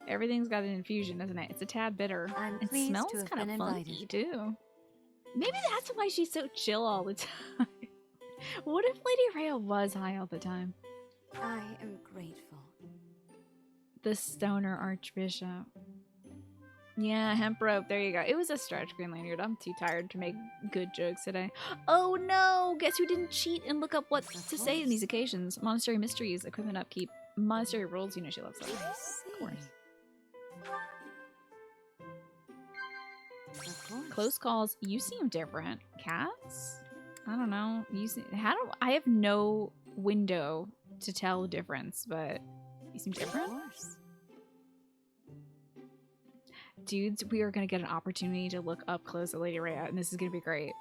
Everything's got an infusion, isn't it? It's a tad bitter. It pleased smells to have kind of been funky, invited. too. Maybe that's why she's so chill all the time. What if Lady Rhea was high all the time? I am grateful. The stoner archbishop. Yeah, hemp rope. There you go. It was a stretch, Green Lanyard. I'm too tired to make good jokes today. Oh no! Guess who didn't cheat and look up what to say in these occasions? Monastery mysteries, equipment upkeep, monastery rules. You know she loves those. Of course. Close calls. You seem different. Cats? I don't know. You seem, I have no window to tell the difference, but you seem different. Dudes, we are going to get an opportunity to look up close at Lady Rhea, and this is going to be great.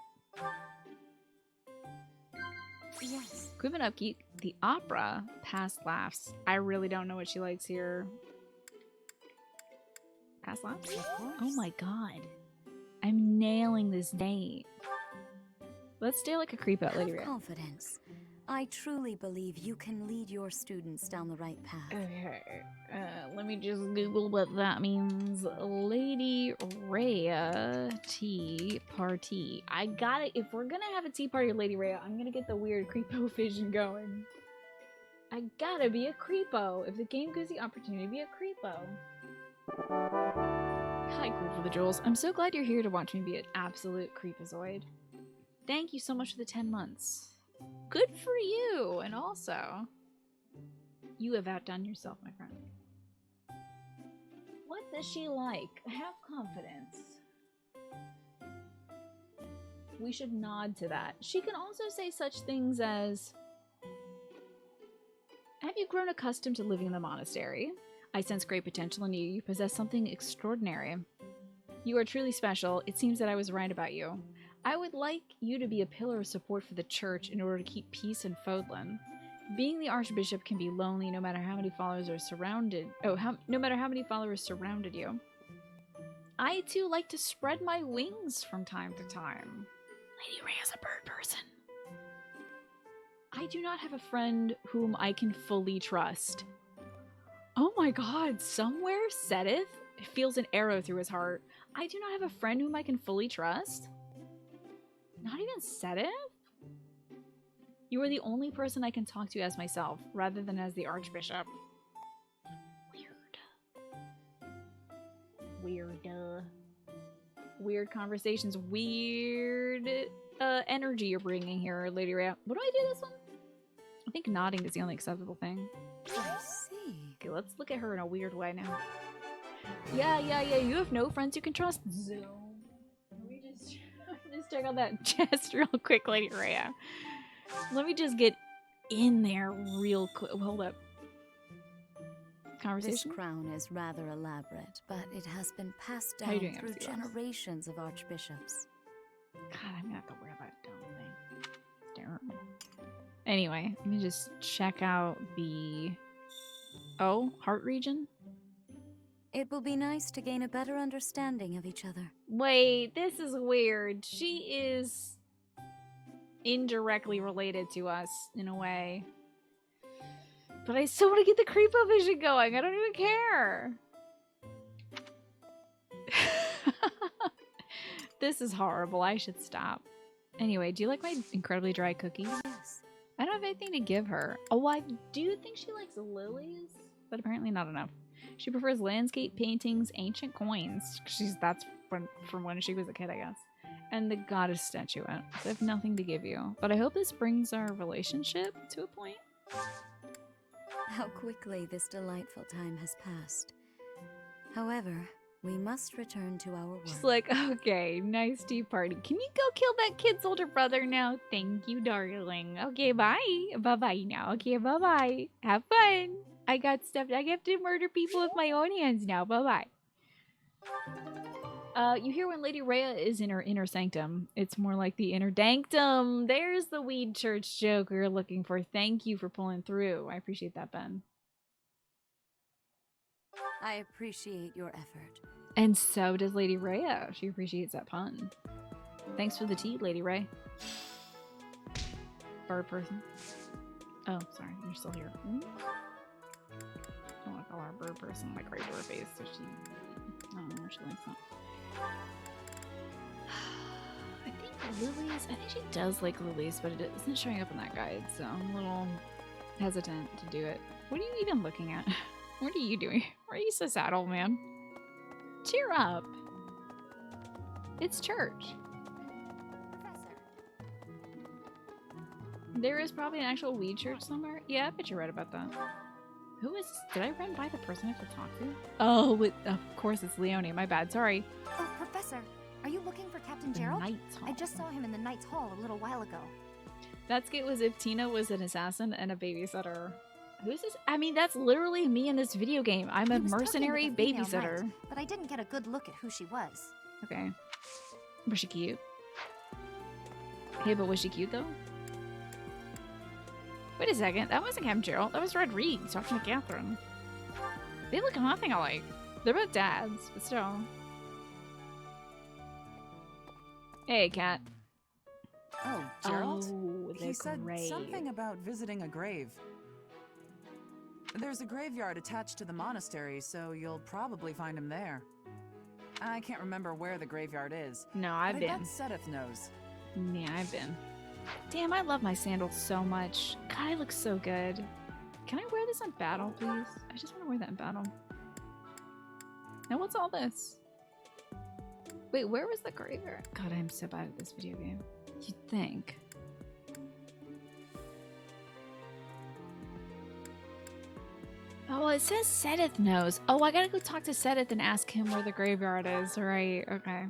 Yes. Equipment upkeep. The opera. Past laughs. I really don't know what she likes here. Past laughs? Oh my god. I'm nailing this date. Let's stay like a creep out, Lady Rhea. Confidence. I truly believe you can lead your students down the right path. Okay. Let me just Google what that means. Lady Rhea tea party. I got it. If we're gonna have a tea party with Lady Rhea, I'm gonna get the weird creepo vision going. I gotta be a creepo. If the game gives the opportunity to be a creepo. Hi, Group for the Jewels. I'm so glad you're here to watch me be an absolute creepazoid. Thank you so much for the 10 months. Good for you! And also, you have outdone yourself, my friend. What does she like? Have confidence. We should nod to that. She can also say such things as, have you grown accustomed to living in the monastery? I sense great potential in you. You possess something extraordinary. You are truly special. It seems that I was right about you. I would like you to be a pillar of support for the church in order to keep peace in Fodlan. Being the archbishop can be lonely no matter how many followers are surrounded. No matter how many followers surrounded you. I too like to spread my wings from time to time. Lady Rhea's a bird person. I do not have a friend whom I can fully trust. Oh my god, somewhere Sedith feels an arrow through his heart. I do not have a friend whom I can fully trust? Not even Sedith? You are the only person I can talk to as myself, rather than as the Archbishop. Weird. Weird conversations. Weird energy you're bringing here, Lady Rhea. What do I do this one? I think nodding is the only acceptable thing. I see. Okay, let's look at her in a weird way now. Yeah, you have no friends you can trust. Zoom. Let me just check out that chest real quick, Lady Rhea. Let me just get in there real quick. Hold up. Conversation? This crown is rather elaborate, but it has been passed How you down doing, through MC Ross? generations of archbishops. God, I'm gonna have to wear that dumb thing. It's terrible. Anyway, let me just check out the... Oh, heart region? It will be nice to gain a better understanding of each other. Wait, this is weird. She is indirectly related to us, in a way. But I still want to get the creepo vision going. I don't even care. This is horrible. I should stop. Anyway, do you like my incredibly dry cookies? Yes. I don't have anything to give her. Oh, I do think she likes lilies, but apparently not enough. She prefers landscape paintings, ancient coins. That's from when she was a kid, I guess. And the goddess statuette. So I have nothing to give you. But I hope this brings our relationship to a point. How quickly this delightful time has passed. However, we must return to our work. She's like, okay, nice tea party. Can you go kill that kid's older brother now? Thank you, darling. Okay, bye. Bye-bye now. Okay, bye-bye. Have fun. I got stuff. I have to murder people with my own hands now. Bye-bye. You hear when Lady Rhea is in her inner sanctum. It's more like the inner danctum. There's the weed church joke we were looking for. Thank you for pulling through. I appreciate that, Ben. I appreciate your effort. And so does Lady Rhea. She appreciates that pun. Thanks for the tea, Lady Ray. Bird person. Oh, sorry. You're still here. I want to call her a bird person like right to her face. So she... I don't know if she likes that. I think lilies... I think she does like lilies, but it isn't showing up in that guide. So I'm a little hesitant to do it. What are you even looking at? What are you doing? Why are you so sad, old man? Cheer up. It's church. There is probably an actual weed church somewhere. Yeah, I bet you're right about that. Who is... Did I run by the person I have to talk to? Oh, of course it's Leonie. My bad. Sorry. Oh, Professor. Are you looking for Captain Gerald? I just saw him in the Knight's Hall a little while ago. That skit was if Tina was an assassin and a babysitter. Who's this? I mean, that's literally me in this video game. I'm a mercenary babysitter. Knight, but I didn't get a good look at who she was. Okay. Was she cute? Hey, but was she cute though? Wait a second. That wasn't Captain Gerald. That was Red Reed talking to Catherine. They look nothing alike. They're both dads, but still. Hey, Cat. Oh, Gerald? Oh, He said something about visiting a grave. There's a graveyard attached to the monastery, so you'll probably find him there. I can't remember where the graveyard is. No, I've but been. I bet Sedith knows. Yeah, I've been. Damn, I love my sandals so much. God, it looks so good. Can I wear this in battle, please? I just want to wear that in battle. Now, what's all this? Wait, where was the graveyard? God, I'm so bad at this video game. You'd think. Oh, well, it says Sedith knows. Oh, I gotta go talk to Sedith and ask him where the graveyard is. Right, okay.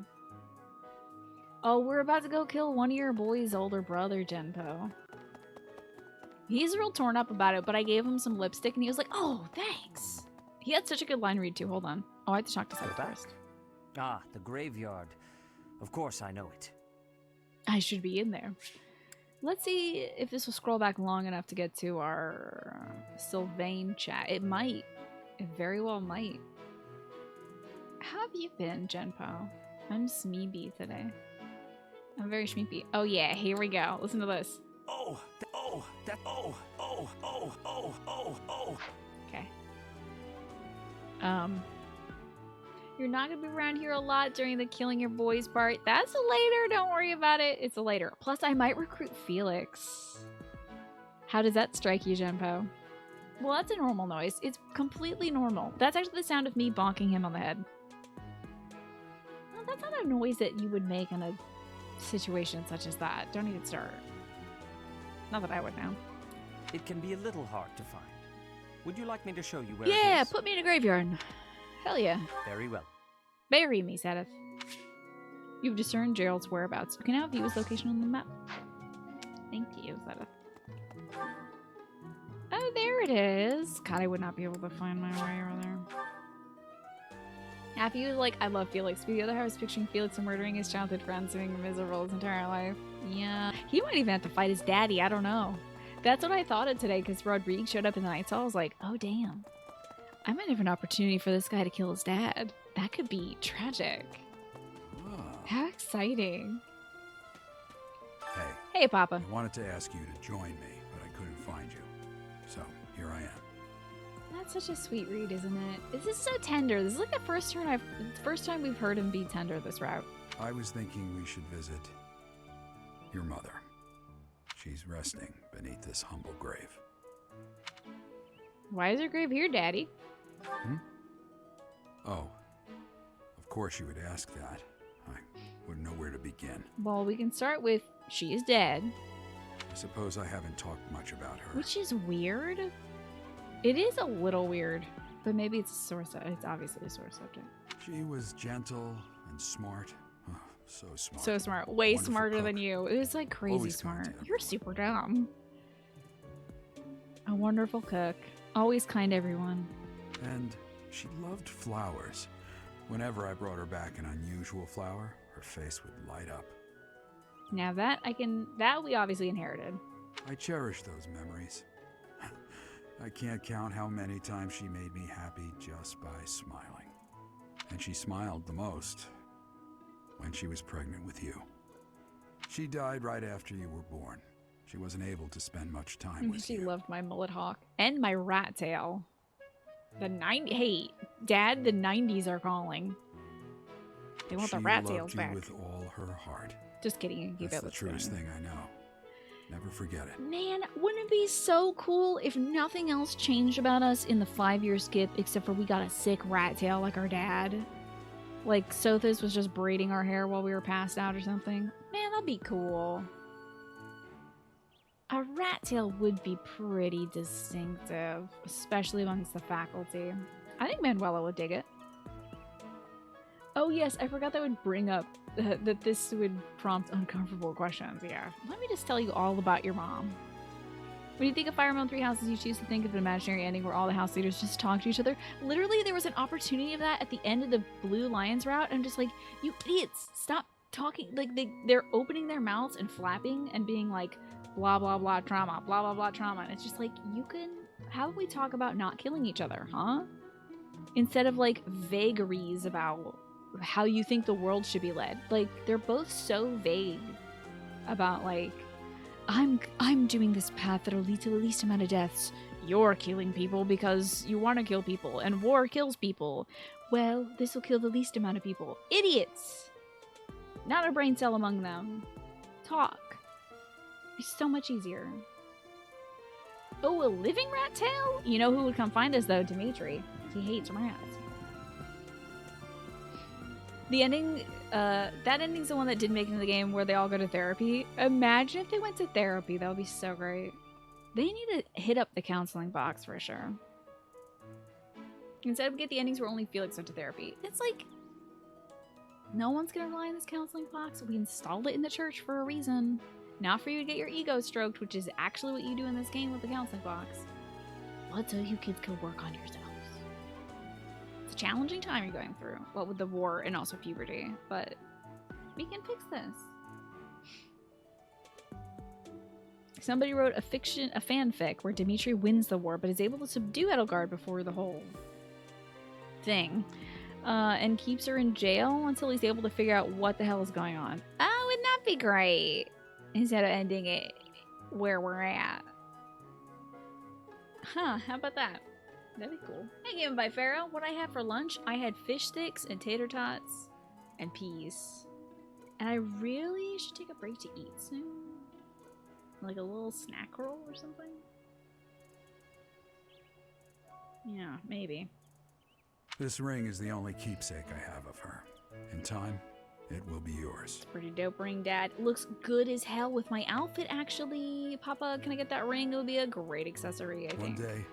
Oh, we're about to go kill one of your boy's older brother, Genpo. He's real torn up about it, but I gave him some lipstick and he was like, oh, thanks. He had such a good line read too. Hold on. Oh, I have to talk to Sedith first. Ah, the graveyard. Of course I know it. I should be in there. Let's see if this will scroll back long enough to get to our Sylvain chat. It might. It very well might. How have you been, Genpo? I'm smeepy today. I'm very schmeepy. Oh yeah, here we go. Listen to this. Okay. You're not gonna be around here a lot during the killing your boys part. That's a later, don't worry about it. It's a later. Plus, I might recruit Felix. How does that strike you, Genpo? Well, that's a normal noise. It's completely normal. That's actually the sound of me bonking him on the head. Well, that's not a noise that you would make in a situation such as that. Don't even start. Not that I would know. It can be a little hard to find. Would you like me to show you where it Yeah, is? put me in a graveyard. Hell yeah. Very well. Bury me, Sedith. You've discerned Gerald's whereabouts. You can now view his location on the map. Thank you, Sedith. Oh, there it is. God, I would not be able to find my way over there. Half of you like, I love Felix, but the other half is picturing Felix murdering his childhood friends, being miserable his entire life. Yeah. He might even have to fight his daddy. I don't know. That's what I thought of today, because Rodrigue showed up in the night, so I was like, oh, damn. I might have an opportunity for this guy to kill his dad. That could be tragic. Ah. How exciting. Hey. Hey, Papa. I wanted to ask you to join me, but I couldn't find you. So, here I am. That's such a sweet read, isn't it? This is so tender. This is like the first time we've heard him be tender this route. I was thinking we should visit your mother. She's resting beneath this humble grave. Why is her grave here, Daddy? Oh, of course you would ask that. I wouldn't know where to begin. Well, we can start with she is dead. I suppose I haven't talked much about her. Which is weird. It is a little weird, but maybe it's a sore subject. It's obviously a sore subject. She was gentle and smart. Oh, so smart. So smart. Way Wonderful smarter cook. than you. It was like crazy Always smart. You're super dumb. A wonderful cook. Always kind to everyone. And she loved flowers. Whenever I brought her back an unusual flower, her face would light up. Now that we obviously inherited. I cherish those memories. I can't count how many times she made me happy just by smiling. And she smiled the most when she was pregnant with you. She died right after you were born. She wasn't able to spend much time with you. She loved my mullet hawk and my rat tail. Hey, Dad, the 90s are calling. They want the rat tails back. She loved you with all her heart. Just kidding. That's the truest thing I know. Never forget it. Man, wouldn't it be so cool if nothing else changed about us in the 5-year skip except for we got a sick rat tail like our dad? Like Sothis was just braiding our hair while we were passed out or something. Man, that'd be cool. A rat tail would be pretty distinctive, especially amongst the faculty. I think Manuela would dig it. Oh yes, I forgot that would bring up that this would prompt uncomfortable questions. Yeah. Let me just tell you all about your mom. When you think of Fire Emblem 3 houses, you choose to think of an imaginary ending where all the house leaders just talk to each other. Literally, there was an opportunity of that at the end of the Blue Lions route. I'm just like, you idiots, stop talking. Like, they're opening their mouths and flapping and being like, blah, blah, blah, trauma, blah, blah, blah, trauma. And it's just like, how about we talk about not killing each other, huh? Instead of, like, vagaries about how you think the world should be led. Like, they're both so vague about, like, I'm doing this path that'll lead to the least amount of deaths. you're killing people because you want to kill people, and war kills people. Well, this will kill the least amount of people. Idiots! Not a brain cell among them. Talk. It's so much easier. Oh, a living rat tail? You know who would come find us, though? Dimitri. He hates rats. The ending, that ending's the one that didn't make it in the game where they all go to therapy. Imagine if they went to therapy. That would be so great. They need to hit up the counseling box for sure. Instead of get the endings where only Felix went to therapy. It's like, no one's gonna rely on this counseling box. We installed it in the church for a reason. Not for you to get your ego stroked, which is actually what you do in this game with the counseling box. But so you kids can work on yourselves. It's a challenging time you're going through. What with the war and also puberty. But we can fix this. Somebody wrote a fanfic where Dimitri wins the war, but is able to subdue Edelgard before the whole thing. And keeps her in jail until he's able to figure out what the hell is going on. Oh, wouldn't that be great? Instead of ending it where we're at. Huh, how about that? That'd be cool. Hey, Given by Pharaoh, what I had for lunch, I had fish sticks and tater tots and peas. And I really should take a break to eat soon. Like a little snack roll or something? Yeah, maybe. This ring is the only keepsake I have of her. In time, it will be yours. It's a pretty dope ring, Dad. It looks good as hell with my outfit, actually. Papa, can I get that ring? It would be a great accessory, I think. One day,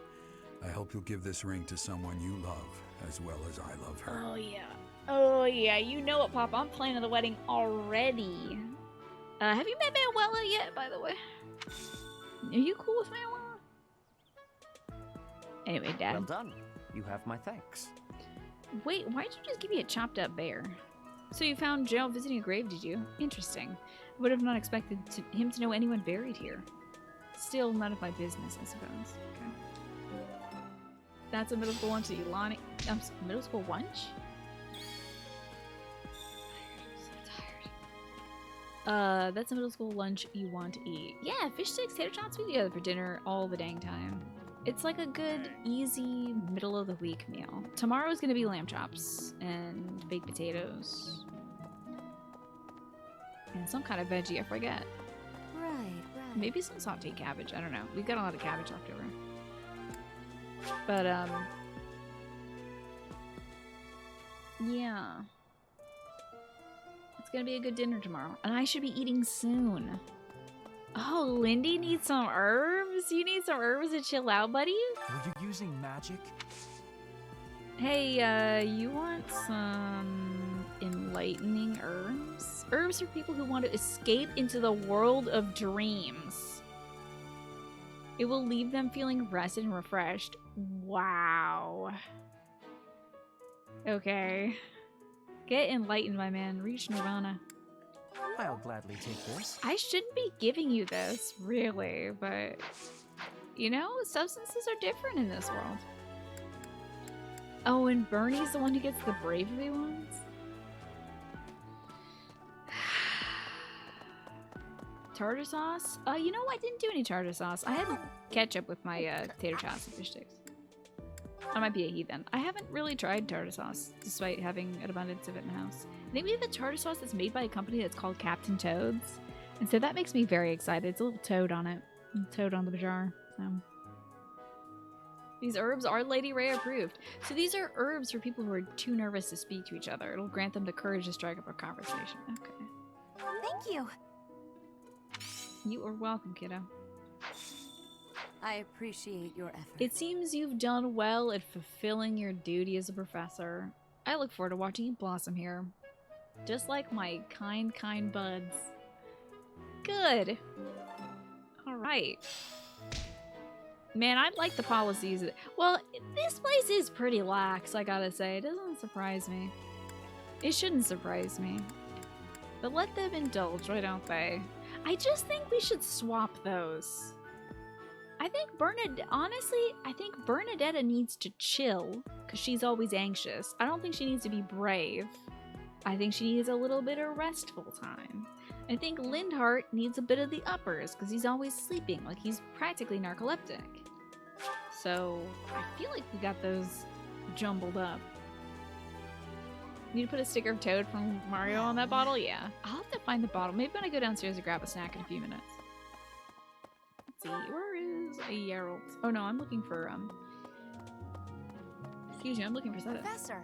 I hope you'll give this ring to someone you love as well as I love her. Oh, yeah. Oh, yeah. You know it, Papa. I'm planning the wedding already. Have you met Manuela yet, by the way? Are you cool with Manuela? Anyway, Dad. Well done. You have my thanks. Wait, why'd you just give me a chopped up bear? So you found Gerald visiting a grave, did you? Interesting. Would have not expected him to know anyone buried here. Still none of my business, I suppose. Okay. That's a middle school lunch that Ilani... middle school lunch? That's a middle school lunch you want to eat. Yeah, fish sticks, tater tots, we do together for dinner all the dang time. It's like a good, easy, middle of the week meal. Tomorrow's gonna be lamb chops and baked potatoes. And some kind of veggie, I forget. Right. Maybe some sauteed cabbage, I don't know. We've got a lot of cabbage left over. But, yeah. It's gonna be a good dinner tomorrow. And I should be eating soon. Oh, Lindy needs some herbs? You need some herbs to chill out, buddy? Were you using magic? Hey, you want some enlightening herbs? Herbs for people who want to escape into the world of dreams. It will leave them feeling rested and refreshed. Wow. Okay. Get enlightened, my man. Reach nirvana. I'll gladly take this. I shouldn't be giving you this, really, but... You know, substances are different in this world. Oh, and Bernie's the one who gets the bravery ones? Tartar sauce? You know, I didn't do any tartar sauce. I had ketchup with my tater tots and fish sticks. I might be a heathen. I haven't really tried tartar sauce, despite having an abundance of it in the house. Maybe the tartar sauce that's made by a company that's called Captain Toad's. And so that makes me very excited. It's a little toad on it. A toad on the jar. So. These herbs are Lady Ray approved. So these are herbs for people who are too nervous to speak to each other. It'll grant them the courage to strike up a conversation. Okay. Thank you. You are welcome, kiddo. I appreciate your effort. It seems you've done well at fulfilling your duty as a professor. I look forward to watching you blossom here. Just like my kind buds. Good. Alright. Man, I like the policies. Well, this place is pretty lax, I gotta say. It doesn't surprise me. It shouldn't surprise me. But let them indulge, why don't they? I just think we should swap those. I think Bernadetta needs to chill, because she's always anxious. I don't think she needs to be brave. I think she needs a little bit of restful time. I think Lindhart needs a bit of the uppers, because he's always sleeping, like he's practically narcoleptic. So I feel like we got those jumbled up. Need to put a sticker of Toad from Mario on that bottle? Yeah. I'll have to find the bottle. Maybe when I go downstairs and grab a snack in a few minutes. Let's see. Where is Geralt? Oh no, I'm looking for, excuse me, I'm looking for Seta. Professor!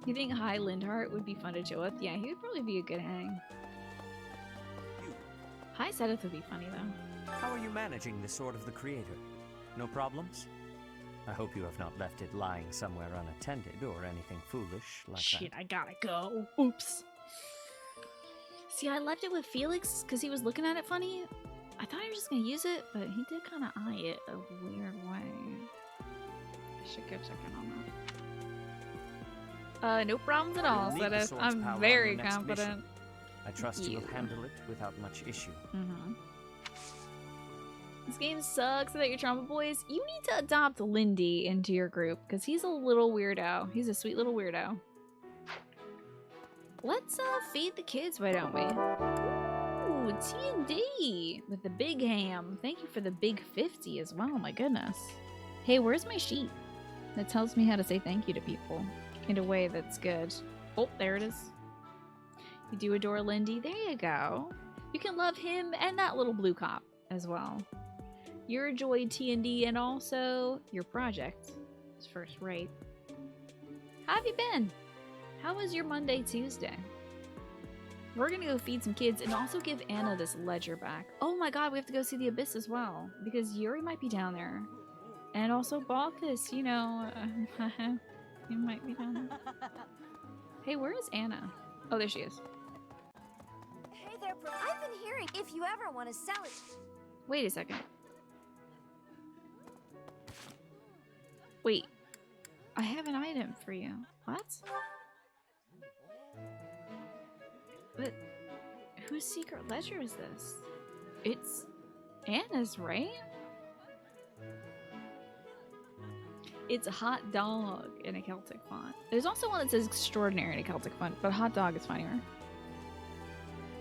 You think High Lindhart would be fun to chill with? Yeah, he would probably be a good hang. High Sedith would be funny though. How are you managing the Sword of the Creator? No problems? I hope you have not left it lying somewhere unattended or anything foolish like Shit, that. I gotta go. Oops. See, I left it with Felix because he was looking at it funny. I thought he was just gonna use it, but he did kind of eye it a weird way. I should go check in on that. No problems at all, You'll need the Sedith. sword's power I'm on very your next confident. mission. I trust you will handle it without much issue. Mm-hmm. This game sucks about your Trauma Boys. You need to adopt Lindy into your group because he's a little weirdo. He's a sweet little weirdo. Let's feed the kids, why don't we? Ooh, T&D with the big ham. Thank you for the big 50 as well, my goodness. Hey, where's my sheet? That tells me how to say thank you to people in a way that's good. Oh, there it is. You do adore Lindy. There you go. You can love him and that little blue cop as well. Your joy, T&D, and also your project is first rate. How have you been? How was your Monday, Tuesday? We're gonna go feed some kids and also give Anna this ledger back. Oh my god, we have to go see the Abyss as well because Yuri might be down there. And also Balthus, you know, he might be down there. Hey, where is Anna? Oh, there she is. Hey there, I've been hearing if you ever want to sell it. Wait a second. Wait, I have an item for you. What? But whose secret ledger is this? It's Anna's, right? It's a hot dog in a Celtic font. There's also one that says extraordinary in a Celtic font, but hot dog is funnier.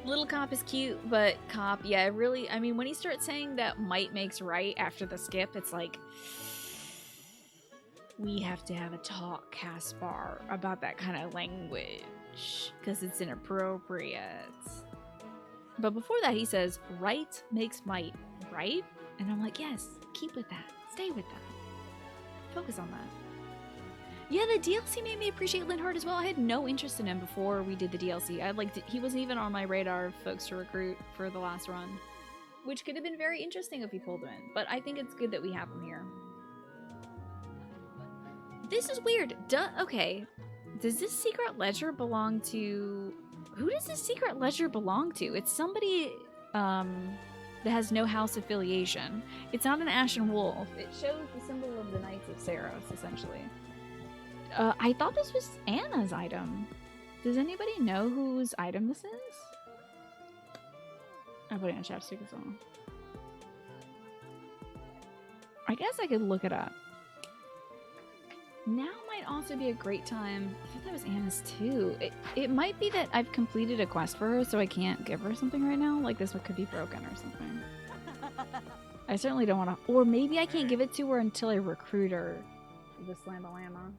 Little Cop is cute, but Cop, yeah, really, I mean, when he starts saying that might makes right after the skip, it's like, we have to have a talk, Caspar, about that kind of language, because it's inappropriate. But before that, he says, right makes might, right? And I'm like, yes, keep with that. Stay with that. Focus on that. Yeah, the DLC made me appreciate Lindhart as well. I had no interest in him before we did the DLC. He wasn't even on my radar of folks to recruit for the last run, which could have been very interesting if we pulled him in. But I think it's good that we have him here. This is weird. Okay. Does this secret ledger belong to... Who does this secret ledger belong to? It's somebody that has no house affiliation. It's not an Ashen Wolf. It shows the symbol of the Knights of Saros, essentially. I thought this was Anna's item. Does anybody know whose item this is? I'm putting on chapstick as well. I guess I could look it up. Now might also be a great time. I thought that was Anna's too. It might be that I've completed a quest for her, so I can't give her something right now. Like this one could be broken or something. I certainly don't want to. Or maybe I can't give it to her until I recruit her. The Slambalama.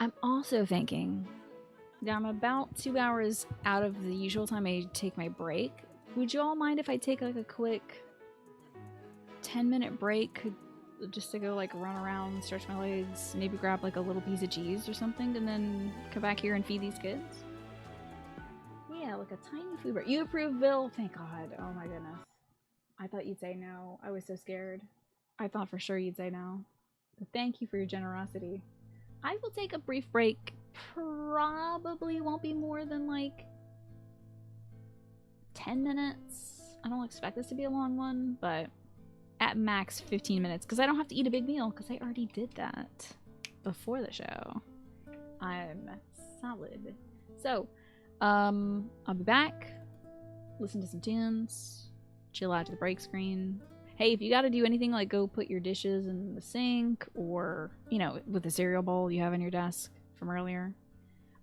I'm also thinking that I'm about 2 hours out of the usual time I take my break. Would you all mind if I take like a quick 10-minute break just to go like run around, stretch my legs, maybe grab like a little piece of cheese or something, and then come back here and feed these kids? Yeah, like a tiny food break. You approve, Bill? Thank God. Oh my goodness. I thought you'd say no. I was so scared. I thought for sure you'd say no. But thank you for your generosity. I will take a brief break. Probably won't be more than like 10 minutes. I don't expect this to be a long one, but at max 15 minutes because I don't have to eat a big meal because I already did that before the show. I'm solid. So, I'll be back, listen to some tunes, chill out to the break screen. Hey, if you gotta do anything like go put your dishes in the sink or, you know, with the cereal bowl you have on your desk from earlier,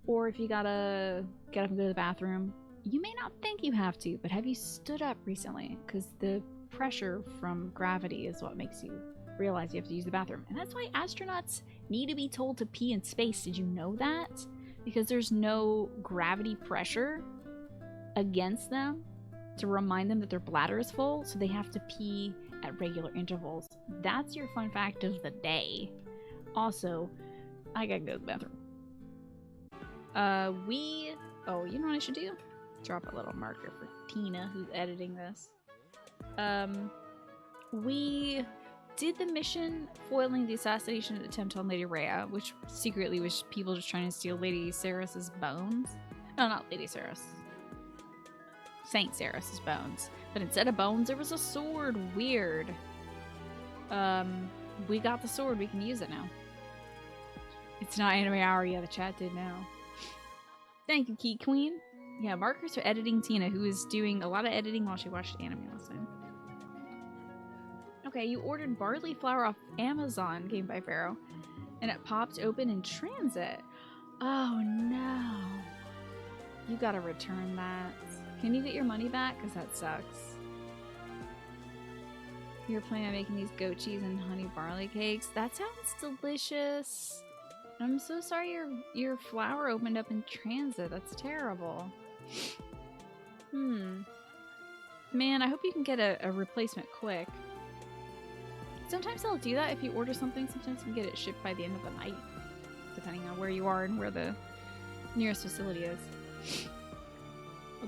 or if you gotta get up and go to the bathroom, you may not think you have to, but have you stood up recently? Because the pressure from gravity is what makes you realize you have to use the bathroom. And that's why astronauts need to be told to pee in space. Did you know that? Because there's no gravity pressure against them to remind them that their bladder is full, so they have to pee at regular intervals. That's your fun fact of the day. Also, I gotta go to the bathroom. Oh, you know what I should do? Drop a little marker for Tina, who's editing this. We did the mission foiling the assassination attempt on Lady Rhea, which secretly was people just trying to steal Lady Saras's bones. No, not Lady Saras. Saint Saras's bones. But instead of bones, there was a sword. Weird. We got the sword. We can use it now. It's not anime hour. Yeah, the chat did now. Thank you, Key Queen. Yeah, markers for editing Tina, who is doing a lot of editing while she watched anime last time. Okay, you ordered barley flour off Amazon, Game by Pharaoh, and it popped open in transit. Oh no. You gotta return that. Can you get your money back? Because that sucks. You're planning on making these goat cheese and honey barley cakes? That sounds delicious. I'm so sorry your flour opened up in transit. That's terrible. Man, I hope you can get a replacement quick. Sometimes they'll do that if you order something. Sometimes you can get it shipped by the end of the night, depending on where you are and where the nearest facility is.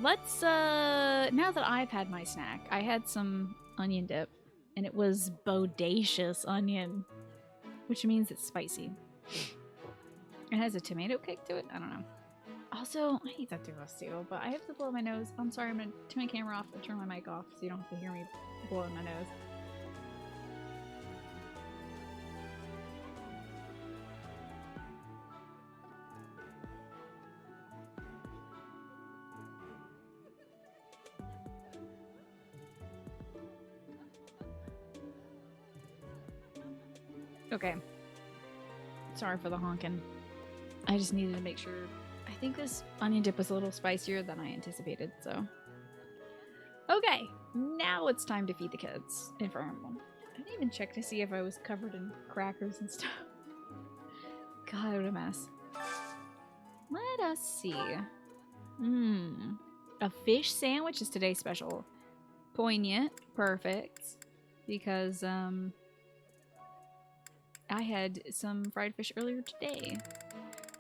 Let's, now that I've had my snack, I had some onion dip, and it was bodacious onion, which means it's spicy. It has a tomato kick to it? I don't know. Also, I hate that to us too, but I have to blow my nose. I'm sorry, I'm gonna turn my camera off and turn my mic off so you don't have to hear me blowing my nose. Okay. Sorry for the honking. I just needed to make sure. I think this onion dip was a little spicier than I anticipated, so. Okay, now it's time to feed the kids in Fire Emblem. I didn't even check to see if I was covered in crackers and stuff. God, what a mess. Let us see. A fish sandwich is today's special. Poignant. Perfect. Because, I had some fried fish earlier today.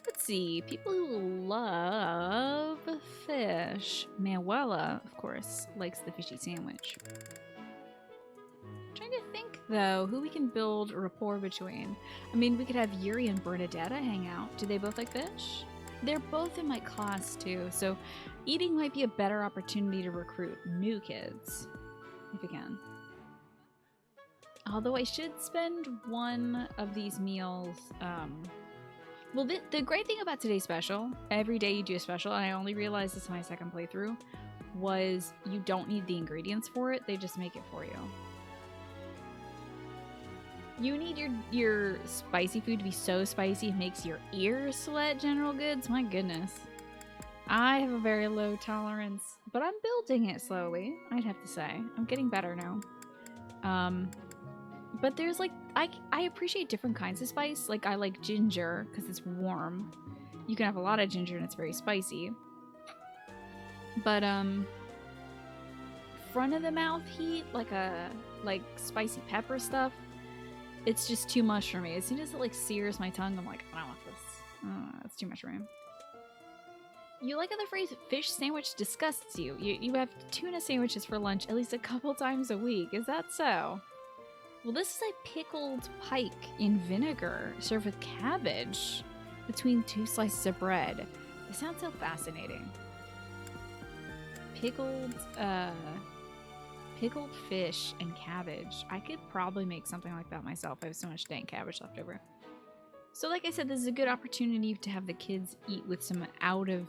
Let's see. People who love fish. Manuela, of course, likes the fishy sandwich. I'm trying to think, though, who we can build rapport between. I mean, we could have Yuri and Bernadetta hang out. Do they both like fish? They're both in my class, too, so eating might be a better opportunity to recruit new kids, if you can. Although I should spend one of these meals, well, the great thing about today's special, every day you do a special, and I only realized this in my second playthrough, was you don't need the ingredients for it, they just make it for you. You need your spicy food to be so spicy it makes your ears sweat, General Goods, my goodness. I have a very low tolerance, but I'm building it slowly, I'd have to say. I'm getting better now. But there's like, I appreciate different kinds of spice. Like I like ginger because it's warm. You can have a lot of ginger and it's very spicy. But front of the mouth heat, like spicy pepper stuff, it's just too much for me. As soon as it like sears my tongue, I'm like, I don't want this. It's too much for me. You like how the phrase fish sandwich disgusts you. You have tuna sandwiches for lunch at least a couple times a week. Is that so? Well, this is a pickled pike in vinegar served with cabbage between two slices of bread. It sounds so fascinating. Pickled fish and cabbage. I could probably make something like that myself. I have so much dang cabbage left over. So like I said, this is a good opportunity to have the kids eat with some out of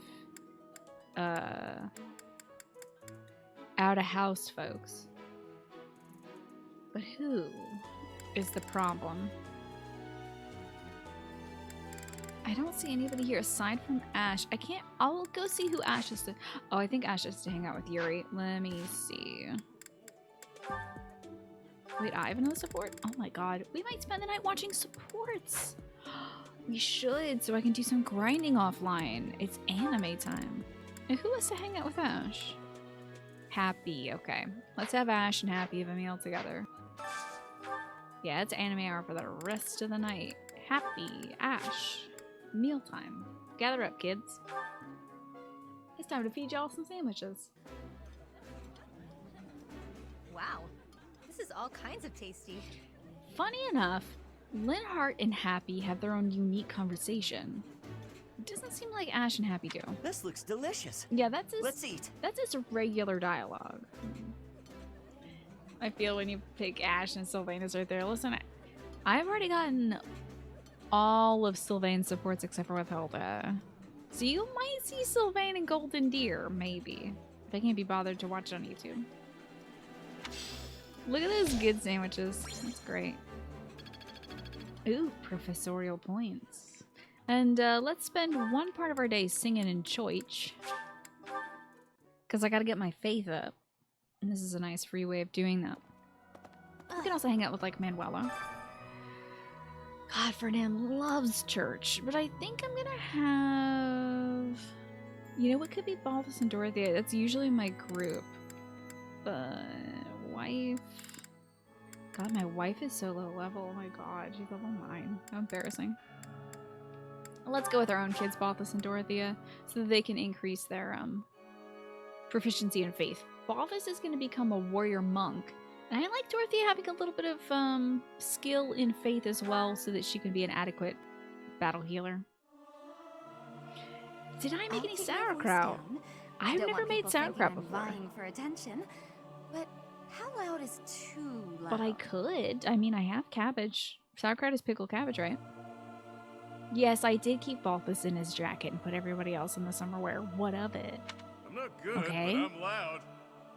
house folks. But who is the problem? I don't see anybody here aside from Ash. I can't. I'll go see who Ash is to. Oh, I think Ash is to hang out with Yuri. Let me see. Wait, I have another support? Oh my god. We might spend the night watching supports. We should, so I can do some grinding offline. It's anime time. And who has to hang out with Ash? Happy. Okay. Let's have Ash and Happy have a meal together. Yeah, it's anime hour for the rest of the night. Happy, Ash, mealtime. Gather up, kids. It's time to feed y'all some sandwiches. Wow, this is all kinds of tasty. Funny enough, Linhardt and Happy have their own unique conversation. It doesn't seem like Ash and Happy do. This looks delicious. Yeah, that's his, Let's eat. That's his regular dialogue. I feel when you pick Ash and Sylvanas right there. Listen, I've already gotten all of Sylvain's supports except for Withhilda. So you might see Sylvain and Golden Deer, maybe. If I can't be bothered to watch it on YouTube. Look at those good sandwiches. That's great. Ooh, professorial points. And let's spend one part of our day singing in Choich. Because I gotta get my faith up. And this is a nice free way of doing that. We can also hang out with, like, Manuela. God, Ferdinand loves church, but I think I'm gonna have... You know what could be Balthus and Dorothea? That's usually my group. But... wife... God, my wife is so low level. Oh my god, she's level 9. How embarrassing. Let's go with our own kids, Balthus and Dorothea, so that they can increase their, proficiency in faith. Balthus is going to become a warrior monk. And I like Dorothea having a little bit of skill in faith as well, so that she can be an adequate battle healer. Did I make any sauerkraut? I've never made sauerkraut before. Vying for attention, but how loud is too loud? But I could. I mean, I have cabbage. Sauerkraut is pickled cabbage, right? Yes, I did keep Balthus in his jacket and put everybody else in the summer wear. What of it? I'm not good, Okay. but I'm loud.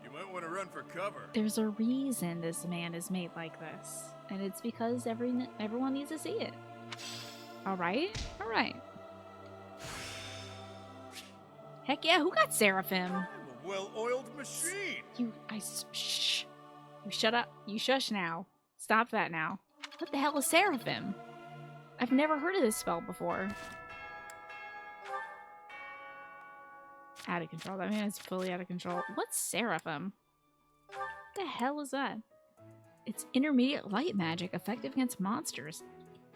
You might want to run for cover. There's a reason this man is made like this. And it's because everyone needs to see it. Alright? Alright. Heck yeah, who got Seraphim? I'm a well-oiled machine. Shh. You shut up. You shush now. Stop that now. What the hell is Seraphim? I've never heard of this spell before. Out of control. That man is fully out of control. What's Seraphim? What the hell is that? It's intermediate light magic, effective against monsters.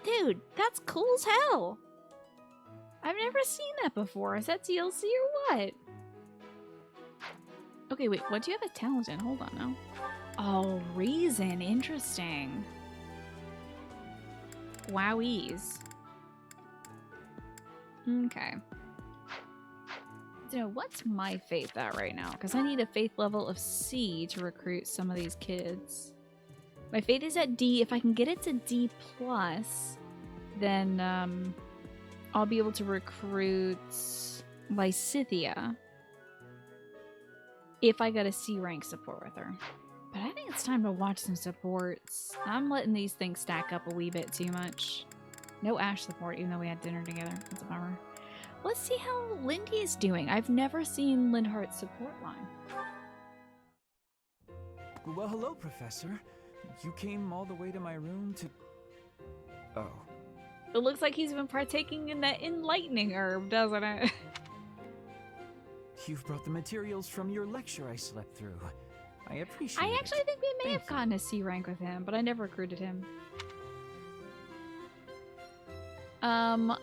Dude, that's cool as hell! I've never seen that before. Is that DLC or what? Okay, wait. What do you have a talent in? Hold on now. Oh, reason. Interesting. Wowies. Okay. So what's my faith at right now? Because I need a faith level of C to recruit some of these kids. My faith is at D. If I can get it to D+, then I'll be able to recruit Lysithea if I got a C rank support with her. But I think it's time to watch some supports. I'm letting these things stack up a wee bit too much. No Ash support, even though we had dinner together. That's a bummer. Let's see how Lindy is doing. I've never seen Linhardt's support line. Well, hello, Professor. You came all the way to my room to... Oh. It looks like he's been partaking in that enlightening herb, doesn't it? You've brought the materials from your lecture I slept through. I appreciate it. I actually think we may have gotten a C rank with him, but I never recruited him.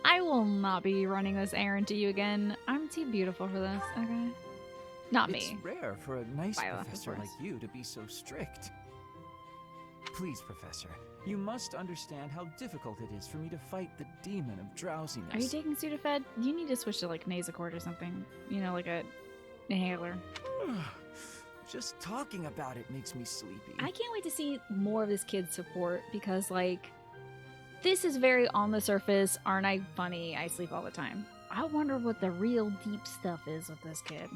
I will not be running this errand to you again. I'm too beautiful for this, okay? Not me. It's rare for a nice Violet, of professor course. like you to be so strict. Please, Professor, you must understand how difficult it is for me to fight the demon of drowsiness. Are you taking Sudafed? You need to switch to like Nasacort or something. You know, like a inhaler. Just talking about it makes me sleepy. I can't wait to see more of this kid's support because, like, this is very on the surface. Aren't I funny? I sleep all the time. I wonder what the real deep stuff is with this kid.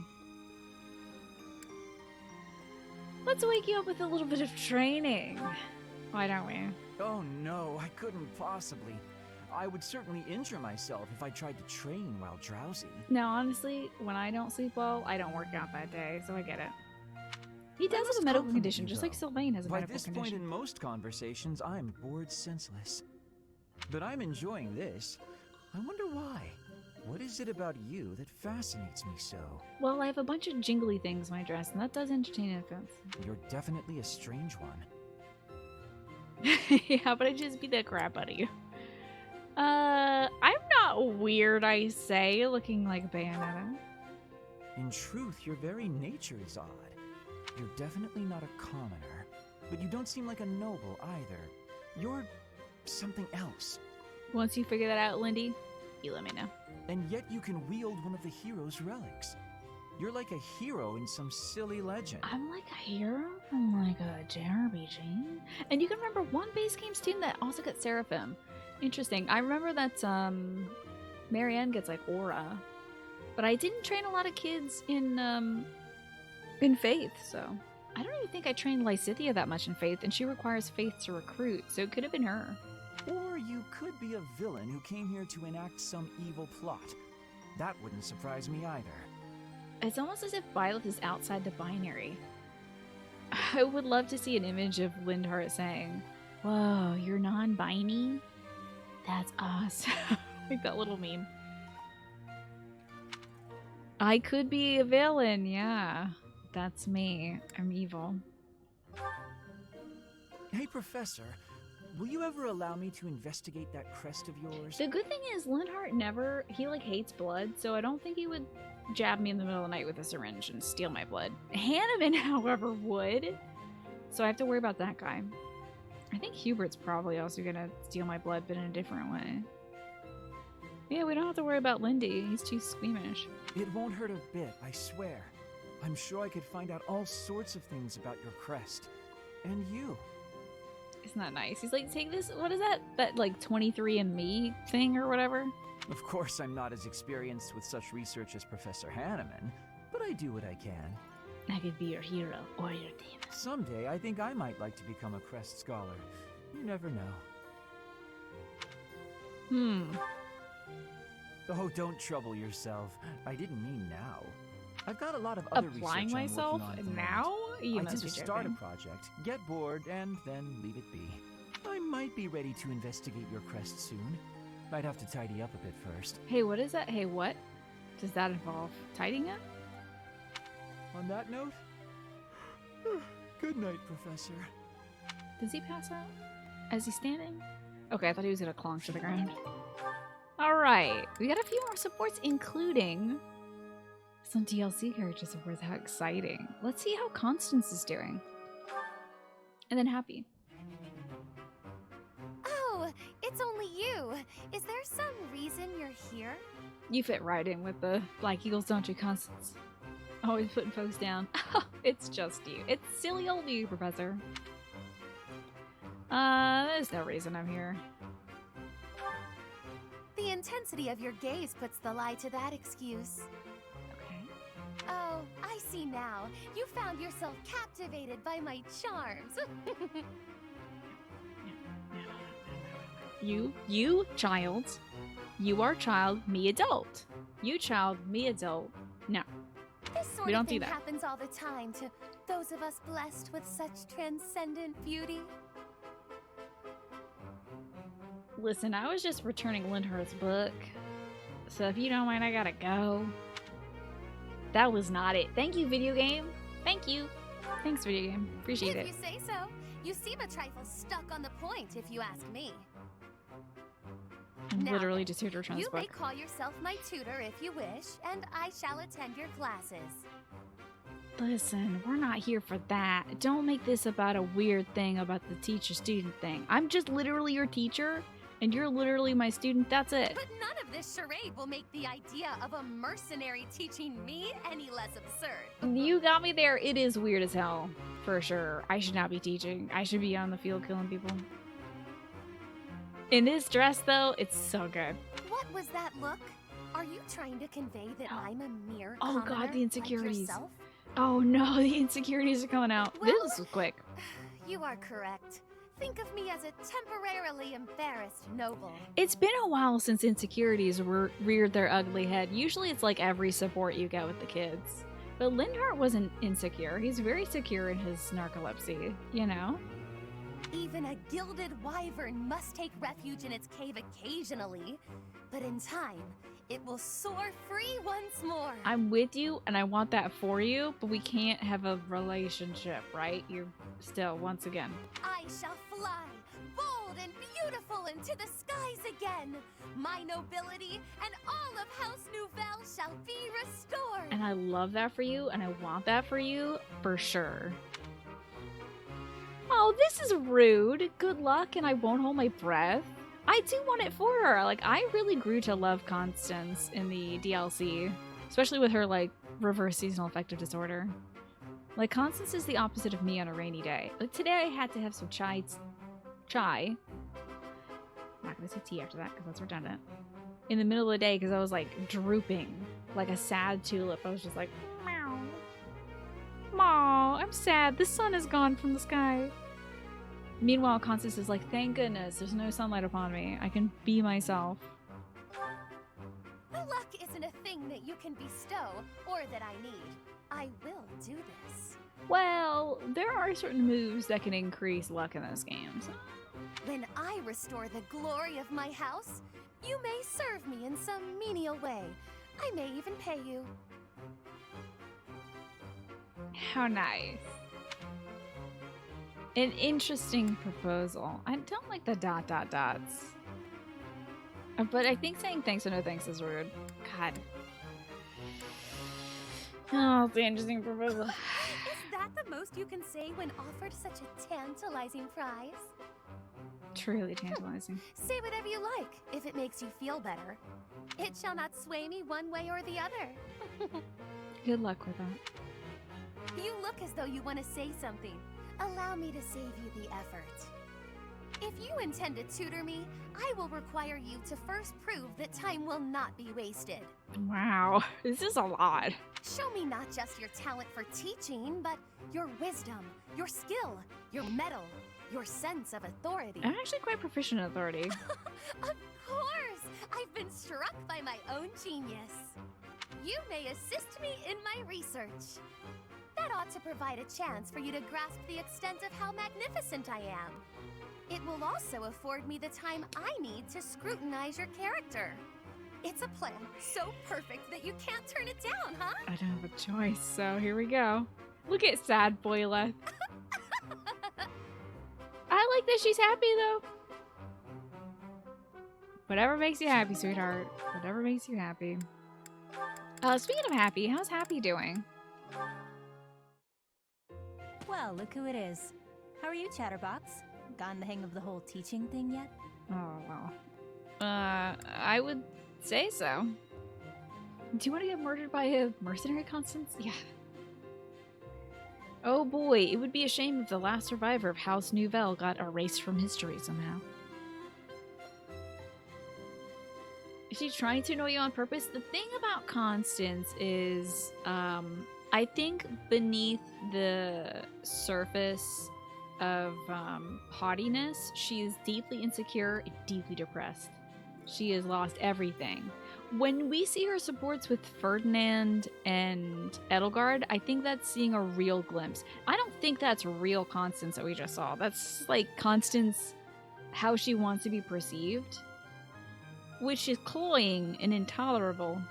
Let's wake you up with a little bit of training. Why don't we? Oh no, I couldn't possibly. I would certainly injure myself if I tried to train while drowsy. Now, honestly, when I don't sleep well, I don't work out that day, so I get it. He does have must a medical compliment condition, you, just like though. Sylvain has a By medical this condition. point in most conversations, I'm bored senseless. But I'm enjoying this. I wonder why. What is it about you that fascinates me so? Well, I have a bunch of jingly things when I dress, and that does entertain an offense. You're definitely a strange one. Yeah, but I just beat the crap out of you. I'm not weird, I say, looking like Bayonetta. In truth, your very nature is odd. You're definitely not a commoner, but you don't seem like a noble either. You're something else. Once you figure that out, Lindy, you let me know. And yet you can wield one of the hero's relics. You're like a hero in some silly legend. I'm like a hero from like a JRPG. And you can remember one base game student that also got Seraphim. Interesting. I remember that Marianne gets like Aura. But I didn't train a lot of kids in Faith, so I don't even think I trained Lysithea that much in Faith, and she requires Faith to recruit, so it could have been her. Or you could be a villain who came here to enact some evil plot. That wouldn't surprise me either. It's almost as if Violet is outside the binary. I would love to see an image of Lindhart saying, "Whoa, you're non-binary? That's awesome." Like that little meme. I could be a villain, yeah. That's me. I'm evil. Hey, Professor. Will you ever allow me to investigate that crest of yours? The good thing is Lindhart never, he like hates blood, so I don't think he would jab me in the middle of the night with a syringe and steal my blood. Hanneman, however, would. So I have to worry about that guy. I think Hubert's probably also gonna steal my blood, but in a different way. Yeah, we don't have to worry about Lindy. He's too squeamish. It won't hurt a bit, I swear. I'm sure I could find out all sorts of things about your crest. And you. Isn't that nice? He's like, take this, what is that? That like 23andMe thing or whatever? Of course, I'm not as experienced with such research as Professor Hanneman, but I do what I can. I could be your hero or your demon. Someday, I think I might like to become a crest scholar. You never know. Oh, don't trouble yourself. I didn't mean now. I've got a lot of other Applying research I'm myself working on at the now? moment. You I must tend be to start a joking. project, get bored, and then leave it be. I might be ready to investigate your crest soon. I'd have to tidy up a bit first. Hey, what is that? Hey, what? Does that involve tidying it? On that note, good night, Professor. Does he pass out? Is he standing? Okay, I thought he was gonna clonk to the ground. Alright, we got a few more supports, including some DLC character supports. How exciting. Let's see how Constance is doing. And then Happy. Oh, it's only you. Is there some reason you're here? You fit right in with the Black Eagles, don't you, Constance? Always putting folks down. It's just you. It's silly old you, Professor. There's no reason I'm here. The intensity of your gaze puts the lie to that excuse. Okay. Oh, I see now. You found yourself captivated by my charms. You, child. You are child, me adult. You child, me adult. No. This sort We of don't do thing that. happens all the time to those of us blessed with such transcendent beauty. Listen, I was just returning Lindhart's book. So if you don't mind, I gotta go. That was not it. Thank you, video game. Thank you. Thanks, video game. Appreciate If it. you say so. You seem a trifle stuck on the point, if you ask me. I'm Now literally just here to return this You may book. call yourself my tutor if you wish, and I shall attend your classes. Listen, we're not here for that. Don't make this about a weird thing about the teacher-student thing. I'm just literally your teacher, and you're literally my student. That's it. But none of this charade will make the idea of a mercenary teaching me any less absurd. You got me there. It is weird as hell, for sure. I should not be teaching. I should be on the field killing people. In this dress, though, it's so good. What was that look? Are you trying to convey that I'm a mere Oh commoner god, the like insecurities. yourself? Oh no, the insecurities are coming out. Well, This was quick. You are correct. think of me as a temporarily embarrassed noble. It's been a while since insecurities reared their ugly head. Usually it's like every support you get with the kids. But Lindhart wasn't insecure. He's very secure in his narcolepsy, you know? Even a gilded wyvern must take refuge in its cave occasionally. But in time, it will soar free once more. I'm with you, and I want that for you, but we can't have a relationship, right? You're still, once again. I shall fly, bold and beautiful into the skies again. My nobility and all of House Nouvelle shall be restored. And I love that for you, and I want that for you, for sure. Oh, this is rude. Good luck, and I won't hold my breath. I do want it for her. Like, I really grew to love Constance in the DLC, especially with her, like, reverse seasonal affective disorder. Like, Constance is the opposite of me on a rainy day. Like, today I had to have some chai. I'm not gonna say tea after that, because that's redundant. In the middle of the day, because I was, like, drooping, like a sad tulip. I was just like, meow. Aw, I'm sad. The sun is gone from the sky. Meanwhile, Constance is like, thank goodness, there's no sunlight upon me. I can be myself. Luck isn't a thing that you can bestow, or that I need. I will do this. Well, there are certain moves that can increase luck in those games. When I restore the glory of my house, you may serve me in some menial way. I may even pay you. How nice. An interesting proposal. I don't like the ... But I think saying thanks or no thanks is rude. God. Oh, it's an interesting proposal. Is that the most you can say when offered such a tantalizing prize? Truly tantalizing. Say whatever you like, if it makes you feel better. It shall not sway me one way or the other. Good luck with that. You look as though you want to say something. Allow me to save you the effort. If you intend to tutor me, I will require you to first prove that time will not be wasted. Wow, this is a lot. Show me not just your talent for teaching, but your wisdom, your skill, your mettle, your sense of authority. I'm actually quite proficient in authority. Of course! I've been struck by my own genius. You may assist me in my research. That ought to provide a chance for you to grasp the extent of how magnificent I am. It will also afford me the time I need to scrutinize your character. It's a plan so perfect that you can't turn it down, huh? I don't have a choice, so here we go. Look at sad Boila. I like that she's happy, though. Whatever makes you happy, sweetheart. Whatever makes you happy. Speaking of happy, how's Happy doing? Well, look who it is. How are you, Chatterbox? Gotten the hang of the whole teaching thing yet? Oh, well. I would say so. Do you want to get murdered by a mercenary, Constance? Yeah. Oh boy, it would be a shame if the last survivor of House Nouvelle got erased from history somehow. Is she trying to annoy you on purpose? The thing about Constance is, I think beneath the surface of haughtiness, she is deeply insecure and deeply depressed. She has lost everything. When we see her supports with Ferdinand and Edelgard, I think that's seeing a real glimpse. I don't think that's real Constance that we just saw. That's like Constance, how she wants to be perceived, which is cloying and intolerable.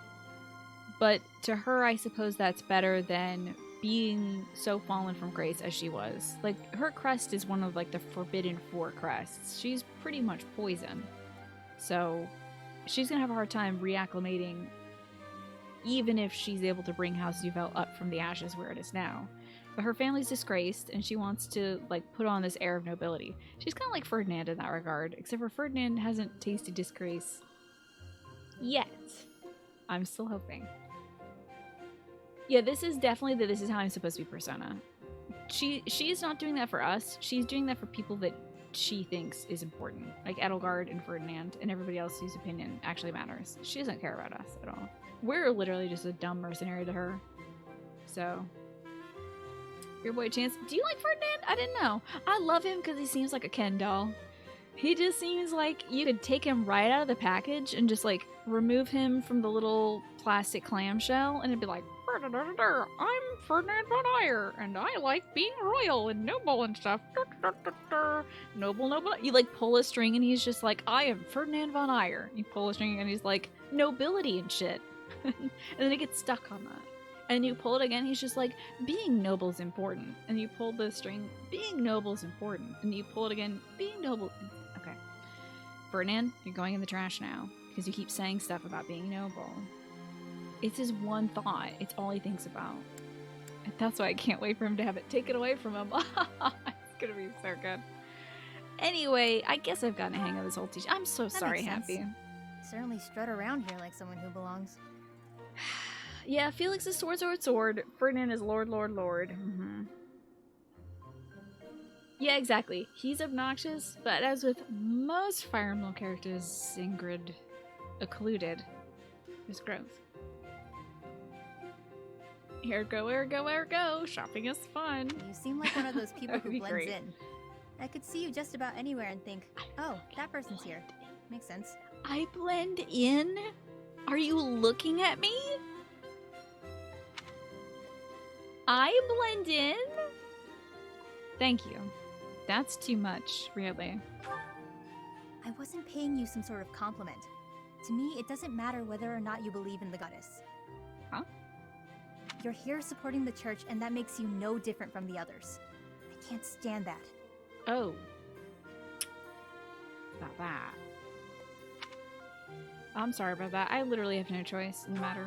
But to her, I suppose that's better than being so fallen from grace as she was. Like, her crest is one of, like, the Forbidden Four crests. She's pretty much poison. So, she's gonna have a hard time reacclimating, even if she's able to bring House Nouvelle up from the ashes where it is now. But her family's disgraced, and she wants to, like, put on this air of nobility. She's kind of like Ferdinand in that regard, except for Ferdinand hasn't tasted disgrace yet. I'm still hoping. Yeah, this is definitely this is how I'm supposed to be Persona. She is not doing that for us. She's doing that for people that she thinks is important. Like Edelgard and Ferdinand and everybody else whose opinion actually matters. She doesn't care about us at all. We're literally just a dumb mercenary to her. So, Your boy Chance. Do you like Ferdinand? I didn't know. I love him because he seems like a Ken doll. He just seems like you could take him right out of the package and just like remove him from the little plastic clamshell and it'd be like, I'm Ferdinand von Ayer and I like being royal and noble and stuff. Noble. You like pull a string and he's just like, I am Ferdinand von Ayer. You pull a string and he's like, nobility and shit. And then it gets stuck on that. And you pull it again, he's just like, being noble is important. And you pull the string, being noble is important. And you pull it again, being noble. Okay. Ferdinand, you're going in the trash now. Because you keep saying stuff about being noble. It's his one thought. It's all he thinks about. And that's why I can't wait for him to have it taken away from him. It's gonna be so good. Anyway, I guess I've gotten a hang of this whole teaching. I'm so sorry, Happy. Certainly strut around here like someone who belongs. Yeah, Felix is sword. Ferdinand is Lord. Mm-hmm. Yeah, exactly. He's obnoxious, but as with most Fire Emblem characters, Ingrid occluded, there's growth. Ergo. Shopping is fun. You seem like one of those people who blends great. in. I could see you just about anywhere and think, oh, that person's here. Makes sense. I blend in? Are you looking at me? I blend in? Thank you. That's too much, really. I wasn't paying you some sort of compliment. To me, it doesn't matter whether or not you believe in the goddess. Huh? You're here supporting the church, and that makes you no different from the others. I can't stand that. Oh. About that. I'm sorry about that. I literally have no choice in the matter.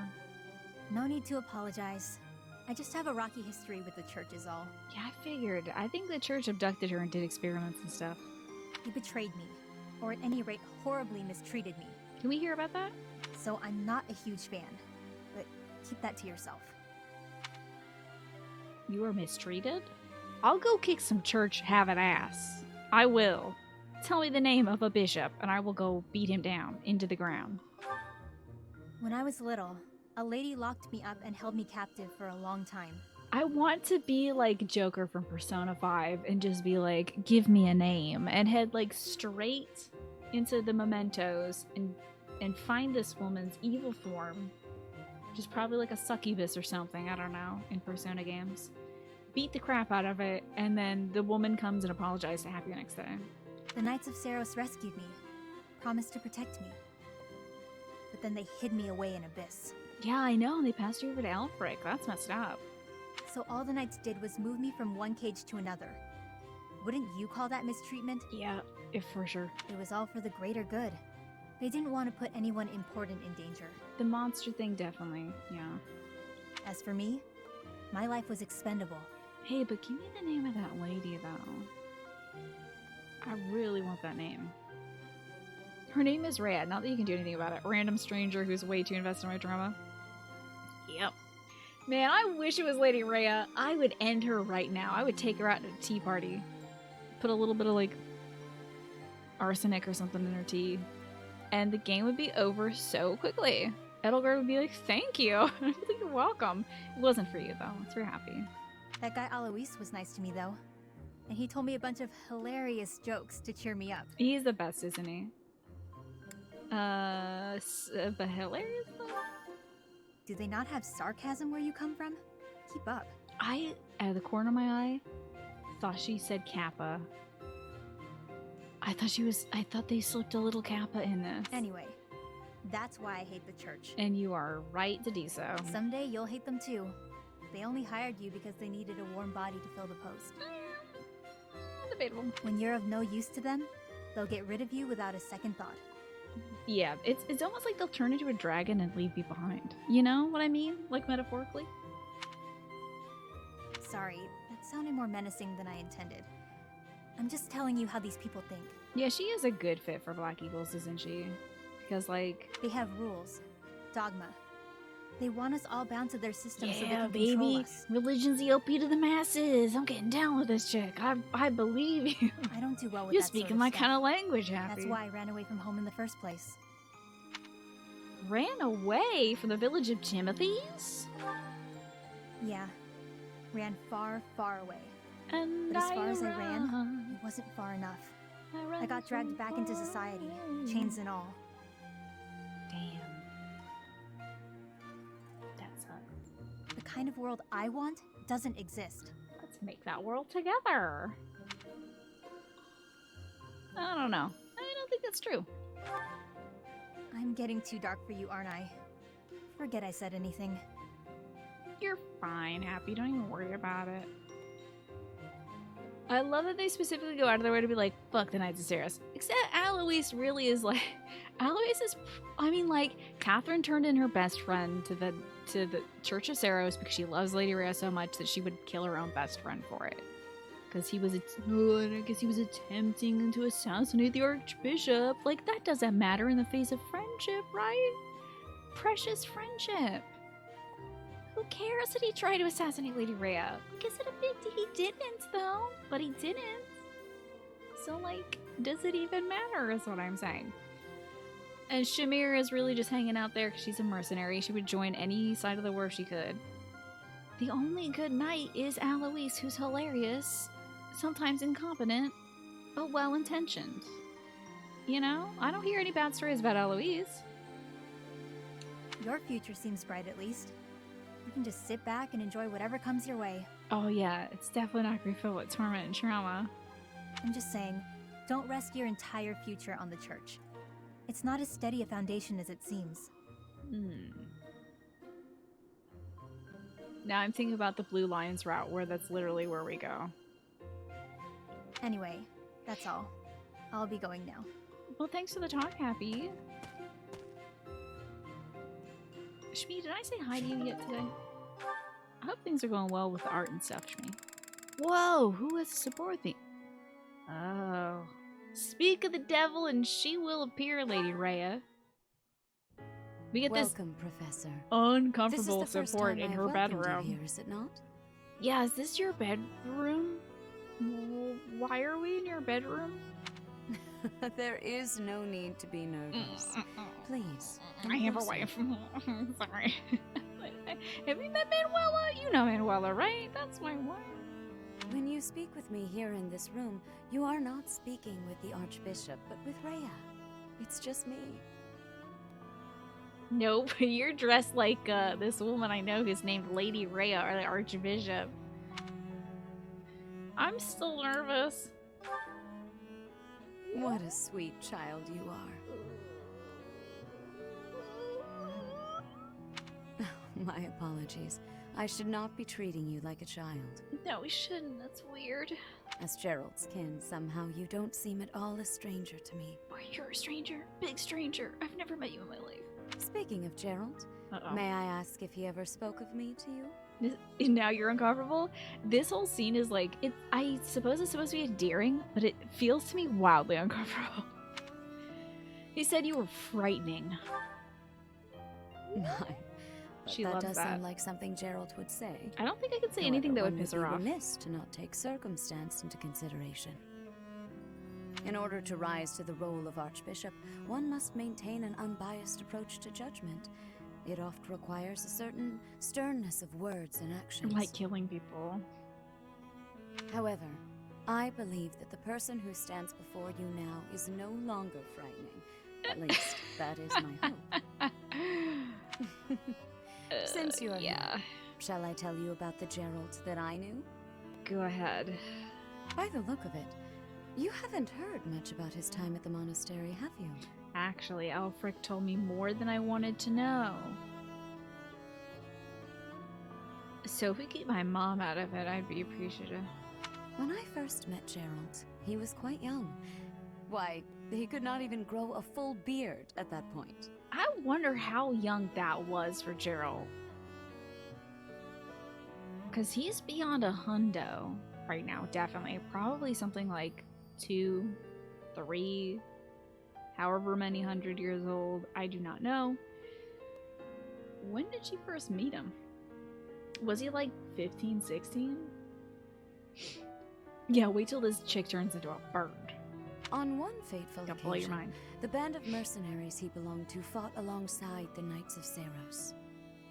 No need to apologize. I just have a rocky history with the church is all. Yeah, I figured. I think the church abducted her and did experiments and stuff. You betrayed me. Or at any rate, horribly mistreated me. Can we hear about that? So I'm not a huge fan. But keep that to yourself. You were mistreated? I'll go kick some church have-it ass. I will. Tell me the name of a bishop, and I will go beat him down into the ground. When I was little, a lady locked me up and held me captive for a long time. I want to be like Joker from Persona 5 and just be like, give me a name, and head like straight into the mementos and find this woman's evil form. Which is probably like a succubus or something, I don't know, in Persona games. Beat the crap out of it, and then the woman comes and apologizes to Happy the next day. The Knights of Saros rescued me, promised to protect me. But then they hid me away in Abyss. Yeah, I know, they passed you over to Alfric. That's messed up. So all the Knights did was move me from one cage to another. Wouldn't you call that mistreatment? Yeah, if for sure. It was all for the greater good. They didn't want to put anyone important in danger. The monster thing, definitely, yeah. As for me, my life was expendable. Hey, but give me the name of that lady, though. I really want that name. Her name is Rhea. Not that you can do anything about it. Random stranger who's way too invested in my drama. Yep. Man, I wish it was Lady Rhea. I would end her right now. I would take her out to a tea party. Put a little bit of, like, arsenic or something in her tea. And the game would be over so quickly. Edelgard would be like, thank you. I'd be like, you're welcome. It wasn't for you, though. It's for Happy. That guy Alois was nice to me, though. And he told me a bunch of hilarious jokes to cheer me up. He's the best, isn't he? But hilarious, though? Do they not have sarcasm where you come from? Keep up. I, out of the corner of my eye, thought she said Kappa. I thought they slipped a little Kappa in this. Anyway, that's why I hate the church. And you are right to do so. Someday you'll hate them too. They only hired you because they needed a warm body to fill the post. Debatable. When you're of no use to them, they'll get rid of you without a second thought. Yeah, it's almost like they'll turn into a dragon and leave you behind. You know what I mean? Like, metaphorically? Sorry, that sounded more menacing than I intended. I'm just telling you how these people think. Yeah, she is a good fit for Black Eagles, isn't she? Because, like... They have rules. Dogma. They want us all bound to their system so they yeah, can control baby. us. Religion's the OP to the masses. I'm getting down with this chick. I believe you. I don't do well with You're that speaking sort of my stuff. kind of language, Happy. That's why I ran away from home in the first place. Ran away from the village of Timothy's? Yeah. ran far, far away. And But as far as I ran, it wasn't far enough. I got dragged back into society, chains and all. Damn. That sucks. The kind of world I want doesn't exist. Let's make that world together. I don't know. I don't think that's true. I'm getting too dark for you, aren't I? Forget I said anything. You're fine, Happy. Don't even worry about it. I love that they specifically go out of their way to be like, fuck the Knights of Ceros. Except Alois really is like... Alois is... I mean, like, Catherine turned in her best friend to the Church of Ceros because she loves Lady Rhea so much that she would kill her own best friend for it. Because he was... I guess he was attempting to assassinate the Archbishop. Like, that doesn't matter in the face of friendship, right? Precious friendship. Who cares that he tried to assassinate Lady Rhea? Like, is it a big deal? He didn't, though. But he didn't. So, like, does it even matter is what I'm saying. And Shamir is really just hanging out there because she's a mercenary. She would join any side of the war she could. The only good knight is Alois, who's hilarious, sometimes incompetent, but well-intentioned. You know? I don't hear any bad stories about Alois. Your future seems bright, at least. You can just sit back and enjoy whatever comes your way. Oh yeah, it's definitely not going to be filled with torment and trauma. I'm just saying, don't rest your entire future on the church. It's not as steady a foundation as it seems. Now I'm thinking about the Blue Lions route, where that's literally where we go. Anyway, that's all. I'll be going now. Well, thanks for the talk, Happy. Shmi, did I say hi to you yet today? I hope things are going well with the art and stuff, Shmi. Whoa, who has to support me? Oh. Speak of the devil and she will appear, Lady Rhea. We get Welcome, Professor. Uncomfortable This is the first support time in I her have welcomed bedroom. you here, is it not? Yeah, is this your bedroom? Why are we in your bedroom? There is no need to be nervous. Please. I have a wife. Sorry. Have you met Manuela? You know Manuela, right? That's my wife. When you speak with me here in this room, you are not speaking with the Archbishop, but with Rhea. It's just me. Nope, you're dressed like this woman I know who's named Lady Rhea, or the Archbishop. I'm still nervous. What a sweet child you are. My apologies. I should not be treating you like a child. No, we shouldn't. That's weird. As Gerald's kin, somehow you don't seem at all a stranger to me. Why, you're a stranger. Big stranger. I've never met you in my life. Speaking of Gerald, may I ask if he ever spoke of me to you? Now you're uncomfortable? This whole scene is like, I suppose it's supposed to be endearing, but it feels to me wildly uncomfortable. He said you were frightening. My. But She that loves does that. sound like something Gerald would say. I don't think I could say anything that would piss her off. One would be remiss to not take circumstance into consideration. In order to rise to the role of Archbishop, one must maintain an unbiased approach to judgment. It oft requires a certain sternness of words and actions. Like killing people. However, I believe that the person who stands before you now is no longer frightening. At least, that is my hope. Since you're here, shall I tell you about the Gerald that I knew? Go ahead. By the look of it, you haven't heard much about his time at the monastery, have you? Actually, Alfric told me more than I wanted to know. So if we keep my mom out of it, I'd be appreciative. When I first met Gerald, he was quite young. Why, he could not even grow a full beard at that point. I wonder how young that was for Gerald. Because he's beyond a hundo right now, definitely. Probably something like 2, 3, however many 100 years old. I do not know. When did she first meet him? Was he like 15, 16? Yeah, wait till this chick turns into a bird. On one fateful Don't blow your occasion, mind. the band of mercenaries he belonged to fought alongside the Knights of Ceros.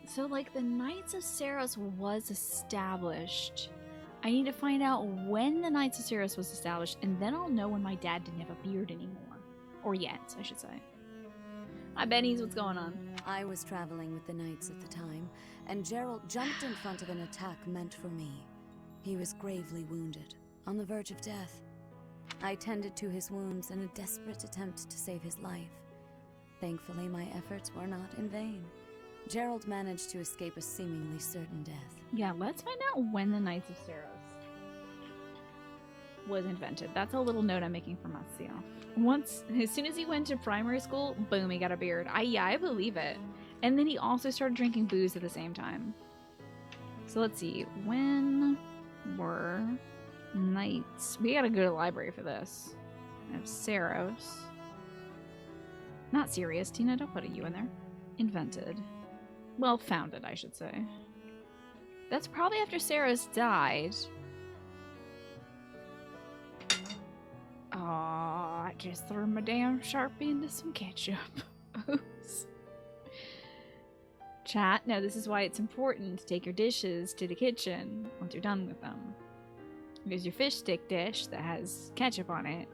So, like, the Knights of Saros was established. I need to find out when the Knights of Saros was established, and then I'll know when my dad didn't have a beard anymore. Or yet, I should say. Hi, Benny's. What's going on? I was traveling with the Knights at the time, and Gerald jumped in front of an attack meant for me. He was gravely wounded, on the verge of death. I tended to his wounds in a desperate attempt to save his life. Thankfully, my efforts were not in vain. Gerald managed to escape a seemingly certain death. Yeah, let's find out when the Knights of Saros was invented. That's a little note I'm making for Matsio. As soon as he went to primary school, boom, he got a beard. I believe it. And then he also started drinking booze at the same time. So let's see. When were Knights? We gotta go to the library for this. I have Saros. Not serious, Tina. Don't put a U in there. Invented. Well, founded, I should say. That's probably after Saros died. Aw, I just threw my damn Sharpie into some ketchup. Oops. Chat, no, this is why it's important to take your dishes to the kitchen once you're done with them. Because your fish stick dish that has ketchup on it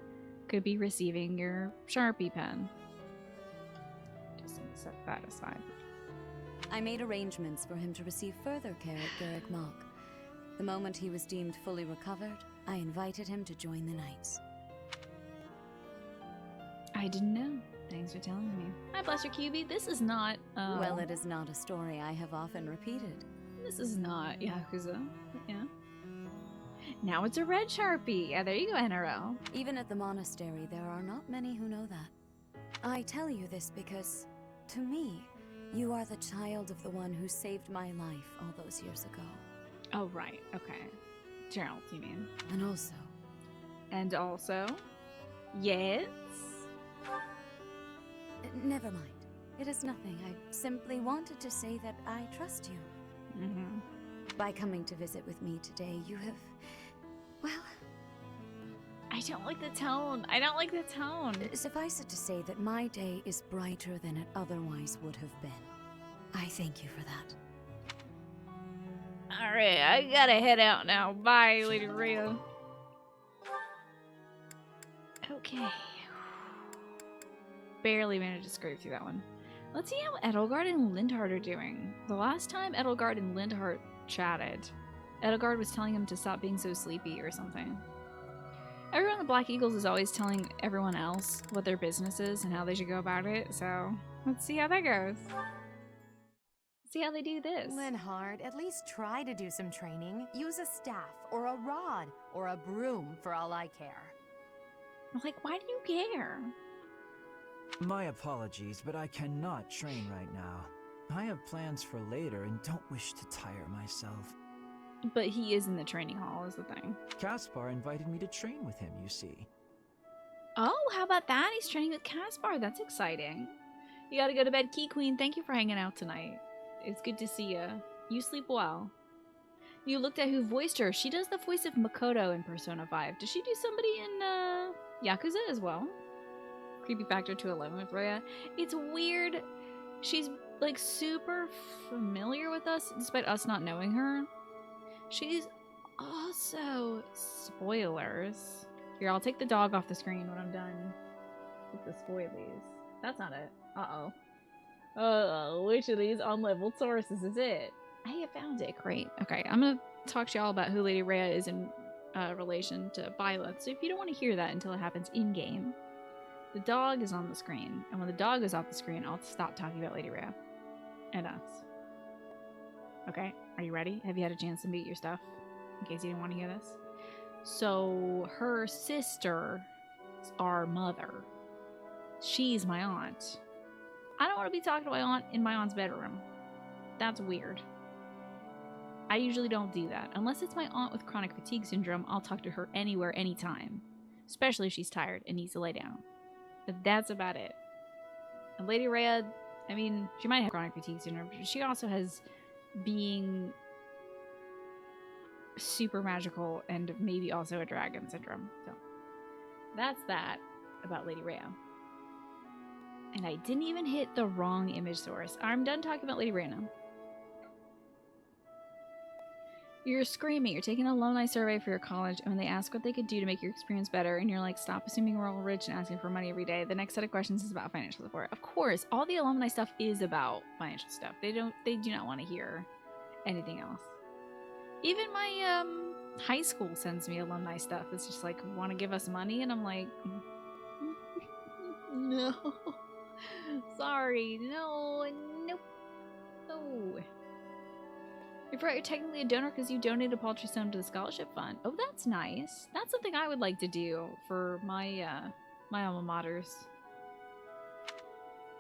could be receiving your Sharpie pen. Just set that aside. I made arrangements for him to receive further care at Garrick Mach. The moment he was deemed fully recovered, I invited him to join the Knights. I didn't know. Thanks for telling me. Hi, Blaster QB. This is not, Well, it is not a story I have often repeated. This is not Yakuza. Yeah. Now it's a red Sharpie. Yeah, there you go, NRL. Even at the monastery, there are not many who know that. I tell you this because, to me, you are the child of the one who saved my life all those years ago. Oh, right. Okay. Gerald, you mean? And also. And also? Yes? Never mind. It is nothing. I simply wanted to say that I trust you. Mm-hmm. By coming to visit with me today, you have... well... I don't like the tone. I don't like the tone. Suffice it to say that my day is brighter than it otherwise would have been. I thank you for that. Alright, I gotta head out now. Bye, Lady Rhea. Okay. Barely managed to scrape through that one. Let's see how Edelgard and Lindhart are doing. The last time Edelgard and Lindhart chatted, Edelgard was telling him to stop being so sleepy or something. Everyone at Black Eagles is always telling everyone else what their business is and how they should go about it, so let's see how that goes. See how they do this. Linhart, at least try to do some training. Use a staff, or a rod, or a broom for all I care. Like, why do you care? My apologies, but I cannot train right now. I have plans for later and don't wish to tire myself. But he is in the training hall, is the thing. Caspar invited me to train with him, you see. Oh, how about that? He's training with Caspar. That's exciting. You gotta go to bed, Key Queen. Thank you for hanging out tonight. It's good to see you. You sleep well. You looked at who voiced her. She does the voice of Makoto in Persona 5. Does she do somebody in Yakuza as well? Creepy factor to 11 with Rhea. It's weird. She's like super familiar with us despite us not knowing her. She's also spoilers. Here, I'll take the dog off the screen when I'm done with the spoilies. That's not it. Uh-oh. Which of these unleveled sources is it? I have found it. Great. Okay, I'm gonna talk to y'all about who Lady Rhea is in relation to Byleth. So if you don't want to hear that until it happens in-game, the dog is on the screen. And when the dog is off the screen, I'll stop talking about Lady Rhea. And us. Okay, are you ready? Have you had a chance to meet your stuff? In case you didn't want to hear this. So, her sister is our mother. She's my aunt. I don't want to be talking to my aunt in my aunt's bedroom. That's weird. I usually don't do that. Unless it's my aunt with chronic fatigue syndrome, I'll talk to her anywhere, anytime. Especially if she's tired and needs to lay down. But that's about it. And Lady Rhea, I mean, she might have chronic fatigue syndrome, but she also has being super magical and maybe also a dragon syndrome. So that's that about Lady Rhea. And I didn't even hit the wrong image source. I'm done talking about Lady Rhea now. You're screaming. You're taking an alumni survey for your college, and when they ask what they could do to make your experience better, and you're like, stop assuming we're all rich and asking for money every day. The next set of questions is about financial support. Of course, all the alumni stuff is about financial stuff. They do not want to hear anything else. Even my high school sends me alumni stuff. It's just like, want to give us money? And I'm like, no. Sorry. No. Nope. No. You're right, you're technically a donor because you donated a paltry sum to the scholarship fund. Oh, that's nice. That's something I would like to do for my my alma maters.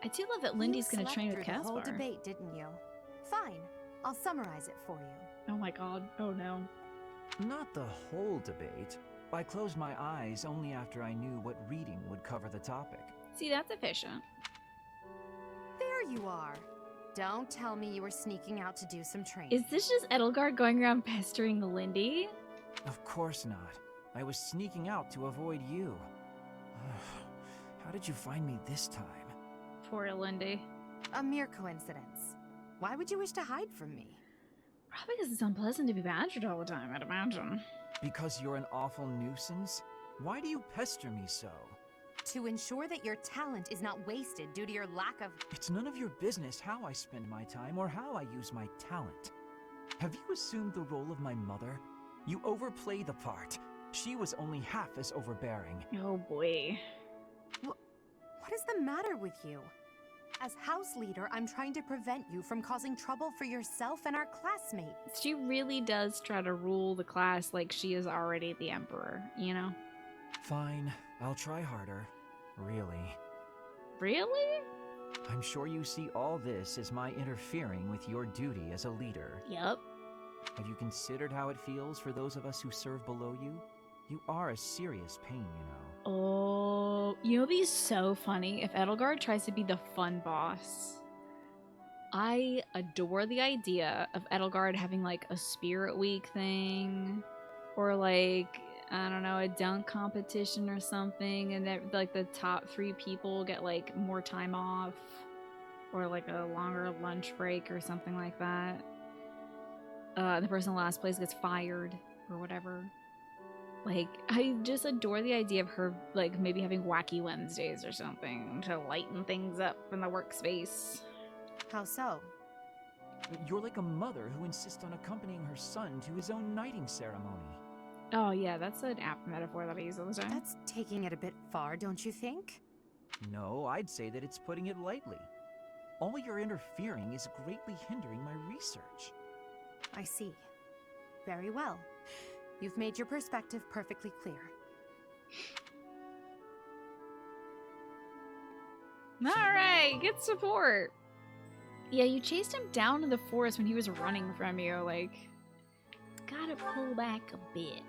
I do love that Lindy's going to train with You slept through the whole Caspar. debate, didn't you? Fine. I'll summarize it for you. Oh my god. Oh no. Not the whole debate. I closed my eyes only after I knew what reading would cover the topic. See, that's efficient. There you are. Don't tell me you were sneaking out to do some training. Is this just Edelgard going around pestering Lindy? Of course not. I was sneaking out to avoid you. How did you find me this time? Poor Lindy. A mere coincidence. Why would you wish to hide from me? Probably because it's unpleasant to be badgered all the time, I'd imagine. Because you're an awful nuisance? Why do you pester me so? To ensure that your talent is not wasted due to your lack of... It's none of your business how I spend my time or how I use my talent. Have you assumed the role of my mother? You overplay the part. She was only half as overbearing. Oh boy. What is the matter with you? As house leader, I'm trying to prevent you from causing trouble for yourself and our classmates. She really does try to rule the class like she is already the emperor, you know? Fine, I'll try harder. Really. Really? I'm sure you see all this as my interfering with your duty as a leader. Yep. Have you considered how it feels for those of us who serve below you? You are a serious pain, you know. Oh, you know, it'd be so funny if Edelgard tries to be the fun boss. I adore the idea of Edelgard having like a spirit week thing, or like, I don't know, a dunk competition or something, and that like the top 3 people get like more time off, or like a longer lunch break or something like that. The person in last place gets fired or whatever. Like, I just adore the idea of her, like, maybe having wacky Wednesdays or something to lighten things up in the workspace. How so? You're like a mother who insists on accompanying her son to his own knighting ceremony. Oh yeah, that's an apt metaphor that I use all the time. That's taking it a bit far, don't you think? No, I'd say that it's putting it lightly. All your interfering is greatly hindering my research. I see. Very well. You've made your perspective perfectly clear. Alright, good support. Yeah, you chased him down in the forest when he was running from you, like... Gotta pull back a bit,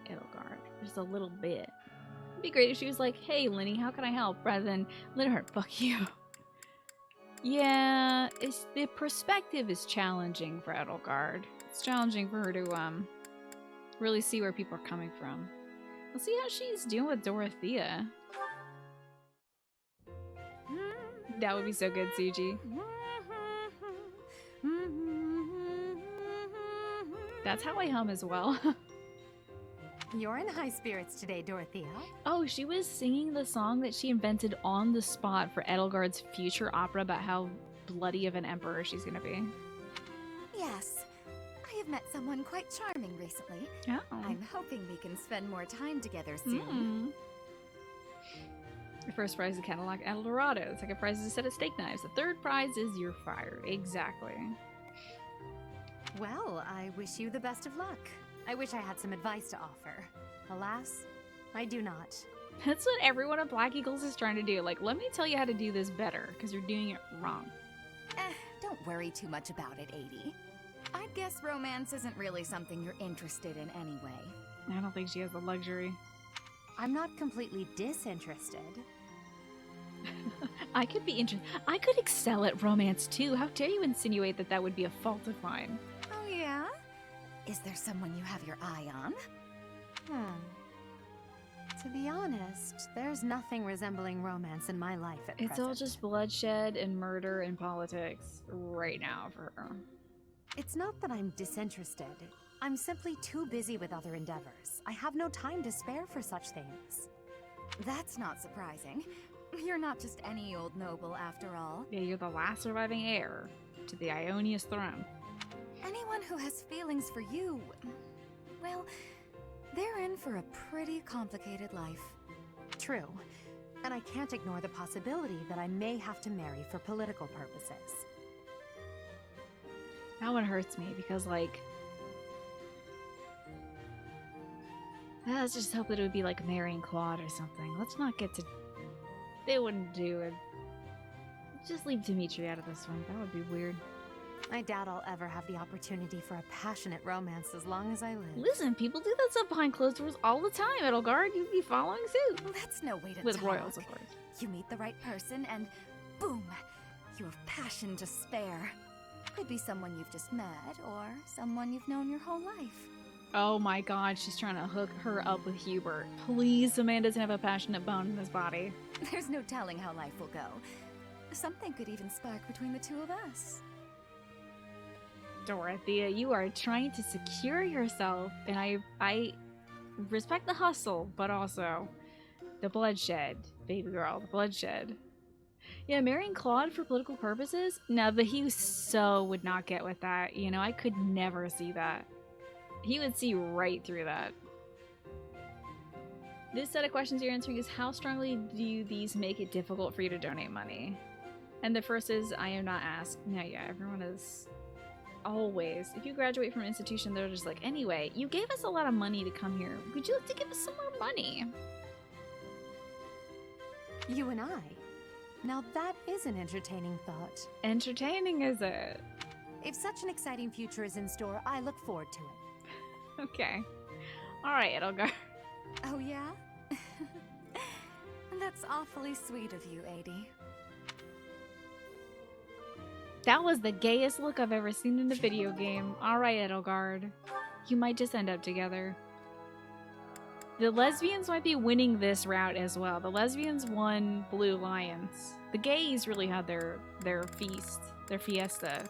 Edelgard. Just a little bit. It'd be great if she was like, hey, Linny, how can I help? Rather than, let her fuck you. Yeah, the perspective is challenging for Edelgard. It's challenging for her to, really see where people are coming from. Let's see how she's doing with Dorothea. That would be so good, Suji. That's how I hum as well. You're in high spirits today, Dorothea. Oh, she was singing the song that she invented on the spot for Edelgard's future opera about how bloody of an emperor she's gonna be. Yes. I have met someone quite charming recently. Oh. I'm hoping we can spend more time together soon. Your first prize is a Cadillac Eldorado. The second prize is a set of steak knives. The third prize is you're fired. Exactly. Well, I wish you the best of luck. I wish I had some advice to offer. Alas, I do not. That's what everyone at Black Eagles is trying to do. Like, let me tell you how to do this better, because you're doing it wrong. Don't worry too much about it, 80. I'd guess romance isn't really something you're interested in anyway. I don't think she has the luxury. I'm not completely disinterested. I could be interested. I could excel at romance too. How dare you insinuate that that would be a fault of mine? Oh yeah? Is there someone you have your eye on? To be honest, there's nothing resembling romance in my life at It's present. all just bloodshed and murder and politics right now for her. It's not that I'm disinterested. I'm simply too busy with other endeavors. I have no time to spare for such things. That's not surprising. You're not just any old noble after all. Yeah, you're the last surviving heir to the Ionia's throne. Anyone who has feelings for you, well, they're in for a pretty complicated life. True. And I can't ignore the possibility that I may have to marry for political purposes. That one hurts me because, like, let's just hope that it would be like marrying Claude or something. Let's not get to. They wouldn't do it. Just leave Dimitri out of this one. That would be weird. I doubt I'll ever have the opportunity for a passionate romance as long as I live. Listen, people do that stuff behind closed doors all the time, Edelgard. You'd be following suit. That's no way to With talk. royals, of course. You meet the right person and boom, you have passion to spare. Could be someone you've just met or someone you've known your whole life. Oh my god, she's trying to hook her up with Hubert. Please, the man doesn't have a passionate bone in his body. There's no telling how life will go. Something could even spark between the two of us. Dorothea, you are trying to secure yourself, and I respect the hustle, but also the bloodshed, baby girl, the bloodshed. Yeah, marrying Claude for political purposes? No, but he so would not get with that. You know, I could never see that. He would see right through that. This set of questions you're answering is, how strongly do these make it difficult for you to donate money? And the first is, I am not asked. No, yeah, everyone is always. If you graduate from an institution, they're just like, anyway, you gave us a lot of money to come here. Would you like to give us some more money? You and I. Now that is an entertaining thought. Entertaining, is it? If such an exciting future is in store, I look forward to it. Okay. Alright, Edelgard. Oh yeah? That's awfully sweet of you, Adie. That was the gayest look I've ever seen in a video game. Alright, Edelgard. You might just end up together. The lesbians might be winning this route as well. The lesbians won Blue Lions. The gays really had their feast, their fiesta,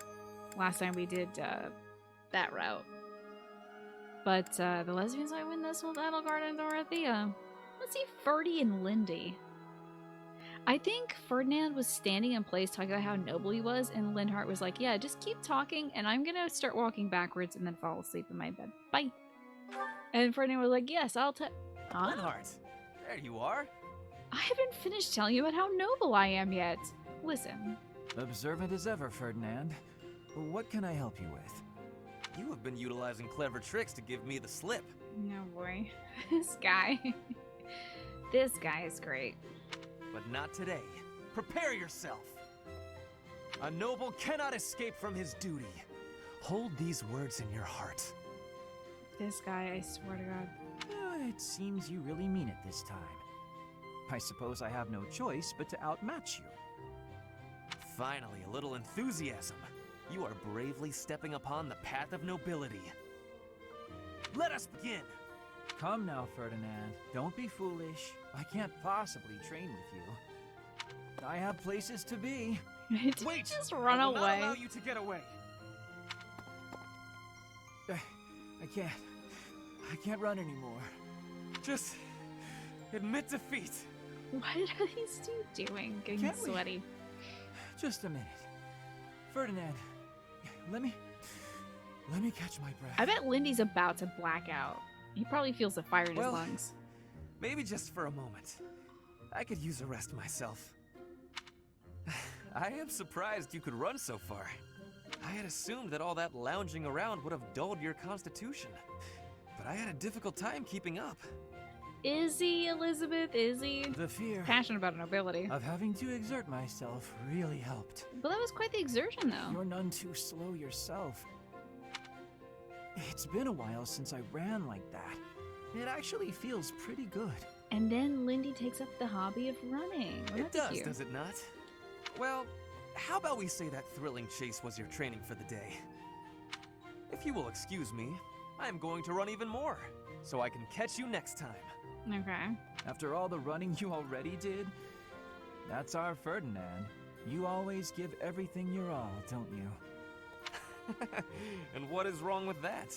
last time we did that route. But the lesbians might win this one with Edelgard and Dorothea. Let's see Ferdy and Lindy. I think Ferdinand was standing in place talking about how noble he was, and Lindhart was like, yeah, just keep talking, and I'm gonna start walking backwards and then fall asleep in my bed. Bye. And Ferdinand was like, yes, I'll tell. Huh? Lindhart, there you are. I haven't finished telling you about how noble I am yet. Listen. Observant as ever, Ferdinand. What can I help you with? You have been utilizing clever tricks to give me the slip. No boy. This guy. This guy is great. But not today. Prepare yourself. A noble cannot escape from his duty. Hold these words in your heart. This guy, I swear to God. It seems you really mean it this time. I suppose I have no choice but to outmatch you. Finally, a little enthusiasm. You are bravely stepping upon the path of nobility. Let us begin! Come now, Ferdinand. Don't be foolish. I can't possibly train with you. I have places to be. Wait! Just run I will away. not allow you to get away. I can't run anymore. Just admit defeat. What are these two doing? Getting Can't we- sweaty. Just a minute. Ferdinand, let me catch my breath. I bet Lindy's about to black out. He probably feels the fire in his lungs. Maybe just for a moment. I could use a rest myself. I am surprised you could run so far. I had assumed that all that lounging around would have dulled your constitution. But I had a difficult time keeping up. Is he, Elizabeth? Is he? The fear Passionate about nobility. of having to exert myself really helped. But that was quite the exertion, though. You're none too slow yourself. It's been a while since I ran like that. It actually feels pretty good. And then Lindy takes up the hobby of running. Well, It that's does, cute. does it not? Well, how about we say that thrilling chase was your training for the day? If you will excuse me, I am going to run even more, so I can catch you next time. Okay. After all the running you already did, that's our Ferdinand. You always give everything your all, don't you? And what is wrong with that?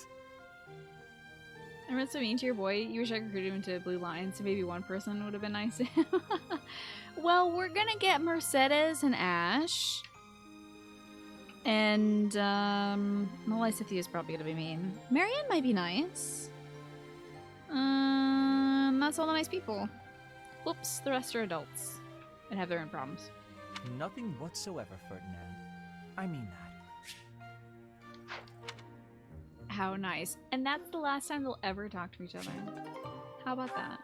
I mean, so mean to your boy. You wish I recruited him to Blue Lion, so maybe one person would have been nice to him. Well, we're gonna get Mercedes and Ash. And, Lysithea is probably gonna be mean. Marianne might be nice. That's all the nice people. Whoops, the rest are adults. And have their own problems. Nothing whatsoever, Ferdinand. I mean that. How nice. And that's the last time they'll ever talk to each other. How about that?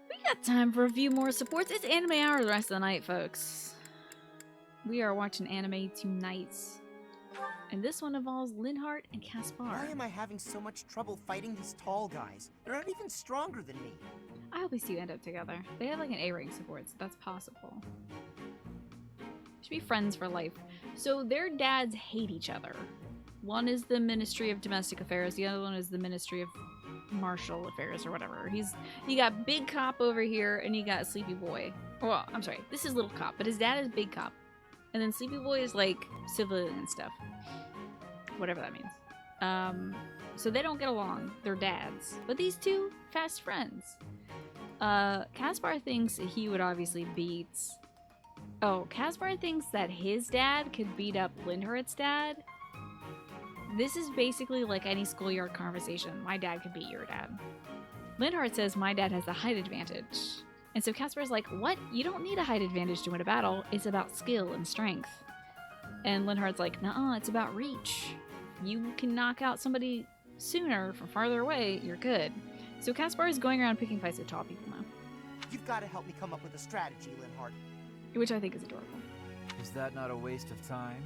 We got time for a few more supports. It's anime hour the rest of the night, folks. We are watching anime tonight. And this one involves Linhardt and Caspar. Why am I having so much trouble fighting these tall guys? They're not even stronger than me. I hope these two end up together. They have like an A-rank support, so that's possible. Should be friends for life. So their dads hate each other. One is the Ministry of Domestic Affairs, the other one is the Ministry of Martial Affairs or whatever. You got Big Cop over here and you got Sleepy Boy. Well, I'm sorry, this is Little Cop, but his dad is Big Cop. And then Sleepy Boy is like civilian stuff. Whatever that means. So they don't get along. They're dads. But these two, fast friends. Caspar thinks he would obviously beat... Oh, Caspar thinks that his dad could beat up Linhardt's dad. This is basically like any schoolyard conversation. My dad could beat your dad. Linhardt says my dad has the height advantage. And so Caspar's like, what? You don't need a height advantage to win a battle. It's about skill and strength. And Linhardt's like, nuh-uh, it's about reach. You can knock out somebody sooner from farther away, you're good. So Caspar is going around picking fights with tall people now. You've got to help me come up with a strategy, Linhardt. Which I think is adorable. Is that not a waste of time?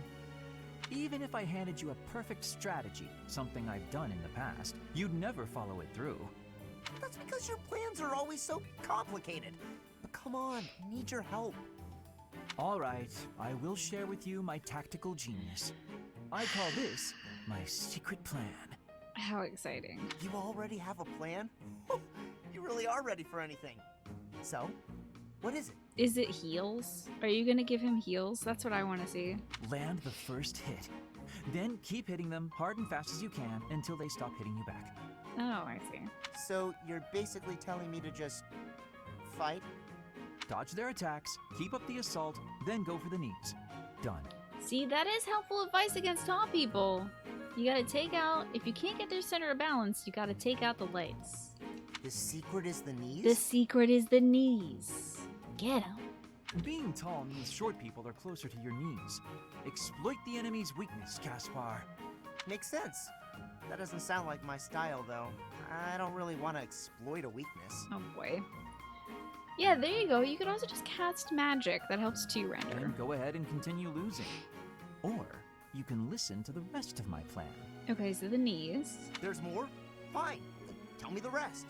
Even if I handed you a perfect strategy, something I've done in the past, you'd never follow it through. That's because your plans are always so complicated. But come on, I need your help. All right, I will share with you my tactical genius. I call this my secret plan. How exciting. You already have a plan? You really are ready for anything. So, what is it? Is it heals? Are you gonna give him heals? That's what I want to see. Land the first hit. Then keep hitting them hard and fast as you can until they stop hitting you back. Oh, I see. So, you're basically telling me to just... fight? Dodge their attacks, keep up the assault, then go for the knees. Done. See, that is helpful advice against tall people. You gotta take out... If you can't get their center of balance, you gotta take out the legs. The secret is the knees? The secret is the knees. Get 'em. Being tall means short people are closer to your knees. Exploit the enemy's weakness, Caspar. Makes sense. That doesn't sound like my style, though. I don't really want to exploit a weakness. Oh boy. Yeah, there you go. You could also just cast magic. That helps too, render. Then go ahead and continue losing. Or you can listen to the rest of my plan. Okay, so the knees. There's more? Fine. Tell me the rest.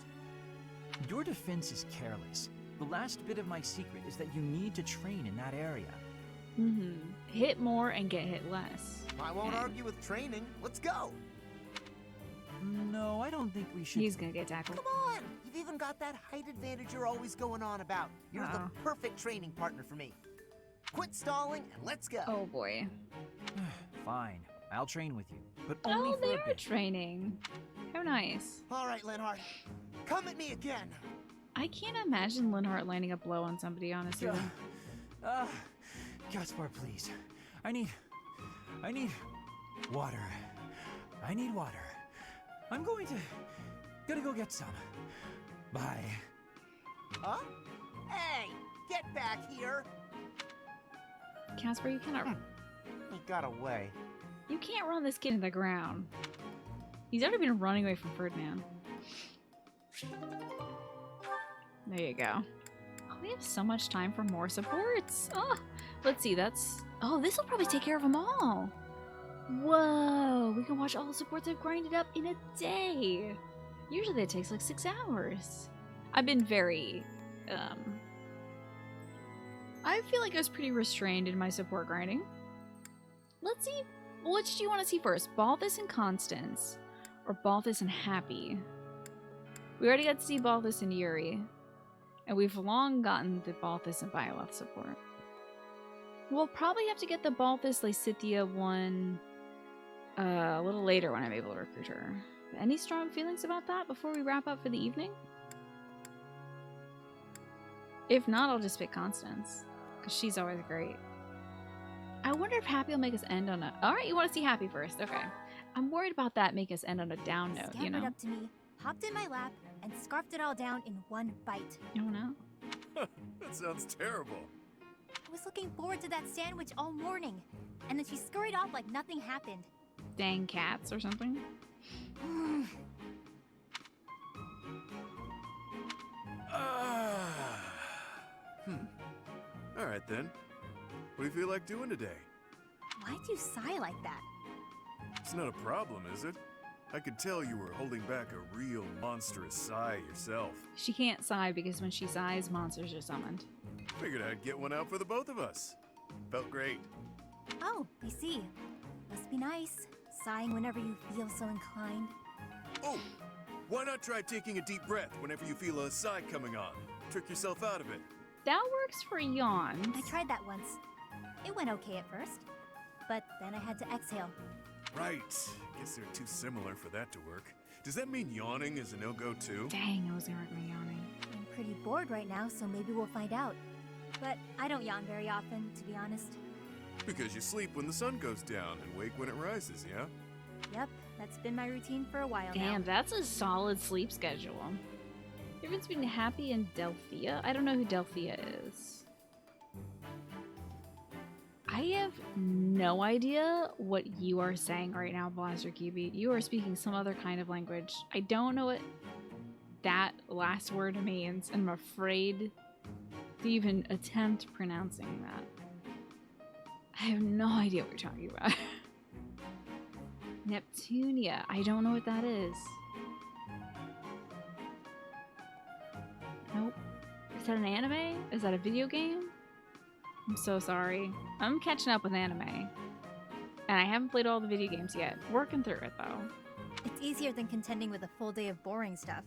Your defense is careless. The last bit of my secret is that you need to train in that area. Mm-hmm. Hit more and get hit less. I won't argue with training. Let's go. No, I don't think we should. He's gonna get tackled. Come on! You've even got that height advantage you're always going on about. You're the perfect training partner for me. Quit stalling and let's go. Oh boy. Fine, I'll train with you, but only for a they are bit. training. How nice. All right, Linhardt. Come at me again. I can't imagine Linhardt landing a blow on somebody, honestly. Caspar, please. I need water. I need water. I'm gonna go get some. Bye. Huh? Hey, get back here. Caspar, you cannot... He got away. You can't run this kid in the ground. He's already been running away from Ferdinand. There you go. Oh, we have so much time for more supports. Oh, let's see, that's... Oh, this will probably take care of them all. Whoa, we can watch all the supports I've grinded up in a day. Usually that takes like 6 hours. I've been very, I feel like I was pretty restrained in my support grinding. Let's see, which do you want to see first? Balthus and Constance, or Balthus and Happy? We already got to see Balthus and Yuri, and we've long gotten the Balthus and Byleth support. We'll probably have to get the Balthus Lysithea one a little later when I'm able to recruit her. Any strong feelings about that before we wrap up for the evening? If not, I'll just pick Constance, because she's always great. I wonder if Happy will make us end on a... Alright, you want to see Happy first. Okay. I'm worried about that make us end on a down note, you know? Scampered up to me, hopped in my lap, and scarfed it all down in one bite. Oh no. That sounds terrible. I was looking forward to that sandwich all morning, and then she scurried off like nothing happened. Dang cats or something? Alright then. What do you feel like doing today? Why'd you sigh like that? It's not a problem, is it? I could tell you were holding back a real monstrous sigh yourself. She can't sigh because when she sighs, monsters are summoned. Figured I'd get one out for the both of us. Felt great. Oh, I see. Must be nice, sighing whenever you feel so inclined. Oh! Why not try taking a deep breath whenever you feel a sigh coming on? Trick yourself out of it. That works for yawns. I tried that once. It went okay at first, but then I had to exhale. Right. Guess they're too similar for that to work. Does that mean yawning is a no-go too? Dang, I was gonna recommend yawning. I'm pretty bored right now, so maybe we'll find out. But I don't yawn very often, to be honest. Because you sleep when the sun goes down and wake when it rises, yeah? Yep, that's been my routine for a while now. Damn, that's a solid sleep schedule. Difference between Happy and Delphia? I don't know who Delphia is. I have no idea what you are saying right now, Blaster QB. You are speaking some other kind of language. I don't know what that last word means, and I'm afraid to even attempt pronouncing that. I have no idea what you're talking about. Neptunia. I don't know what that is. Nope. Is that an anime? Is that a video game? I'm so sorry. I'm catching up with anime. And I haven't played all the video games yet. Working through it, though. It's easier than contending with a full day of boring stuff.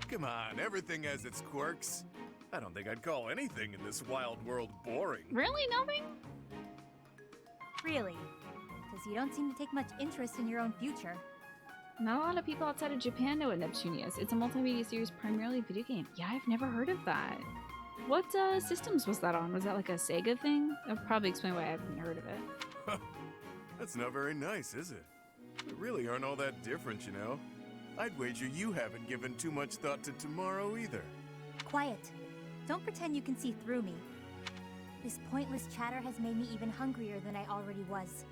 Come on, everything has its quirks. I don't think I'd call anything in this wild world boring. Really? Nothing? Really? Because you don't seem to take much interest in your own future. Not a lot of people outside of Japan know what Neptunia is. It's a multimedia series, primarily video game. Yeah, I've never heard of that. What systems was that on? Was that like a Sega thing? That would probably explain why I haven't heard of it. That's not very nice, is it? We really aren't all that different, you know? I'd wager you haven't given too much thought to tomorrow either. Quiet. Don't pretend you can see through me. This pointless chatter has made me even hungrier than I already was.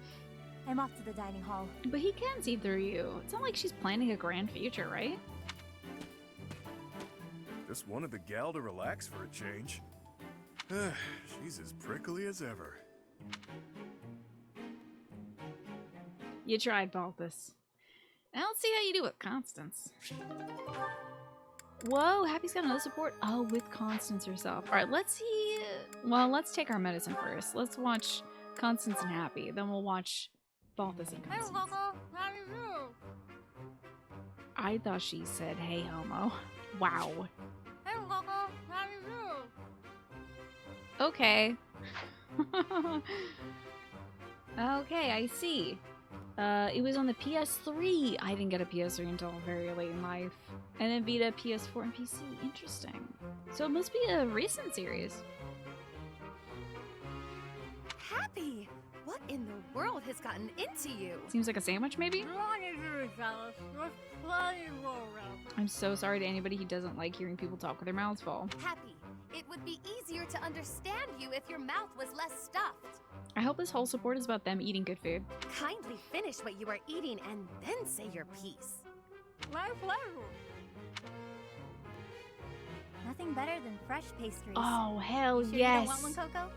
I'm off to the dining hall. But he can see through you. It's not like she's planning a grand future, right? Just wanted the gal to relax for a change. She's as prickly as ever. You tried, Balthus. Now let's see how you do with Constance. Whoa, Happy's got another support. Oh, with Constance herself. All right, let's see. Well, let's take our medicine first. Let's watch Constance and Happy. Then we'll watch Balthus and Constance. I thought she said, hey, homo. Wow. Okay. Okay, I see. It was on the PS3. I didn't get a PS3 until very late in life. And then Vita, PS4, and PC. Interesting. So it must be a recent series. Happy! What in the world has gotten into you? Seems like a sandwich, maybe? I'm so sorry to anybody who doesn't like hearing people talk with their mouths full. Happy, it would be easier to understand you if your mouth was less stuffed. I hope this whole support is about them eating good food. Kindly finish what you are eating and then say your piece. My pleasure. Nothing better than fresh pastries. Oh, hell you sure yes. You don't want one, Coco?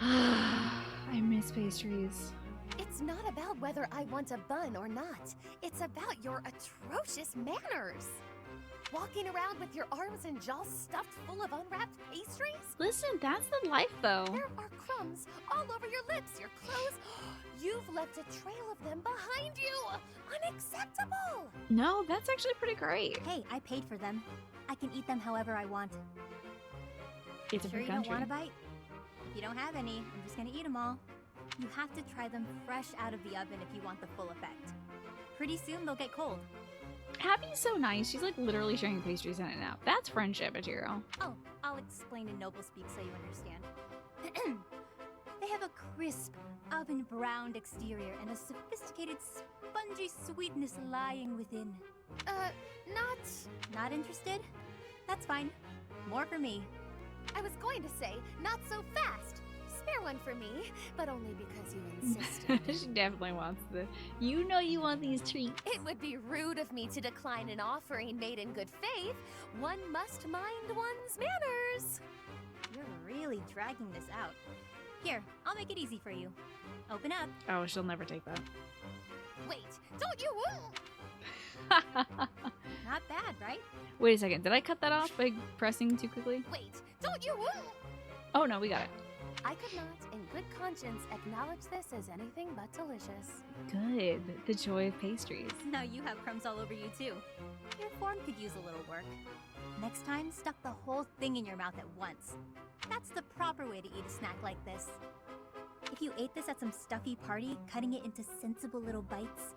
I miss pastries. It's not about whether I want a bun or not. It's about your atrocious manners. Walking around with your arms and jaws stuffed full of unwrapped pastries? Listen, that's the life, though. There are crumbs all over your lips, your clothes. You've left a trail of them behind you. Unacceptable. No, that's actually pretty great. Hey, I paid for them. I can eat them however I want. It's a sure free you don't country. want a bite? If you don't have any, I'm just gonna eat them all. You have to try them fresh out of the oven if you want the full effect. Pretty soon they'll get cold. Abby's so nice. She's like literally sharing pastries in and out. That's friendship material. Oh, I'll explain in noble speak so you understand. They have a crisp, oven-browned exterior and a sophisticated, spongy sweetness lying within. Not interested? That's fine. More for me. I was going to say, not so fast. Spare one for me, but only because you insisted. She definitely wants the. You know you want these treats. It would be rude of me to decline an offering made in good faith. One must mind one's manners. You're really dragging this out. Here, I'll make it easy for you. Open up. Oh, she'll never take that. Wait, don't you? Not bad, right? Wait a second. Did I cut that off by pressing too quickly? Wait, don't you? Oh no, we got it. I could not, in good conscience, acknowledge this as anything but delicious. Good. The joy of pastries. Now you have crumbs all over you too. Your form could use a little work. Next time, stuff the whole thing in your mouth at once. That's the proper way to eat a snack like this. If you ate this at some stuffy party, cutting it into sensible little bites,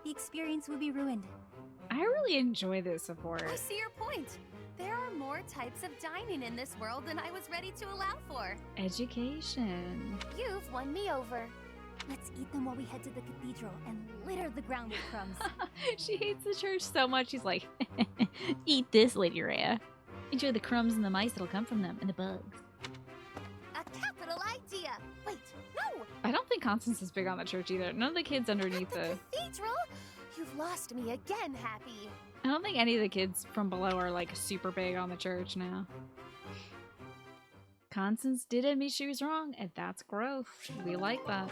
the experience would be ruined. I really enjoy this support. I see your point. There are more types of dining in this world than I was ready to allow for. Education. You've won me over. Let's eat them while we head to the cathedral and litter the ground with crumbs. She hates the church so much, she's like, eat this, Lady Rhea. Enjoy the crumbs and the mice that'll come from them, and the bugs. A capital idea. Wait, no! I don't think Constance is big on the church either. None of the kids underneath the cathedral? You've lost me again, Happy. I don't think any of the kids from below are like super big on the church now. Constance did admit she was wrong, and that's growth. We like that.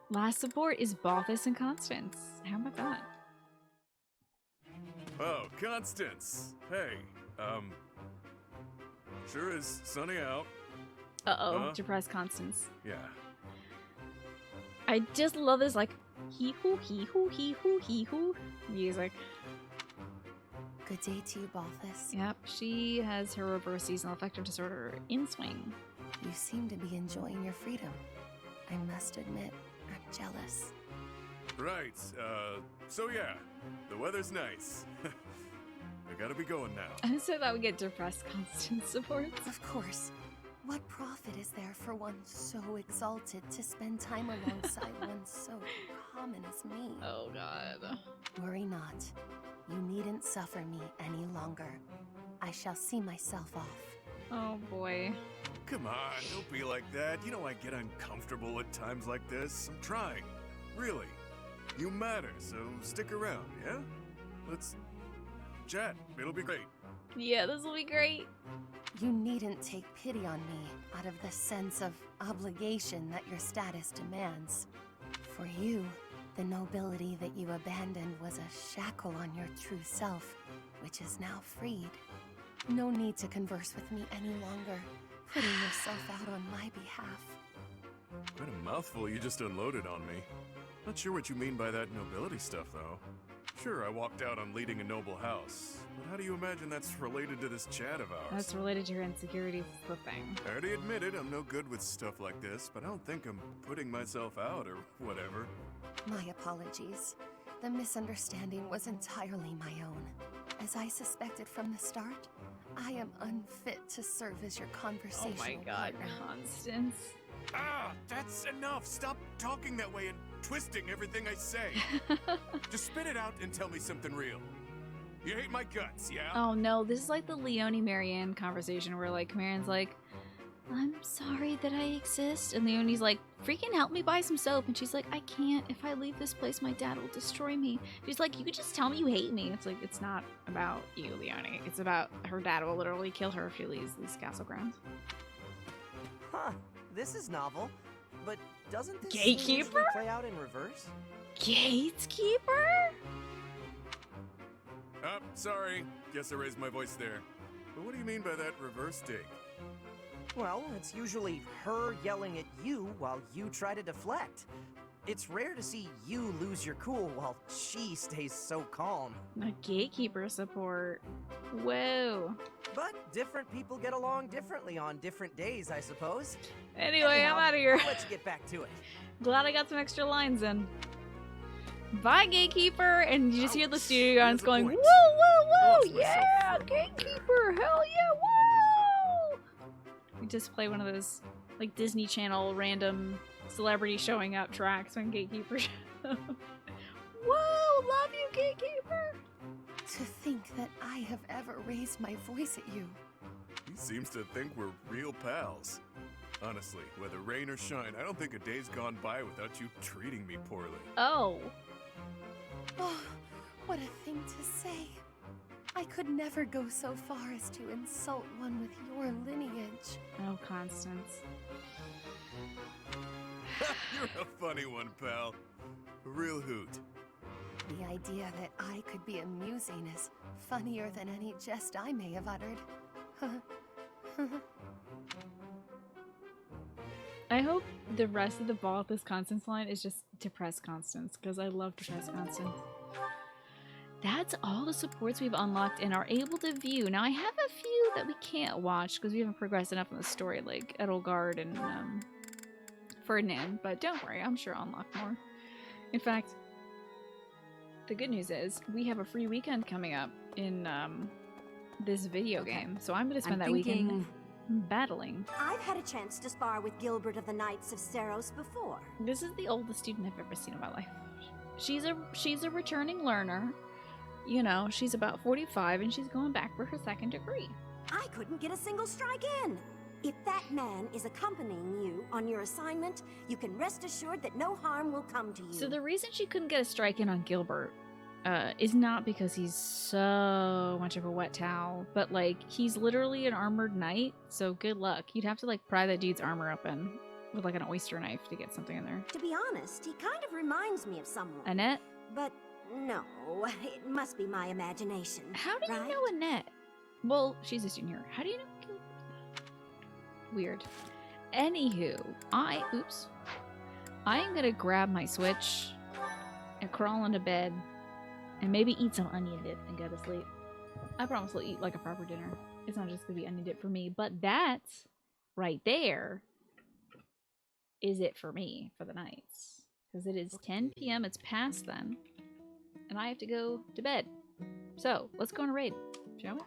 Last support is Balthus and Constance. How about that? Oh, Constance. Hey, sure is sunny out. Uh-oh, depressed Constance. Yeah. I just love this like hee-hoo, hee-hoo, hee-hoo, hee-hoo music. Good day to you, Balthus. Yep, she has her reverse seasonal affective disorder in swing. You seem to be enjoying your freedom. I must admit, I'm jealous. Right, so yeah, the weather's nice. I gotta be going now. And so that would get depressed Constance supports. Of course. What profit is there for one so exalted to spend time alongside one so common as me? Oh god. Worry not. You needn't suffer me any longer. I shall see myself off. Oh boy. Come on, don't be like that. You know I get uncomfortable at times like this. I'm trying. Really. You matter, so stick around, yeah? Let's chat. It'll be great. Yeah, this will be great. You needn't take pity on me out of the sense of obligation that your status demands. For you, the nobility that you abandoned was a shackle on your true self, which is now freed. No need to converse with me any longer, putting yourself out on my behalf. Quite a mouthful you just unloaded on me. Not sure what you mean by that nobility stuff, though. Sure, I walked out on leading a noble house, but how do you imagine that's related to this chat of ours? That's related to your insecurities, the thing. I already admitted I'm no good with stuff like this, but I don't think I'm putting myself out or whatever. My apologies. The misunderstanding was entirely my own. As I suspected from the start, I am unfit to serve as your conversational Oh my god, partner. Constance. Ah, that's enough! Stop talking that way and twisting everything I say! Just spit it out and tell me something real. You hate my guts, yeah? Oh no, this is like the Leonie Marianne conversation where like Marianne's like, I'm sorry that I exist, and Leonie's like, freaking help me buy some soap, and she's like, I can't. If I leave this place, my dad will destroy me. She's like, you could just tell me you hate me. It's like, it's not about you, Leonie. It's about her dad will literally kill her if she leaves these castle grounds. Huh, this is novel. But doesn't this Gatekeeper? usually play out in reverse? Gatekeeper? Sorry. Guess I raised my voice there. But what do you mean by that reverse take? Well, it's usually her yelling at you while you try to deflect. It's rare to see you lose your cool while she stays so calm. A gatekeeper support. Whoa. But different people get along differently on different days, I suppose. Anyway, Anyhow, I'm out of here. I'll let you get back to it. Glad I got some extra lines in. Bye, gatekeeper! And you just hear the studio audience going, woo, woo, woo! Yeah, gatekeeper! Hell yeah, woo! We just play one of those, like, Disney Channel random celebrity showing up tracks when gatekeeper shows up. Whoa! Love you, gatekeeper! To think that I have ever raised my voice at you. He seems to think we're real pals. Honestly, whether rain or shine, I don't think a day's gone by without you treating me poorly. Oh. Oh, what a thing to say. I could never go so far as to insult one with your lineage. Oh, Constance. You're a funny one, pal. A real hoot. The idea that I could be amusing is funnier than any jest I may have uttered. I hope the rest of the ball of this Constance line is just depressed Constance, because I love depressed Constance. That's all the supports we've unlocked and are able to view. Now I have a few that we can't watch because we haven't progressed enough in the story, like Edelgard and Ferdinand, but don't worry, I'm sure I'll unlock more. In fact, the good news is we have a free weekend coming up in this video game, so I'm going to spend that weekend battling. I've had a chance to spar with Gilbert of the Knights of Seros before. This is the oldest student I've ever seen in my life. She's a returning learner. You know, she's about 45 and she's going back for her second degree. I couldn't get a single strike in. If that man is accompanying you on your assignment, you can rest assured that no harm will come to you. So the reason she couldn't get a strike in on Gilbert is not because he's so much of a wet towel, but like he's literally an armored knight, so good luck. You'd have to like pry that dude's armor open with like an oyster knife to get something in there. To be honest, he kind of reminds me of someone. Annette? But no, it must be my imagination. How do right? you know Annette? Well, she's a student here. How do you know Gilbert? Weird. Anywho, oops. I am gonna grab my Switch and crawl into bed and maybe eat some onion dip and go to sleep. I promise I'll eat like a proper dinner. It's not just gonna be onion dip for me, but that right there is it for me for the nights. Because it is 10 p.m. It's past then. And I have to go to bed. So, let's go on a raid, shall we?